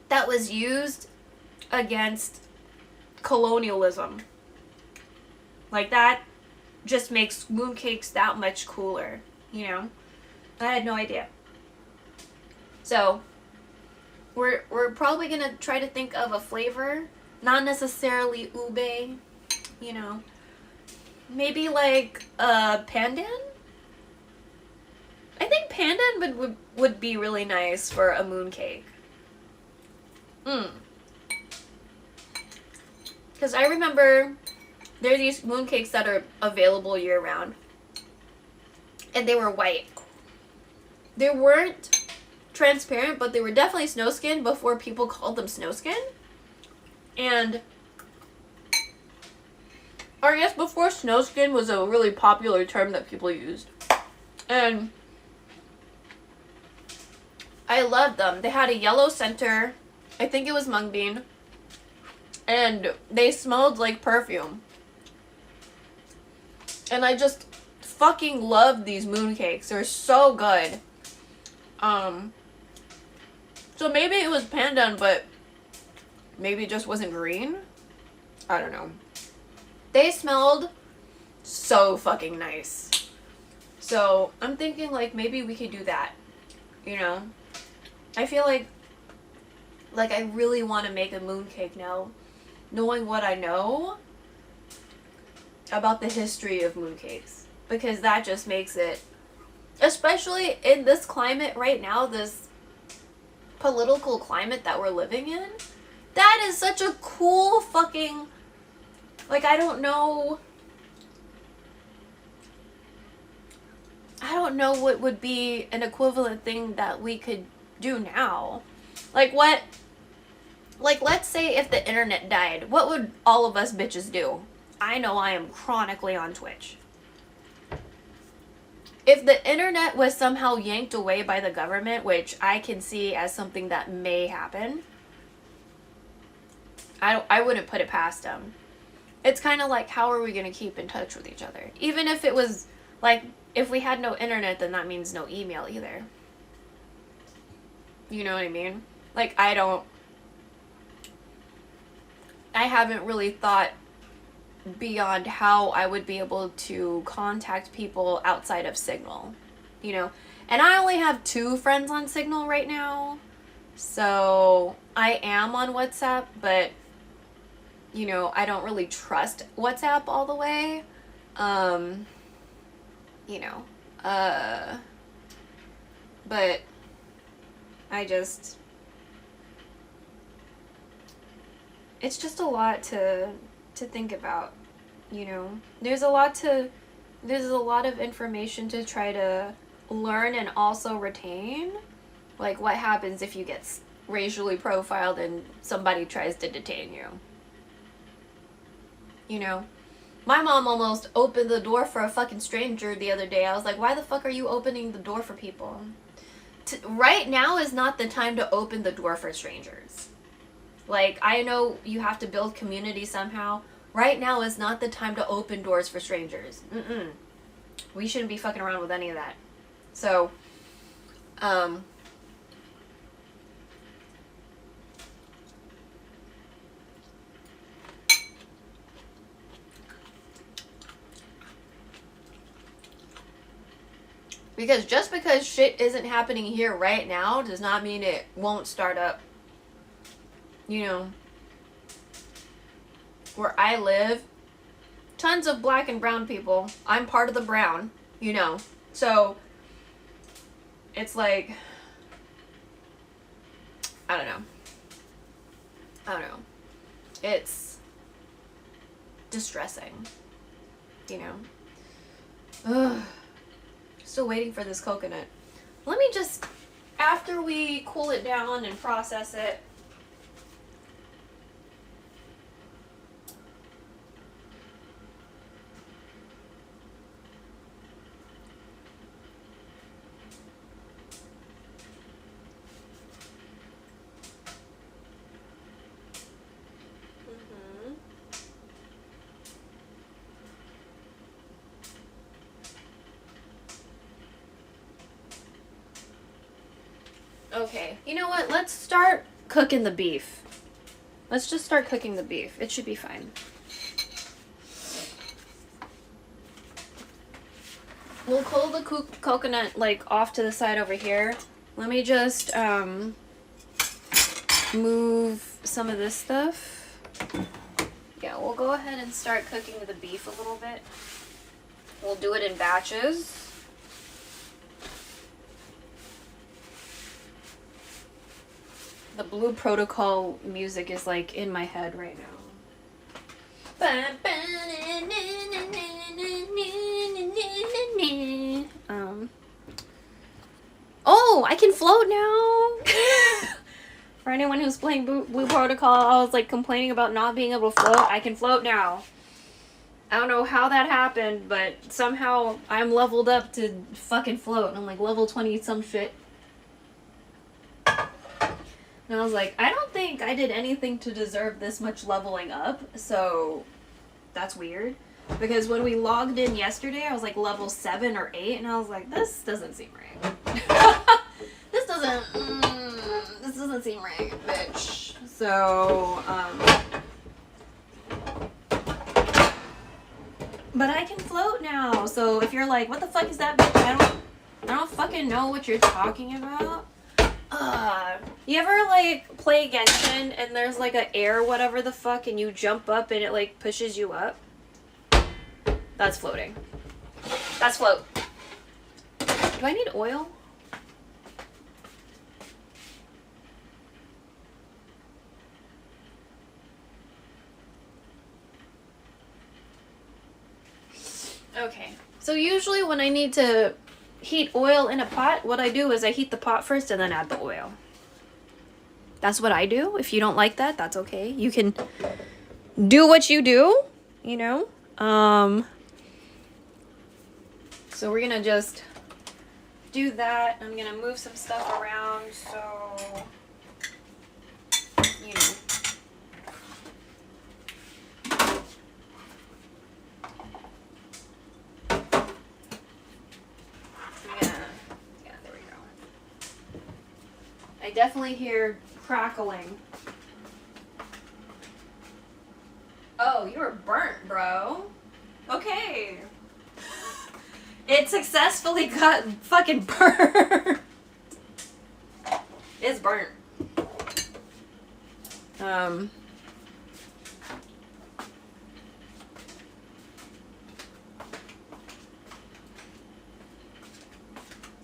that was used against colonialism. Like, that just makes mooncakes that much cooler, you know? I had no idea. So, we're probably gonna try to think of a flavor, not necessarily ube, you know. Maybe like pandan? I think pandan would be really nice for a mooncake. Because I remember there are these mooncakes that are available year round. And they were white. They weren't transparent, but they were definitely snowskin before people called them snowskin. And, or I guess before snowskin was a really popular term that people used. And I loved them. They had a yellow center. I think it was mung bean. And they smelled like perfume. And I just fucking loved these mooncakes. They're so good. So maybe it was pandan, but maybe it just wasn't green. I don't know. They smelled so fucking nice. So I'm thinking like maybe we could do that. You know? I feel like I really want to make a mooncake now. Knowing what I know about the history of mooncakes. Because that just makes it, especially in this climate right now, this political climate that we're living in, that is such a cool fucking, like, I don't know what would be an equivalent thing that we could do now. Like, what, like, let's say if the internet died, what would all of us bitches do? I know I am chronically on Twitch. If the internet was somehow yanked away by the government, which I can see as something that may happen, I wouldn't put it past them. It's kind of like, how are we going to keep in touch with each other? Even if it was, like, if we had no internet, then that means no email either. You know what I mean? Like, I haven't really thought beyond how I would be able to contact people outside of Signal, you know. And I only have 2 friends on Signal right now, so I am on WhatsApp, but, you know, I don't really trust WhatsApp all the way, you know, but I just, it's just a lot to think about, you know. There's a lot of information to try to learn and also retain. Like, what happens if you get racially profiled and somebody tries to detain you? You know? My mom almost opened the door for a fucking stranger the other day. I was like, why the fuck are you opening the door for people? Right now is not the time to open the door for strangers. Like, I know you have to build community somehow. Right now is not the time to open doors for strangers. We shouldn't be fucking around with any of that. So, because just because shit isn't happening here right now does not mean it won't start up. You know, where I live, tons of black and brown people. I'm part of the brown, you know. So, it's like, I don't know. It's distressing, you know. Ugh. Still waiting for this coconut. Let me just, after we cool it down and process it, Okay, you know what? Let's start cooking the beef. Let's just start cooking the beef. It should be fine. We'll pull the coconut like off to the side over here. Let me just move some of this stuff. Yeah, we'll go ahead and start cooking the beef a little bit. We'll do it in batches. The Blue Protocol music is like in my head right now. Oh, I can float now. For anyone who's playing Blue Protocol, I was like complaining about not being able to float. I can float now. I don't know how that happened, but somehow I'm leveled up to fucking float. I'm like level 20 some shit. And I was like, I don't think I did anything to deserve this much leveling up, so that's weird. Because when we logged in yesterday, I was like level 7 or 8, and I was like, this doesn't seem right. This doesn't seem right, bitch. So, but I can float now, so if you're like, what the fuck is that, bitch? I don't fucking know what you're talking about. You ever like play Genshin and there's like a air whatever the fuck and you jump up and it like pushes you up? That's floating. That's float. Do I need oil? Okay. So usually when I need to heat oil in a pot, what I do is I heat the pot first and then add the oil. That's what I do. If you don't like that, that's okay. You can do what you do, you know? So we're gonna just do that. I'm gonna move some stuff around so, you know. Yeah, there we go. I definitely hear crackling. Oh, you were burnt, bro. Okay. It successfully got fucking burnt. It's burnt.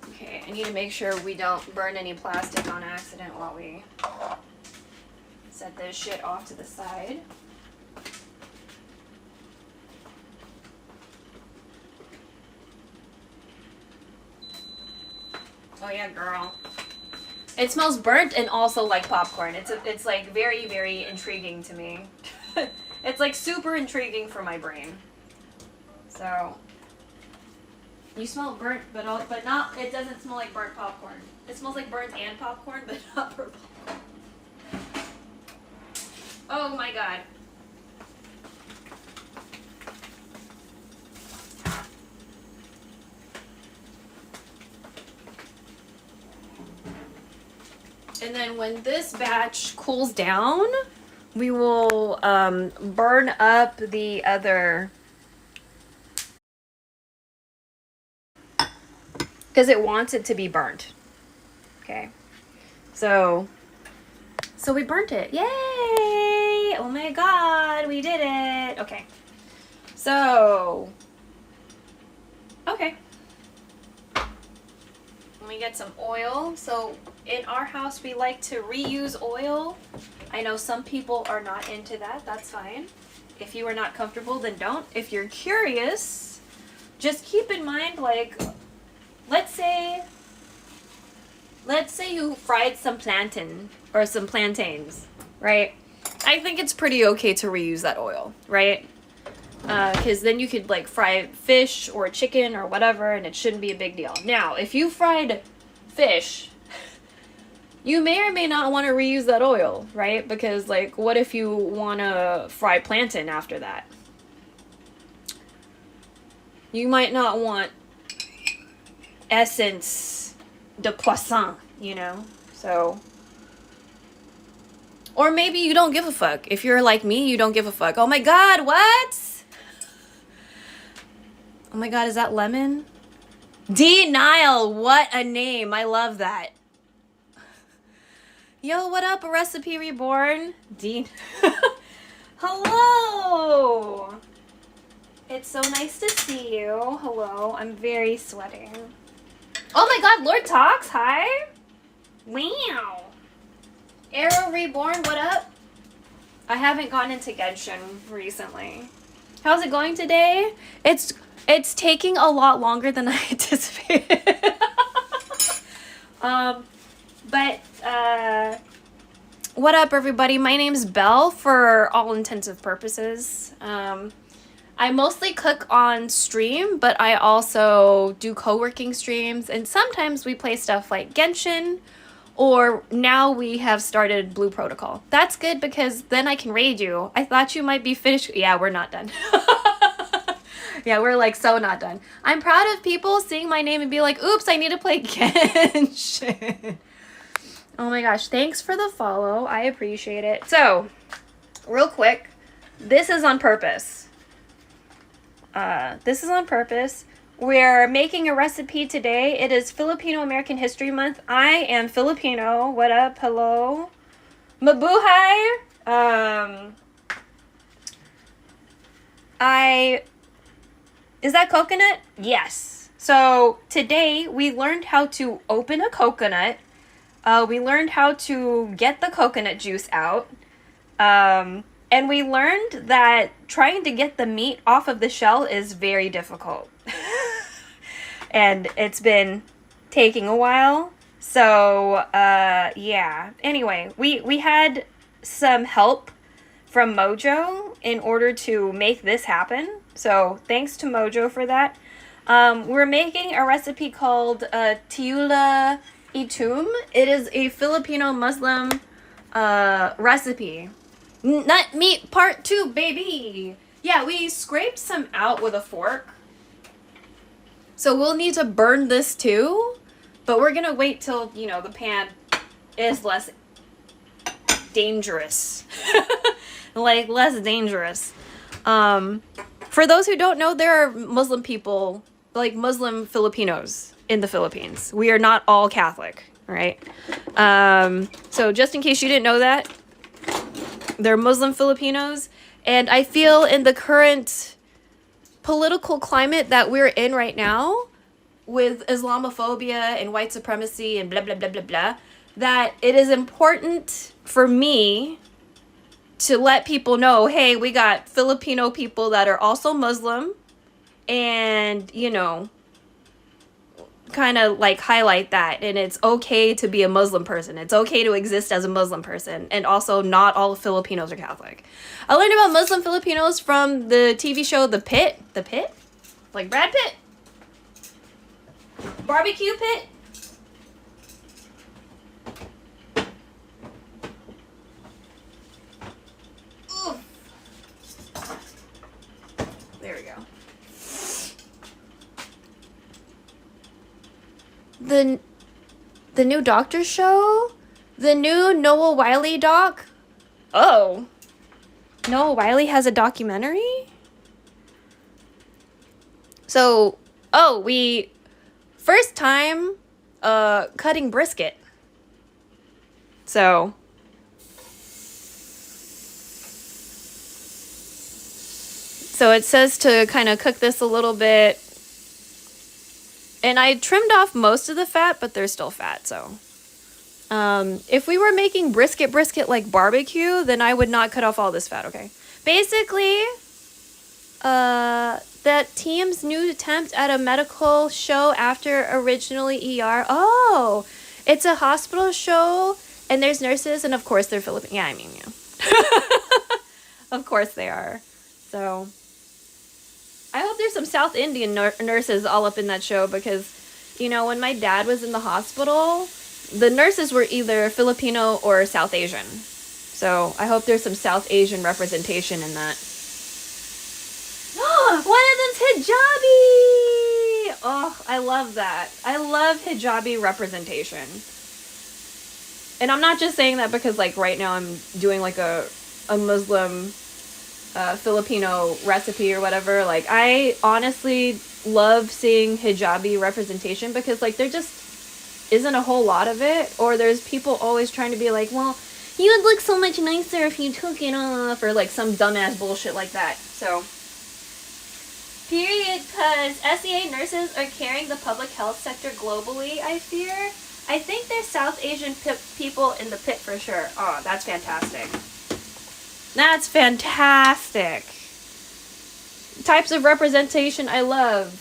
Okay, I need to make sure we don't burn any plastic on accident while we set this shit off to the side. Oh yeah, girl. It smells burnt and also like popcorn. It's like very, very intriguing to me. It's like super intriguing for my brain. So you smell burnt, but not. It doesn't smell like burnt popcorn. It smells like burnt and popcorn, but not burnt popcorn. Oh my god. And then when this batch cools down, we will burn up the other, because it wants it to be burnt. Okay, so we burnt it. Yay! Oh my god, we did it. Okay, so okay. Let me get some oil. So in our house, we like to reuse oil. I know some people are not into that. That's fine. If you are not comfortable, then don't. If you're curious, just keep in mind, like, let's say you fried some plantain or some plantains, right? I think it's pretty okay to reuse that oil, right? Because then you could like fry fish or chicken or whatever, and it shouldn't be a big deal. Now, if you fried fish, you may or may not want to reuse that oil, right? Because like, what if you want to fry plantain after that? You might not want essence de poisson, you know? So, or maybe you don't give a fuck. If you're like me, you don't give a fuck. Oh my god, what? Oh my god, is that Lemon? Denial, what a name. I love that. Yo, what up, A Recipe Reborn? Hello! It's so nice to see you. Hello, I'm very sweating. Oh my god, Lord Talks, hi! Wow! Arrow Reborn, what up? I haven't gone into Genshin recently. How's it going today? It's taking a lot longer than I anticipated. What up, everybody? My name's Belle for all intensive purposes. I mostly cook on stream, but I also do co-working streams, and sometimes we play stuff like Genshin, or now we have started Blue Protocol. That's good because then I can raid you. I thought you might be finished. Yeah, we're not done. Yeah, we're like so not done. I'm proud of people seeing my name and be like, oops, I need to play Genshin. Oh my gosh, thanks for the follow. I appreciate it. So, real quick, this is on purpose. We're making a recipe today. It is Filipino American History Month. I am Filipino. What up? Hello. Mabuhay. Is that coconut? Yes. So today we learned how to open a coconut. We learned how to get the coconut juice out. And we learned that trying to get the meat off of the shell is very difficult. And it's been taking a while. So, yeah. Anyway, we had some help from Mojo in order to make this happen. So, thanks to Mojo for that. We're making a recipe called Tiyula Itum. It is a Filipino Muslim recipe. Nut meat part 2, baby. Yeah, we scraped some out with a fork. So we'll need to burn this too. But we're going to wait till, you know, the pan is less dangerous. Like, less dangerous. For those who don't know, there are Muslim people, like Muslim Filipinos in the Philippines. We are not all Catholic, right? So just in case you didn't know that, they're Muslim Filipinos. And I feel in the current political climate that we're in right now, with Islamophobia and white supremacy and blah, blah, blah, blah, blah, that it is important for me to let people know, hey, we got Filipino people that are also Muslim, and, you know, kind of like highlight that. And it's okay to be a Muslim person. It's okay to exist as a Muslim person. And also not all Filipinos are Catholic. I learned about Muslim Filipinos from the TV show The Pit. The Pit? Like Brad Pitt? Barbecue Pit? Oof. There we go. The new Doctor show? The new Noah Wiley doc? Oh. Noah Wiley has a documentary? So, we first time cutting brisket. So it says to kind of cook this a little bit. And I trimmed off most of the fat, but there's still fat, so. If we were making brisket like barbecue, then I would not cut off all this fat, okay? Basically, that team's new attempt at a medical show after originally ER. Oh, it's a hospital show, and there's nurses, and of course they're Filipino. Yeah, I mean, yeah. Of course they are. So, I hope there's some South Indian nurses all up in that show because, you know, when my dad was in the hospital, the nurses were either Filipino or South Asian. So I hope there's some South Asian representation in that. One of them's hijabi! Oh, I love that. I love hijabi representation. and I'm not just saying that because like right now I'm doing like a Muslim Filipino recipe or whatever. Like I honestly love seeing hijabi representation because like there just isn't a whole lot of it, or there's people always trying to be like, well, you would look so much nicer if you took it off, or like some dumbass bullshit like that. So period, cause SEA nurses are carrying the public health sector globally, I fear. I think there's South Asian people in the pit for sure. Oh, that's fantastic. That's fantastic. Types of representation I love.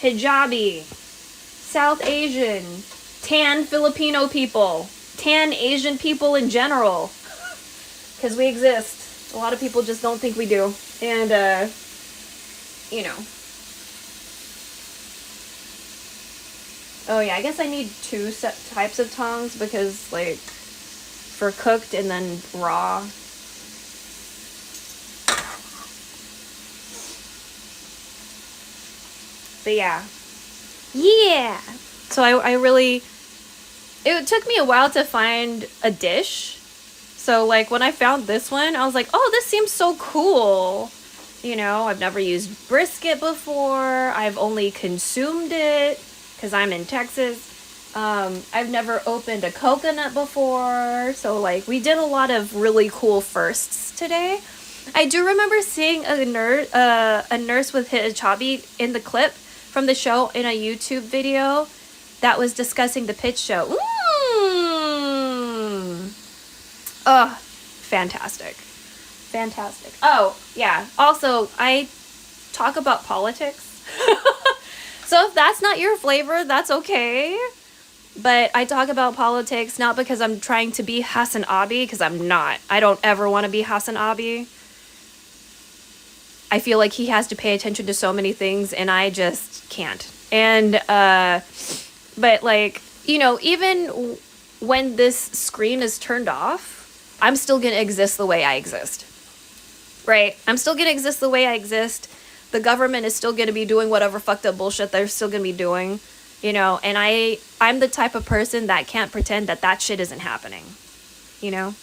Hijabi, South Asian, tan Filipino people, tan Asian people in general. Because we exist. A lot of people just don't think we do. And, you know. Oh yeah, I guess I need two types of tongs because, like, for cooked and then raw. But yeah. Yeah! So I really... It took me a while to find a dish. So, like, when I found this one, I was like, oh, this seems so cool. You know, I've never used brisket before. I've only consumed it because I'm in Texas. I've never opened a coconut before. So, like, we did a lot of really cool firsts today. I do remember seeing a nurse with hijabi in the clip from the show in a YouTube video that was discussing the pitch show. Ugh, fantastic. Fantastic. Oh, yeah. Also, I talk about politics. So if that's not your flavor, that's okay. But I talk about politics not because I'm trying to be Hassan Abi, because I'm not. I don't ever want to be Hassan Abi. I feel like he has to pay attention to so many things, and I just can't. And, but like, you know, even when this screen is turned off, I'm still going to exist the way I exist. Right? I'm still going to exist the way I exist. The government is still going to be doing whatever fucked up bullshit they're still going to be doing. You know, and I'm the type of person that can't pretend that that shit isn't happening. You know?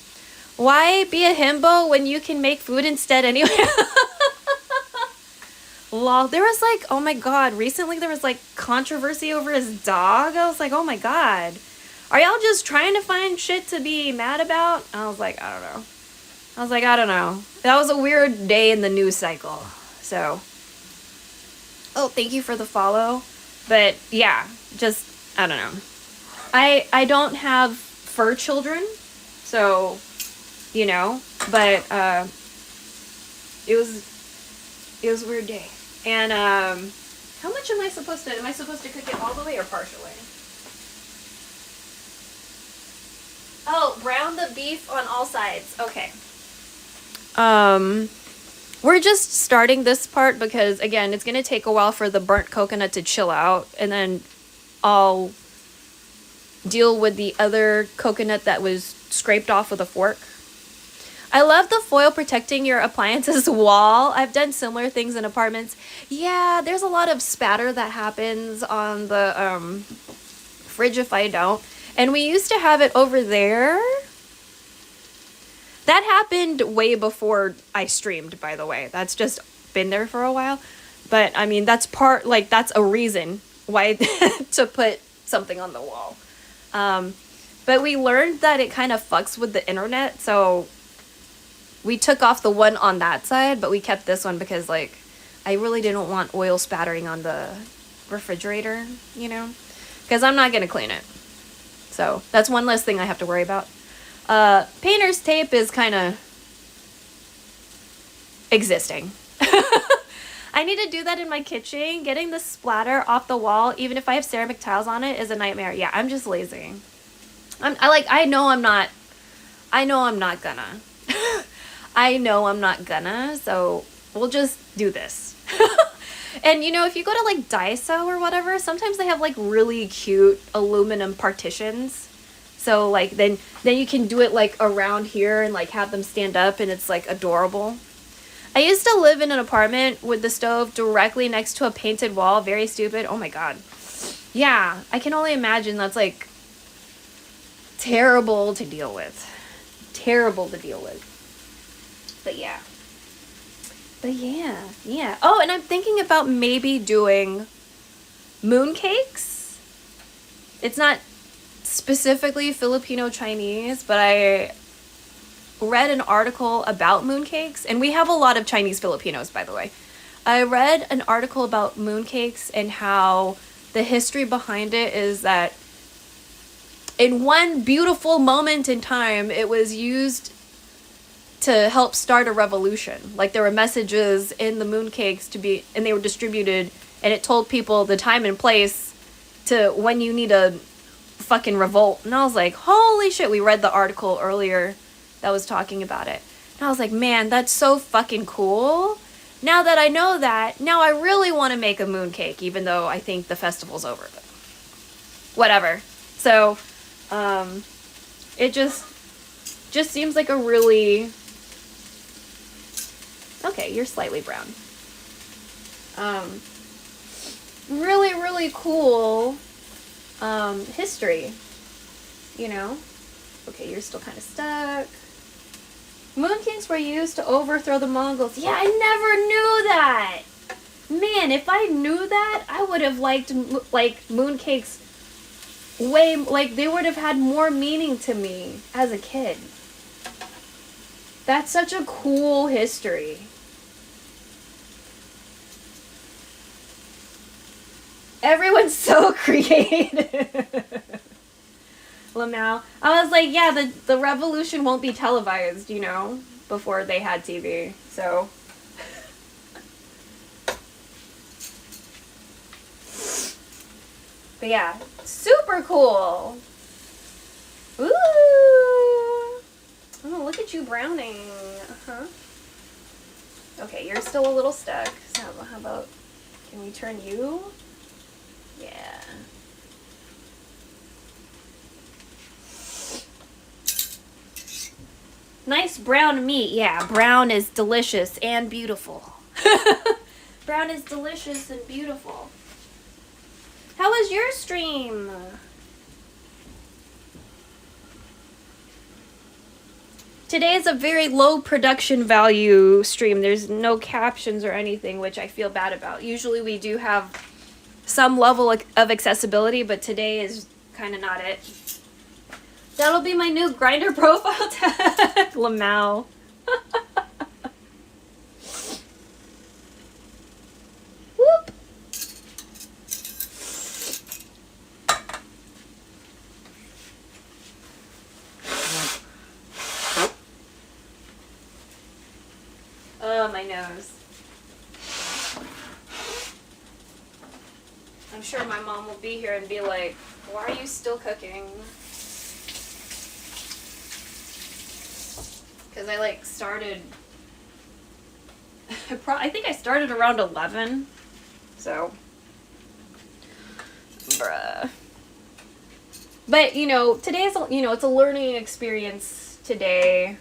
Why be a himbo when you can make food instead anyway? Lol. There was like, oh my god, recently there was like controversy over his dog. I was like, oh my god. Are y'all just trying to find shit to be mad about? I was like, I don't know. I don't know. That was a weird day in the news cycle. So. Oh, thank you for the follow. But yeah, just, I don't know. I don't have fur children. So, you know, but it was a weird day. And how much am I supposed to cook it all the way or partially? Oh, brown the beef on all sides. Okay. We're just starting this part because, again, it's going to take a while for the burnt coconut to chill out. And then I'll deal with the other coconut that was scraped off with a fork. I love the foil protecting your appliances wall. I've done similar things in apartments. Yeah, there's a lot of spatter that happens on the fridge if I don't. And we used to have it over there. That happened way before I streamed, by the way. That's just been there for a while. But, I mean, that's that's a reason why to put something on the wall. But we learned that it kind of fucks with the internet, so we took off the one on that side, but we kept this one because, like, I really didn't want oil spattering on the refrigerator, you know? Because I'm not going to clean it. So, that's one less thing I have to worry about. Painter's tape is kind of existing. I need to do that in my kitchen. Getting the splatter off the wall, even if I have ceramic tiles on it, is a nightmare. Yeah, I'm just lazy. I know I'm not gonna. I know I'm not gonna, so we'll just do this. And, you know, if you go to, like, Daiso or whatever, sometimes they have, like, really cute aluminum partitions. So, like, then you can do it, like, around here and, like, have them stand up, and it's, like, adorable. I used to live in an apartment with the stove directly next to a painted wall. Very stupid. Oh, my God. Yeah, I can only imagine that's, like, terrible to deal with. Terrible to deal with. But yeah. Yeah. Oh, and I'm thinking about maybe doing mooncakes. It's not specifically Filipino Chinese, but I read an article about mooncakes, and we have a lot of Chinese Filipinos, by the way. I read an article about mooncakes and how the history behind it is that in one beautiful moment in time, it was used to help start a revolution. Like, there were messages in the mooncakes and they were distributed, and it told people the time and place to when you need a fucking revolt. And I was like, holy shit, we read the article earlier that was talking about it. And I was like, man, that's so fucking cool. Now that I know that, now I really want to make a mooncake, even though I think the festival's over. But whatever. So, it just seems like a really... Okay, you're slightly brown. Really, really cool, history, you know? Okay, you're still kind of stuck. Mooncakes were used to overthrow the Mongols. Yeah, I never knew that! Man, if I knew that, I would have liked, mooncakes way, they would have had more meaning to me as a kid. That's such a cool history. Everyone's so creative. Lamau. I was like, yeah, the revolution won't be televised, you know, before they had TV. So. But yeah, super cool. Ooh. Oh, look at you browning. Uh-huh. Okay, you're still a little stuck. So how about, can we turn you? Yeah. Nice brown meat. Yeah, brown is delicious and beautiful. Brown is delicious and beautiful. How was your stream? Today is a very low production value stream. There's no captions or anything, which I feel bad about. Usually we do have some level of accessibility, but today is kind of not it. That'll be my new Grindr profile tag. Lamau. Whoop. Oh, my nose. I'm sure my mom will be here and be like, why are you still cooking? Because I started, I think I started around 11, so, bruh. But, you know, today's, it's a learning experience today.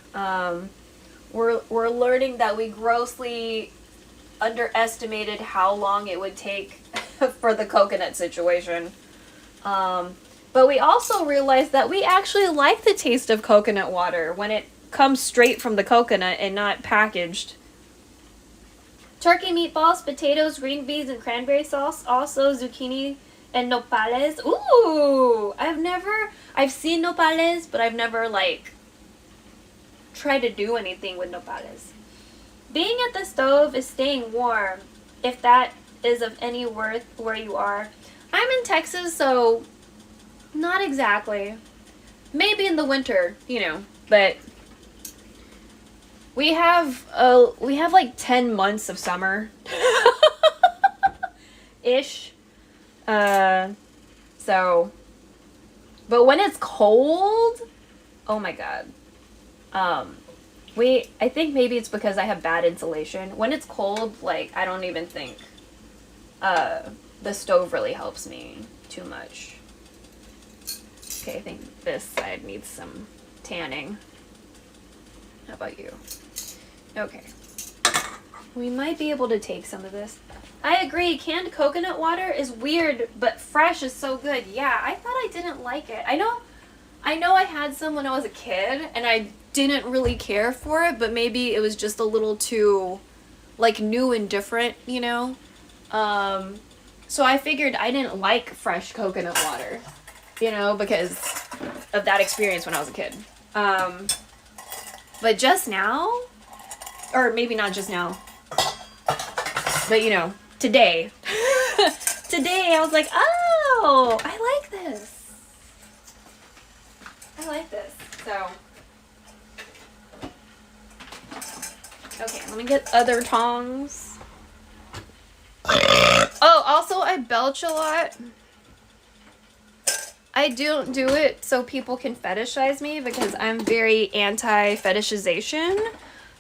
We're learning that we grossly underestimated how long it would take for the coconut situation. But we also realized that we actually like the taste of coconut water when it comes straight from the coconut and not packaged. Turkey meatballs, potatoes, green beans, and cranberry sauce. Also zucchini and nopales. Ooh! I've seen nopales, but I've never, tried to do anything with nopales. Being at the stove is staying warm, if that is of any worth where you are. I'm in Texas, so not exactly. Maybe in the winter, but we have 10 months of summer. Ish. So, but when it's cold, oh my god. I think maybe it's because I have bad insulation. When it's cold, I don't even think the stove really helps me too much. Okay, I think this side needs some tanning. How about you? Okay. We might be able to take some of this. I agree, canned coconut water is weird, but fresh is so good. Yeah, I thought I didn't like it. I know I know I had some when I was a kid, and I didn't really care for it, but maybe it was just a little too, like, new and different, you know? So I figured I didn't like fresh coconut water, you know, because of that experience when I was a kid. But just now, or maybe not just now, but, you know, today, today I was like, oh, I like this. I like this. So, okay, let me get other tongs. Oh, also I belch a lot. I don't do it so people can fetishize me because I'm very anti-fetishization.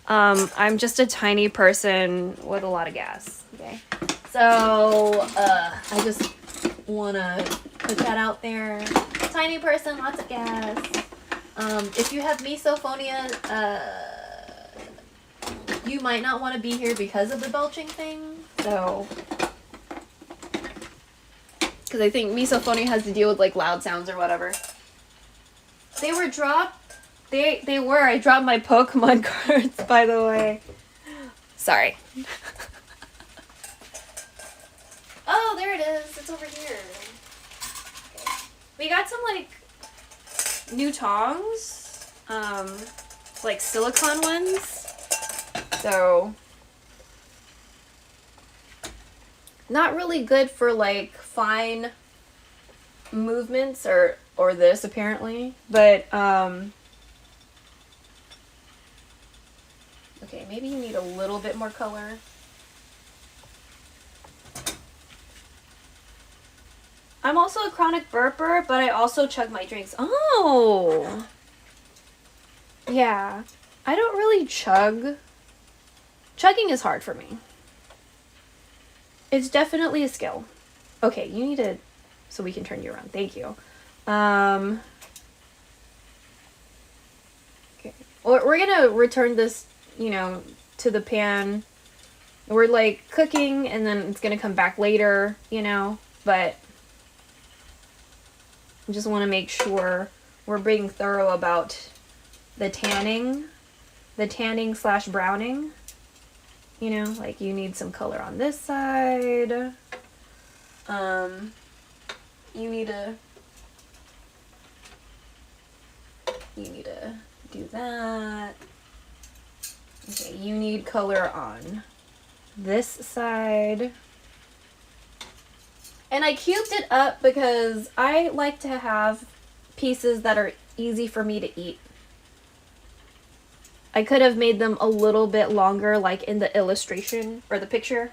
I'm just a tiny person with a lot of gas. Okay, so I just wanna put that out there. Tiny person, lots of gas. If you have misophonia, you might not want to be here because of the belching thing. So, because I think misophonia has to deal with like loud sounds or whatever. They were dropped. They were. I dropped my Pokemon cards, by the way. Sorry. Oh, there it is. It's over here. Okay. We got some like new tongs, like silicone ones. So, not really good for like fine movements or this apparently, but okay, maybe you need a little bit more color. I'm also a chronic burper, but I also chug my drinks. Oh! Yeah. I don't really chug. Chugging is hard for me. It's definitely a skill. Okay, you need to... So we can turn you around. Thank you. Okay. We're gonna return this, you know, to the pan. We're, like, cooking, and then it's gonna come back later, you know? But... I just want to make sure we're being thorough about the tanning / browning. You know, like you need some color on this side. You need to do that. Okay, you need color on this side. And I cubed it up because I like to have pieces that are easy for me to eat. I could have made them a little bit longer, like in the illustration or the picture.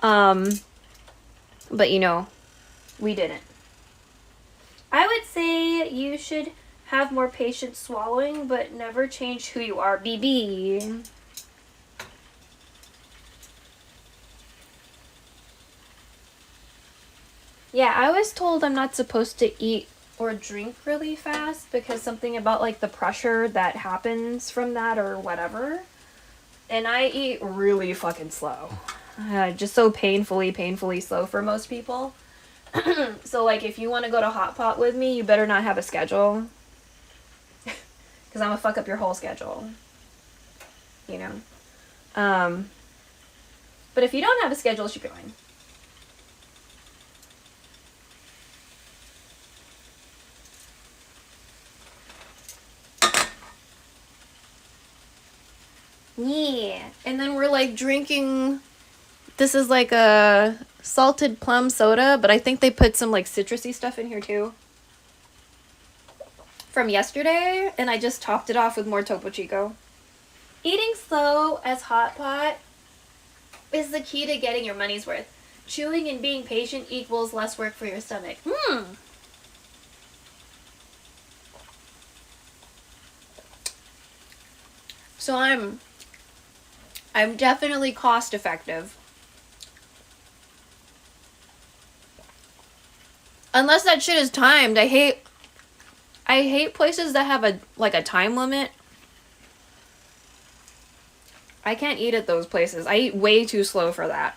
But you know, we didn't. I would say you should have more patience swallowing, but never change who you are, BB. Yeah, I was told I'm not supposed to eat or drink really fast because something about like the pressure that happens from that or whatever. And I eat really fucking slow. Just so painfully slow for most people. So like if you want to go to Hot Pot with me, you better not have a schedule. Because I'm gonna fuck up your whole schedule. You know? But if you don't have a schedule, it should be fine. Yeah, and then we're like drinking, this is like a salted plum soda, but I think they put some like citrusy stuff in here too. From yesterday, and I just topped it off with more Topo Chico. Eating slow as Hot Pot is the key to getting your money's worth. Chewing and being patient equals less work for your stomach. So I'm definitely cost effective. Unless that shit is timed. I hate places that have a time limit. I can't eat at those places. I eat way too slow for that.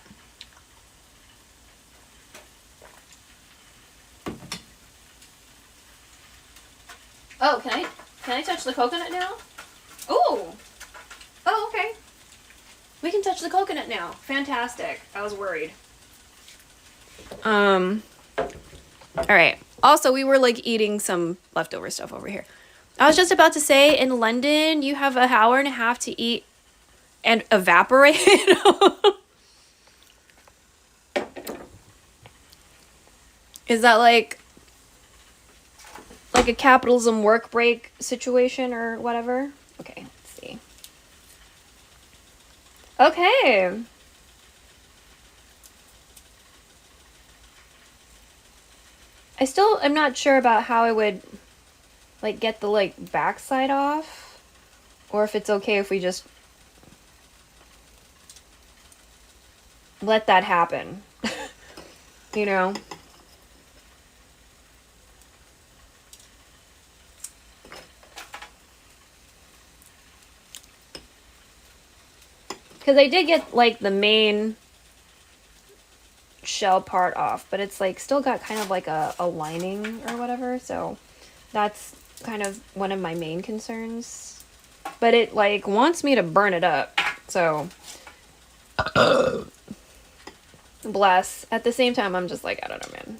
Oh, can I touch the coconut now? Ooh. Oh, okay. We can touch the coconut now. Fantastic. I was worried. All right. Also, we were like eating some leftover stuff over here. I was just about to say, in London, you have an hour and a half to eat and evaporate. Is that like a capitalism work break situation or whatever? Okay, let's see. Okay. I still am not sure about how I would like get the like backside off, or if it's okay if we just let that happen. You know? Because I did get like the main shell part off, but it's like still got kind of like a lining or whatever, so that's kind of one of my main concerns. But it like wants me to burn it up, so bless. At the same time, I'm just like, I don't know, man.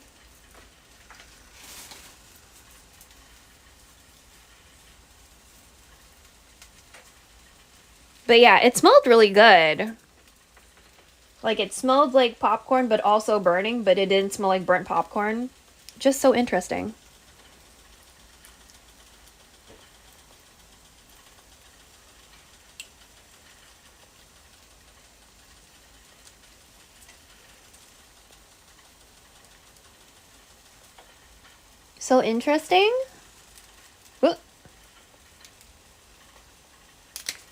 But yeah, it smelled really good. Like, it smelled like popcorn, but also burning, but it didn't smell like burnt popcorn. Just so interesting. So interesting. Whoop.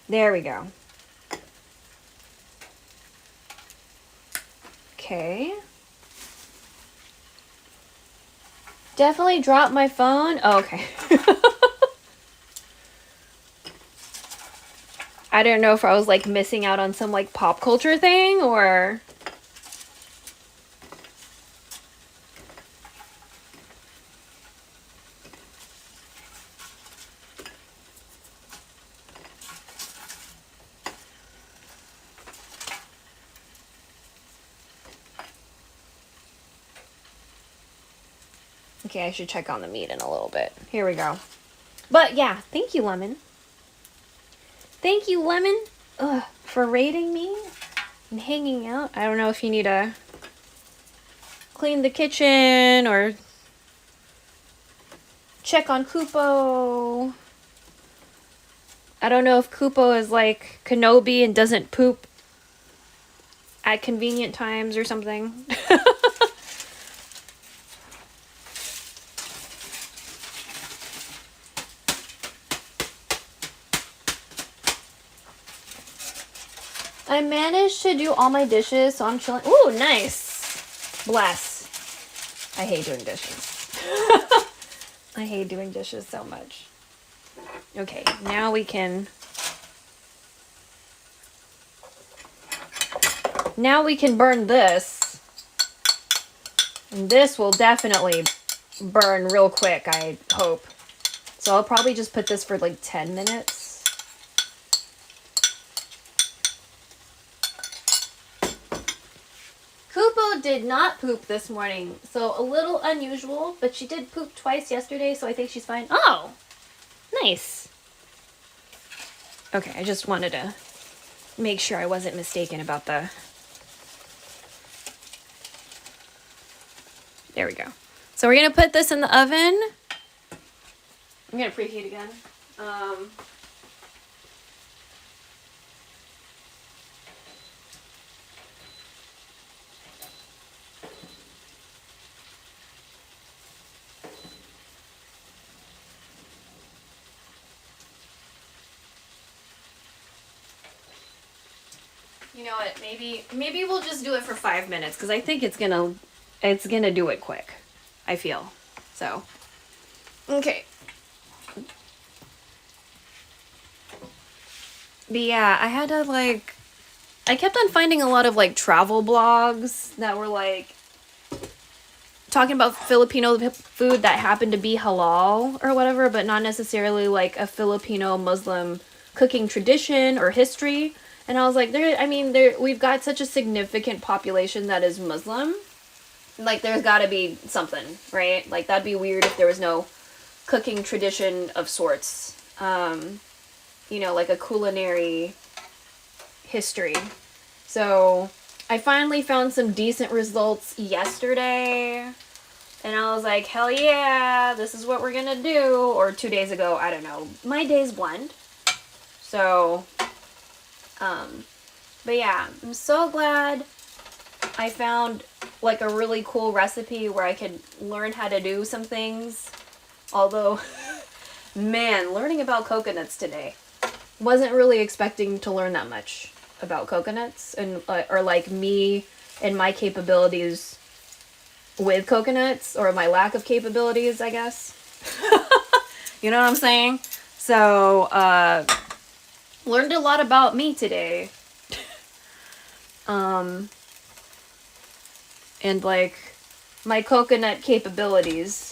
There we go. Okay. Definitely dropped my phone. Oh, okay. I don't know if I was like missing out on some like pop culture thing or... Okay, I should check on the meat in a little bit. Here we go. But yeah, thank you, Lemon. Thank you, Lemon, for raiding me and hanging out. I don't know if you need to clean the kitchen or check on Kupo. I don't know if Kupo is like Kenobi and doesn't poop at convenient times or something. I managed to do all my dishes, so I'm chilling. Ooh, nice. Bless. I hate doing dishes. I hate doing dishes so much. Okay, now we can... Now we can burn this. And this will definitely burn real quick, I hope. So I'll probably just put this for like 10 minutes. Kupo did not poop this morning, so a little unusual, but she did poop twice yesterday, so I think she's fine. Oh, nice. Okay, I just wanted to make sure I wasn't mistaken about the... There we go. So we're going to put this in the oven. I'm going to preheat again. You know what? Maybe we'll just do it for 5 minutes because I think it's gonna do it quick. I feel so. Okay. But yeah, I had to like. I kept on finding a lot of like travel blogs that were like talking about Filipino food that happened to be halal or whatever, but not necessarily like a Filipino Muslim cooking tradition or history. And I was like, we've got such a significant population that is Muslim. Like, there's got to be something, right? Like, that'd be weird if there was no cooking tradition of sorts. Like a culinary history. So I finally found some decent results yesterday, and I was like, hell yeah, this is what we're gonna do. Or 2 days ago, I don't know. My days blend. So, but yeah, I'm so glad I found like a really cool recipe where I could learn how to do some things. Although, man, learning about coconuts today. Wasn't really expecting to learn that much about coconuts and or like me and my capabilities with coconuts, or my lack of capabilities, I guess. You know what I'm saying? So learned a lot about me today. And like my coconut capabilities.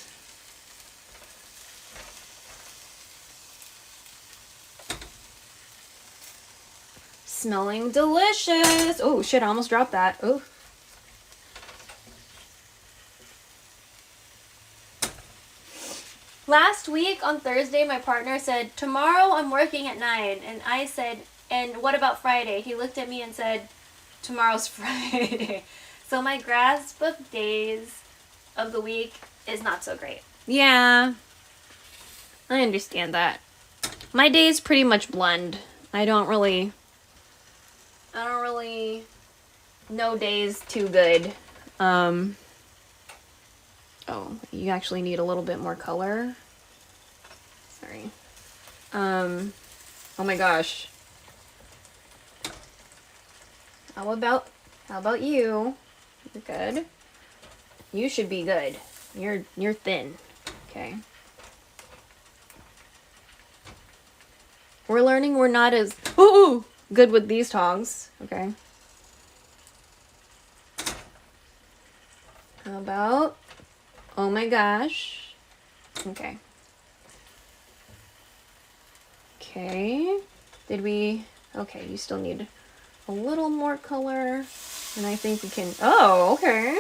Smelling delicious. Oh shit, I almost dropped that. Oh. Last week on Thursday, my partner said, tomorrow I'm working at 9. And I said, and what about Friday? He looked at me and said, tomorrow's Friday. So my grasp of days of the week is not so great. Yeah. I understand that. My days pretty much blend. I don't really know days too good. Oh, you actually need a little bit more color. Sorry. Oh my gosh. How about you? You're good. You should be good. You're thin. Okay. We're learning we're not as good with these tongs. Okay. How about? Oh my gosh. Okay. Okay. Okay, you still need a little more color. And I think we can, oh, okay.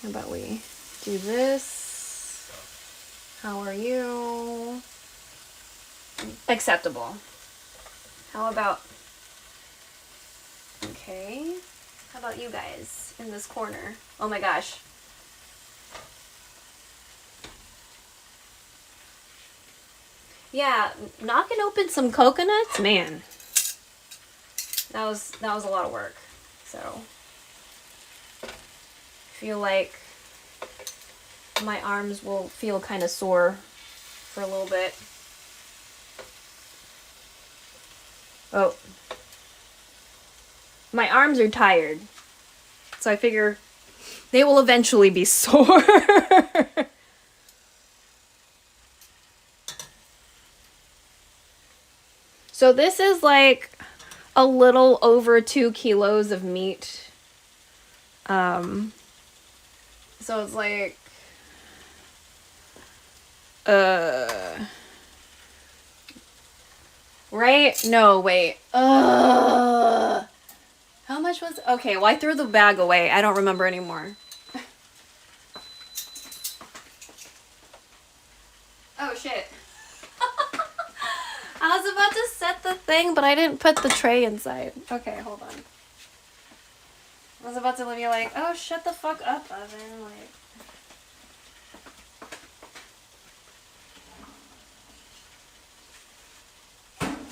How about we do this? How are you? Acceptable. How about, okay. How about you guys in this corner? Oh my gosh. Yeah, knocking open some coconuts, man. That was a lot of work. So, feel like my arms will feel kind of sore for a little bit. Oh. My arms are tired. So I figure they will eventually be sore. So this is like a little over 2 kilos of meat. So it's like right? No, wait. How much was it? Okay, well I threw the bag away. I don't remember anymore. Oh shit. I was about to set the thing, but I didn't put the tray inside. Okay, hold on. I was about to be like, oh, shut the fuck up, oven. Like,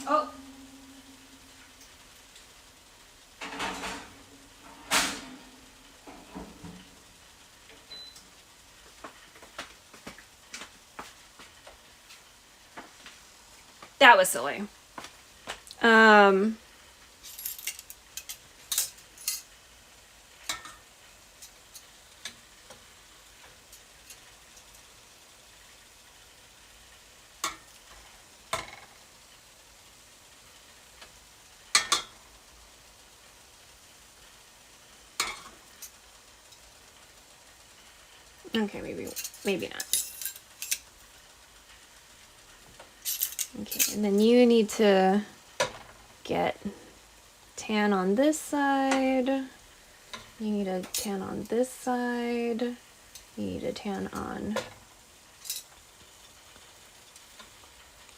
oh. That was silly. Okay, maybe not. Okay, and then you need to get tan on this side. You need a tan on this side. You need a tan on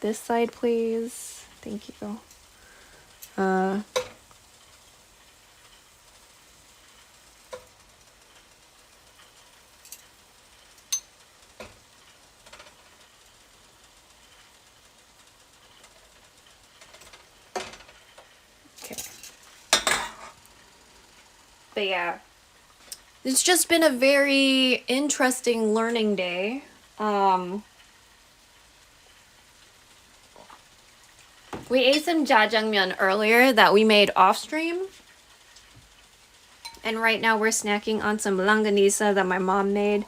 this side, please. Thank you. Okay. But yeah, it's just been a very interesting learning day. We ate some jjajangmyeon earlier that we made off stream. And right now we're snacking on some longanisa that my mom made.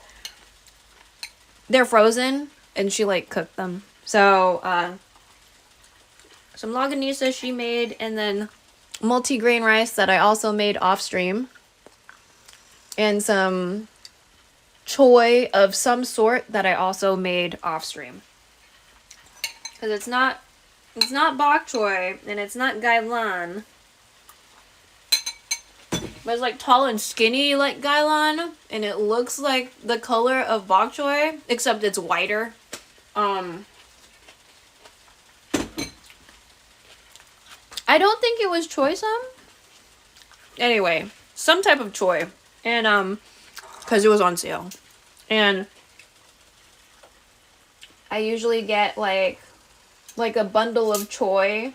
They're frozen and she like cooked them. So some longanisa she made, and then multi-grain rice that I also made off stream. And some choy of some sort that I also made off stream. Cuz it's not bok choy and it's not gailan. But it's like tall and skinny like gailan, and it looks like the color of bok choy, except it's whiter. I don't think it was choy some. Anyway, some type of choy. And cuz it was on sale. And I usually get like a bundle of choy.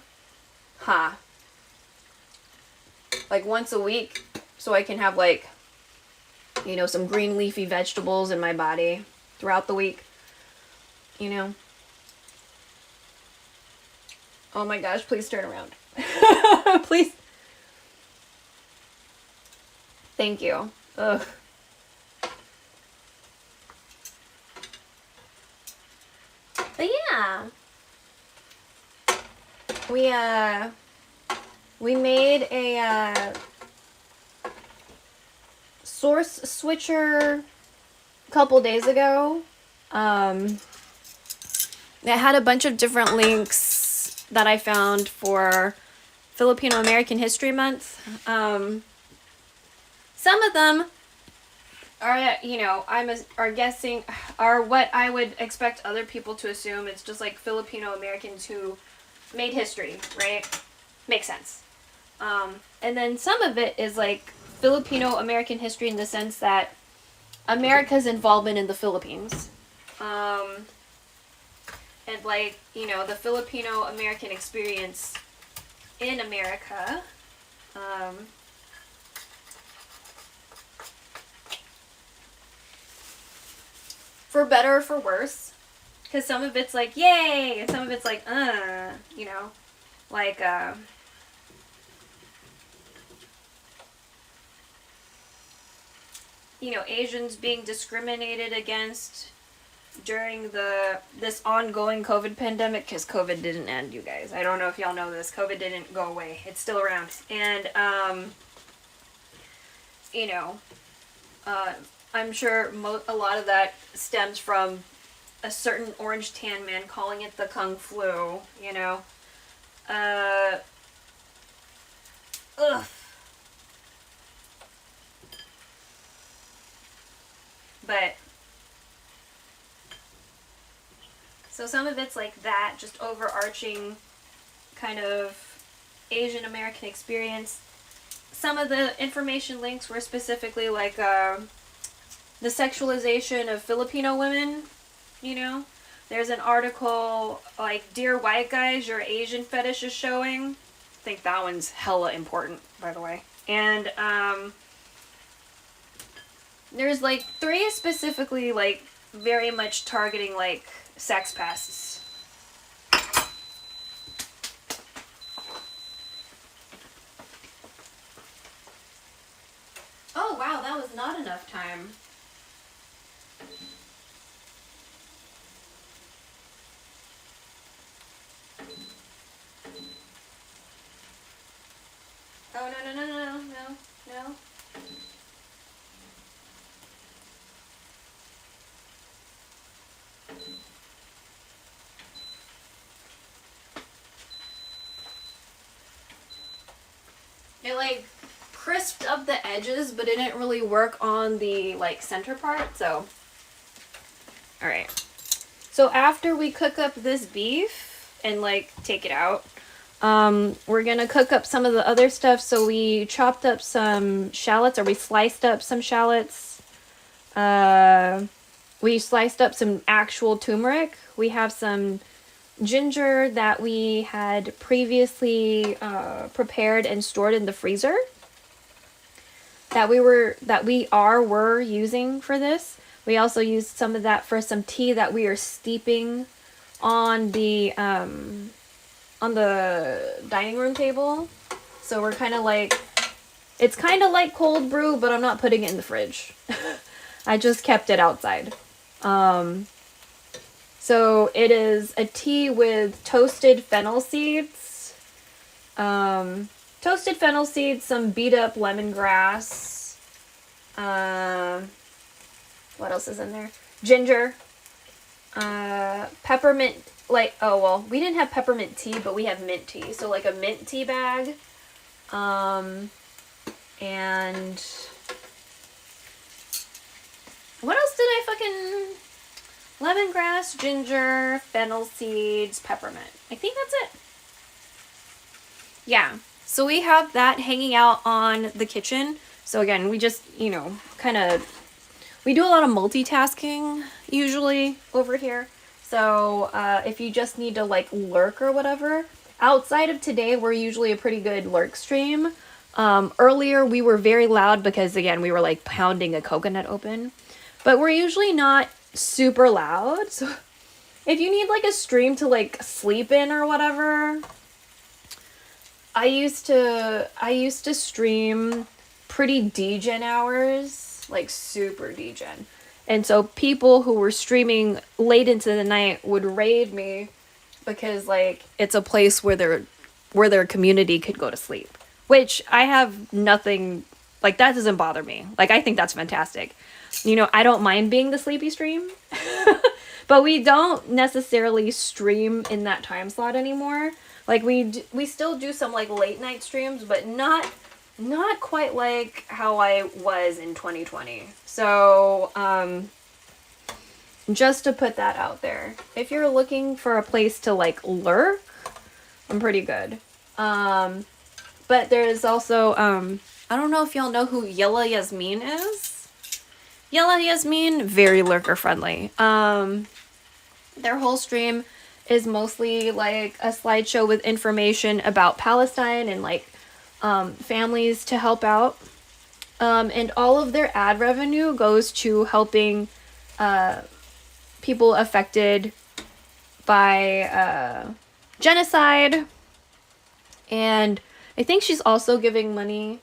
Like once a week, so I can have like, you know, some green leafy vegetables in my body throughout the week, you know. Oh my gosh, please turn around. Please. Thank you. Ugh. But yeah, we made a source switcher a couple days ago. It had a bunch of different links that I found for Filipino American History Month. Some of them are, you know, are guessing, are what I would expect other people to assume. It's just like Filipino Americans who made history, right? Makes sense. And then some of it is like Filipino American history in the sense that America's involvement in the Philippines. And like, you know, the Filipino American experience in America. For better or for worse. Because some of it's like, yay! And some of it's like, you know. Like, you know, Asians being discriminated against during this ongoing COVID pandemic, because COVID didn't end, you guys. I don't know if y'all know this. COVID didn't go away. It's still around. And, you know, I'm sure a lot of that stems from a certain orange tan man calling it the Kung Flu, you know. Ugh. But so some of it's like that, just overarching kind of Asian American experience. Some of the information links were specifically like the sexualization of Filipino women, you know. There's an article like, Dear White Guys, Your Asian Fetish is Showing. I think that one's hella important, by the way. And there's like 3 specifically like very much targeting like sex pests. Oh wow, that was not enough time. Oh no. It like crisped up the edges, but it didn't really work on the like center part. So, all right. So after we cook up this beef and like take it out, we're gonna cook up some of the other stuff. So we chopped up some shallots, or we sliced up some shallots. We sliced up some actual turmeric. We have some ginger that we had previously prepared and stored in the freezer that we were using for this. We also used some of that for some tea that we are steeping on the dining room table. So we're kind of like, it's kind of like cold brew, but I'm not putting it in the fridge. I just kept it outside. So it is a tea with toasted fennel seeds, some beat up lemongrass, what else is in there? Ginger, peppermint, we didn't have peppermint tea, but we have mint tea. So like a mint tea bag, and what else did I fucking... Lemongrass, ginger, fennel seeds, peppermint. I think that's it. Yeah. So we have that hanging out on the kitchen. So again, we just, we do a lot of multitasking usually over here. So if you just need to like lurk or whatever, outside of today, we're usually a pretty good lurk stream. Earlier we were very loud because again, we were like pounding a coconut open, but we're usually not super loud. So if you need like a stream to like sleep in or whatever, I used to stream pretty degen hours, like super degen. And so people who were streaming late into the night would raid me because like it's a place where their community could go to sleep, which I have nothing, like that doesn't bother me. Like I think that's fantastic. I don't mind being the sleepy stream, but we don't necessarily stream in that time slot anymore. Like we still do some like late night streams, but not quite like how I was in 2020. So, just to put that out there, if you're looking for a place to like lurk, I'm pretty good. But there's also, I don't know if y'all know who Yella Yasmin is. Yella Yasmin, very lurker friendly. Their whole stream is mostly like a slideshow with information about Palestine and like families to help out. And all of their ad revenue goes to helping people affected by genocide. And I think she's also giving money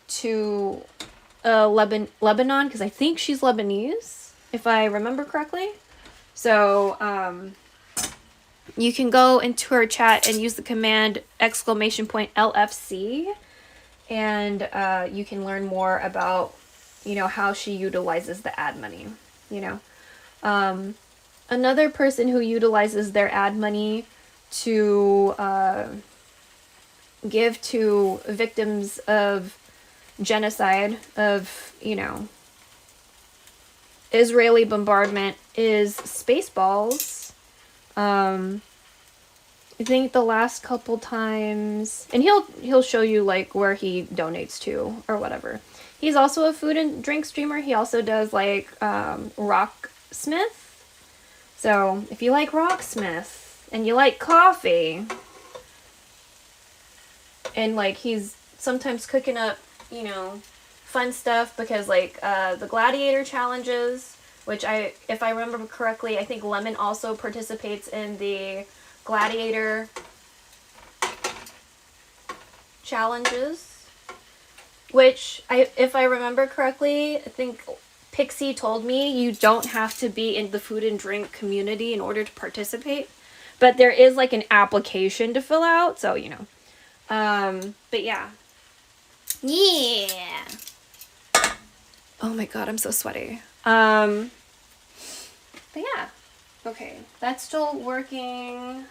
to Lebanon, because I think she's Lebanese, if I remember correctly. So you can go into her chat and use the command !LFC, and you can learn more about how she utilizes the ad money. Another person who utilizes their ad money to give to victims of genocide, of Israeli bombardment, is Spaceballs. I think the last couple times, and he'll show you like where he donates to or whatever. He's also a food and drink streamer. He also does like Rocksmith. So if you like Rocksmith and you like coffee, and like he's sometimes cooking up fun stuff, because like the gladiator challenges, which if I remember correctly, I think Lemon also participates in the gladiator challenges, which if I remember correctly, I think Pixie told me you don't have to be in the food and drink community in order to participate, but there is like an application to fill out, so but yeah. Yeah. Oh my god, I'm so sweaty. But yeah. Okay, that's still working.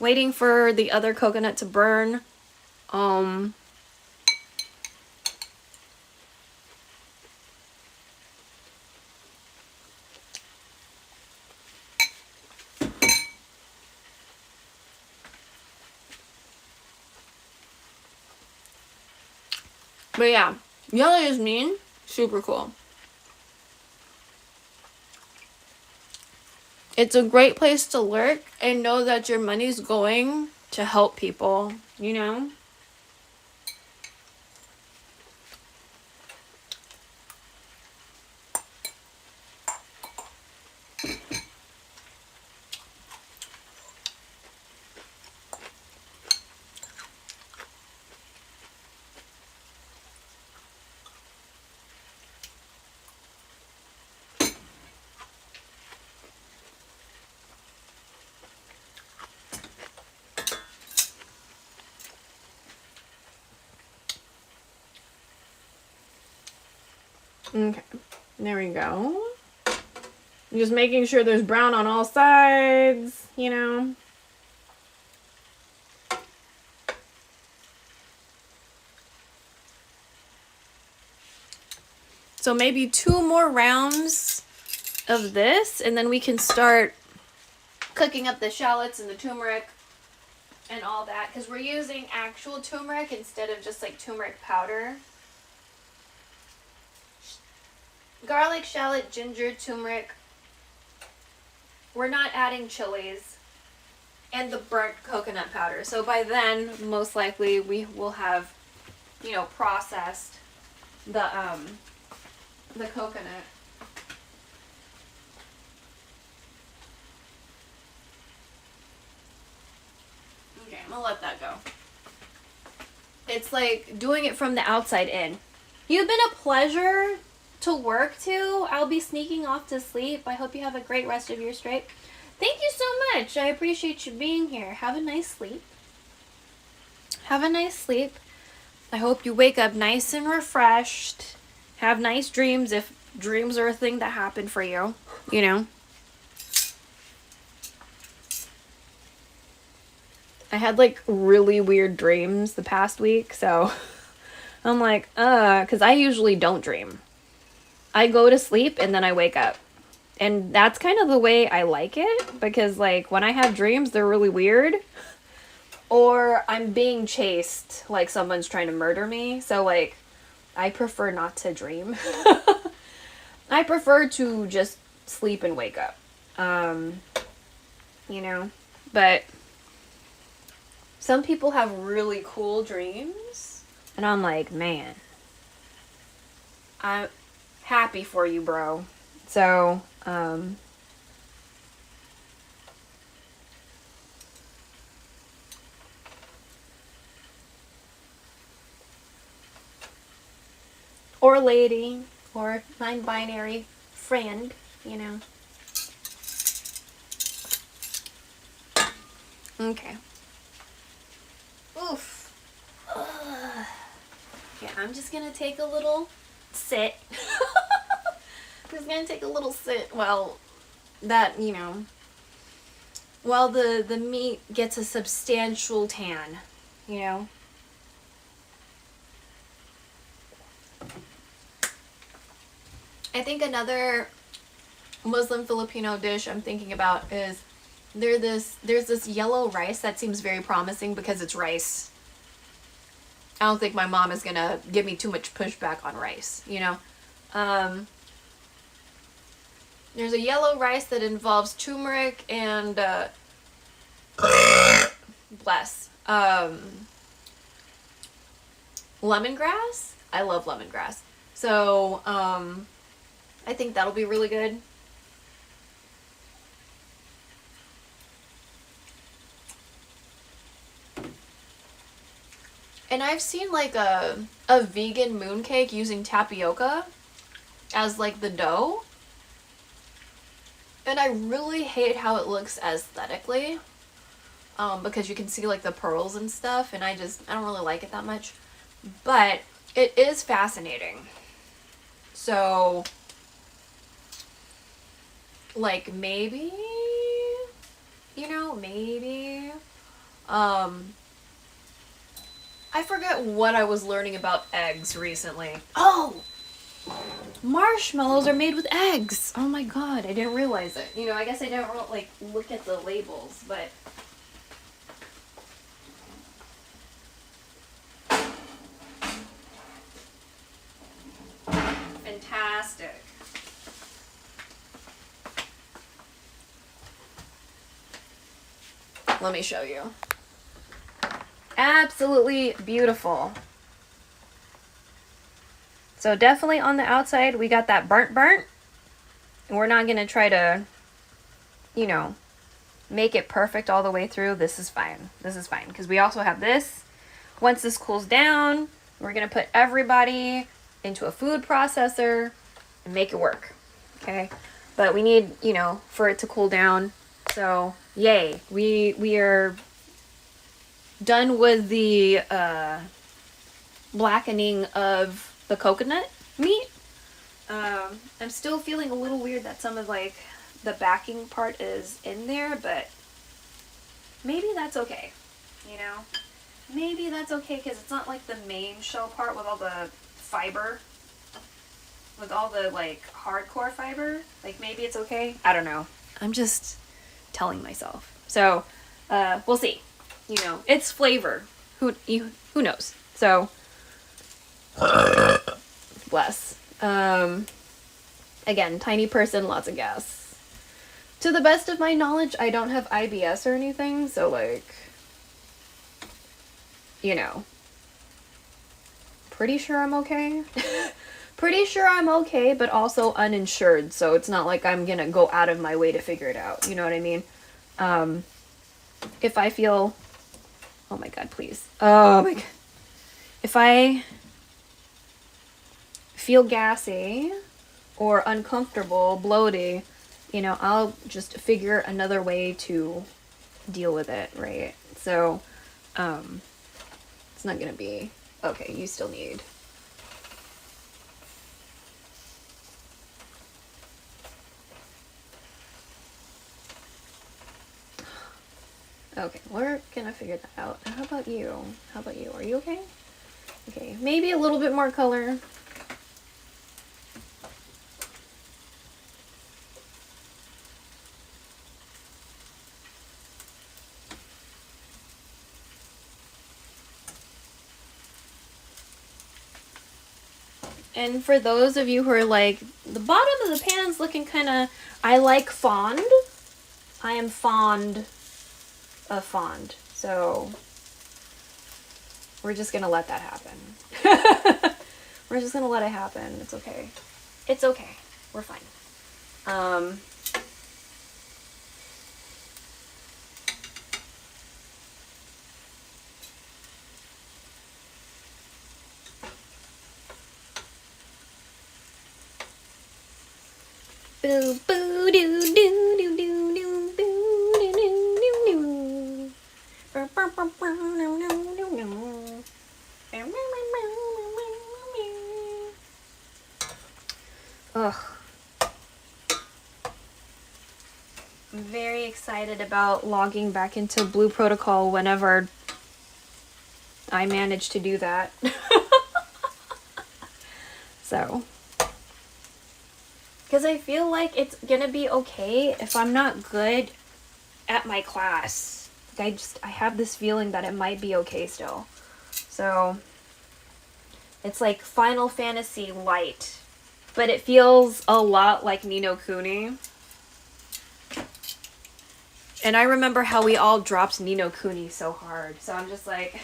Waiting for the other coconut to burn. But yeah, yellow is mean. Super cool. It's a great place to lurk and know that your money's going to help people, you know? Okay, there we go. Just making sure there's brown on all sides, you know? So maybe 2 more rounds of this, and then we can start cooking up the shallots and the turmeric and all that, because we're using actual turmeric instead of just like turmeric powder. Garlic, shallot, ginger, turmeric. We're not adding chilies. And the burnt coconut powder. So by then, most likely, we will have, you know, processed the coconut. Okay, I'm gonna let that go. It's like doing it from the outside in. You've been a pleasure to work to. I'll be sneaking off to sleep. I hope you have a great rest of your stay. Thank you so much. I appreciate you being here. Have a nice sleep. Have a nice sleep. I hope you wake up nice and refreshed. Have nice dreams if dreams are a thing that happen for you, you know. I had like really weird dreams the past week, so I'm like, because I usually don't dream. I go to sleep and then I wake up. And that's kind of the way I like it, because like when I have dreams, they're really weird. Or I'm being chased, like someone's trying to murder me. So like, I prefer not to dream. I prefer to just sleep and wake up. You know, but some people have really cool dreams. And I'm like, man, I'm happy for you, bro. So, or lady, or non-binary friend, you know. Okay. Oof. Ugh. Okay, I'm just gonna take a little sit. Just gonna take a little sit while that, you know, while the meat gets a substantial tan, you know. I think another Muslim Filipino dish I'm thinking about is there's this yellow rice that seems very promising because it's rice. I don't think my mom is gonna give me too much pushback on rice, you know. There's a yellow rice that involves turmeric and lemongrass. I love lemongrass. So, I think that'll be really good. And I've seen like a vegan mooncake using tapioca as like the dough. And I really hate how it looks aesthetically. Because you can see like the pearls and stuff, and I don't really like it that much. But it is fascinating. So, like maybe, you know, maybe, I I forget what I was learning about eggs recently. Oh! Marshmallows are made with eggs. Oh my god, I didn't realize it. You know, I guess I didn't like look at the labels, but fantastic. Let me show you. Absolutely beautiful. So definitely on the outside, we got that burnt. And we're not going to try to, you know, make it perfect all the way through. This is fine. This is fine. Because we also have this. Once this cools down, we're going to put everybody into a food processor and make it work. Okay? But we need, you know, for it to cool down. So, yay. We are done with the blackening of the coconut meat. I'm still feeling a little weird that some of like the backing part is in there, but maybe that's okay, you know? Maybe that's okay because it's not like the main shell part with all the fiber, with all the like hardcore fiber. Like maybe it's okay. I don't know. I'm just telling myself. So we'll see. You know, it's flavor. Who knows? So bless. Again, tiny person, lots of gas. To the best of my knowledge, I don't have IBS or anything, so like, you know, pretty sure I'm okay. Pretty sure I'm okay, but also uninsured, so it's not like I'm gonna go out of my way to figure it out. You know what I mean? If I feel, oh my god, please. Oh my god. If I feel gassy or uncomfortable, bloaty, you know, I'll just figure another way to deal with it, right? So, it's not gonna be, okay, you still need. Okay, we're gonna figure that out. How about you? How about you? Are you okay? Okay, maybe a little bit more color. And for those of you who are like, the bottom of the pan's looking kind of, I like fond. I am fond of fond. So we're just going to let that happen. We're just going to let it happen. It's okay. It's okay. We're fine. Boo boo doo doo doo doo doo boo doo doo doo doo. Ugh. I'm very excited about logging back into Blue Protocol whenever I manage to do that. So. Because I feel like it's gonna be okay if I'm not good at my class. Like I have this feeling that it might be okay still. So, it's like Final Fantasy Light. But it feels a lot like Ni no Kuni. And I remember how we all dropped Ni no Kuni so hard. So I'm just like...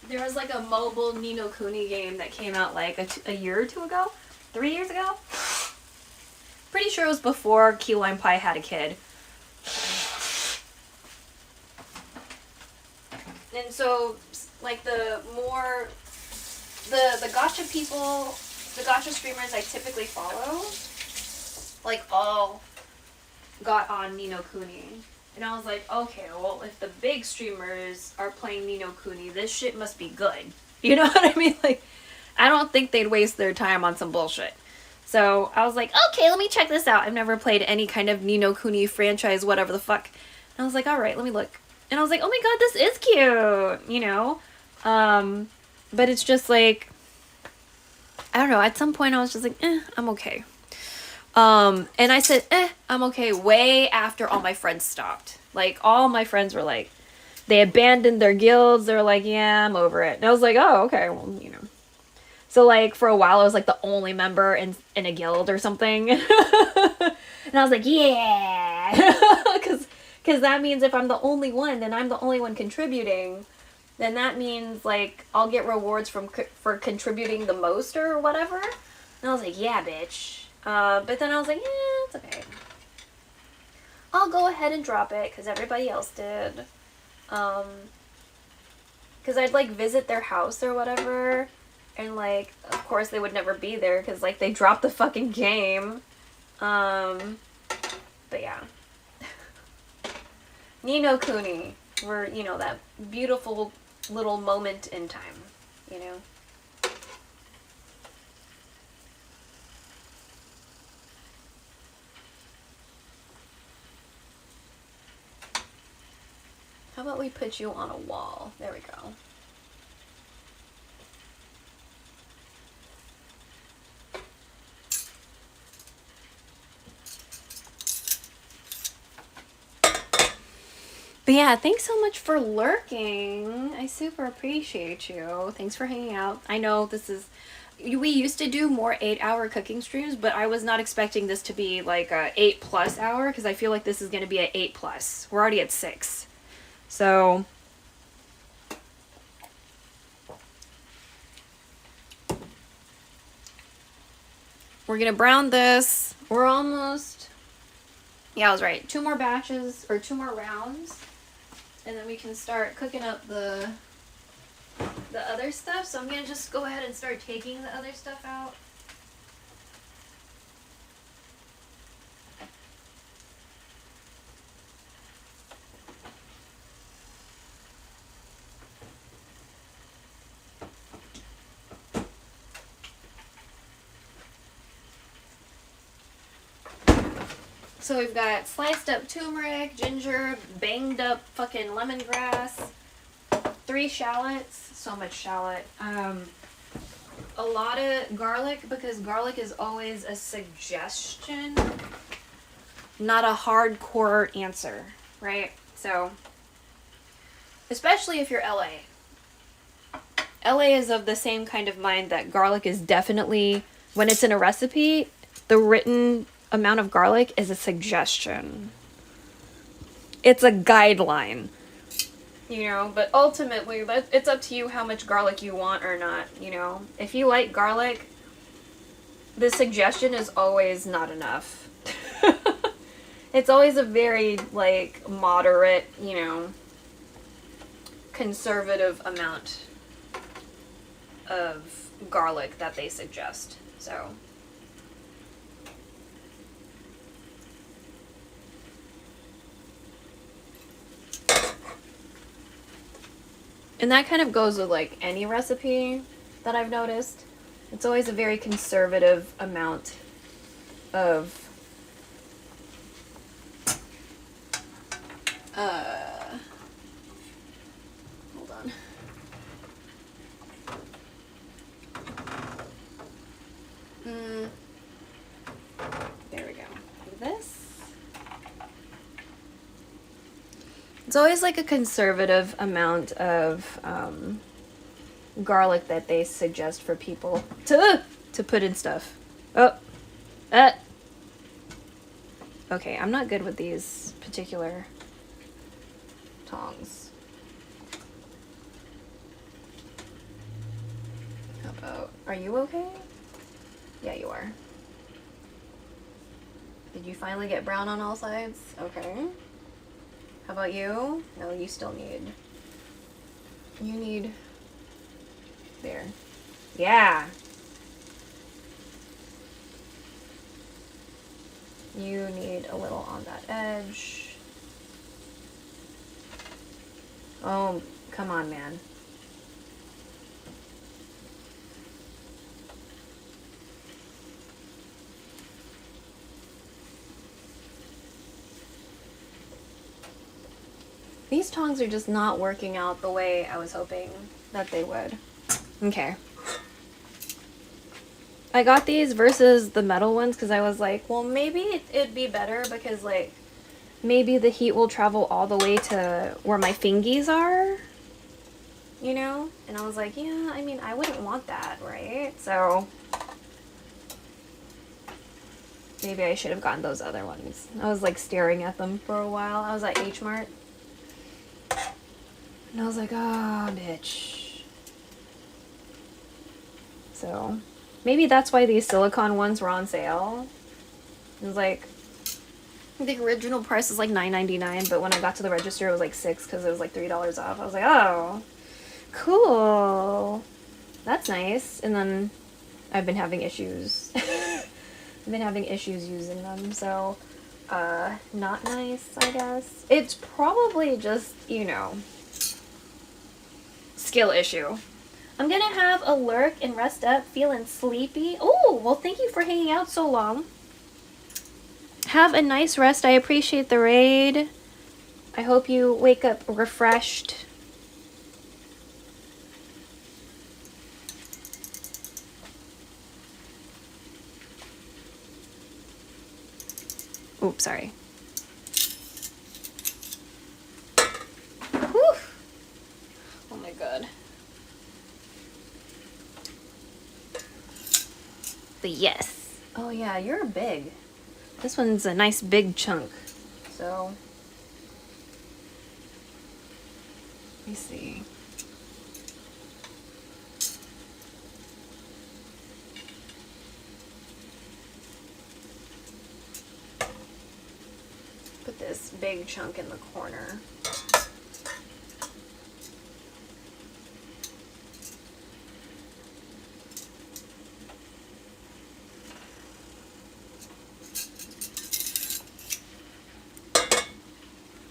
There was like a mobile Ni no Kuni game that came out like a year or two ago? 3 years ago? Pretty sure it was before Key Lime Pie had a kid. And so, like the gacha people, the gacha streamers I typically follow, like all got on Ni no Kuni. And I was like, okay, well, if the big streamers are playing Ni no Kuni, this shit must be good. You know what I mean? Like, I don't think they'd waste their time on some bullshit. So I was like, okay, let me check this out. I've never played any kind of Ni no Kuni franchise, whatever the fuck. And I was like, all right, let me look. And I was like, oh my god, this is cute, you know? But it's just like, I don't know, at some point I was just like, I'm okay. And I said, I'm okay way after all my friends stopped. Like, all my friends were like, they abandoned their guilds. They were like, yeah, I'm over it. And I was like, oh, okay, well, you know. So, like, for a while, I was, like, the only member in a guild or something. And I was like, yeah! Because that means if I'm the only one, then I'm the only one contributing. Then that means, like, I'll get rewards for contributing the most or whatever. And I was like, yeah, bitch. But then I was like, yeah, it's okay. I'll go ahead and drop it, because everybody else did. Because I'd, like, visit their house or whatever. And, like, of course they would never be there because, like, they dropped the fucking game. But yeah. Ni no Kuni. Were, you know, that beautiful little moment in time, you know? How about we put you on a wall? There we go. But yeah, thanks so much for lurking. I super appreciate you. Thanks for hanging out. I know this is... We used to do more 8-hour cooking streams, but I was not expecting this to be like a 8+ hour, because I feel like this is going to be an 8+. We're already at 6. So... We're going to brown this. We're almost... Yeah, I was right. 2 more batches, or 2 more rounds. And then we can start cooking up the other stuff. So I'm going to just go ahead and start taking the other stuff out. So we've got sliced up turmeric, ginger, banged up fucking lemongrass, 3 shallots, so much shallot, a lot of garlic, because garlic is always a suggestion, not a hardcore answer, right? So, especially if you're LA. LA is of the same kind of mind that garlic is definitely, when it's in a recipe, the written amount of garlic is a suggestion. It's a guideline. You know, but ultimately, it's up to you how much garlic you want or not, you know. If you like garlic, the suggestion is always not enough. It's always a very, like, moderate, you know, conservative amount of garlic that they suggest, so... And that kind of goes with, like, any recipe that I've noticed. It's always a very conservative amount of... hold on. There we go. This. It's always like a conservative amount of garlic that they suggest for people to put in stuff. Okay, I'm not good with these particular tongs. How about, are you okay? Yeah, you are. Did you finally get brown on all sides? Okay. How about you? No, you still need... You need... There. Yeah! You need a little on that edge. Oh, come on, man. These tongs are just not working out the way I was hoping that they would. Okay. I got these versus the metal ones because I was like, well, maybe it'd be better because, like, maybe the heat will travel all the way to where my fingies are, you know? And I was like, yeah, I mean, I wouldn't want that, right? So maybe I should have gotten those other ones. I was, like, staring at them for a while. I was at H Mart. And I was like, ah, oh, bitch. So maybe that's why these silicone ones were on sale. It was like, the original price was like $9.99, but when I got to the register, it was like $6 because it was like $3 off. I was like, oh, cool. That's nice. And then I've been having issues. I've been having issues using them, so not nice, I guess. It's probably just, you know, skill issue. I'm gonna have a lurk and rest up, feeling sleepy. Oh, well, thank you for hanging out so long. Have a nice rest. I appreciate the raid. I hope you wake up refreshed. Oops, sorry. Whew. Oh my god. But yes. Oh yeah, you're big. This one's a nice big chunk. So, let me see. Put this big chunk in the corner.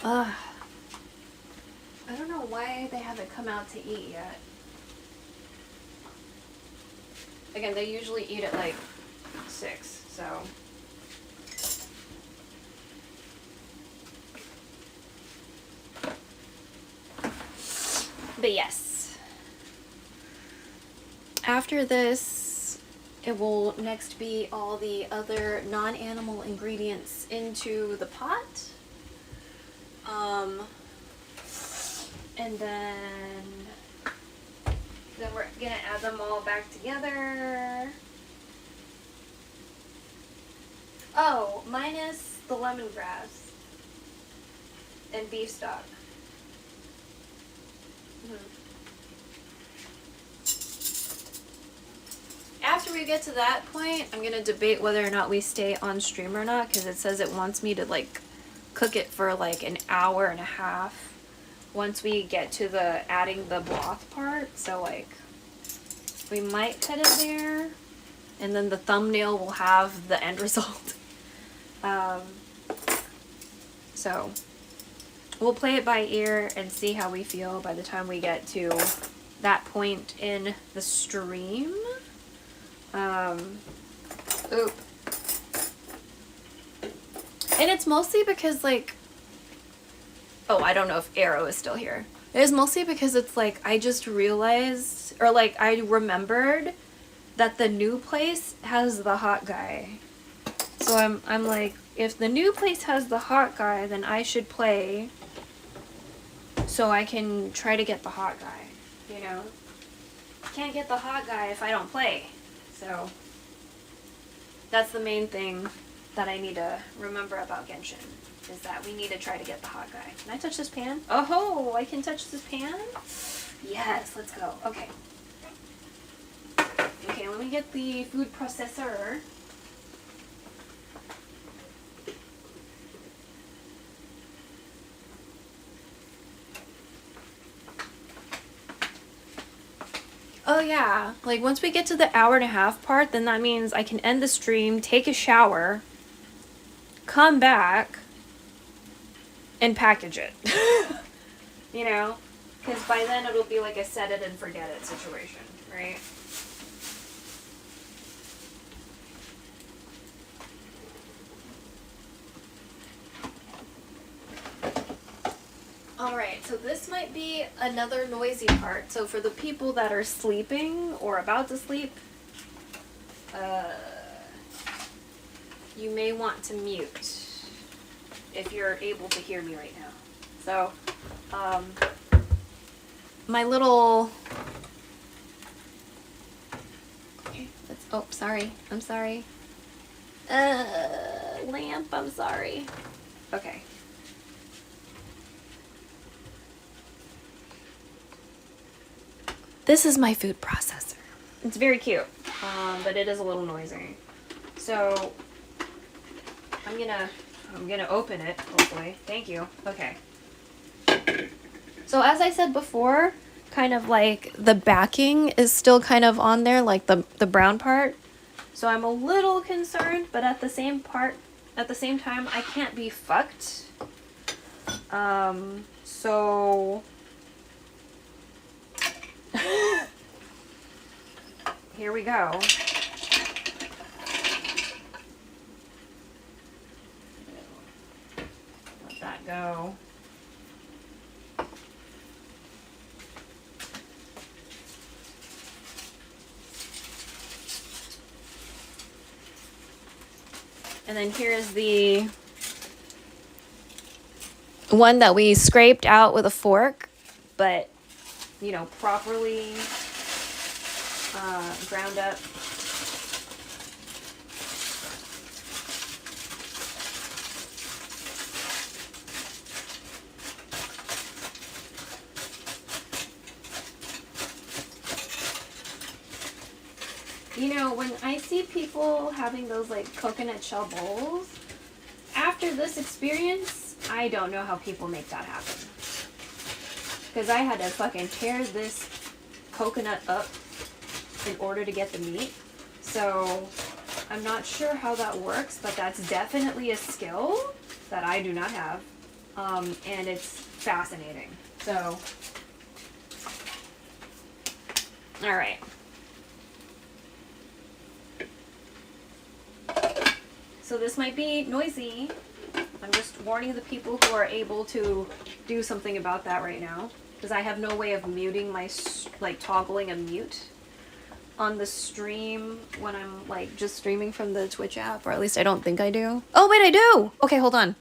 Ugh. I don't know why they haven't come out to eat yet. Again, they usually eat at like 6, so. But yes. After this, it will next be all the other non-animal ingredients into the pot. And then we're gonna add them all back together. Oh, minus the lemongrass and beef stock. After we get to that point, I'm gonna debate whether or not we stay on stream or not, because it says it wants me to like cook it for like an hour and a half once we get to the adding the broth part. So like we might cut it there, and then the thumbnail will have the end result. So we'll play it by ear and see how we feel by the time we get to that point in the stream. Oop. And it's mostly because, like, oh, I don't know if Arrow is still here. It's mostly because it's like, I just realized, or like, I remembered that the new place has the hot guy. So I'm like, if the new place has the hot guy, then I should play so I can try to get the hot guy, you know? Can't get the hot guy if I don't play. So that's the main thing that I need to remember about Genshin, is that we need to try to get the hot guy. Can I touch this pan? Oh, I can touch this pan? Yes, let's go. Okay. Okay, let me get the food processor. Oh yeah, like once we get to the hour and a half part, then that means I can end the stream, take a shower, come back, and package it. You know? Because by then it'll be like a set it and forget it situation, right? Alright, so this might be another noisy part. So for the people that are sleeping or about to sleep, you may want to mute if you're able to hear me right now. So, my little... Oh, sorry. I'm sorry. Lamp, I'm sorry. Okay. This is my food processor. It's very cute, but it is a little noisy. So I'm gonna open it, hopefully. Thank you. Okay. So as I said before, kind of like the backing is still kind of on there, like the brown part. So I'm a little concerned, but at the same time, I can't be fucked. So here we go. Let that go. And then here's the one that we scraped out with a fork, but, you know, properly ground up. You know, when I see people having those like coconut shell bowls, after this experience, I don't know how people make that happen. Because I had to fucking tear this coconut up in order to get the meat. So I'm not sure how that works, but that's definitely a skill that I do not have. And it's fascinating. So, all right. So this might be noisy. I'm just warning the people who are able to do something about that right now, because I have no way of muting my, like, toggling a mute on the stream when I'm like just streaming from the Twitch app, or at least I don't think I do. Oh wait, I do! Okay, hold on.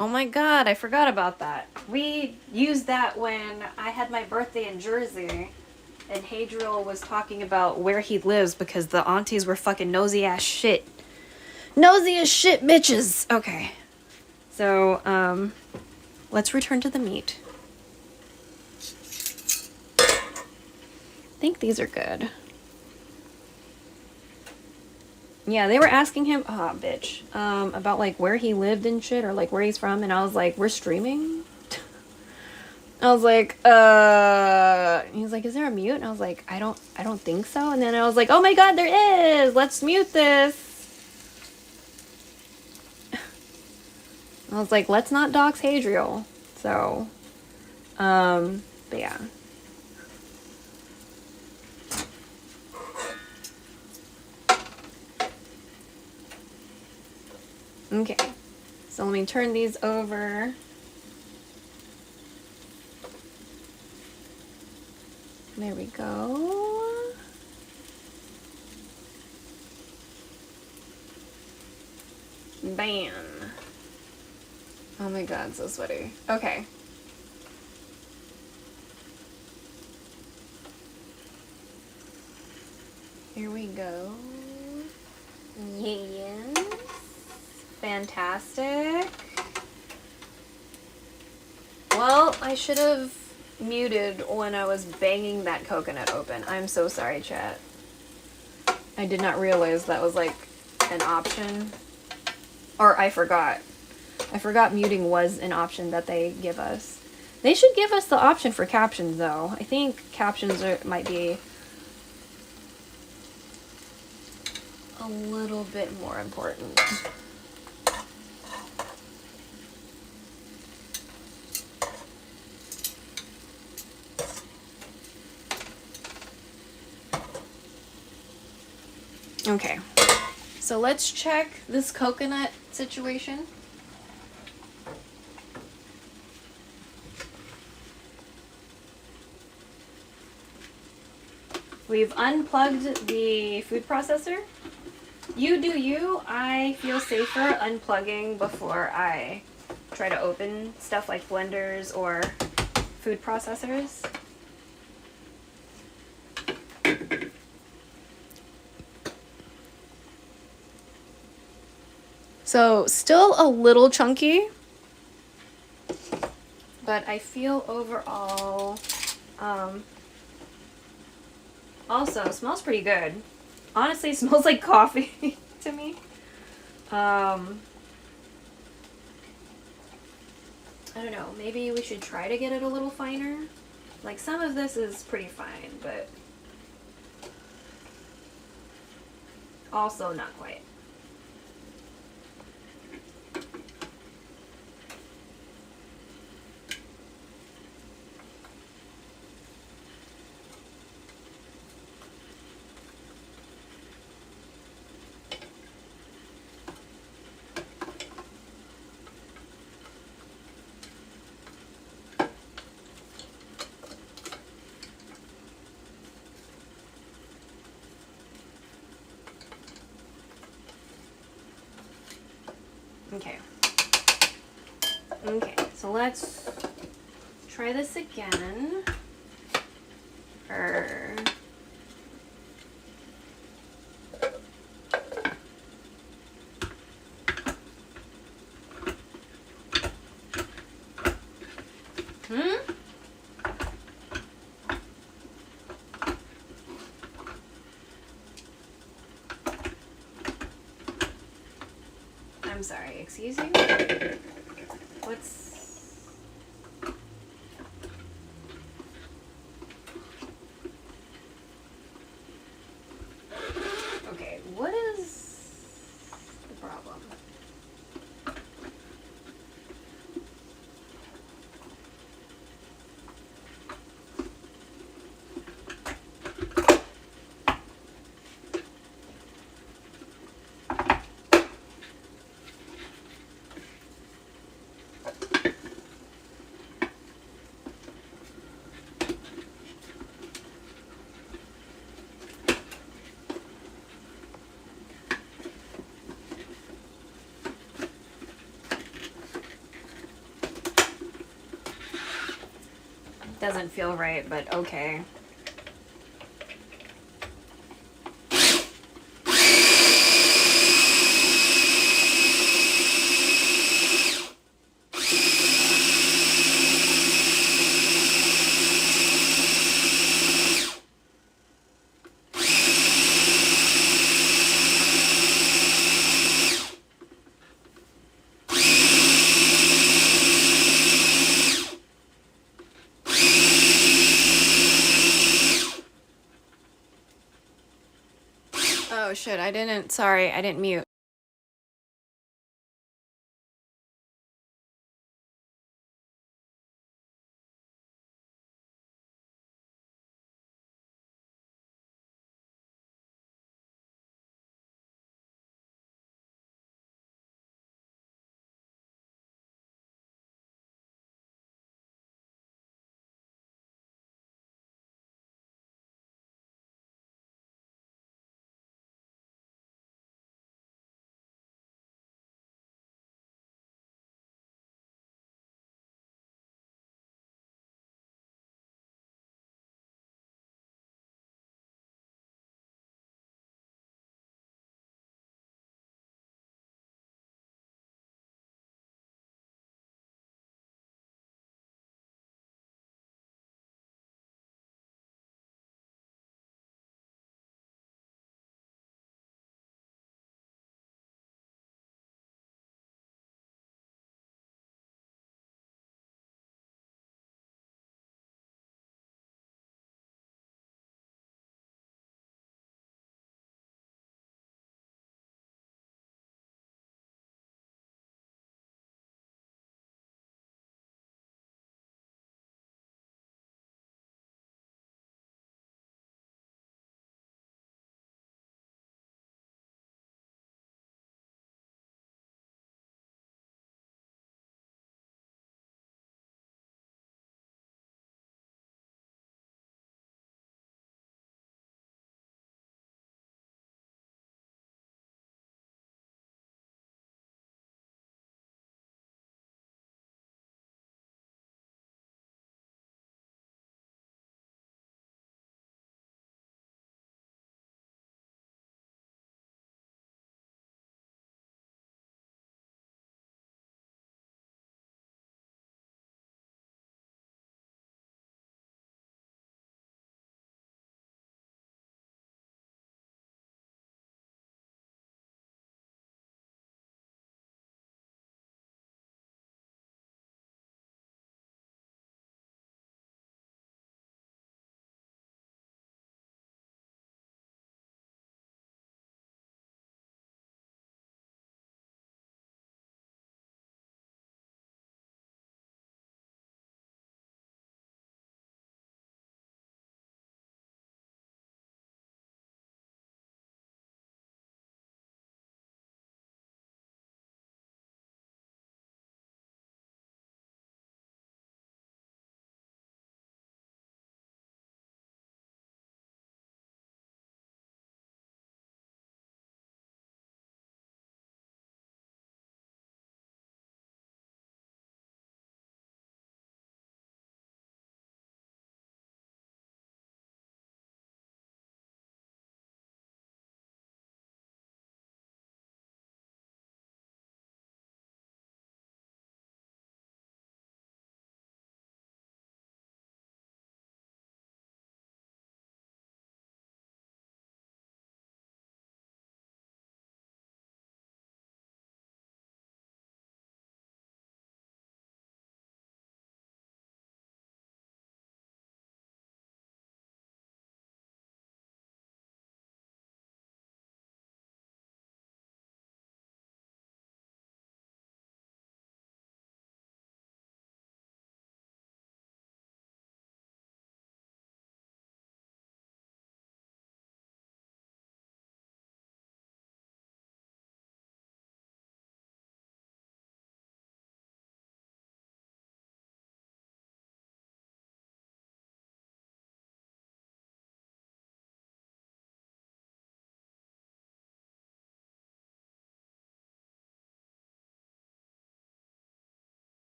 Oh my god, I forgot about that. We used that when I had my birthday in Jersey, and Hadriel was talking about where he lives because the aunties were fucking nosy ass shit. Nosy as shit bitches! Okay. So, let's return to the meat. I think these are good. Yeah, they were asking him, bitch, about like where he lived and shit, or like where he's from, and I was like, we're streaming? I was like, he was like, is there a mute? And I was like, I don't think so. And then I was like, oh my god, there is! Let's mute this! I was like, let's not dox Hadriel. So, but yeah. Okay, so let me turn these over. There we go. Bam. Oh my god, so sweaty. Okay. Here we go. Yes. Fantastic. Well, I should have muted when I was banging that coconut open. I'm so sorry, chat. I did not realize that was like an option. Or I forgot. I forgot muting was an option that they give us. They should give us the option for captions though. I think captions might be a little bit more important. Okay, so let's check this coconut situation. We've unplugged the food processor. You do you. I feel safer unplugging before I try to open stuff like blenders or food processors. So still a little chunky, but I feel overall, also smells pretty good. Honestly, it smells like coffee to me. I don't know, maybe we should try to get it a little finer. Like some of this is pretty fine, but also not quite. Okay. Okay, so let's try this again. I'm sorry, excuse you? What's... Okay, what is the problem? Doesn't feel right, but okay. Oh shit, sorry, I didn't mute.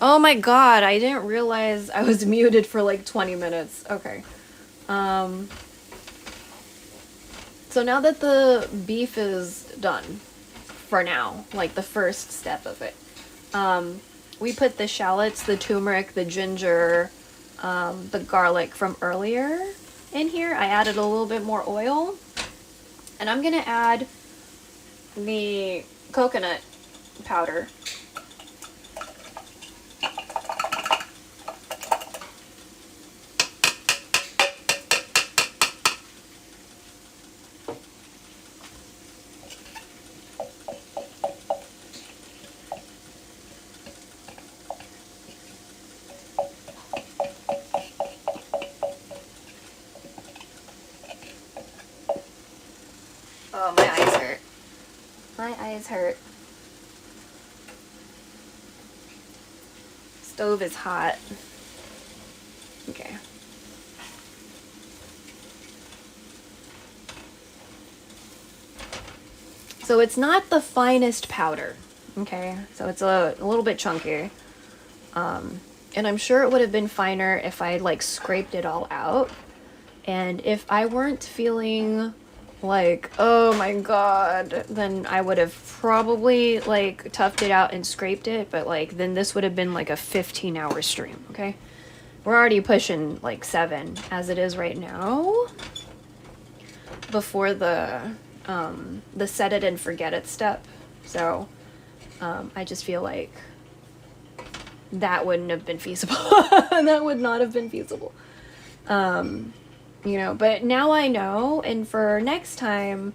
Oh my god, I didn't realize I was muted for like 20 minutes. Okay. So now that the beef is done, for now, like the first step of it, we put the shallots, the turmeric, the ginger, the garlic from earlier in here. I added a little bit more oil. And I'm gonna add the coconut powder. Oh, my eyes hurt. My eyes hurt. Stove is hot. Okay. So it's not the finest powder. Okay, so it's a little bit chunky. And I'm sure it would have been finer if I like scraped it all out. And if I weren't feeling like, oh my god, then I would have probably like toughed it out and scraped it, but like then this would have been like a 15-hour stream, okay? We're already pushing like 7 as it is right now before the set it and forget it step. So I just feel like that wouldn't have been feasible. That would not have been feasible. You know, but now I know, and for next time,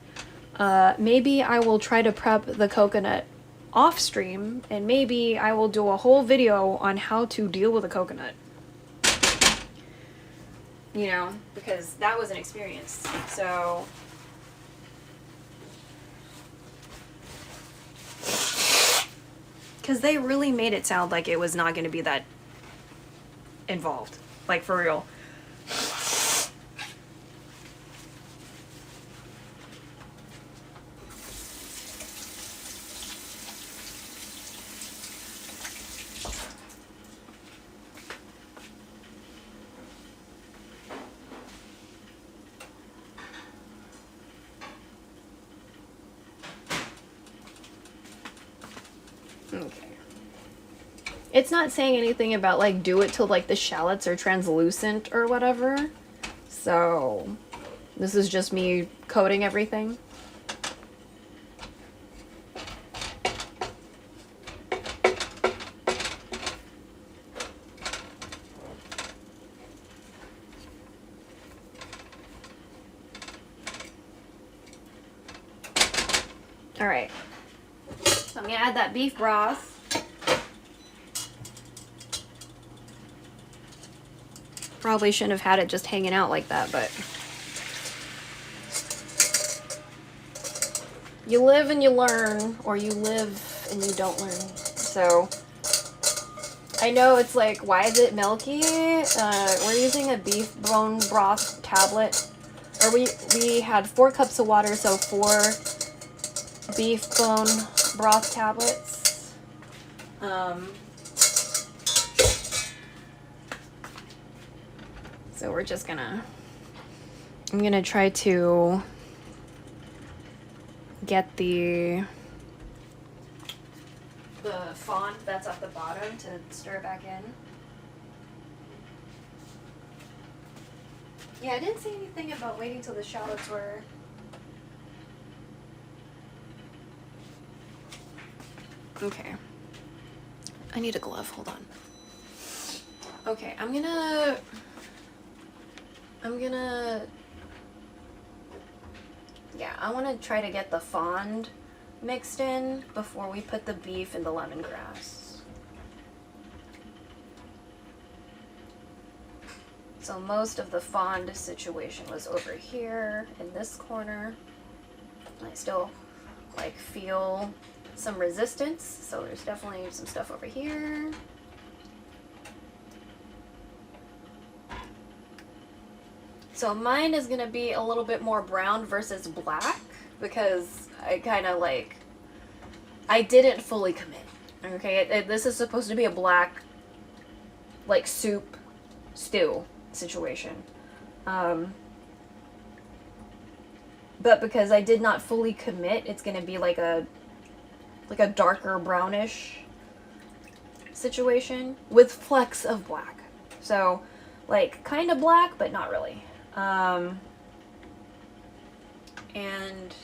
maybe I will try to prep the coconut off stream, and maybe I will do a whole video on how to deal with a coconut. You know, because that was an experience. So because they really made it sound like it was not going to be that involved, like for real. Okay. It's not saying anything about like do it till like the shallots are translucent or whatever. So this is just me coating everything. All right. So I'm gonna add that beef broth. Probably shouldn't have had it just hanging out like that, but you live and you learn, or you live and you don't learn. So I know it's like, why is it milky? We're using a beef bone broth tablet, or we had 4 cups of water, so 4 beef bone broth tablets. So we're just I'm gonna try to get the fond that's at the bottom to stir back in. Yeah, I didn't say anything about waiting till the shallots were... Okay. I need a glove, hold on. Okay, I'm gonna... Yeah, I want to try to get the fond mixed in before we put the beef and the lemongrass. So most of the fond situation was over here in this corner. I still like feel some resistance, so there's definitely some stuff over here. So mine is gonna be a little bit more brown versus black because I kind of like, I didn't fully commit. Okay, this is supposed to be a black like soup, stew situation. But because I did not fully commit, it's gonna be like a darker brownish situation with flecks of black. So like kind of black, but not really. And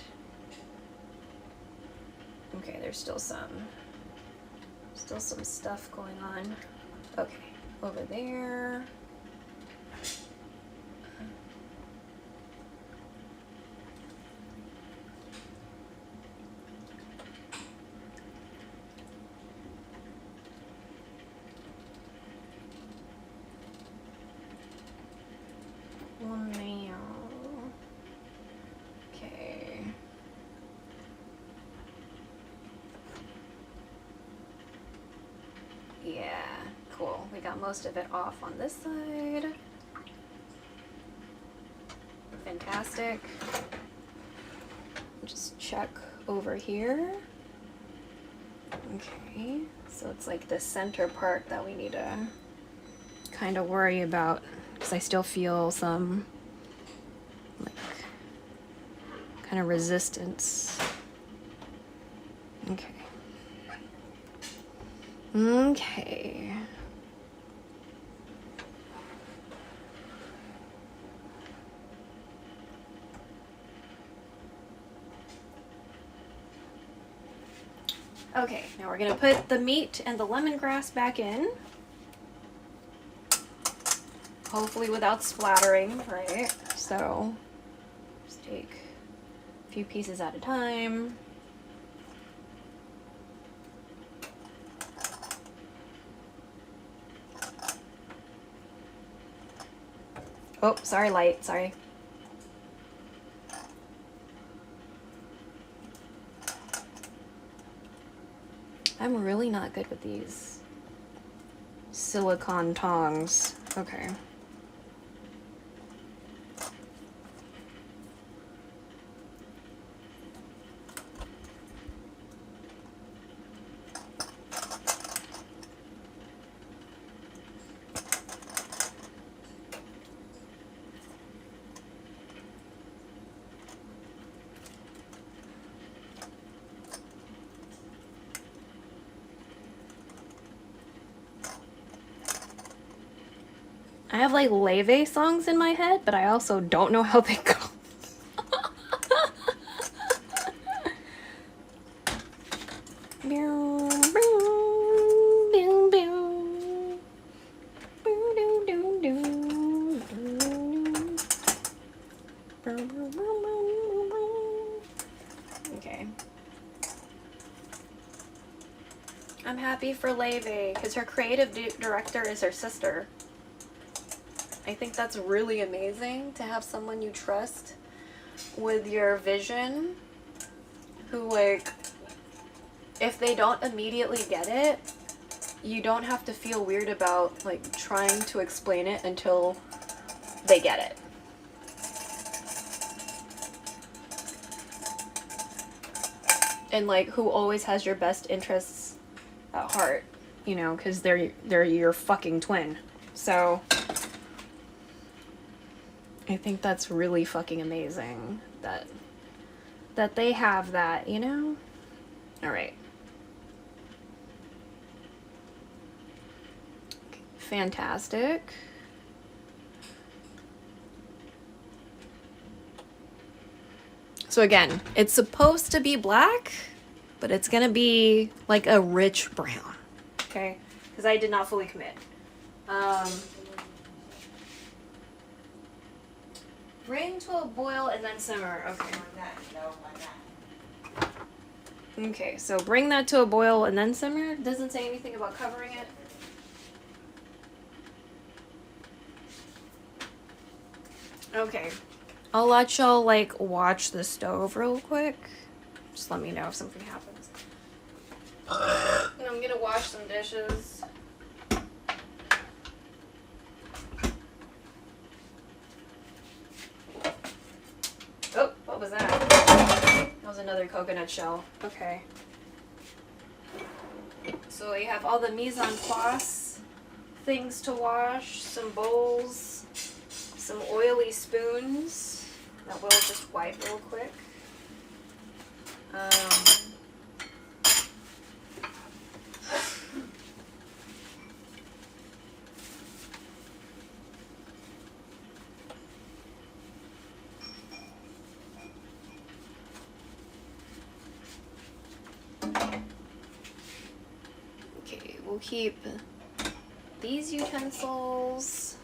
okay, there's still some stuff going on. Okay, over there. Okay. Yeah, cool. We got most of it off on this side. Fantastic. Just check over here. Okay, so it's like the center part that we need to kind of worry about, because I still feel some like kind of resistance. Okay. Okay. Okay, now we're gonna put the meat and the lemongrass back in. Hopefully without splattering, right? So just take a few pieces at a time. Oh, sorry, light, sorry. I'm really not good with these silicone tongs. Okay. I have like Leve songs in my head, but I also don't know how they go. Okay. I'm happy for Leve because her creative director is her sister. I think that's really amazing to have someone you trust with your vision who, like, if they don't immediately get it, you don't have to feel weird about, like, trying to explain it until they get it. And, like, who always has your best interests at heart, you know, because they're your fucking twin. So I think that's really fucking amazing that they have that, you know? All right. Fantastic. So again, it's supposed to be black, but it's gonna be like a rich brown. Okay? Because I did not fully commit. Bring to a boil and then simmer. Okay. Okay, so bring that to a boil and then simmer. Doesn't say anything about covering it. Okay. I'll let y'all, like, watch the stove real quick. Just let me know if something happens. And I'm gonna wash some dishes. Oh, what was that? That was another coconut shell. Okay. So we have all the mise en place things to wash, some bowls, some oily spoons that we'll just wipe real quick. Okay, we'll keep these utensils.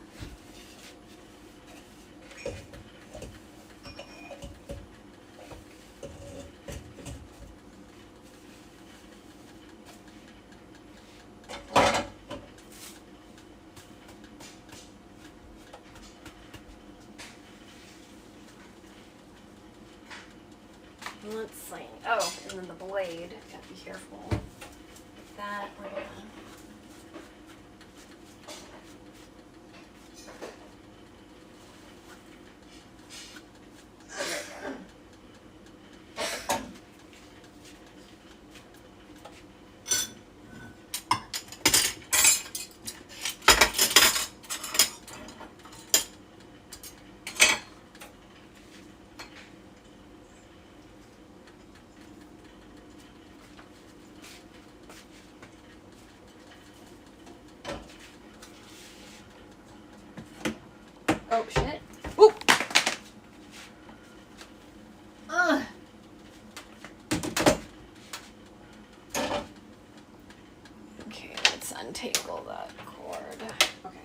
Let's see. Oh, and then the blade. Gotta be careful. That we're gonna. Oh shit. Ooh. Ugh. Okay, let's untangle that cord. Okay.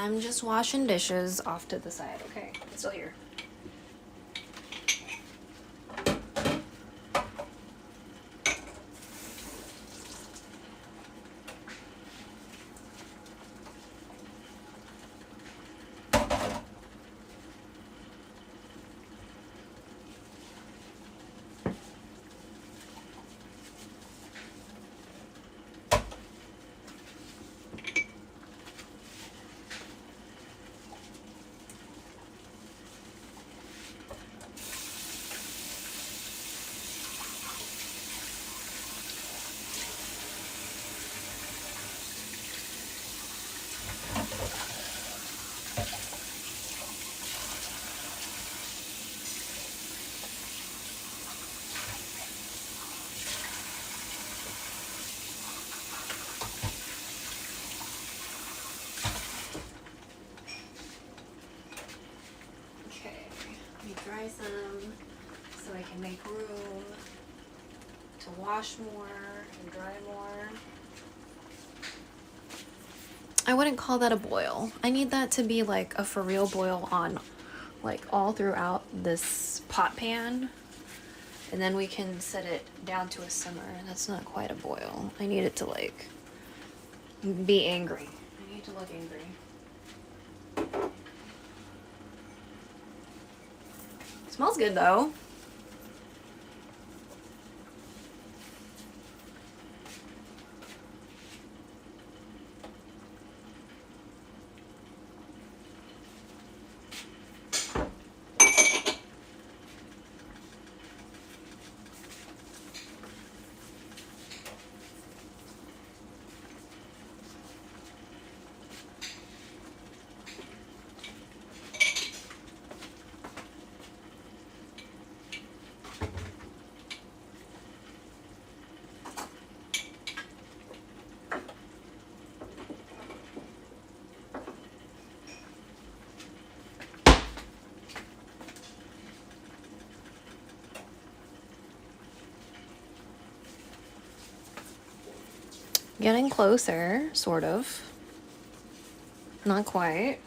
I'm just washing dishes off to the side. Okay, I'm still here. Dry some so I can make room to wash more and dry more. I wouldn't call that a boil. I need that to be like a for real boil on like all throughout this pot pan, and then we can set it down to a simmer. That's not quite a boil. I need it to like be angry. I need to look angry. Smells good though. Getting closer, sort of. Not quite.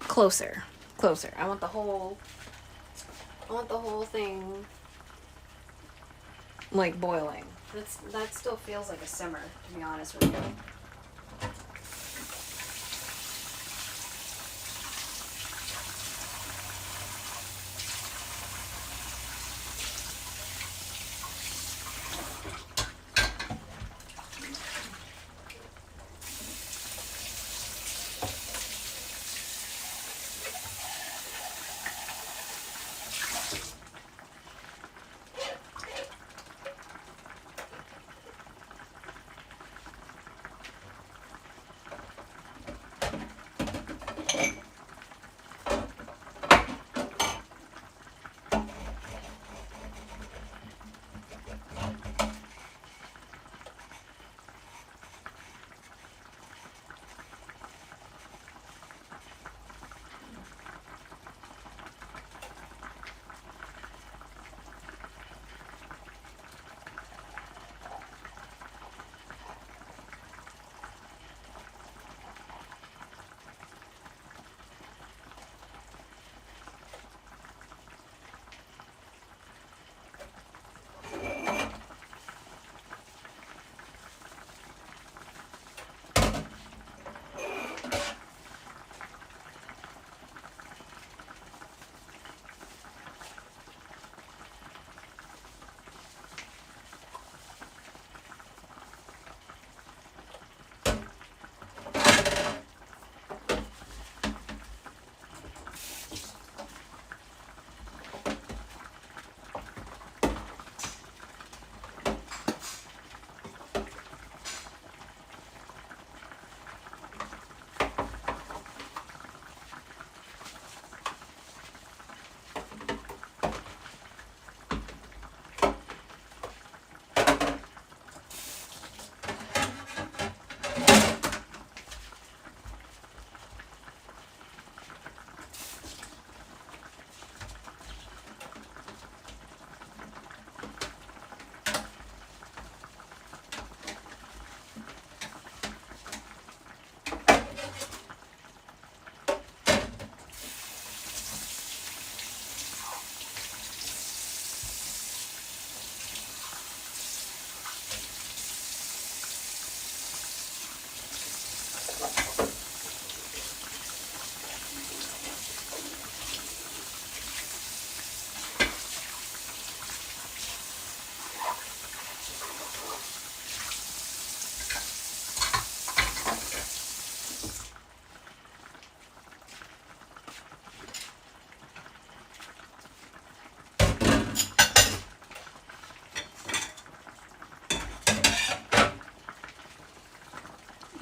Closer. closer. I want the whole thing like boiling. That still feels like a simmer, to be honest with you.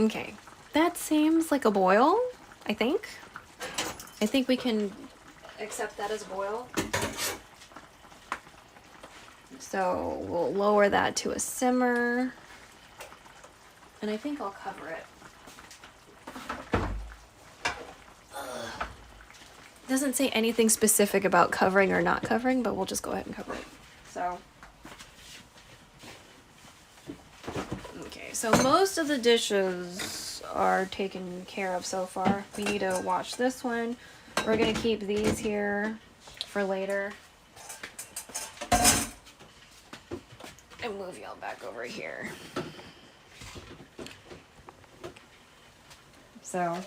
Okay, that seems like a boil, I think. I think we can accept that as a boil. So we'll lower that to a simmer. And I think I'll cover it. It doesn't say anything specific about covering or not covering, but we'll just go ahead and cover it. So most of the dishes are taken care of so far. We need to wash this one. We're gonna keep these here for later. And move y'all back over here. So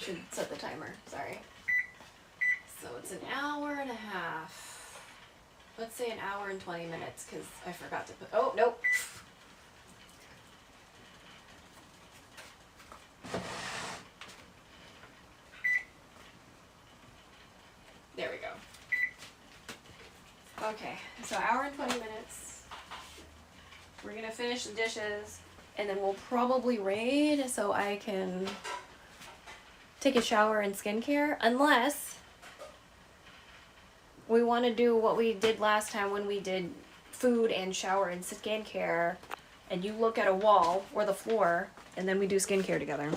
should set the timer. Sorry. So it's an hour and a half. Let's say an hour and 20 minutes because I forgot to put. Oh, nope. There we go. Okay, so hour and 20 minutes. We're gonna finish the dishes and then we'll probably raid so I can take a shower and skincare, unless we want to do what we did last time when we did food and shower and skincare, and you look at a wall or the floor and then we do skincare together.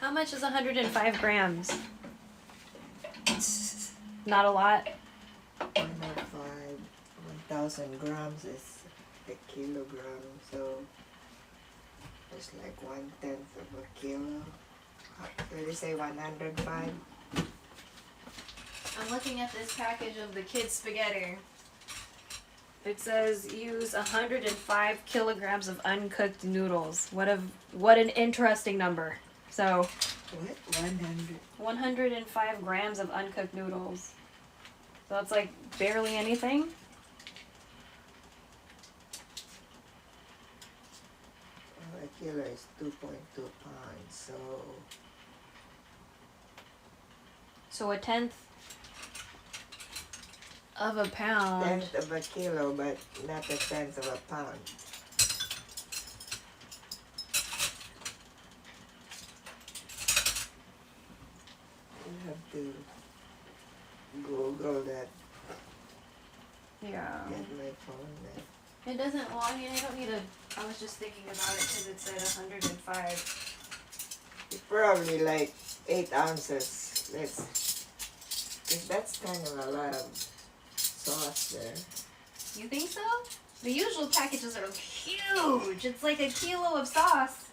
How much is 105 grams? Not a lot. 105, 1,000 grams is a kilogram, so it's like 1/10 of a kilo. Did you say 105? I'm looking at this package of the kids' spaghetti. It says use 105 kilograms of uncooked noodles. What an interesting number. So, What? 100? 105 grams of uncooked noodles. So that's like barely anything. A kilo is 2.2 pounds, so So a tenth of a pound. 1/10 of a kilo, but not a 1/10 of a pound. You have to Google that. Yeah. Get my phone there. It doesn't, well, I mean, I don't need a, I was just thinking about it because it said 105. It's probably like 8 ounces. That's kind of a lot of sauce there. You think so? The usual packages are huge. It's like a kilo of sauce.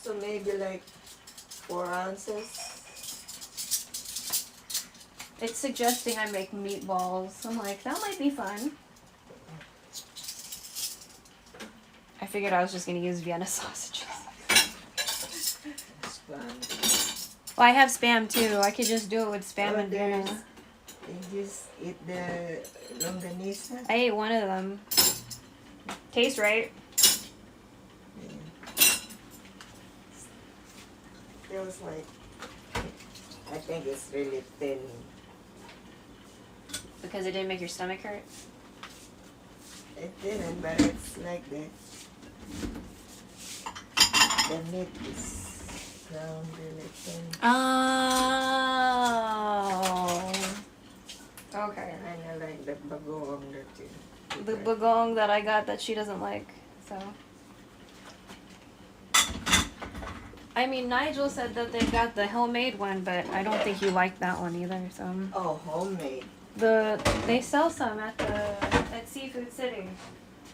So maybe like 4 ounces. It's suggesting I make meatballs. I'm like, that might be fun. I figured I was just going to use Vienna sausages. Spam. Well, I have Spam too. I could just do it with Spam and there's- Vienna. You just eat the longanisa. I ate one of them. Tastes right. Yeah. Feels like, I think it's really thin. Because it didn't make your stomach hurt. It didn't, but it's like the meat is ground really thin. Oh. Okay. Kind of like the bagoong that you The bagong that I got that she doesn't like. So. I mean, Nigel said that they got the homemade one, but I don't think you liked that one either. So. Oh, homemade. They sell some at Seafood City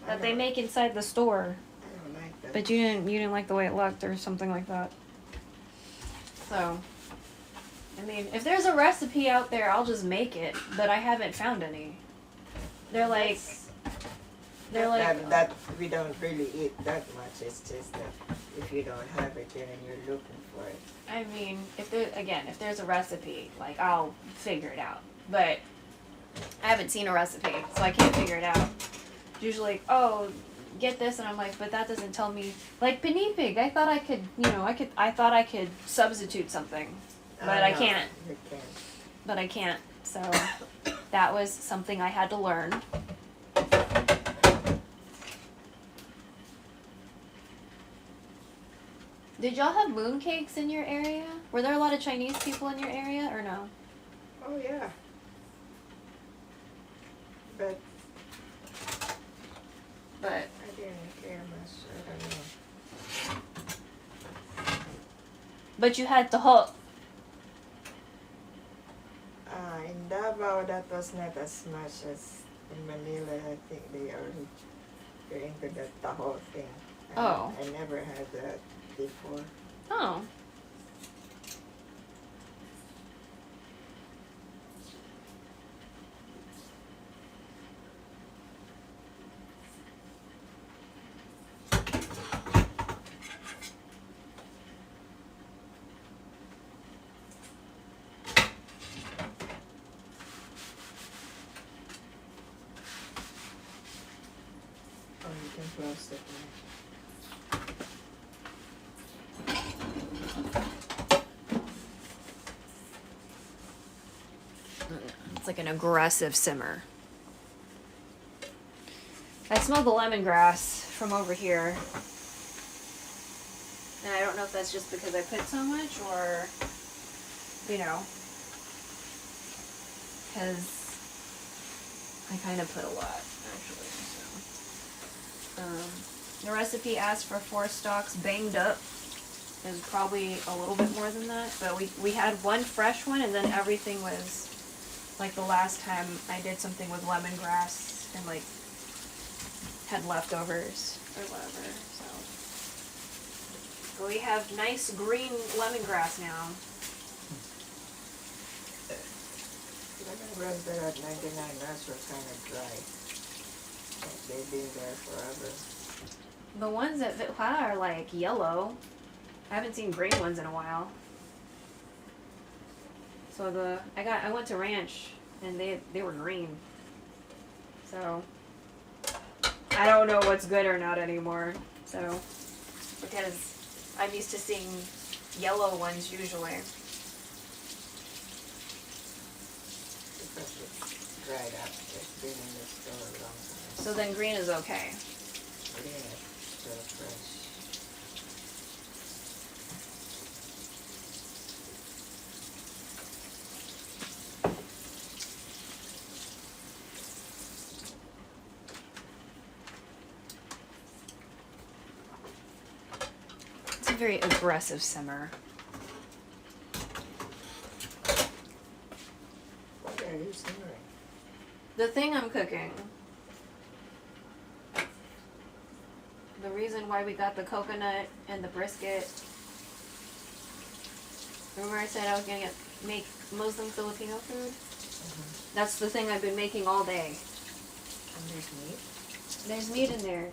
that they make inside the store. I don't like them. But you didn't like the way it looked or something like that. So, I mean, if there's a recipe out there, I'll just make it. But I haven't found any. They're like that we don't really eat that much. It's just that if you don't have it, then you're looking for it. I mean, if there's a recipe, like I'll figure it out. But I haven't seen a recipe, so I can't figure it out. Usually, like, oh, get this, and I'm like, but that doesn't tell me. Like pinipig, I thought I could, I thought I could substitute something, but I No, can't. You can't. But I can't. So that was something I had to learn. Did y'all have mooncakes in your area? Were there a lot of Chinese people in your area, or no? Oh yeah. But I didn't care much. I don't know. But you had taho. In Davao, that was not as much as in Manila. I think they are into the taho thing. Oh. I never had that before. Oh. Oh, you can close it now. It's like an aggressive simmer. I smell the lemongrass from over here. And I don't know if that's just because I put so much or, because I kind of put a lot, actually. So. The recipe asked for 4 stalks banged up. There's probably a little bit more than that, but we had one fresh one, and then everything was like the last time I did something with lemongrass and like had leftovers or whatever. So we have nice green lemongrass now. Lemongrass there at 99 nuts were kind of dry. Like they've been there forever. The ones at Vitla are like yellow. I haven't seen green ones in a while. So I went to Ranch and they were green. So I don't know what's good or not anymore. So because I'm used to seeing yellow ones usually. Because it's dried up. It's been in the store a long time. So then green is okay. Green is still fresh. It's a very aggressive simmer. What are you simmering? The thing I'm cooking. The reason why we got the coconut and the brisket. Remember I said I was gonna make Muslim Filipino food? Mm-hmm. That's the thing I've been making all day. And there's meat? There's meat in there.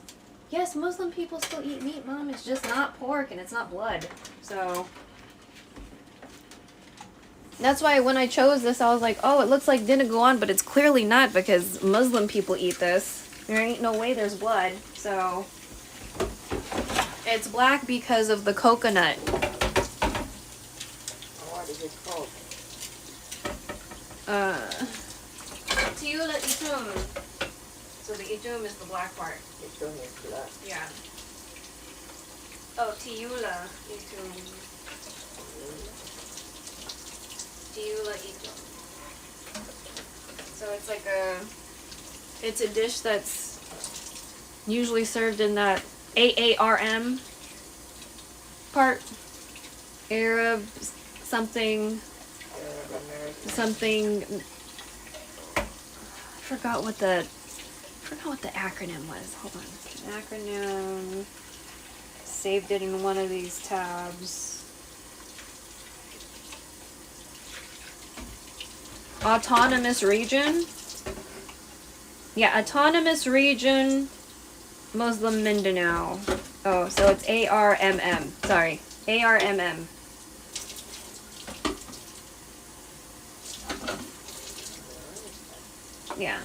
Yes, Muslim people still eat meat, Mom. It's just not pork and it's not blood. So that's why when I chose this, I was like, oh, it looks like dinaguan, but it's clearly not because Muslim people eat this. There ain't no way there's blood. So it's black because of the coconut. What is it called? Tiyula Itum. So the Itum is the black part. It's only black. Yeah. Oh, Tiyula Itum. Tiyula Itum. So it's like it's a dish that's usually served in that AARM part. Arab something Arab American. something forgot what the acronym was. Hold on. Acronym. Saved it in one of these tabs. Autonomous region. Yeah, autonomous region. Muslim Mindanao. Oh, so it's ARMM. Sorry, ARMM. Yeah.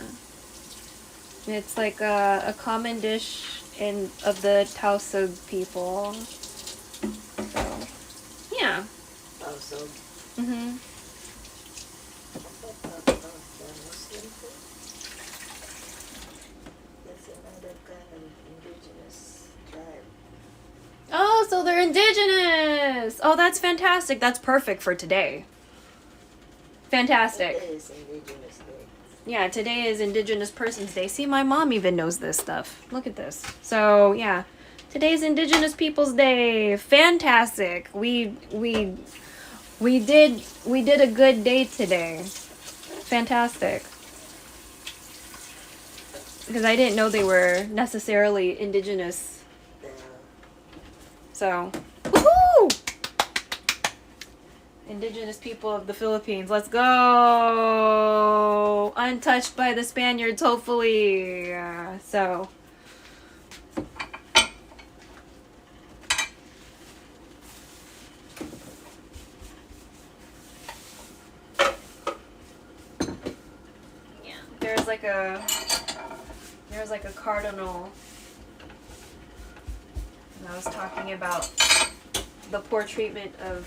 It's like a common dish of the Tausug people. So, yeah. Tausug. Mhm. Muslim food. That's another kind of indigenous tribe. Oh, so they're indigenous. Oh, that's fantastic. That's perfect for today. Fantastic. Today is Indigenous Day. Yeah, today is Indigenous Persons Day. See, my mom even knows this stuff. Look at this. So, yeah. Today's Indigenous Peoples Day. Fantastic. We did a good day today. Fantastic. Because I didn't know they were necessarily indigenous. Yeah. So, woohoo! Indigenous people of the Philippines. Let's go! Untouched by the Spaniards, hopefully. So. Yeah, there's like a cardinal. And I was talking about the poor treatment of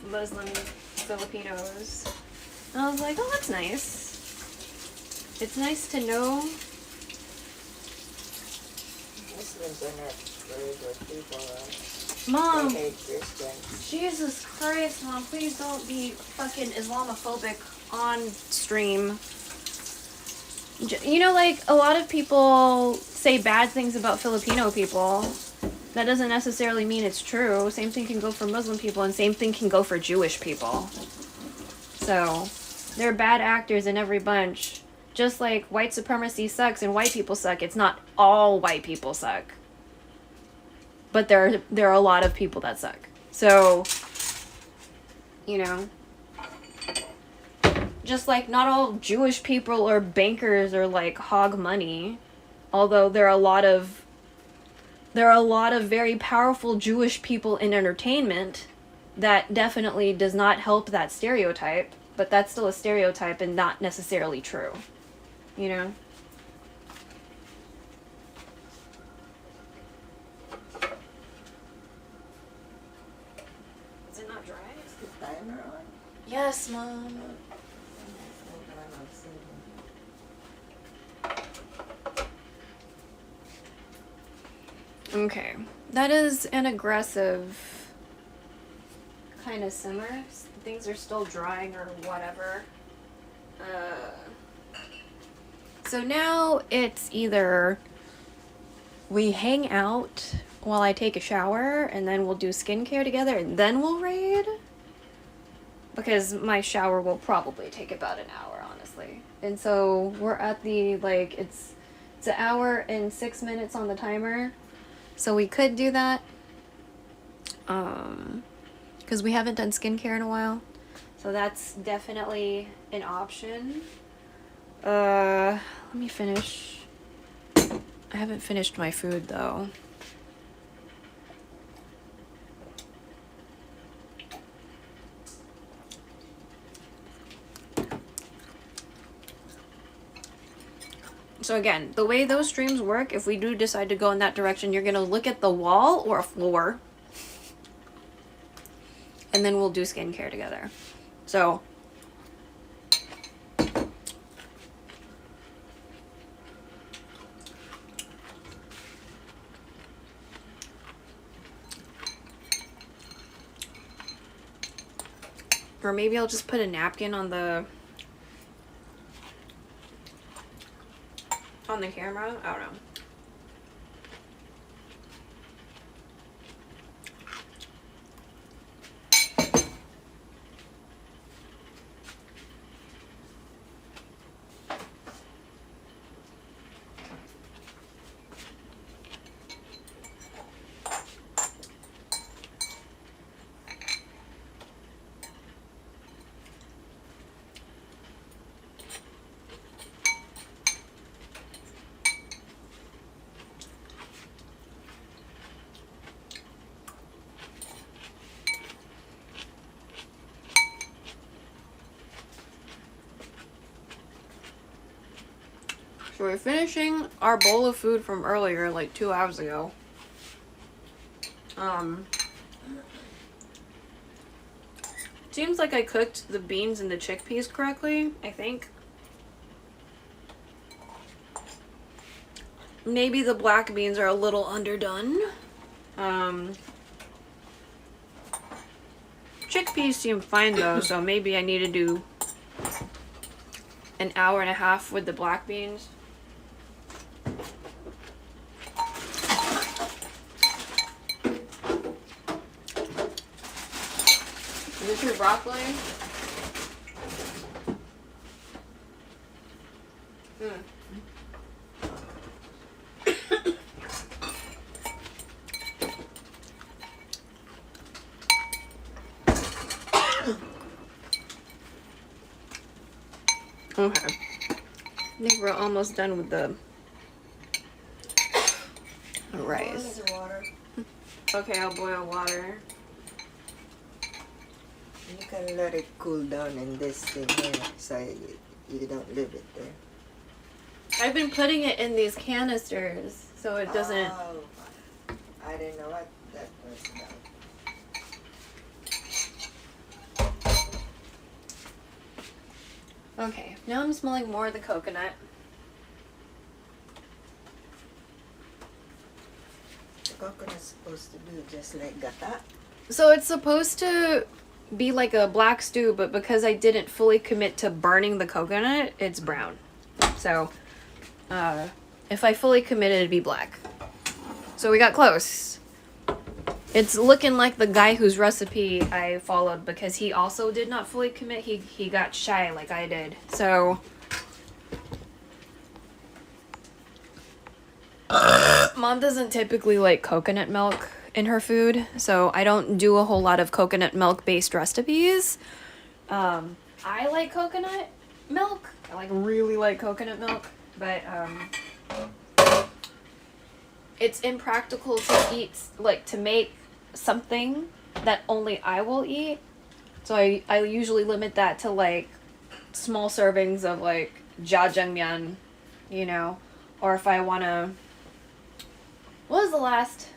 Muslim Filipinos. And I was like, oh, that's nice. It's nice to know. Muslims are not very good people. Mom, They hate Christians. Jesus Christ, Mom, please don't be fucking Islamophobic on stream. You know, like, a lot of people say bad things about Filipino people. That doesn't necessarily mean it's true. Same thing can go for Muslim people, and same thing can go for Jewish people. So, there are bad actors in every bunch. Just like white supremacy sucks and white people suck, it's not all white people suck. But there are a lot of people that suck. So, you know, just like not all Jewish people or bankers are like hog money. Although there are a lot of very powerful Jewish people in entertainment that definitely does not help that stereotype, but that's still a stereotype and not necessarily true. You know? Is it not dry? Is the timer on? Yes, Mom. Hold on, I'll see. Okay. That is an aggressive kind of simmer. Things are still drying or whatever. So now it's either we hang out while I take a shower and then we'll do skincare together and then we'll raid. Because my shower will probably take about an hour, honestly. And so we're at the, like, it's an hour and 6 minutes on the timer. So we could do that. Because we haven't done skincare in a while. So that's definitely an option. Let me finish. I haven't finished my food though. So again, the way those streams work, if we do decide to go in that direction, you're going to look at the wall or a floor. And then we'll do skincare together. So. Or maybe I'll just put a napkin on the camera. I don't know. So we're finishing our bowl of food from earlier, like 2 hours ago. Seems like I cooked the beans and the chickpeas correctly, I think. Maybe the black beans are a little underdone. Chickpeas seem fine though, so maybe I need to do an hour and a half with the black beans. Is this your broccoli? Okay. I think we're almost done with the rice. Water. Okay, I'll boil water. You can let it cool down in this thing here, so you don't leave it there. I've been putting it in these canisters so it doesn't. Oh, I didn't know what that was about. Okay, now I'm smelling more of the coconut. The coconut's supposed to do just like gata. So it's supposed to be like a black stew, but because I didn't fully commit to burning the coconut, it's brown. So, if I fully committed, it'd be black. So we got close. It's looking like the guy whose recipe I followed because he also did not fully commit. He got shy like I did. So, Mom doesn't typically like coconut milk in her food, so I don't do a whole lot of coconut milk based recipes. I like coconut milk. I really like coconut milk, but it's impractical to eat, like to make something that only I will eat. So I usually limit that to like small servings of like jjajangmyeon, you know, or if I want to. What was the last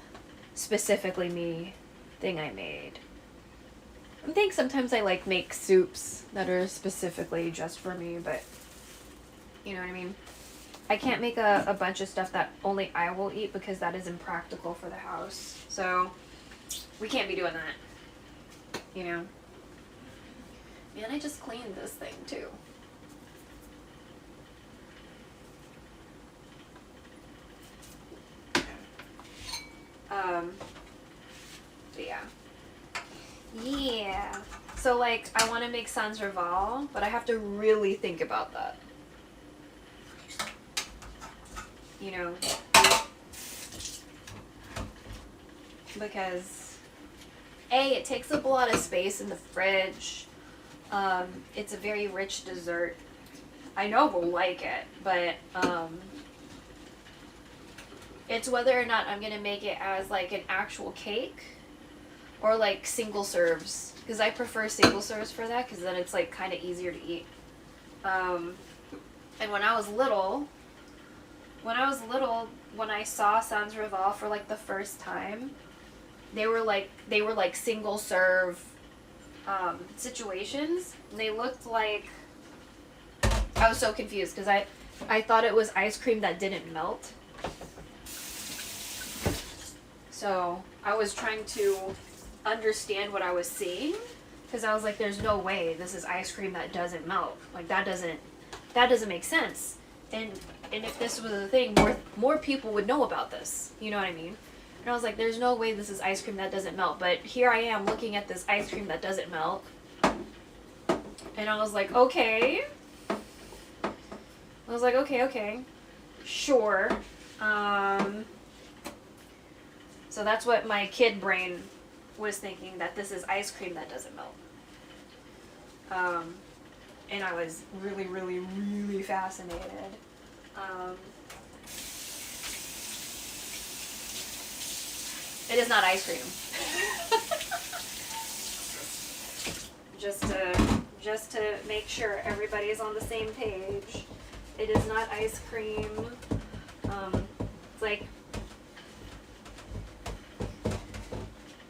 specifically me thing I made? I think sometimes I like make soups that are specifically just for me, but you know what I mean? I can't make a bunch of stuff that only I will eat because that is impractical for the house. So we can't be doing that. You know? Man, I just cleaned this thing too. So yeah. Yeah. So like I want to make sans rival, but I have to really think about that. You know, because A, it takes up a lot of space in the fridge. It's a very rich dessert. I know we'll like it, but it's whether or not I'm gonna make it as like an actual cake or like single serves, because I prefer single serves for that, because then it's like kind of easier to eat. And when I was little, when I saw sans rival for like the first time, they were like single serve situations. And they looked like, I was so confused because I thought it was ice cream that didn't melt. So I was trying to understand what I was seeing, because I was like, there's no way this is ice cream that doesn't melt. Like that doesn't make sense. And if this was a thing, more people would know about this. You know what I mean? And I was like, there's no way this is ice cream that doesn't melt. But here I am looking at this ice cream that doesn't melt. And I was like, okay. Okay. Sure. So that's what my kid brain was thinking, that this is ice cream that doesn't melt. And I was really, really, really fascinated. It is not ice cream. just to make sure everybody is on the same page. It is not ice cream.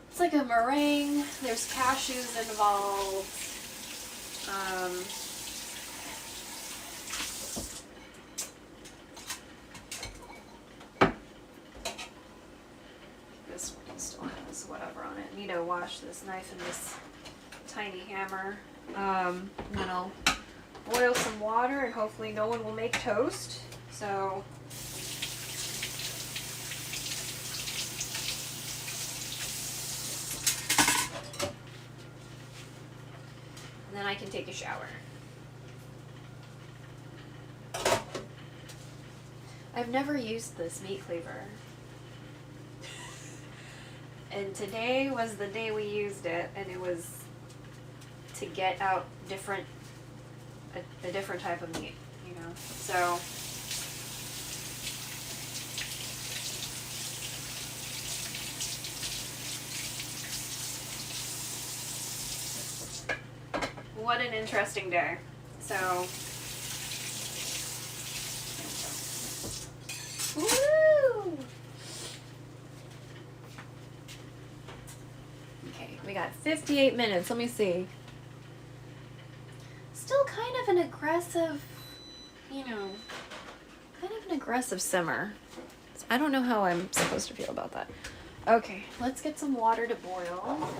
It's like a meringue. There's cashews involved. This one still has whatever on it. Need to wash this knife and this tiny hammer. And then I'll boil some water and hopefully no one will make toast. So and then I can take a shower. I've never used this meat cleaver. And today was the day we used it, and it was to get out a different type of meat, you know. So what an interesting day. So woo! Okay, we got 58 minutes. Let me see. Still kind of an aggressive, simmer. I don't know how I'm supposed to feel about that. Okay, let's get some water to boil.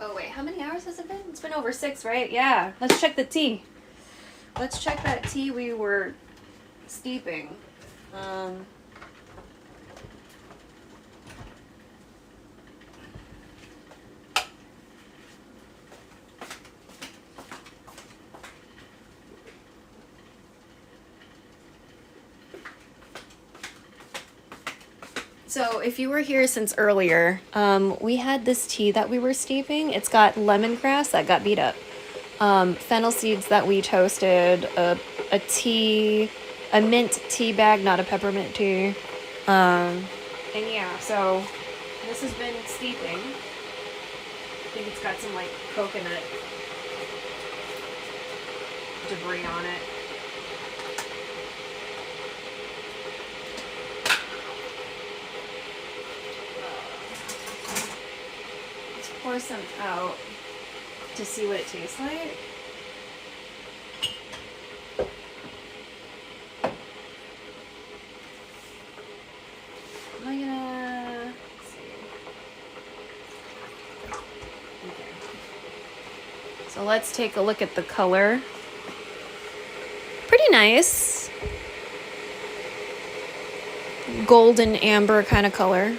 Oh wait, how many hours has it been? It's been over 6, right? Yeah. Let's check the tea. Let's check that tea we were steeping. So if you were here since earlier, we had this tea that we were steeping. It's got lemongrass that got beat up, fennel seeds that we toasted, a mint tea bag, not a peppermint tea. And yeah, so this has been steeping. I think it's got some like coconut debris on it. Pour some out to see what it tastes like. I'm gonna see. Okay. So let's take a look at the color. Pretty nice. Golden amber kind of color.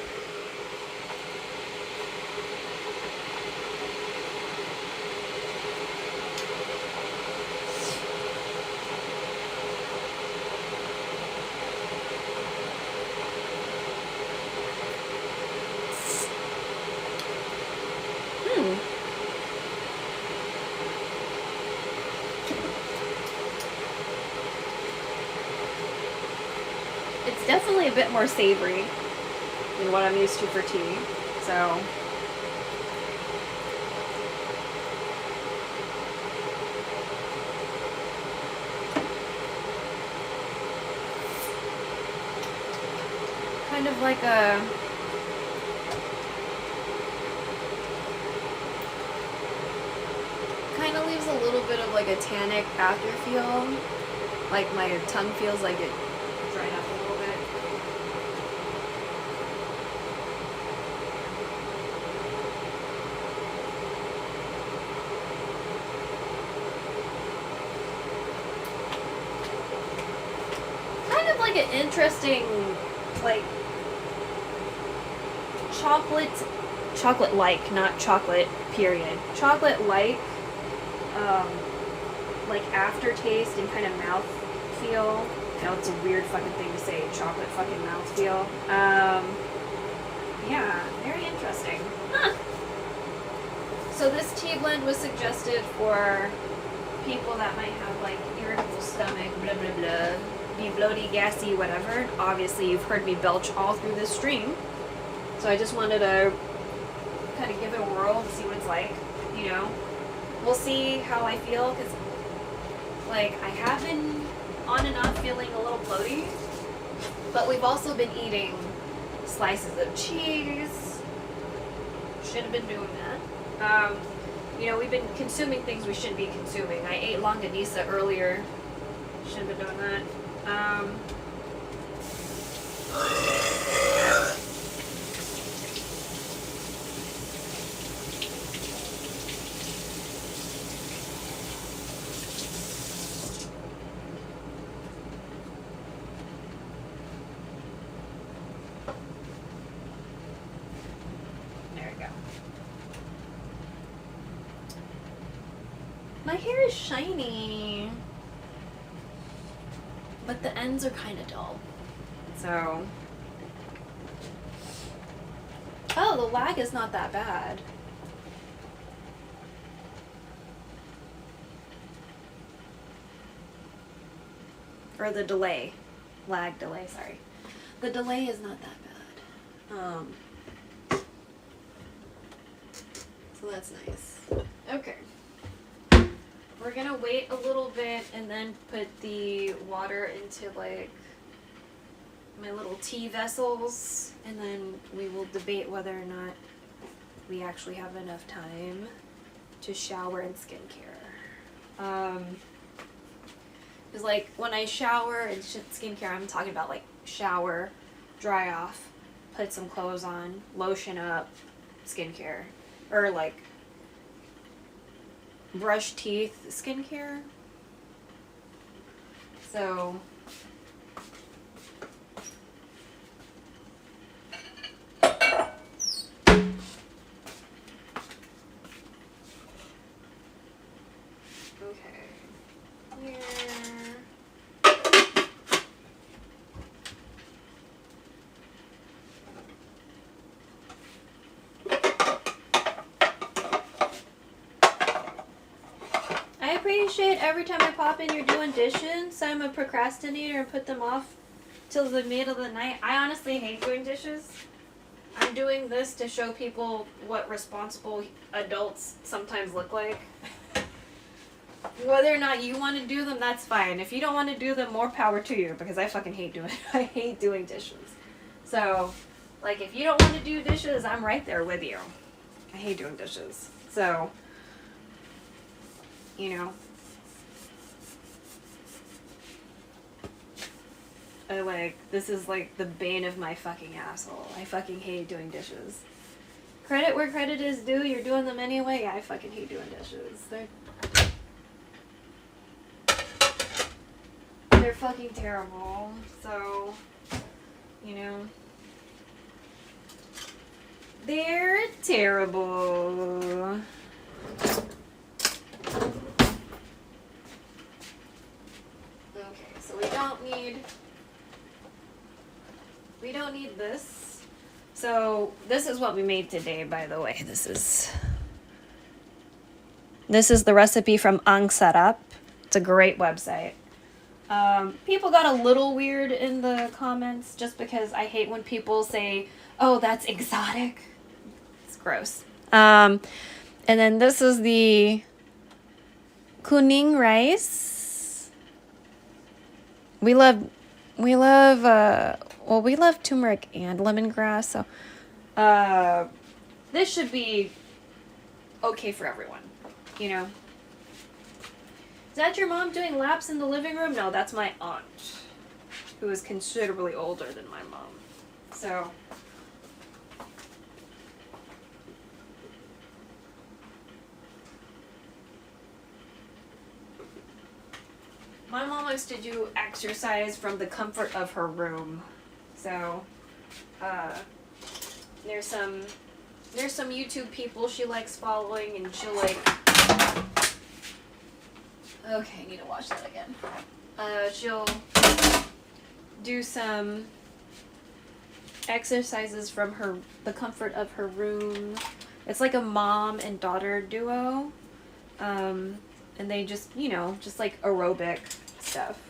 It's definitely a bit more savory than what I'm used to for tea, so. Kind of like a kind of leaves a little bit of like a tannic after feel. Like my tongue feels like it dried up a little bit. Kind of like an interesting, like chocolate-like, not chocolate, period. Chocolate-like, like aftertaste and kind of mouth feel. You know, it's a weird fucking thing to say, chocolate fucking mouth feel. Yeah, very interesting. Huh. So this tea blend was suggested for people that might have like irritable stomach, blah blah blah, be bloaty, gassy, whatever. Obviously, you've heard me belch all through this stream, so I just wanted to kind of give it a whirl and see what it's like. You know, we'll see how I feel because, like, I have been on and off feeling a little bloaty, but we've also been eating slices of cheese. Should have been doing that. You know, we've been consuming things we shouldn't be consuming. I ate longanisa earlier. Should have been doing that. There we go. My hair is shiny, but the ends are kind of dull. So, oh, the lag is not that bad. Or the delay. Lag delay, sorry. The delay is not that bad. So that's nice. Okay. We're gonna wait a little bit and then put the water into like my little tea vessels, and then we will debate whether or not we actually have enough time to shower and skincare. Because like when I shower and skincare, I'm talking about like shower, dry off, put some clothes on, lotion up, skincare, or like brush teeth, skincare. So every time I pop in, you're doing dishes, so I'm a procrastinator and put them off till the middle of the night. I honestly hate doing dishes. I'm doing this to show people what responsible adults sometimes look like. Whether or not you want to do them, that's fine. If you don't want to do them, more power to you, because I fucking hate doing dishes. So, like, if you don't want to do dishes, I'm right there with you. I hate doing dishes. So, you know, this is like the bane of my fucking asshole. I fucking hate doing dishes. Credit where credit is due, you're doing them anyway. Yeah, I fucking hate doing dishes. They're fucking terrible. So, you know, they're terrible. Okay, so we don't need this. So this is what we made today, by the way. This is the recipe from Ang Sarap. It's a great website. People got a little weird in the comments just because I hate when people say, "Oh, that's exotic." It's gross. And then this is the kuning rice. We love turmeric and lemongrass, so this should be okay for everyone, you know. Is that your mom doing laps in the living room? No, that's my aunt, who is considerably older than my mom. So my mom likes to do exercise from the comfort of her room. So, there's some YouTube people she likes following, and she'll like. Okay, I need to watch that again. She'll do some exercises from the comfort of her room. It's like a mom and daughter duo. And they just, just like aerobic stuff.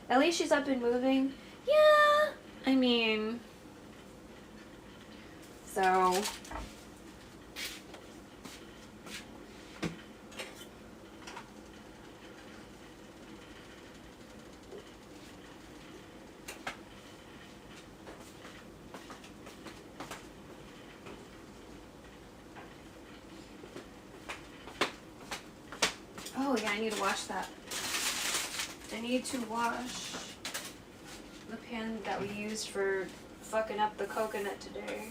At least she's up and moving. Yeah, I mean, so. Oh yeah, I need to wash that. I need to wash the pan that we used for fucking up the coconut today.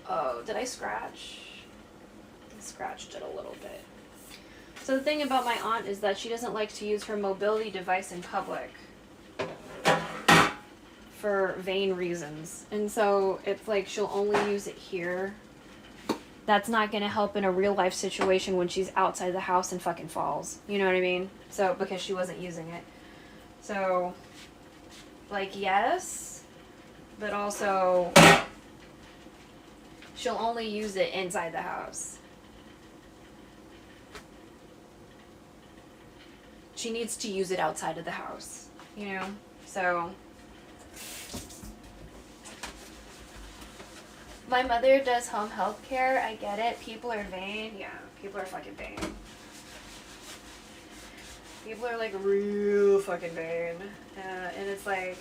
Oh, did I scratch? I scratched it a little bit. So the thing about my aunt is that she doesn't like to use her mobility device in public for vain reasons. And so it's like she'll only use it here. That's not going to help in a real life situation when she's outside the house and fucking falls. You know what I mean? So, because she wasn't using it. So, like, yes, but also she'll only use it inside the house. She needs to use it outside of the house, So, my mother does home health care. I get it. People are vain. Yeah, people are fucking vain. People are like real fucking vain. And it's like,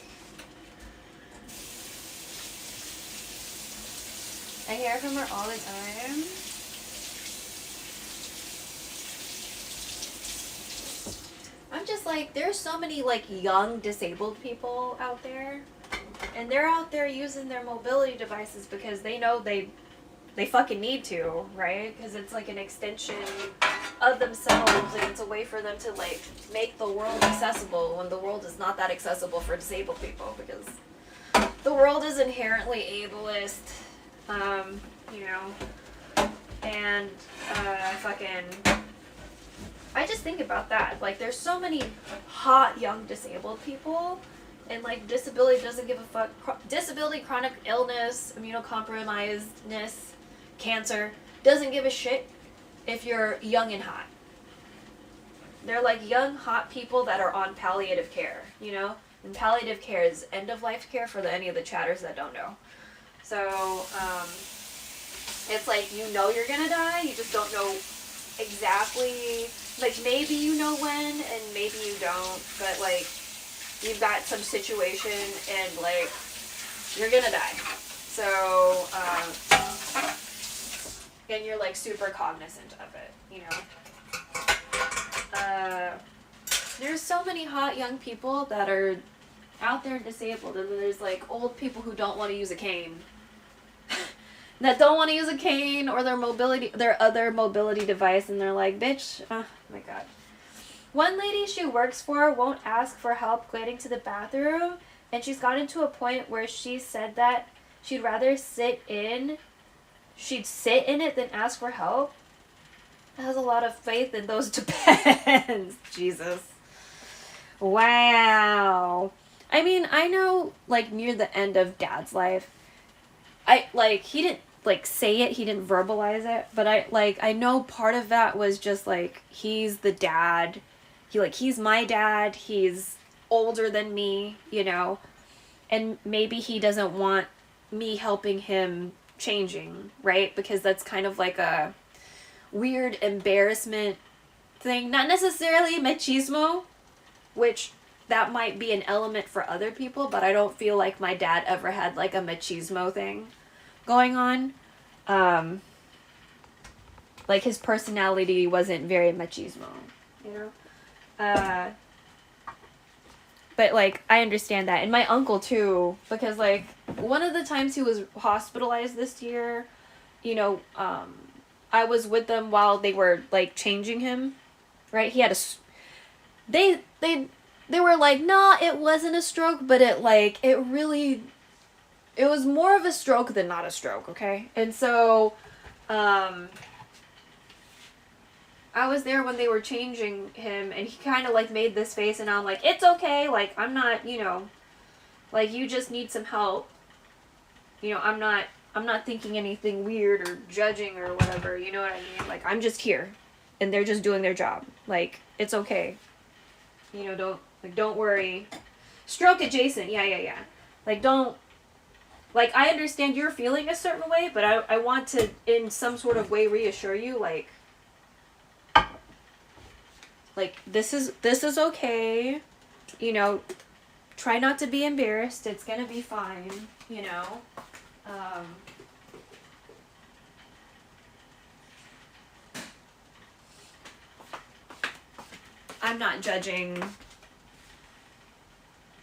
I hear from her all the time. I'm just like, there's so many like young disabled people out there. And they're out there using their mobility devices because they know they fucking need to, right? Because it's like an extension of themselves, and it's a way for them to like make the world accessible when the world is not that accessible for disabled people, because the world is inherently ableist, and I just think about that. Like, there's so many hot young disabled people. And, like, disability doesn't give a fuck. Disability, chronic illness, immunocompromisedness, cancer, doesn't give a shit if you're young and hot. They're, like, young, hot people that are on palliative care, And palliative care is end-of-life care for any of the chatters that don't know. So, it's like, you're gonna die, you just don't know exactly. Like, maybe you know when, and maybe you don't, but, like, you've got some situation and like you're gonna die, so and you're like super cognizant of it, there's so many hot young people that are out there disabled, and then there's like old people who don't want to use a cane that don't want to use a cane or their other mobility device, and they're like, bitch, oh my god. One lady she works for won't ask for help getting to the bathroom, and she's gotten to a point where she said that she'd rather sit in it than ask for help. That has a lot of faith in those Tibetans. Jesus. Wow. I mean, I know, like, near the end of Dad's life, he didn't, like, say it, he didn't verbalize it, but I know part of that was just, like, he's the dad. He's my dad, he's older than me, and maybe he doesn't want me helping him changing, right? Because that's kind of like a weird embarrassment thing. Not necessarily machismo, which that might be an element for other people, but I don't feel like my dad ever had like a machismo thing going on. Like, his personality wasn't very machismo, but, like, I understand that. And my uncle, too, because, like, one of the times he was hospitalized this year, I was with them while they were, like, changing him, right? He had they were like, nah, it wasn't a stroke, but it was more of a stroke than not a stroke, okay? And so, I was there when they were changing him, and he kind of like made this face, and I'm like, it's okay, like I'm not, you know, like you just need some help. You know, I'm not thinking anything weird or judging or whatever. You know what I mean? Like I'm just here, and they're just doing their job. Like it's okay. You know, don't worry. Stroke it, Jason. Yeah. Like don't. Like I understand you're feeling a certain way, but I want to in some sort of way reassure you, like this is okay. You know, try not to be embarrassed. It's gonna be fine. You know. I'm not judging.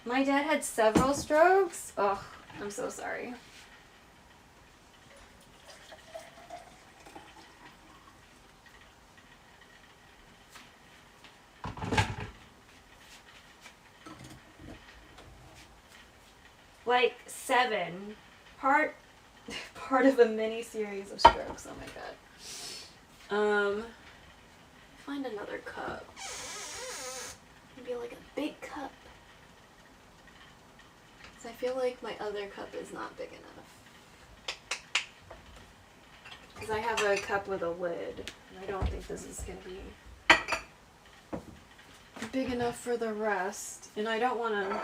My dad had several strokes. Oh, I'm so sorry. Like 7. Part of a mini series of strokes. Oh my god. Find another cup. Maybe like a big cup. Cause I feel like my other cup is not big enough. Cause I have a cup with a lid, and I don't think this is gonna be big enough for the rest. And I don't wanna.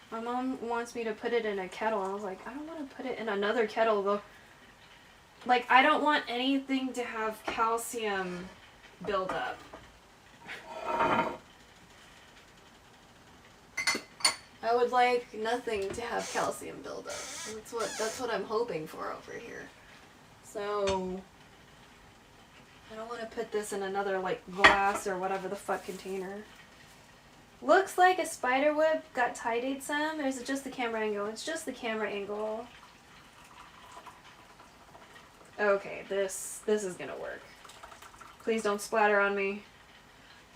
My mom wants me to put it in a kettle. I was like, I don't want to put it in another kettle though. Like, I don't want anything to have calcium build up. I would like nothing to have calcium build up. That's what I'm hoping for over here. So I don't want to put this in another like glass or whatever the fuck container. Looks like a spider web got tie-dyed some, or is it just the camera angle? It's just the camera angle. Okay, this is gonna work. Please don't splatter on me.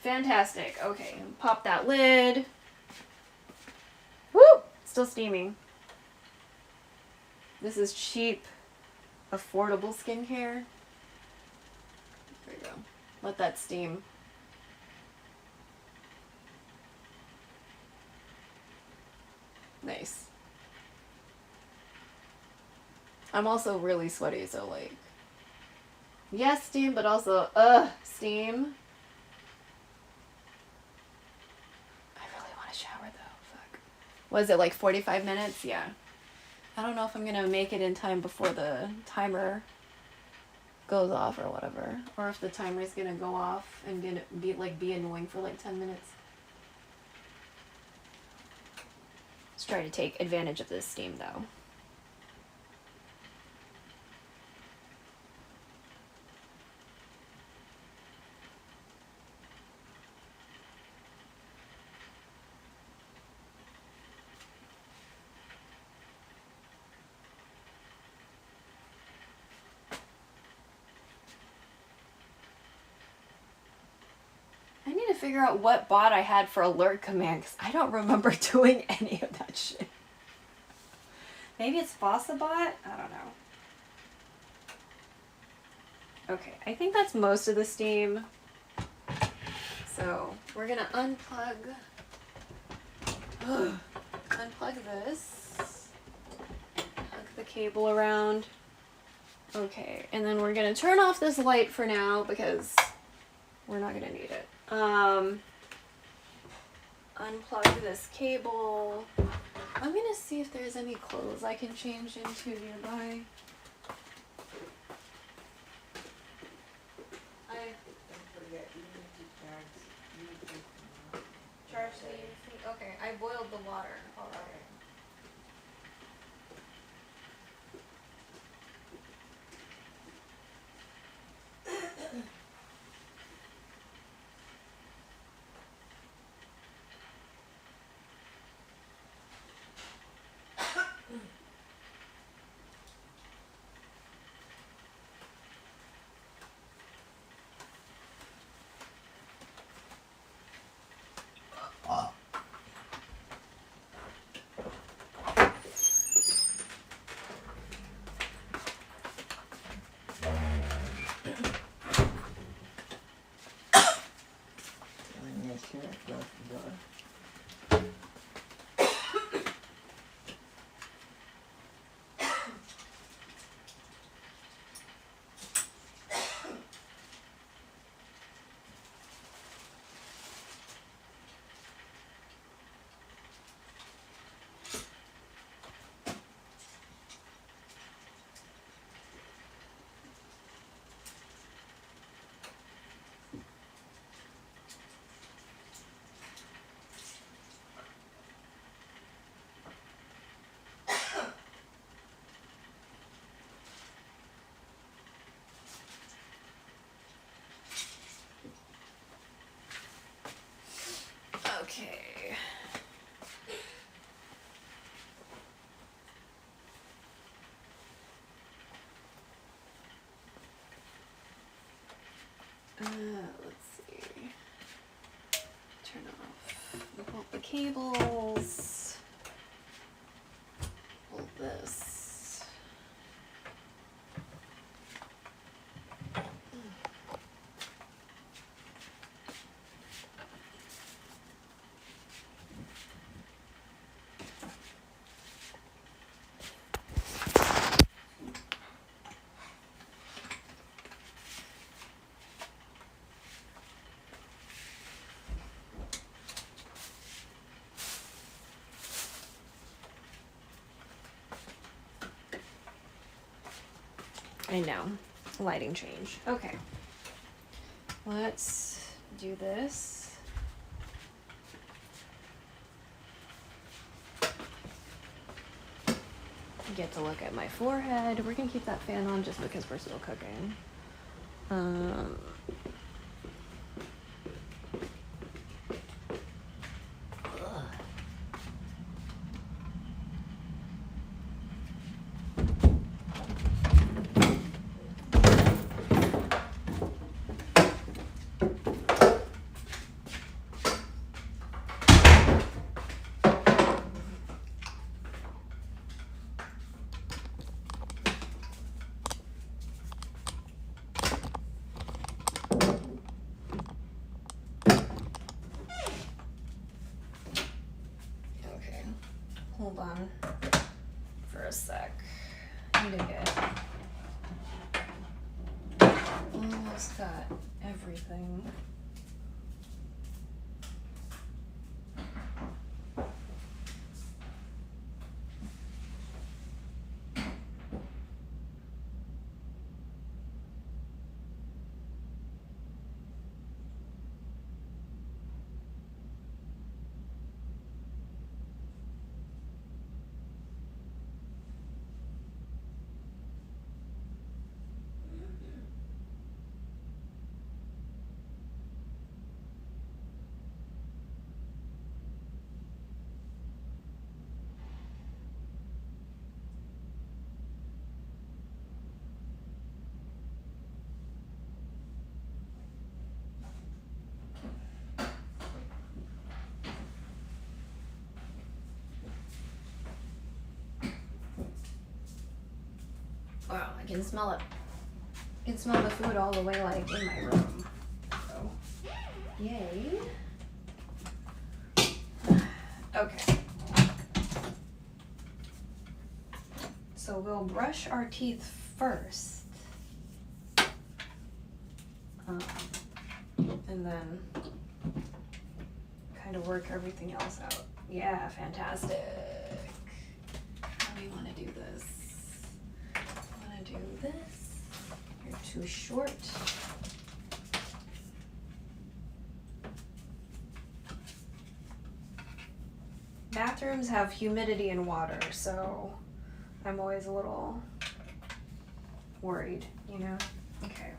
Fantastic. Okay, pop that lid. Woo! Still steaming. This is cheap, affordable skincare. There you go. Let that steam. Nice. I'm also really sweaty, so like, yes, steam, but also, steam. I really want to shower though, fuck. Was it like 45 minutes? Yeah. I don't know if I'm gonna make it in time before the timer goes off or whatever. Or if the timer is gonna go off and gonna be annoying for like 10 minutes. Let's try to take advantage of this steam though. I need to figure out what bot I had for alert command because I don't remember doing any of that shit. Maybe it's Fossabot? I don't know. Okay, I think that's most of the steam. So we're gonna unplug this. Plug the cable around. Okay, and then we're gonna turn off this light for now because we're not gonna need it. Unplug this cable. I'm gonna see if there's any clothes I can change into nearby. Don't forget, you need to Charge the UC. Okay, I boiled the water already. Okay. Let's see. Turn off the cables. Hold this. I know. Lighting change. Okay. Let's do this. Get to look at my forehead. We're gonna keep that fan on just because we're still cooking. Hold on for a sec. I need to get almost got everything. Wow, I can smell it. I can smell the food all the way like in my room. So, yay. Okay. So we'll brush our teeth first. And then kind of work everything else out. Yeah, fantastic. How do you want to do this? Do this. You're too short. Bathrooms have humidity and water, so I'm always a little worried, you know? Okay.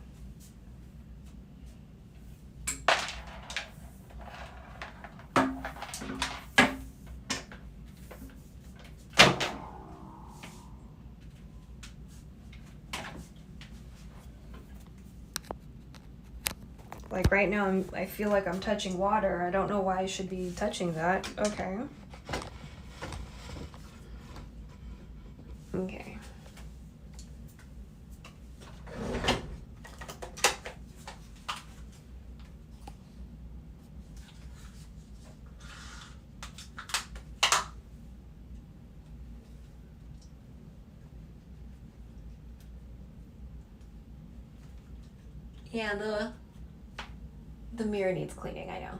Like right now, I feel like I'm touching water. I don't know why I should be touching that. Okay. Okay. Yeah, the mirror needs cleaning, I know.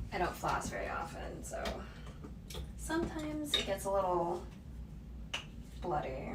I don't floss very often, so sometimes it gets a little bloody.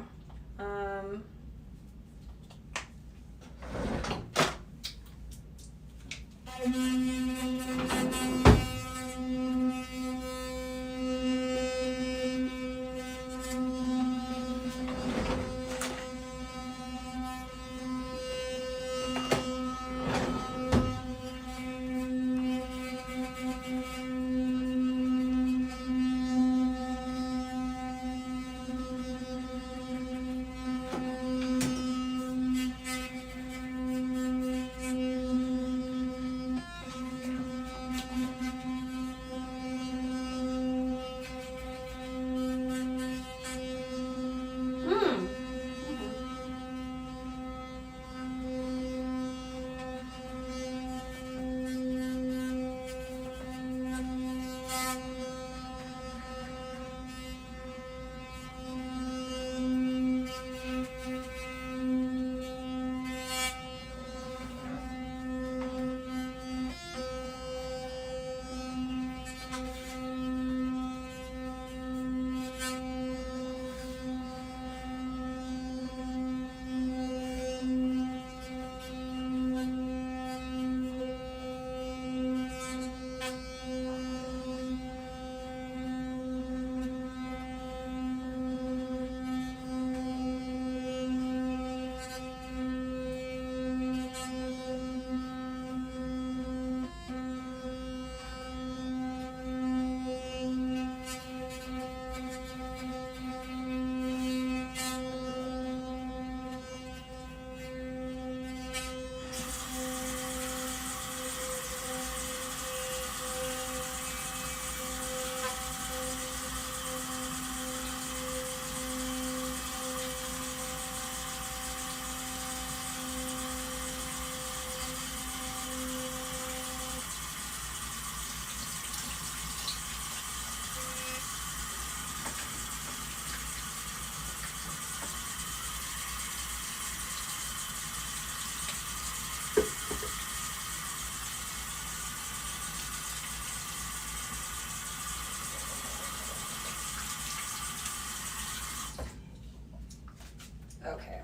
Okay.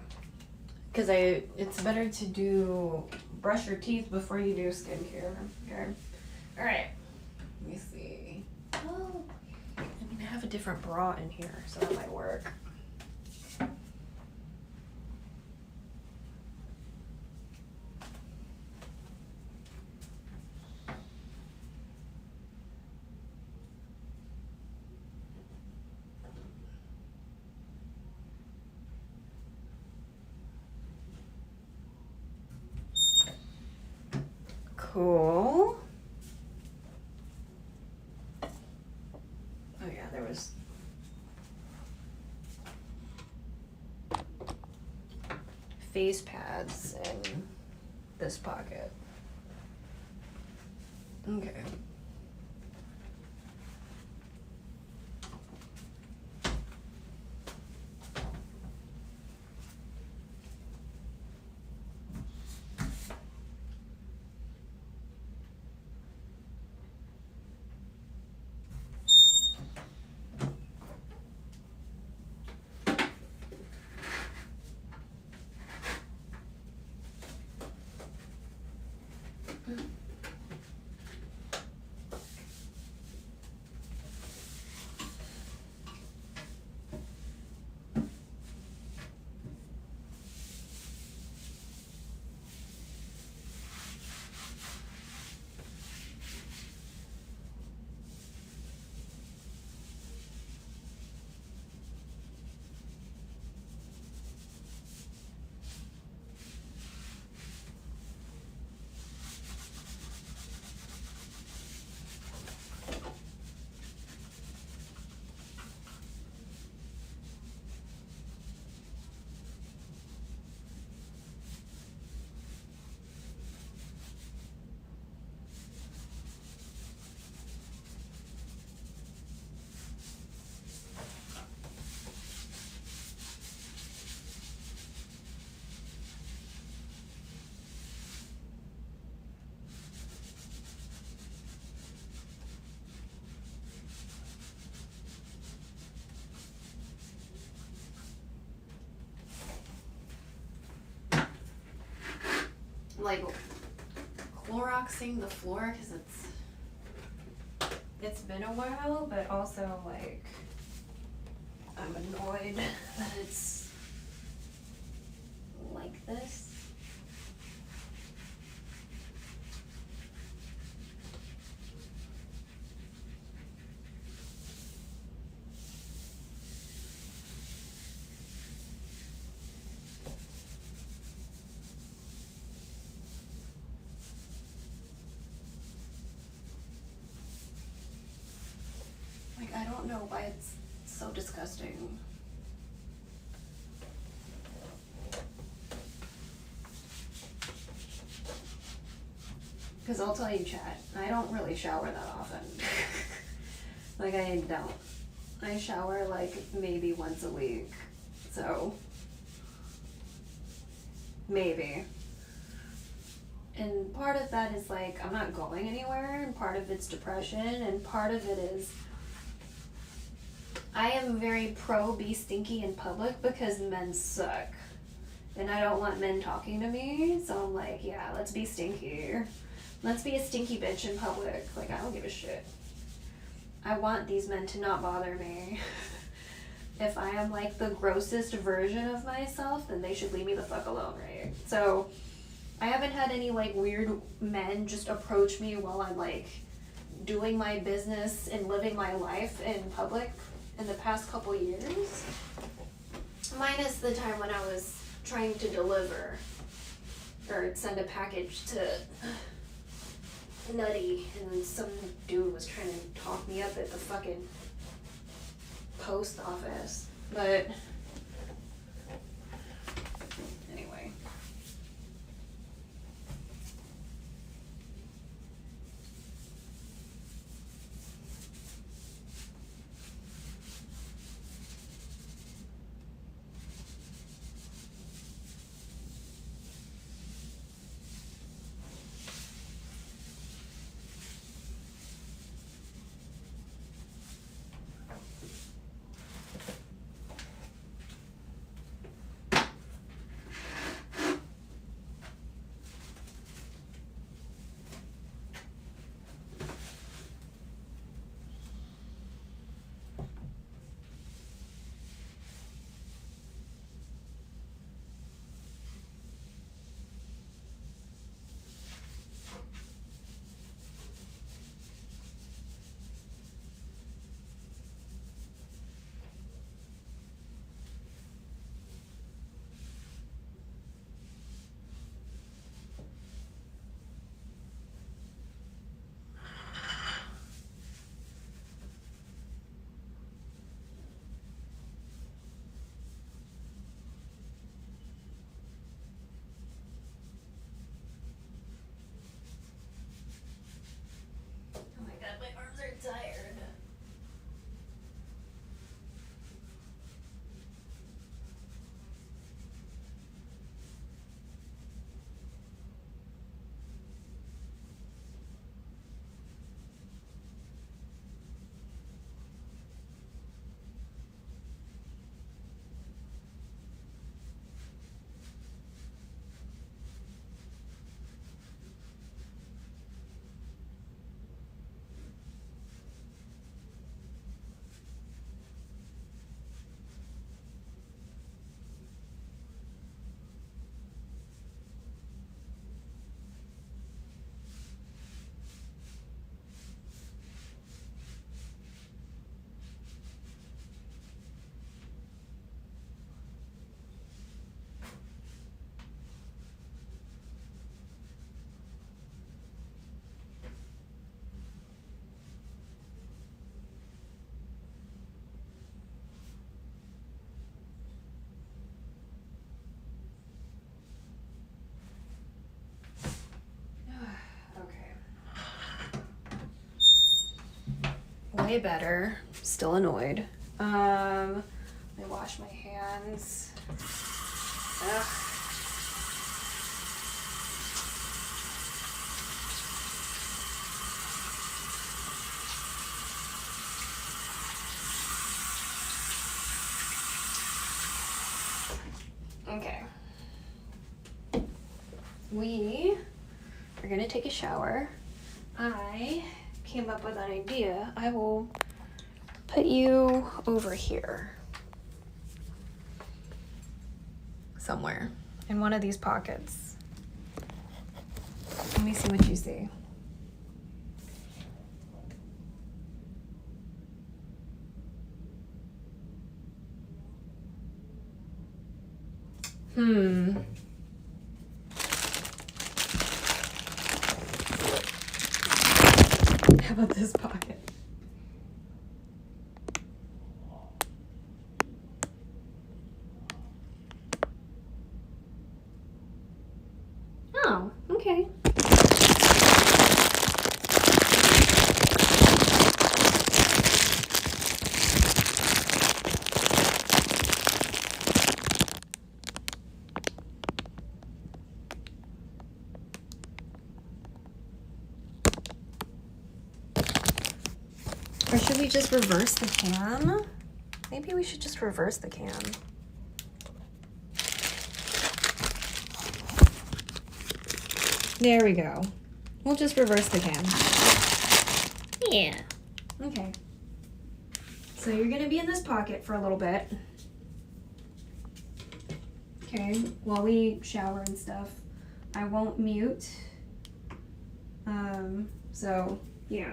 Because it's better to brush your teeth before you do skincare. Okay. All right. Let me see. Oh, I mean, I have a different bra in here, so that might work. Cool. Oh yeah, there was face pads in this pocket. Okay. like Cloroxing the floor because it's been a while, but also like I'm annoyed that it's like this. Like, I don't know why it's so disgusting. Because I'll tell you, chat, I don't really shower that often. Like, I don't. I shower, like, maybe once a week. So, maybe. And part of that is, like, I'm not going anywhere, and part of it's depression, and part of it is I am very pro be stinky in public because men suck. And I don't want men talking to me, so I'm like, yeah, let's be stinky. Let's be a stinky bitch in public. Like, I don't give a shit. I want these men to not bother me. If I am like the grossest version of myself, then they should leave me the fuck alone, right? So, I haven't had any like weird men just approach me while I'm like doing my business and living my life in public in the past couple years. Minus the time when I was trying to deliver or send a package to Nutty and some dude was trying to talk me up at the fucking post office. But anyway. Oh my god, my arms are tired. Way better. Still annoyed. Let me wash my hands. Ugh. Okay. we are gonna take a shower. I came up with an idea. I will put you over here. Somewhere. In one of these pockets. Let me see what you see. How about this pocket? Oh, okay. Or should we just reverse the cam? Maybe we should just reverse the cam. There we go. We'll just reverse the cam. Yeah. Okay. So you're gonna be in this pocket for a little bit. Okay, while we shower and stuff. I won't mute. So yeah.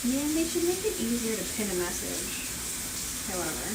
Yeah, they should make it easier to pin a message, however.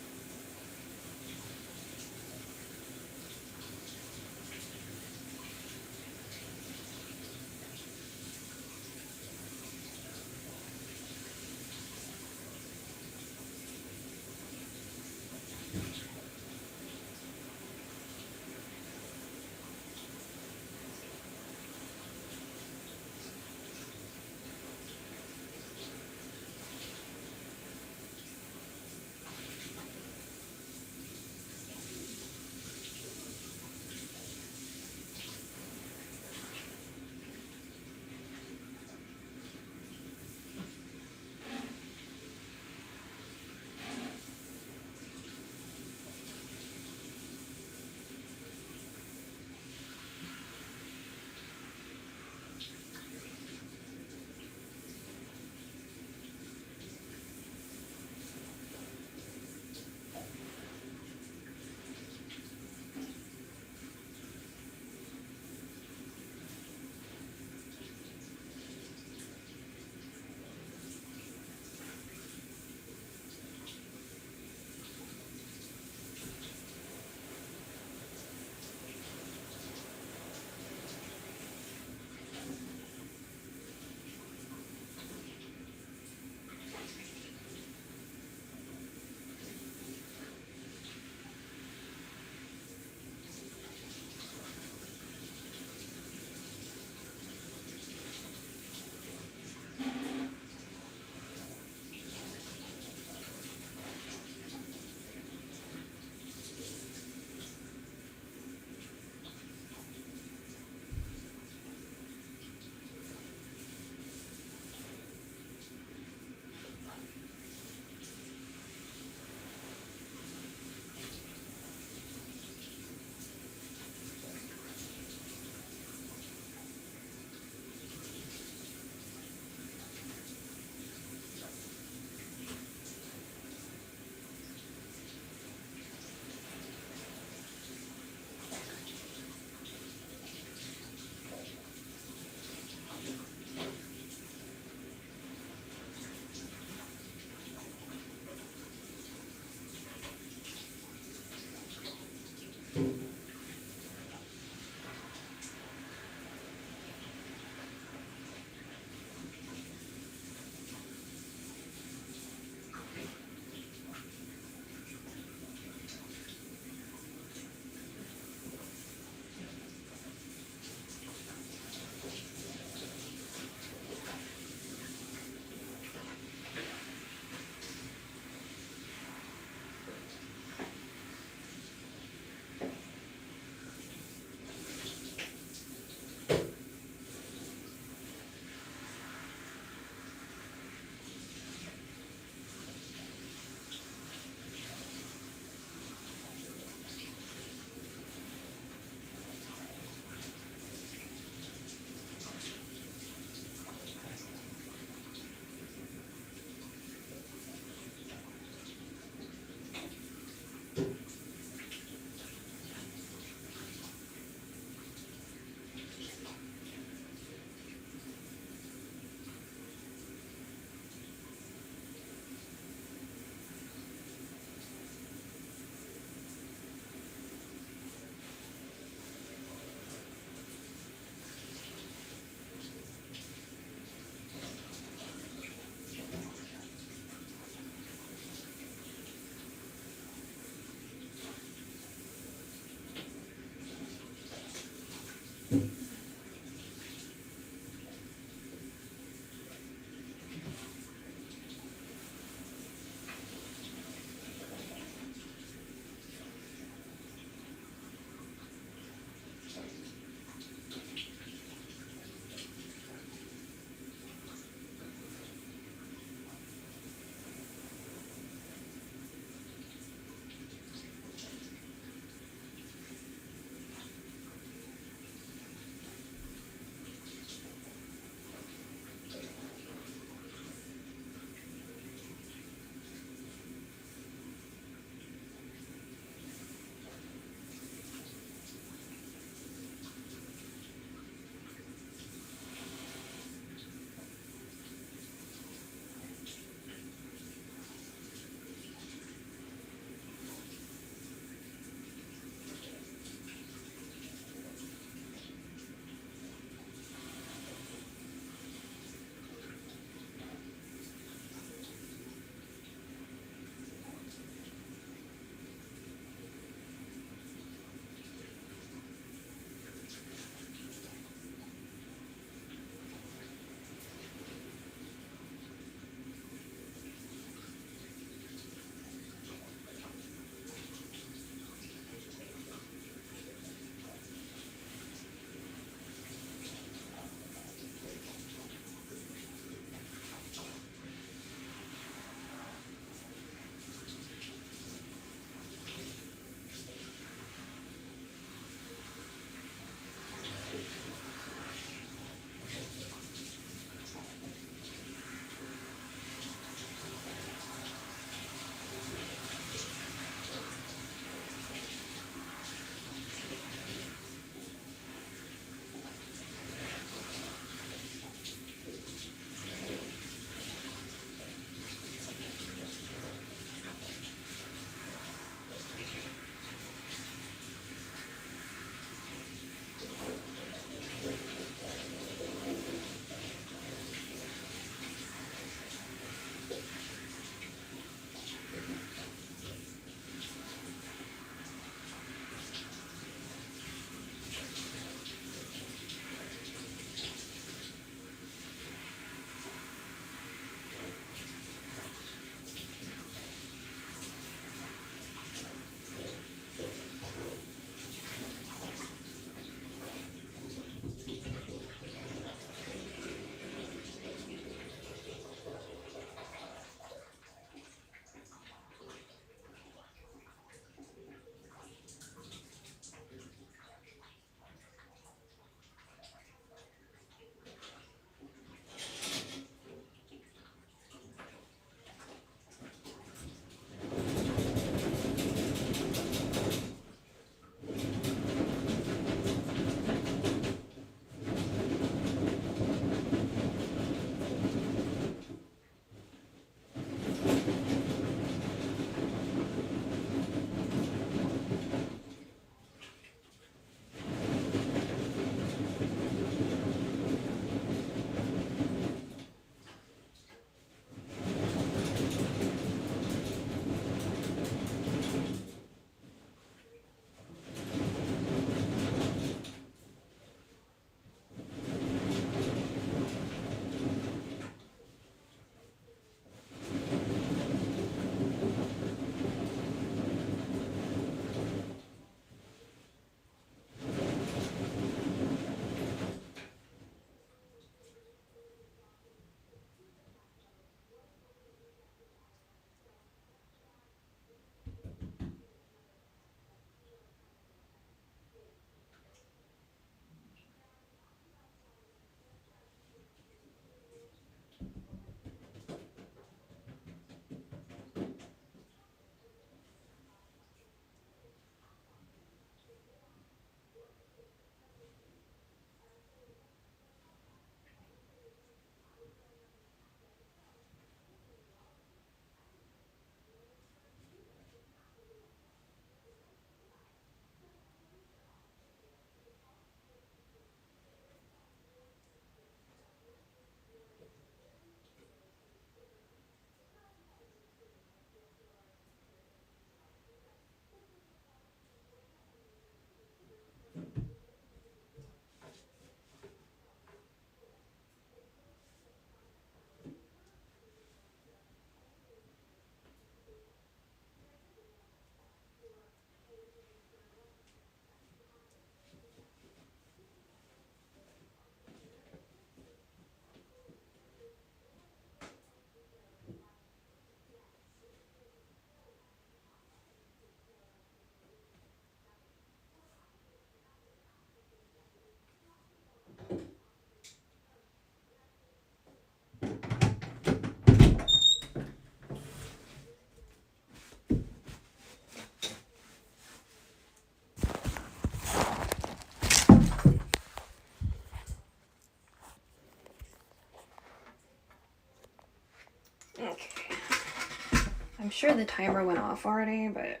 sure the timer went off already, but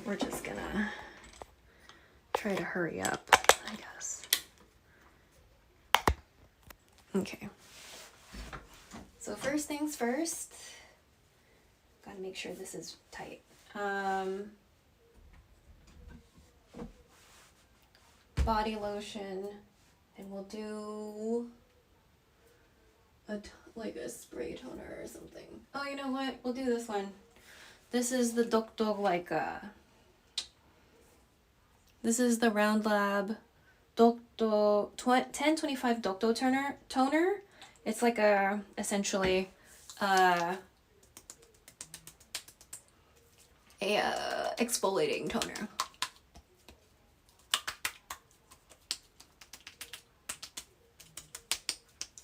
we're just gonna try to hurry up, I guess. Okay. So first things first, gotta make sure this is tight. Body lotion, and we'll do like a spray toner or something. Oh, you know what? We'll do this one. This is the this is the Round Lab Dokdo 1025 Dokdo toner. It's like a essentially exfoliating toner.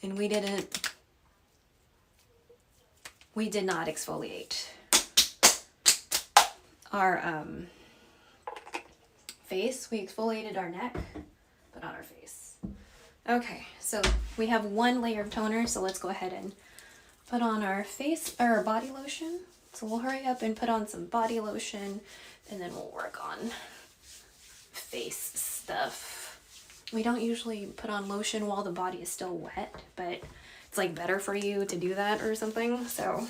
And we did not exfoliate our face. We exfoliated our neck, but not our face. Okay, so we have one layer of toner, so let's go ahead and put on our face or body lotion. So we'll hurry up and put on some body lotion, and then we'll work on face stuff. We don't usually put on lotion while the body is still wet, but it's like better for you to do that or something, so.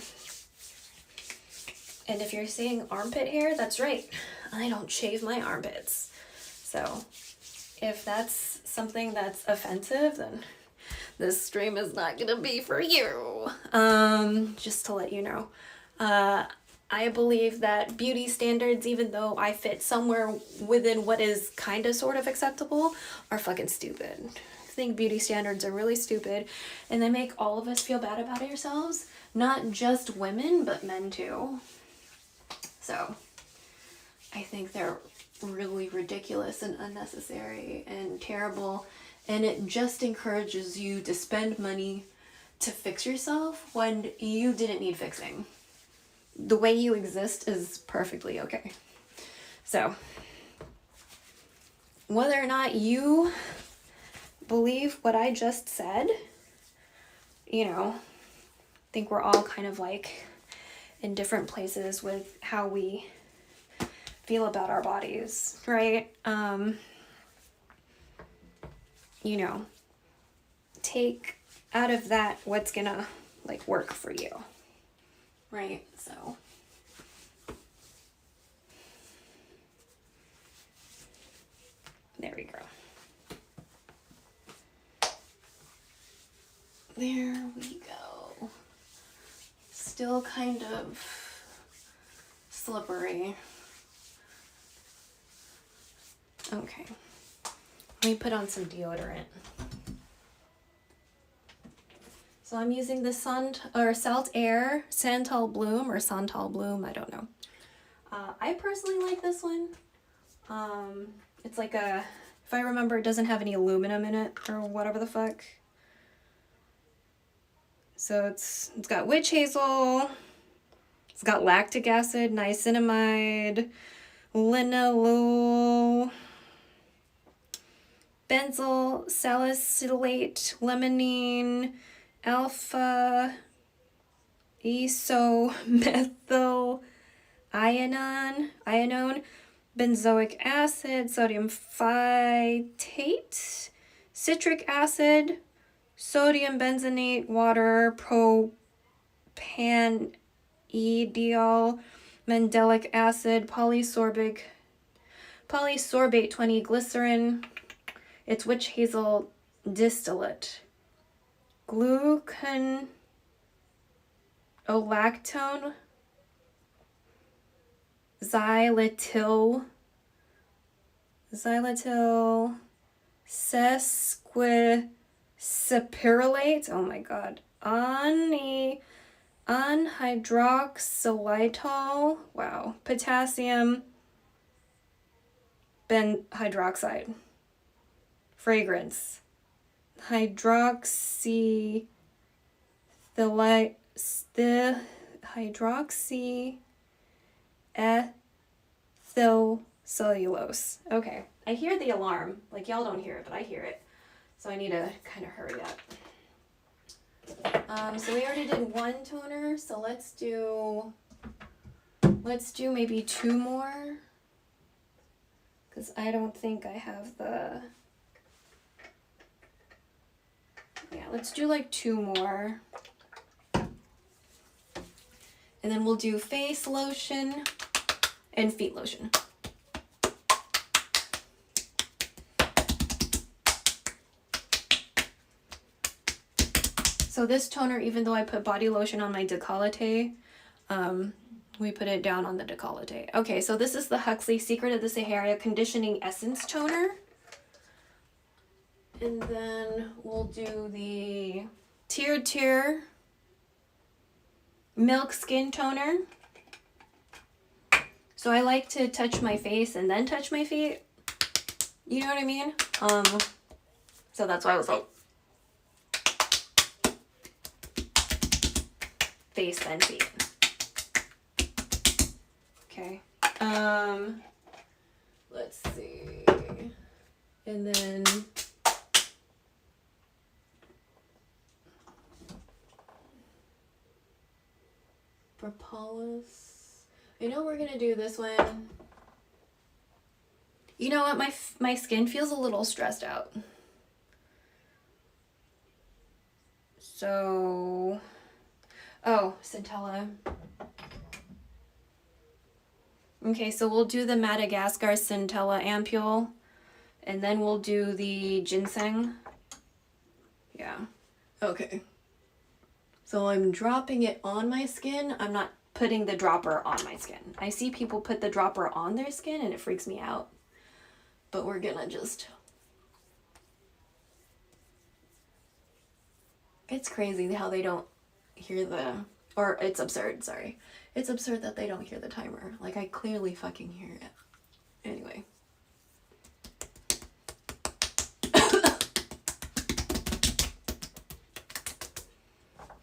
And if you're seeing armpit hair, that's right. I don't shave my armpits. So if that's something that's offensive, then this stream is not gonna be for you. Just to let you know. I believe that beauty standards, even though I fit somewhere within what is kind of sort of acceptable, are fucking stupid. I think beauty standards are really stupid, and they make all of us feel bad about ourselves. Not just women, but men too. So I think they're really ridiculous and unnecessary and terrible, and it just encourages you to spend money to fix yourself when you didn't need fixing. The way you exist is perfectly okay. So, whether or not you believe what I just said, you know, I think we're all kind of like in different places with how we feel about our bodies, right? You know, take out of that what's gonna like work for you. Right, so there we go. There we go. Still kind of slippery. Okay, let me put on some deodorant. So I'm using the Salt Air Santal Bloom or Santal Bloom, I don't know. I personally like this one. It's like a, if I remember, it doesn't have any aluminum in it or whatever the fuck. So it's got witch hazel, it's got lactic acid, niacinamide, linalool, benzyl salicylate, limonene, alpha isomethyl ionone, benzoic acid, sodium phytate, citric acid, sodium benzenate, water, propanediol, mandelic acid, polysorbate 20, glycerin, it's witch hazel distillate, gluconolactone, xylatyl sesquipyrrolate, oh my god, anhydroxylitol, wow, potassium hydroxide, fragrance, hydroxy ethyl cellulose. Okay, I hear the alarm. Like, y'all don't hear it, but I hear it. So I need to kind of hurry up. So we already did one toner, so let's do Let's do maybe 2 more. Because I don't think I have the... Yeah, let's do like 2 more. And then we'll do face lotion and feet lotion. So this toner, even though I put body lotion on my décolleté, we put it down on the décolleté. Okay, so this is the Huxley Secret of the Sahara Conditioning Essence Toner. And then we'll do the Tier Milk Skin Toner. So I like to touch my face and then touch my feet. You know what I mean? So that's why I was like, face then feet. Okay. Let's see. And then propolis. I know we're gonna do this one. You know what? My skin feels a little stressed out. So, oh, centella. Okay, so we'll do the Madagascar centella ampule, and then we'll do the ginseng. Yeah. Okay. So I'm dropping it on my skin. I'm not putting the dropper on my skin. I see people put the dropper on their skin and it freaks me out. But we're gonna just... It's crazy how they don't hear the... Or it's absurd, sorry. It's absurd that they don't hear the timer. Like, I clearly fucking hear it. Anyway.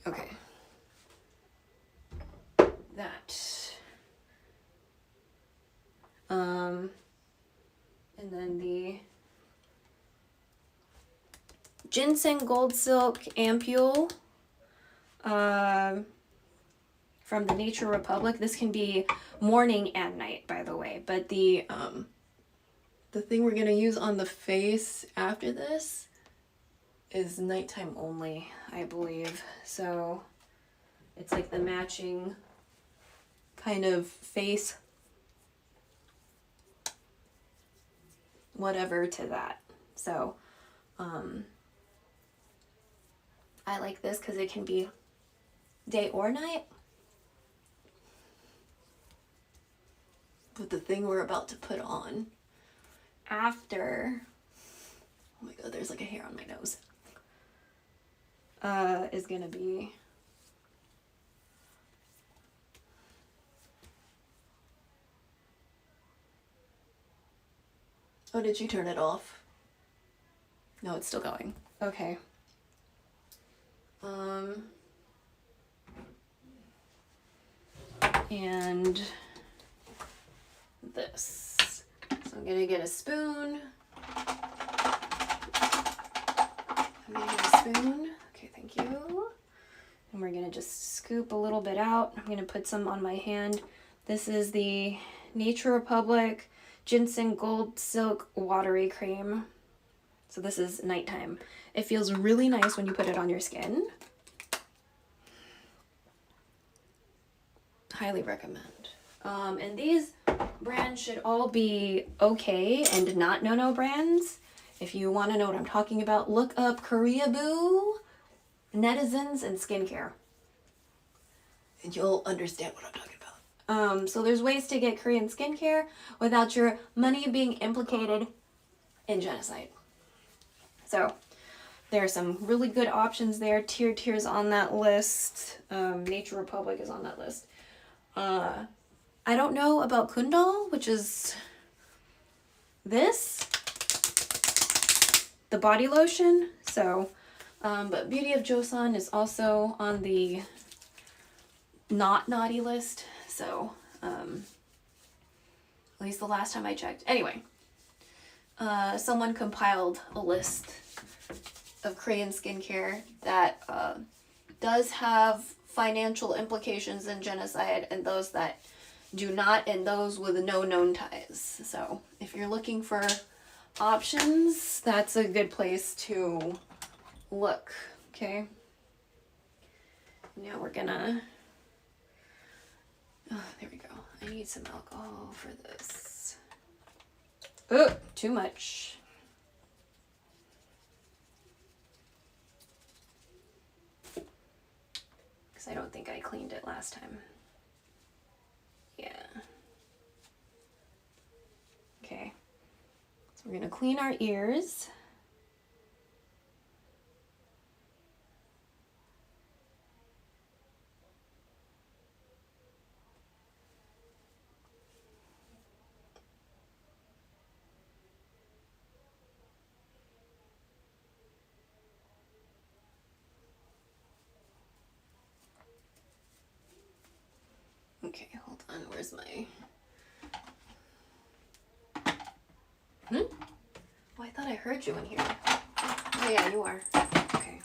Okay. That. And then the ginseng gold silk ampule from the Nature Republic. This can be morning and night, by the way, but the thing we're gonna use on the face after this is nighttime only, I believe. So it's like the matching kind of face whatever to that. So I like this because it can be day or night. But the thing we're about to put on after, oh my god, there's like a hair on my nose, is gonna be oh, did you turn it off? No, it's still going. Okay. And this. So I'm gonna get a spoon. Okay, thank you. And we're gonna just scoop a little bit out. I'm gonna put some on my hand. This is the Nature Republic Ginseng Gold Silk Watery Cream. So this is nighttime. It feels really nice when you put it on your skin. Highly recommend. And these brands should all be okay and not no-no brands. If you want to know what I'm talking about, look up Koreaboo, netizens, and skincare. And you'll understand what I'm talking about. So there's ways to get Korean skincare without your money being implicated in genocide. So there are some really good options there. Tears on that list. Nature Republic is on that list. I don't know about Kundal, which is this, the body lotion. So, but Beauty of Joseon is also on the not naughty list. So, at least the last time I checked. Anyway, someone compiled a list of Korean skincare that does have financial implications in genocide and those that do not end those with no known ties. So if you're looking for options, that's a good place to look. Okay. Now we're gonna, oh, there we go. I need some alcohol for this. Oh, too much. Because I don't think I cleaned it last time. Yeah. Okay. So we're gonna clean our ears. Okay, hold on. Where's my... Oh, I thought I heard you in here. Oh, yeah, you are. Okay.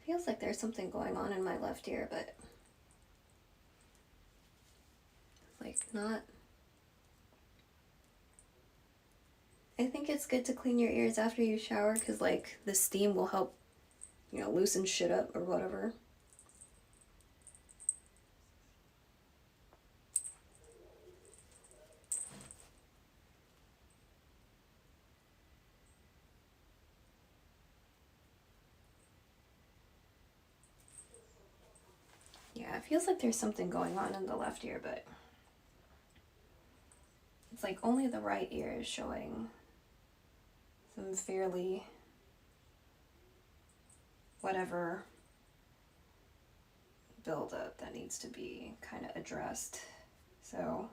Feels like there's something going on in my left ear, but like not. I think it's good to clean your ears after you shower because like the steam will help, you know, loosen shit up or whatever. Yeah, it feels like there's something going on in the left ear, but it's like only the right ear is showing some fairly whatever buildup that needs to be kind of addressed. So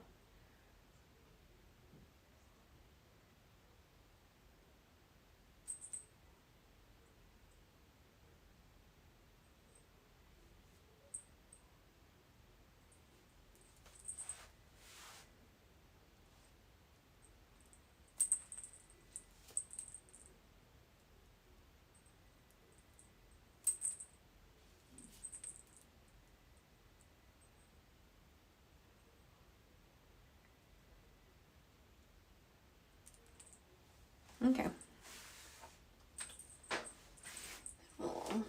okay. Oh.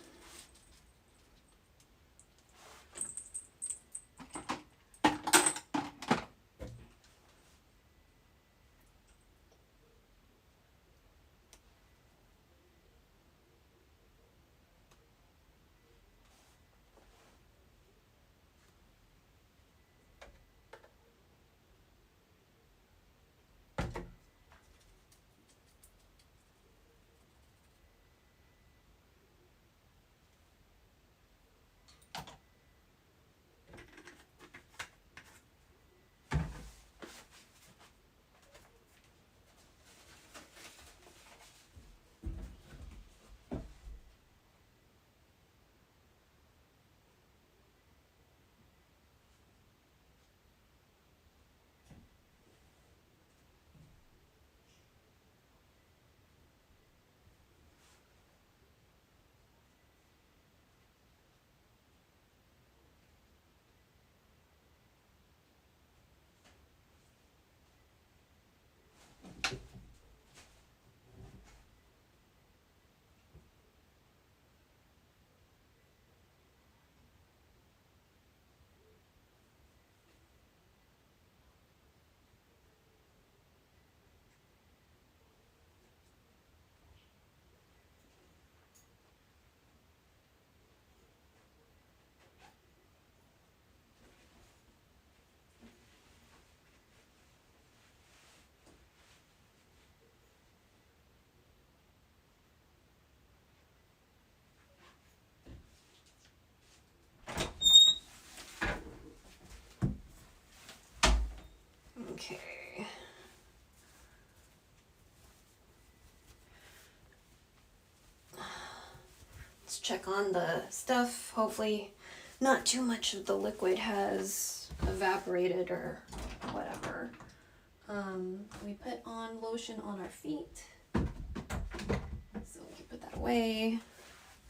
Okay. Let's check on the stuff. Hopefully not too much of the liquid has evaporated or whatever. We put on lotion on our feet. So we can put that away.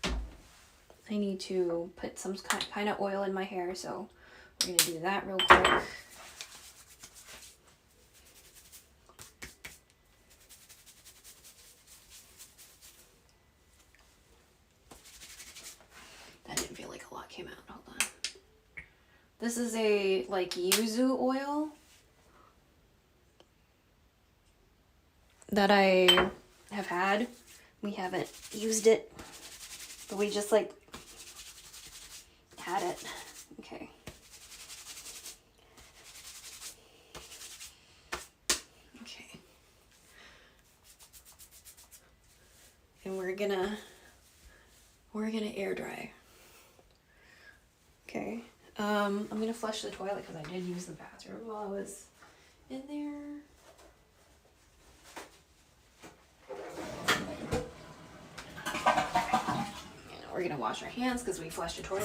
I need to put some kind of oil in my hair, so we're going to do that real quick. That didn't feel like a lot came out. Hold on. This is a like yuzu oil that I have had. We haven't used it, but we just like had it. Okay. Okay. And we're gonna air dry. Okay. I'm gonna flush the toilet because I did use the bathroom while I was in there. And we're gonna wash our hands because we flushed the toilet.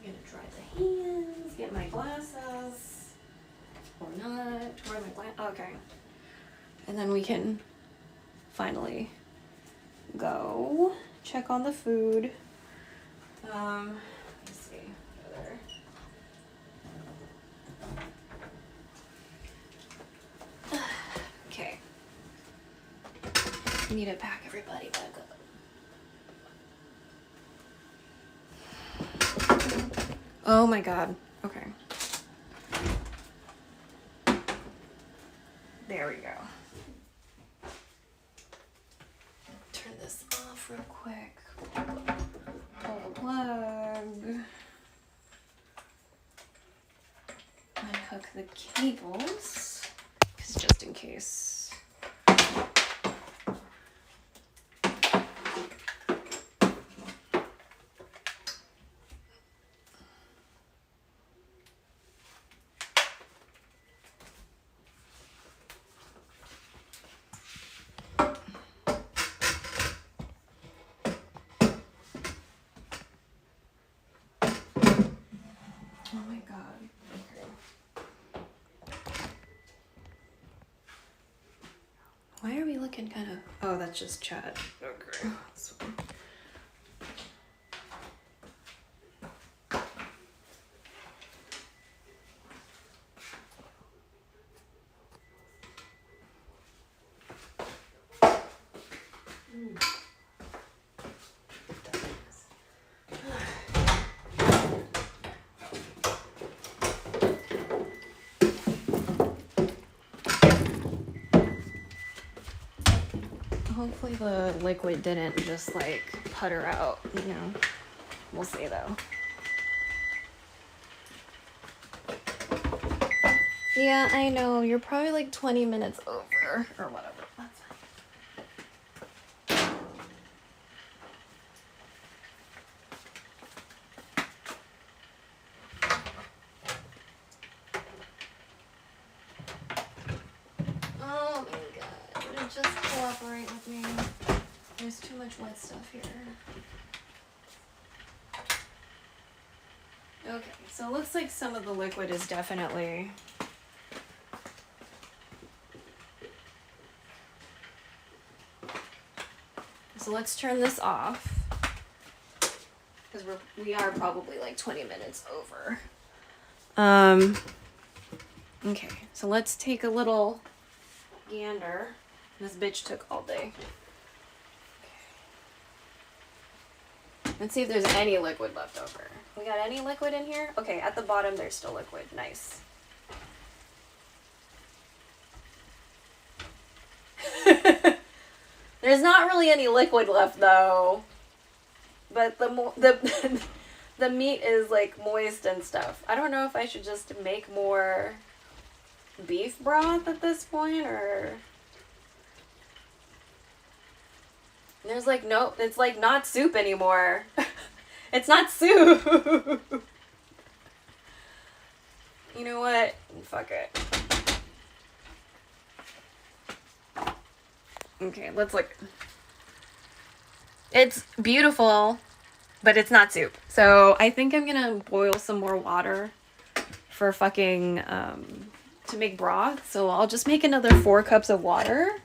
I'm gonna dry the hands, get my glasses, or not, wear my glasses. Okay. And then we can finally go check on the food. Let's see. Okay. We need to pack everybody back up. Oh my god. Okay. There we go. Turn this off real quick. Pull the plug. Unhook the cables, because just in case. Oh my god. Okay. Why are we looking kind of... Oh, that's just chat. Okay. That's fine. Hopefully the liquid didn't just like putter out, you know. We'll see though. Yeah, I know. You're probably like 20 minutes over or whatever. That's fine. Oh my god. Would it just cooperate with me? There's too much wet stuff here. Okay, so it looks like some of the liquid is definitely... So let's turn this off, because we are probably like 20 minutes over. Okay, so let's take a little gander. This bitch took all day. Let's see if there's any liquid left over. We got any liquid in here? Okay, at the bottom there's still liquid. Nice. There's not really any liquid left though. But the meat is like moist and stuff. I don't know if I should just make more beef broth at this point or... There's like no, it's like not soup anymore. It's not soup. You know what? Fuck it. Okay, let's look. It's beautiful, but it's not soup. So I think I'm gonna boil some more water for fucking, to make broth. So I'll just make another 4 cups of water.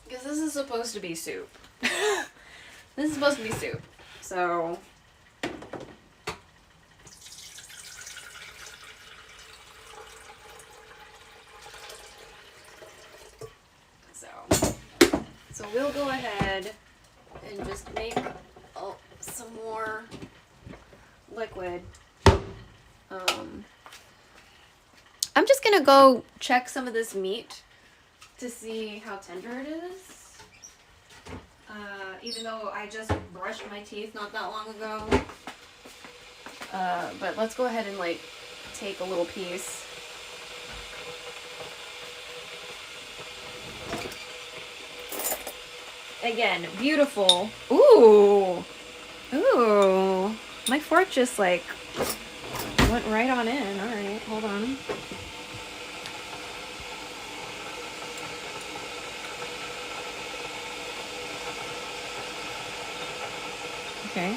Because this is supposed to be soup. This is supposed to be soup. So So we'll go ahead and just make some more liquid. I'm just gonna go check some of this meat to see how tender it is. Even though I just brushed my teeth not that long ago. But let's go ahead and like take a little piece. Again, beautiful. Ooh. Ooh. My fork just like went right on in. All right, hold on. Okay.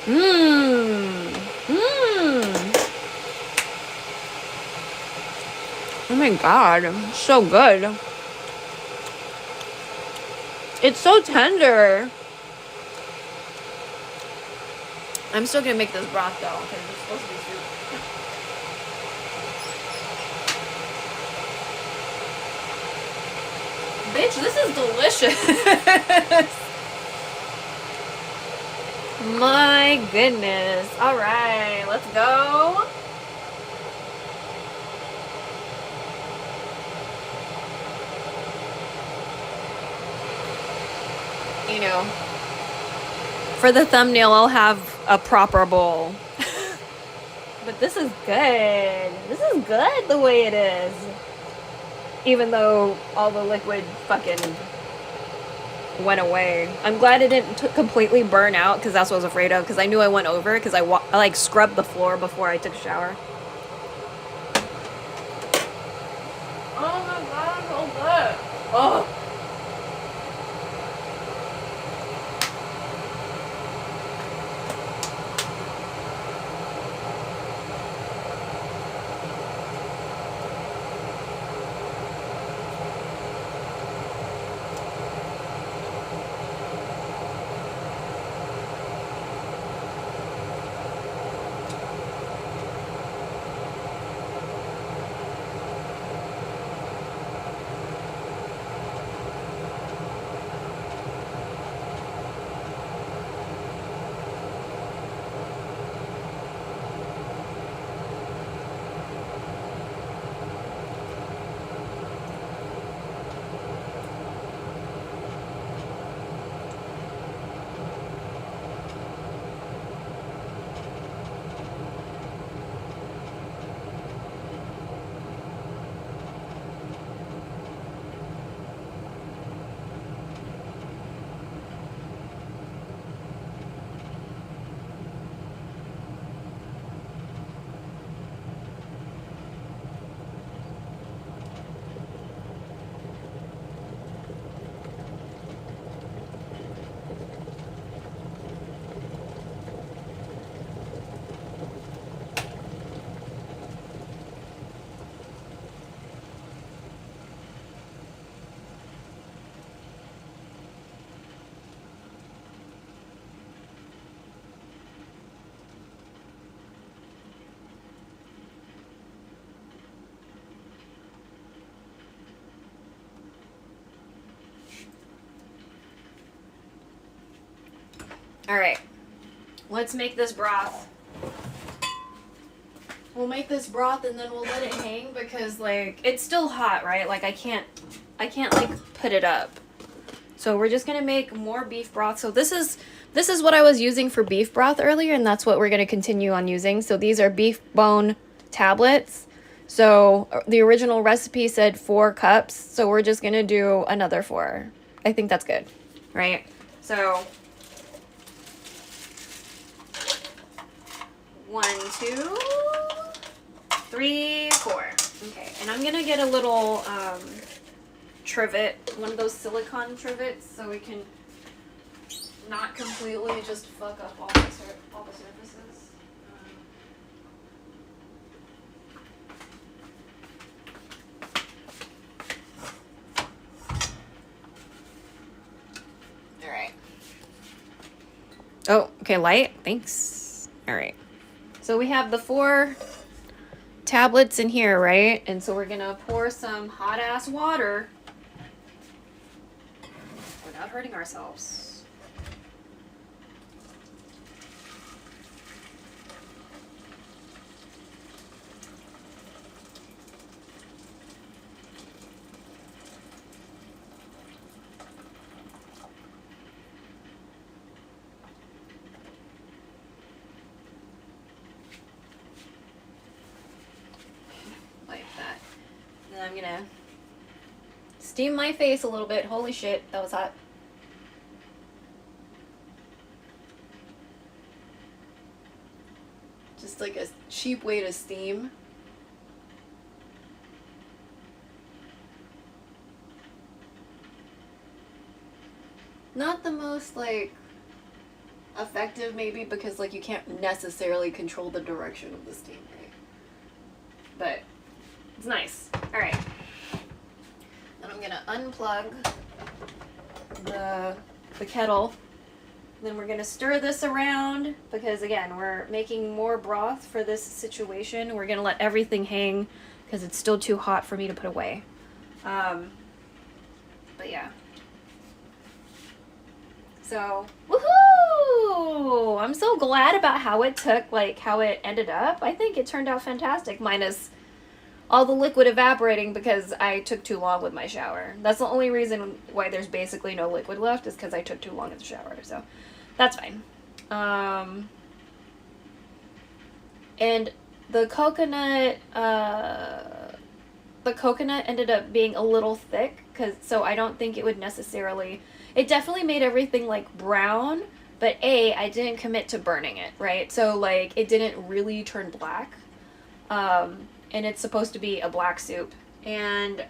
Mmm. Mmm. Oh my god, so good. It's so tender. I'm still gonna make this broth though, because it's supposed to be soup. Bitch, this is delicious. My goodness. Alright, let's go. You know, for the thumbnail, I'll have a proper bowl. But this is good. This is good the way it is. Even though all the liquid fucking went away. I'm glad it didn't completely burn out, because that's what I was afraid of, because I knew I went over it, because I like scrubbed the floor before I took a shower. Oh my god, so good. Oh. All right, let's make this broth. we'll make this broth and then we'll let it hang because like it's still hot, right? Like I can't like put it up. So we're just gonna make more beef broth. So this is what I was using for beef broth earlier, and that's what we're gonna continue on using. So these are beef bone tablets. So the original recipe said 4 cups, so we're just gonna do another 4. I think that's good, right? So 1, 2, 3, 4. Okay, and I'm gonna get a little trivet, one of those silicone trivets, so we can not completely just fuck up all the surfaces. All right. Oh, okay, light. Thanks. All right. So we have the 4 tablets in here, right? And so we're gonna pour some hot ass water without hurting ourselves. Like that. And then I'm gonna steam my face a little bit. Holy shit, that was hot. Just like a cheap way to steam. Not the most like effective maybe because like you can't necessarily control the direction of the steam, right? But it's nice. All right. Then I'm gonna unplug the kettle. Then we're gonna stir this around because again, we're making more broth for this situation. We're gonna let everything hang because it's still too hot for me to put away. But yeah. So, woohoo! I'm so glad about how it took, like how it ended up. I think it turned out fantastic, minus all the liquid evaporating because I took too long with my shower. That's the only reason why there's basically no liquid left is because I took too long in the shower. So that's fine. And the coconut ended up being a little thick so I don't think it would necessarily. It definitely made everything like brown, but I didn't commit to burning it, right? So like it didn't really turn black. And it's supposed to be a black soup. And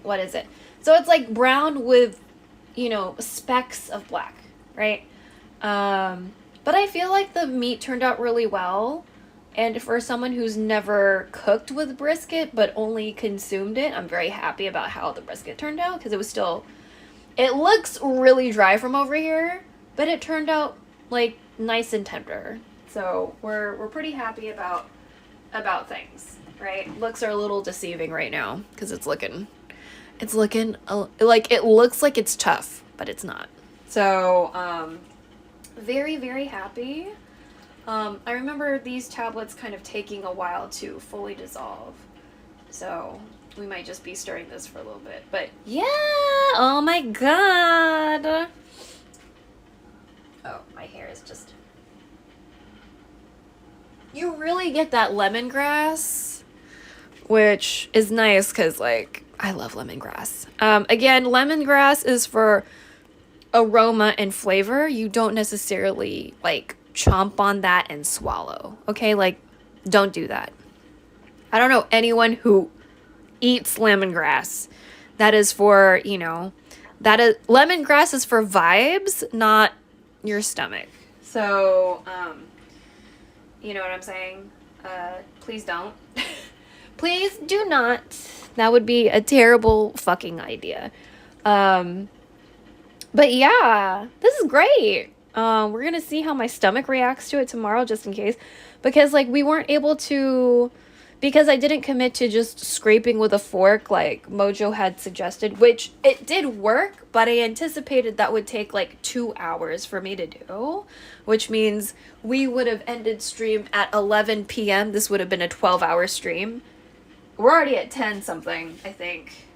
what is it? So it's like brown with, specks of black, right? But I feel like the meat turned out really well. And for someone who's never cooked with brisket but only consumed it, I'm very happy about how the brisket turned out because it looks really dry from over here, but it turned out like nice and tender. So we're pretty happy about things, right? Looks are a little deceiving right now because it looks like it's tough, but it's not. So very, very happy. I remember these tablets kind of taking a while to fully dissolve, so we might just be stirring this for a little bit. But yeah, oh my god. Oh, my hair is just. You really get that lemongrass, which is nice because, like, I love lemongrass. Again, lemongrass is for aroma and flavor. You don't necessarily, like, chomp on that and swallow, okay? Like, don't do that. I don't know anyone who eats lemongrass. That is for, lemongrass is for vibes, not your stomach. So, you know what I'm saying? Please don't. Please do not. That would be a terrible fucking idea. But yeah, this is great. We're gonna see how my stomach reacts to it tomorrow, just in case, because like we weren't able to because I didn't commit to just scraping with a fork like Mojo had suggested, which it did work, but I anticipated that would take like 2 hours for me to do, which means we would have ended stream at 11 p.m. This would have been a 12-hour stream. We're already at 10 something, I think.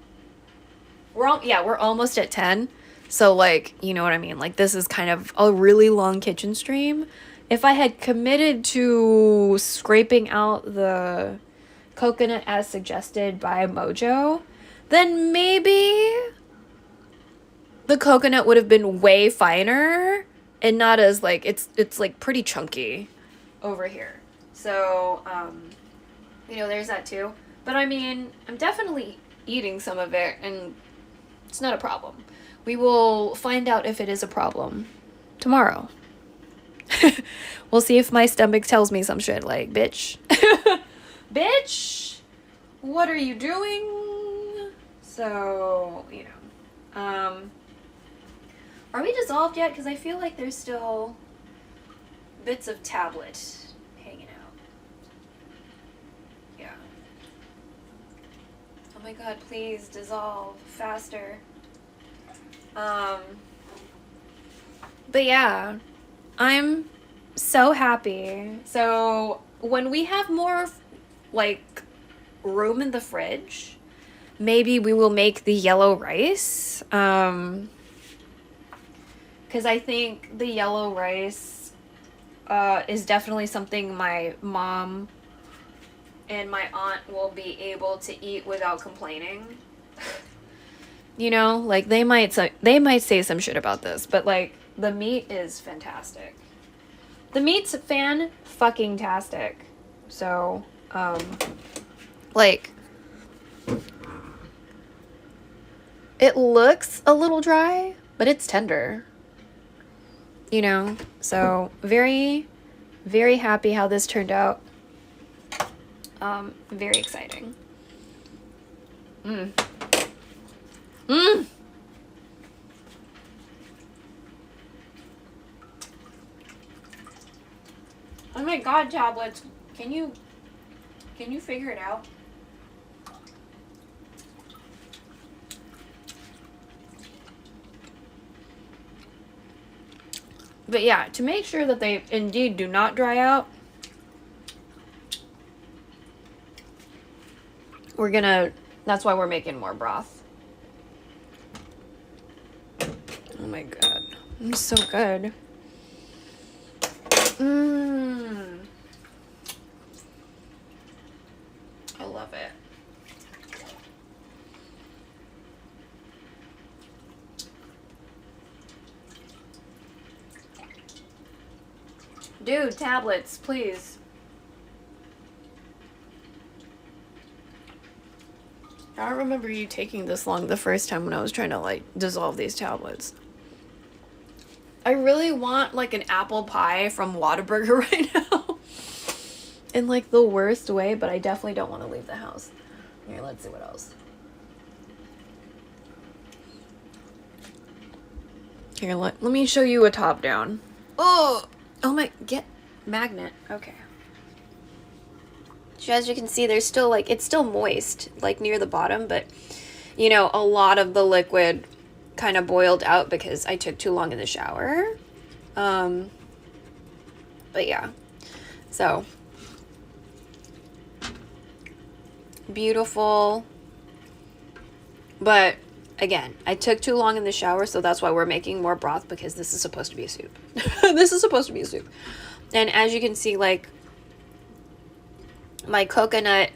We're almost at 10. So like, you know what I mean? Like this is kind of a really long kitchen stream. If I had committed to scraping out the coconut as suggested by Mojo, then maybe the coconut would have been way finer and not as like, it's like pretty chunky over here. So, there's that too. But I mean, I'm definitely eating some of it and it's not a problem. We will find out if it is a problem tomorrow. We'll see if my stomach tells me some shit like, bitch. Bitch, what are you doing? So, are we dissolved yet? Because I feel like there's still bits of tablet hanging out. Yeah. Oh my god, please dissolve faster. But yeah, I'm so happy. So when we have more like room in the fridge, maybe we will make the yellow rice. Because I think the yellow rice is definitely something my mom and my aunt will be able to eat without complaining. Like they might say some shit about this, but like the meat is fantastic. The meat's fan-fucking-tastic. So, like, it looks a little dry, but it's tender. So very, very happy how this turned out. Very exciting. Oh my god, tablets. Can you figure it out? But yeah, to make sure that they indeed do not dry out, that's why we're making more broth. Oh my god. It's so good. I love it. Dude, tablets, please. I don't remember you taking this long the first time when I was trying to, like, dissolve these tablets. I really want, like, an apple pie from Whataburger right now. In, like, the worst way, but I definitely don't want to leave the house. Here, let's see what else. Here, let me show you a top down. Oh my, get magnet. Okay. So as you can see, there's still, like, it's still moist, like, near the bottom, but, a lot of the liquid kind of boiled out because I took too long in the shower. But yeah. So, beautiful. But, again, I took too long in the shower, so that's why we're making more broth, because this is supposed to be a soup. This is supposed to be a soup. And as you can see, like, my coconut,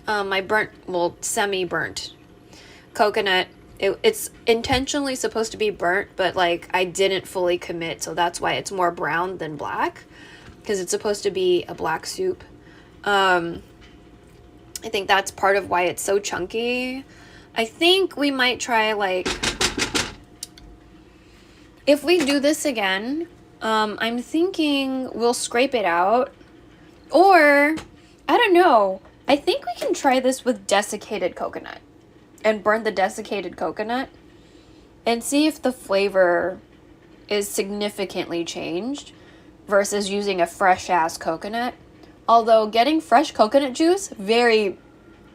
my semi-burnt coconut, it's intentionally supposed to be burnt, but, like, I didn't fully commit, so that's why it's more brown than black, because it's supposed to be a black soup. I think that's part of why it's so chunky. I think we might try, like, if we do this again, I'm thinking we'll scrape it out, or, I don't know, I think we can try this with desiccated coconut, and burn the desiccated coconut, and see if the flavor is significantly changed, versus using a fresh-ass coconut. Although getting fresh coconut juice, that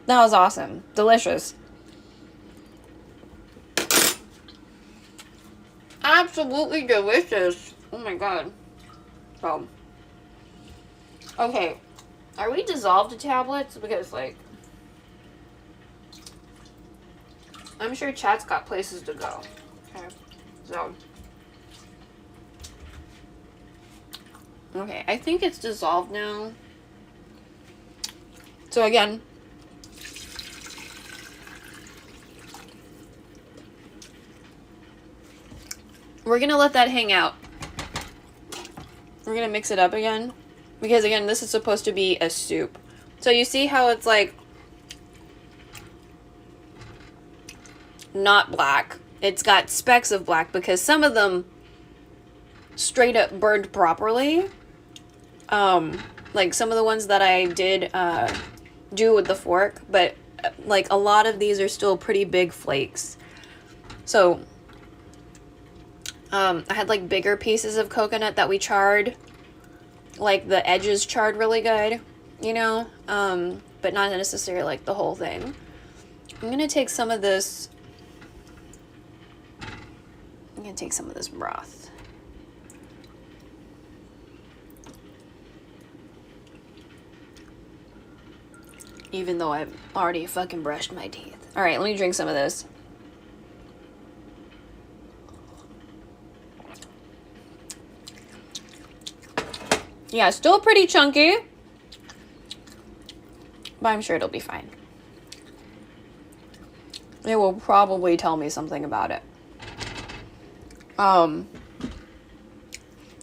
was awesome. Delicious. Absolutely delicious. Oh my god. So, okay. Are we dissolved tablets? Because, like, I'm sure chat's got places to go. Okay. So, okay, I think it's dissolved now. So again, we're gonna let that hang out. We're gonna mix it up again. Because again, this is supposed to be a soup. So you see how it's like not black. It's got specks of black because some of them straight up burned properly. Like some of the ones that I did do with the fork, but like a lot of these are still pretty big flakes. So I had like bigger pieces of coconut that we charred, like the edges charred really good, you know, but not necessarily like the whole thing. I'm gonna take some of this. I'm gonna take some of this broth. Even though I've already fucking brushed my teeth. Alright, let me drink some of this. Yeah, still pretty chunky. But I'm sure it'll be fine. It will probably tell me something about it.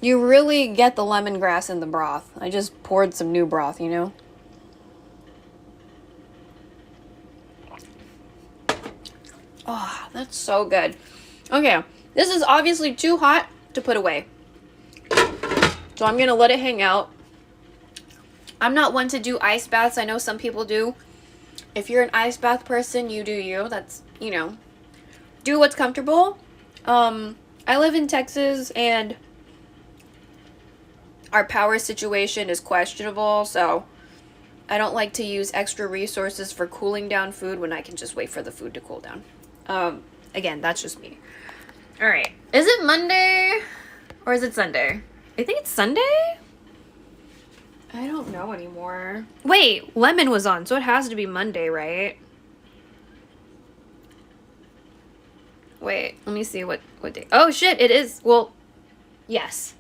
You really get the lemongrass in the broth. I just poured some new broth, you know? Oh, that's so good. Okay, this is obviously too hot to put away. So I'm gonna let it hang out. I'm not one to do ice baths. I know some people do. If you're an ice bath person, you do you. That's, you know, do what's comfortable. I live in Texas and our power situation is questionable, so I don't like to use extra resources for cooling down food when I can just wait for the food to cool down. Again, that's just me. All right. Is it Monday or is it Sunday? I think it's Sunday? I don't know anymore. Wait, lemon was on, so it has to be Monday, right? Wait, let me see what day. Oh shit, it is. Well, yes.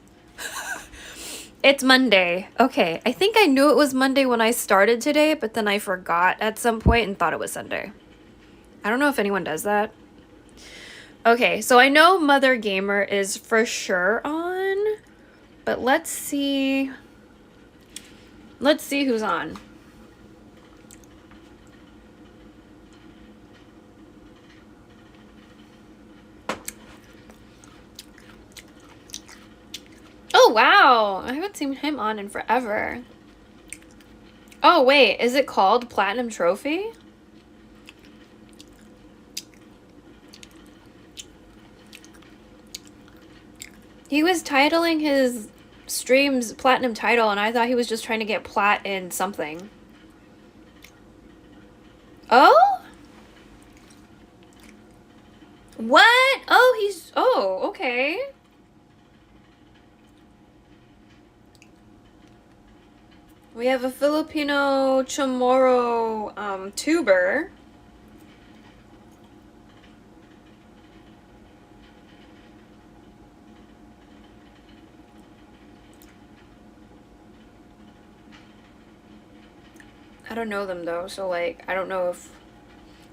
It's Monday. Okay, I think I knew it was Monday when I started today, but then I forgot at some point and thought it was Sunday. I don't know if anyone does that. Okay, so I know Mother Gamer is for sure on, but let's see. Let's see who's on. Oh, wow. I haven't seen him on in forever. Oh, wait. Is it called Platinum Trophy? He was titling his streams Platinum Title, and I thought he was just trying to get plat in something. Oh? What? Oh, he's... Oh, okay. We have a Filipino Chamorro tuber. I don't know them though, so like, I don't know if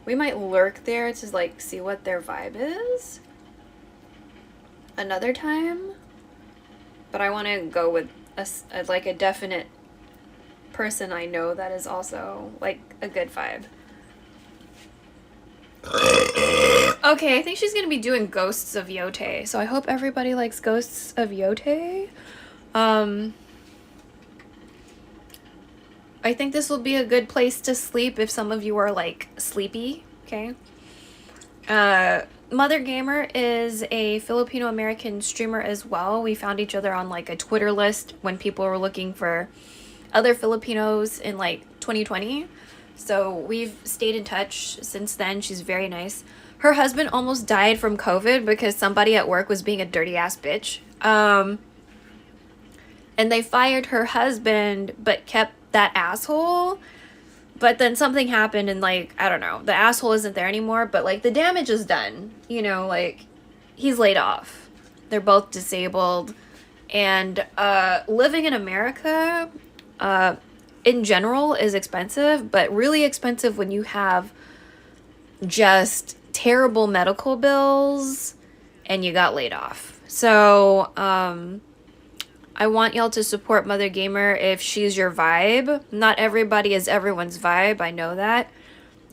we might lurk there to like see what their vibe is another time. But I want to go with like a definite person I know that is also like a good vibe. Okay, I think she's gonna be doing Ghosts of Yote, so I hope everybody likes Ghosts of Yote. I think this will be a good place to sleep if some of you are like sleepy, okay? Mother Gamer is a Filipino American streamer as well. We found each other on like a Twitter list when people were looking for other Filipinos in like 2020. So we've stayed in touch since then. She's very nice. Her husband almost died from COVID because somebody at work was being a dirty ass bitch. And they fired her husband but kept that asshole. But then something happened and like, I don't know, the asshole isn't there anymore, but like the damage is done. You know, like he's laid off. They're both disabled. And living in America in general is expensive, but really expensive when you have just terrible medical bills and you got laid off. So I want y'all to support Mother Gamer if she's your vibe. Not everybody is everyone's vibe, I know that.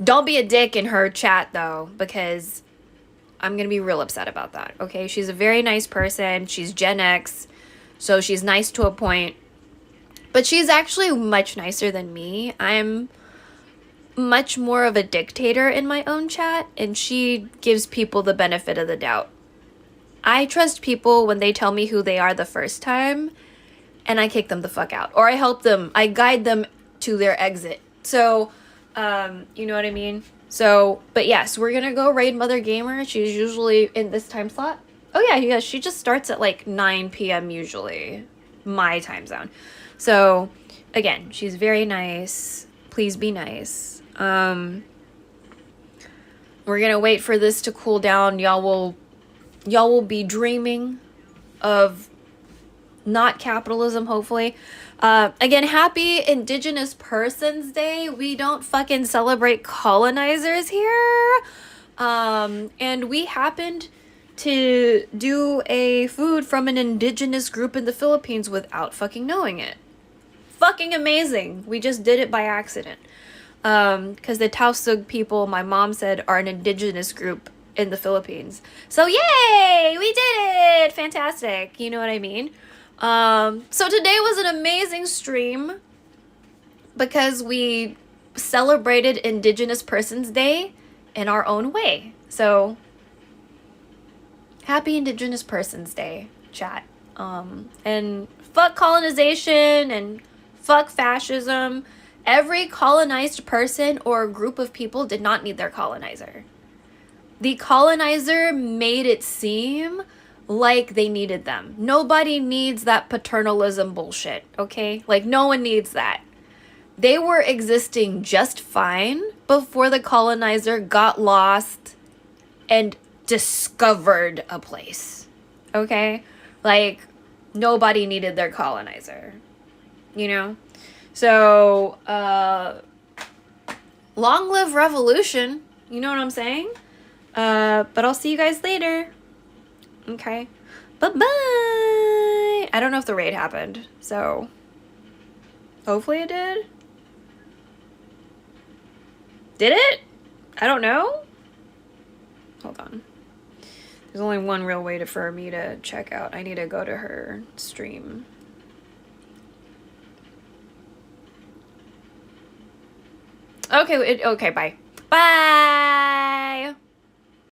Don't be a dick in her chat though, because I'm gonna be real upset about that, okay? She's a very nice person. She's Gen X, so she's nice to a point. But she's actually much nicer than me. I'm much more of a dictator in my own chat, and she gives people the benefit of the doubt. I trust people when they tell me who they are the first time, and I kick them the fuck out. Or I help them, I guide them to their exit. So, you know what I mean? So, but yes, we're gonna go raid Mother Gamer. She's usually in this time slot. Oh yeah, she just starts at like 9 p.m. usually, my time zone. So, again, she's very nice. Please be nice. We're gonna wait for this to cool down. Y'all will be dreaming of not capitalism, hopefully. Again, happy Indigenous Persons Day. We don't fucking celebrate colonizers here. And we happened to do a food from an indigenous group in the Philippines without fucking knowing it. Fucking amazing. We just did it by accident. Because the Tausug people, my mom said, are an indigenous group in the Philippines. So yay! We did it! Fantastic. You know what I mean? So today was an amazing stream because we celebrated Indigenous Persons Day in our own way. So happy Indigenous Persons Day, chat. And fuck colonization and fuck fascism. Every colonized person or group of people did not need their colonizer. The colonizer made it seem like they needed them. Nobody needs that paternalism bullshit, okay? Like, no one needs that. They were existing just fine before the colonizer got lost and discovered a place, okay? Like, nobody needed their colonizer, you know? So, long live revolution, you know what I'm saying? But I'll see you guys later. Okay. Bye-bye. I don't know if the raid happened, so hopefully it did. Did it? I don't know. Hold on. There's only one real way for me to check out. I need to go to her stream. Okay, okay, bye. Bye!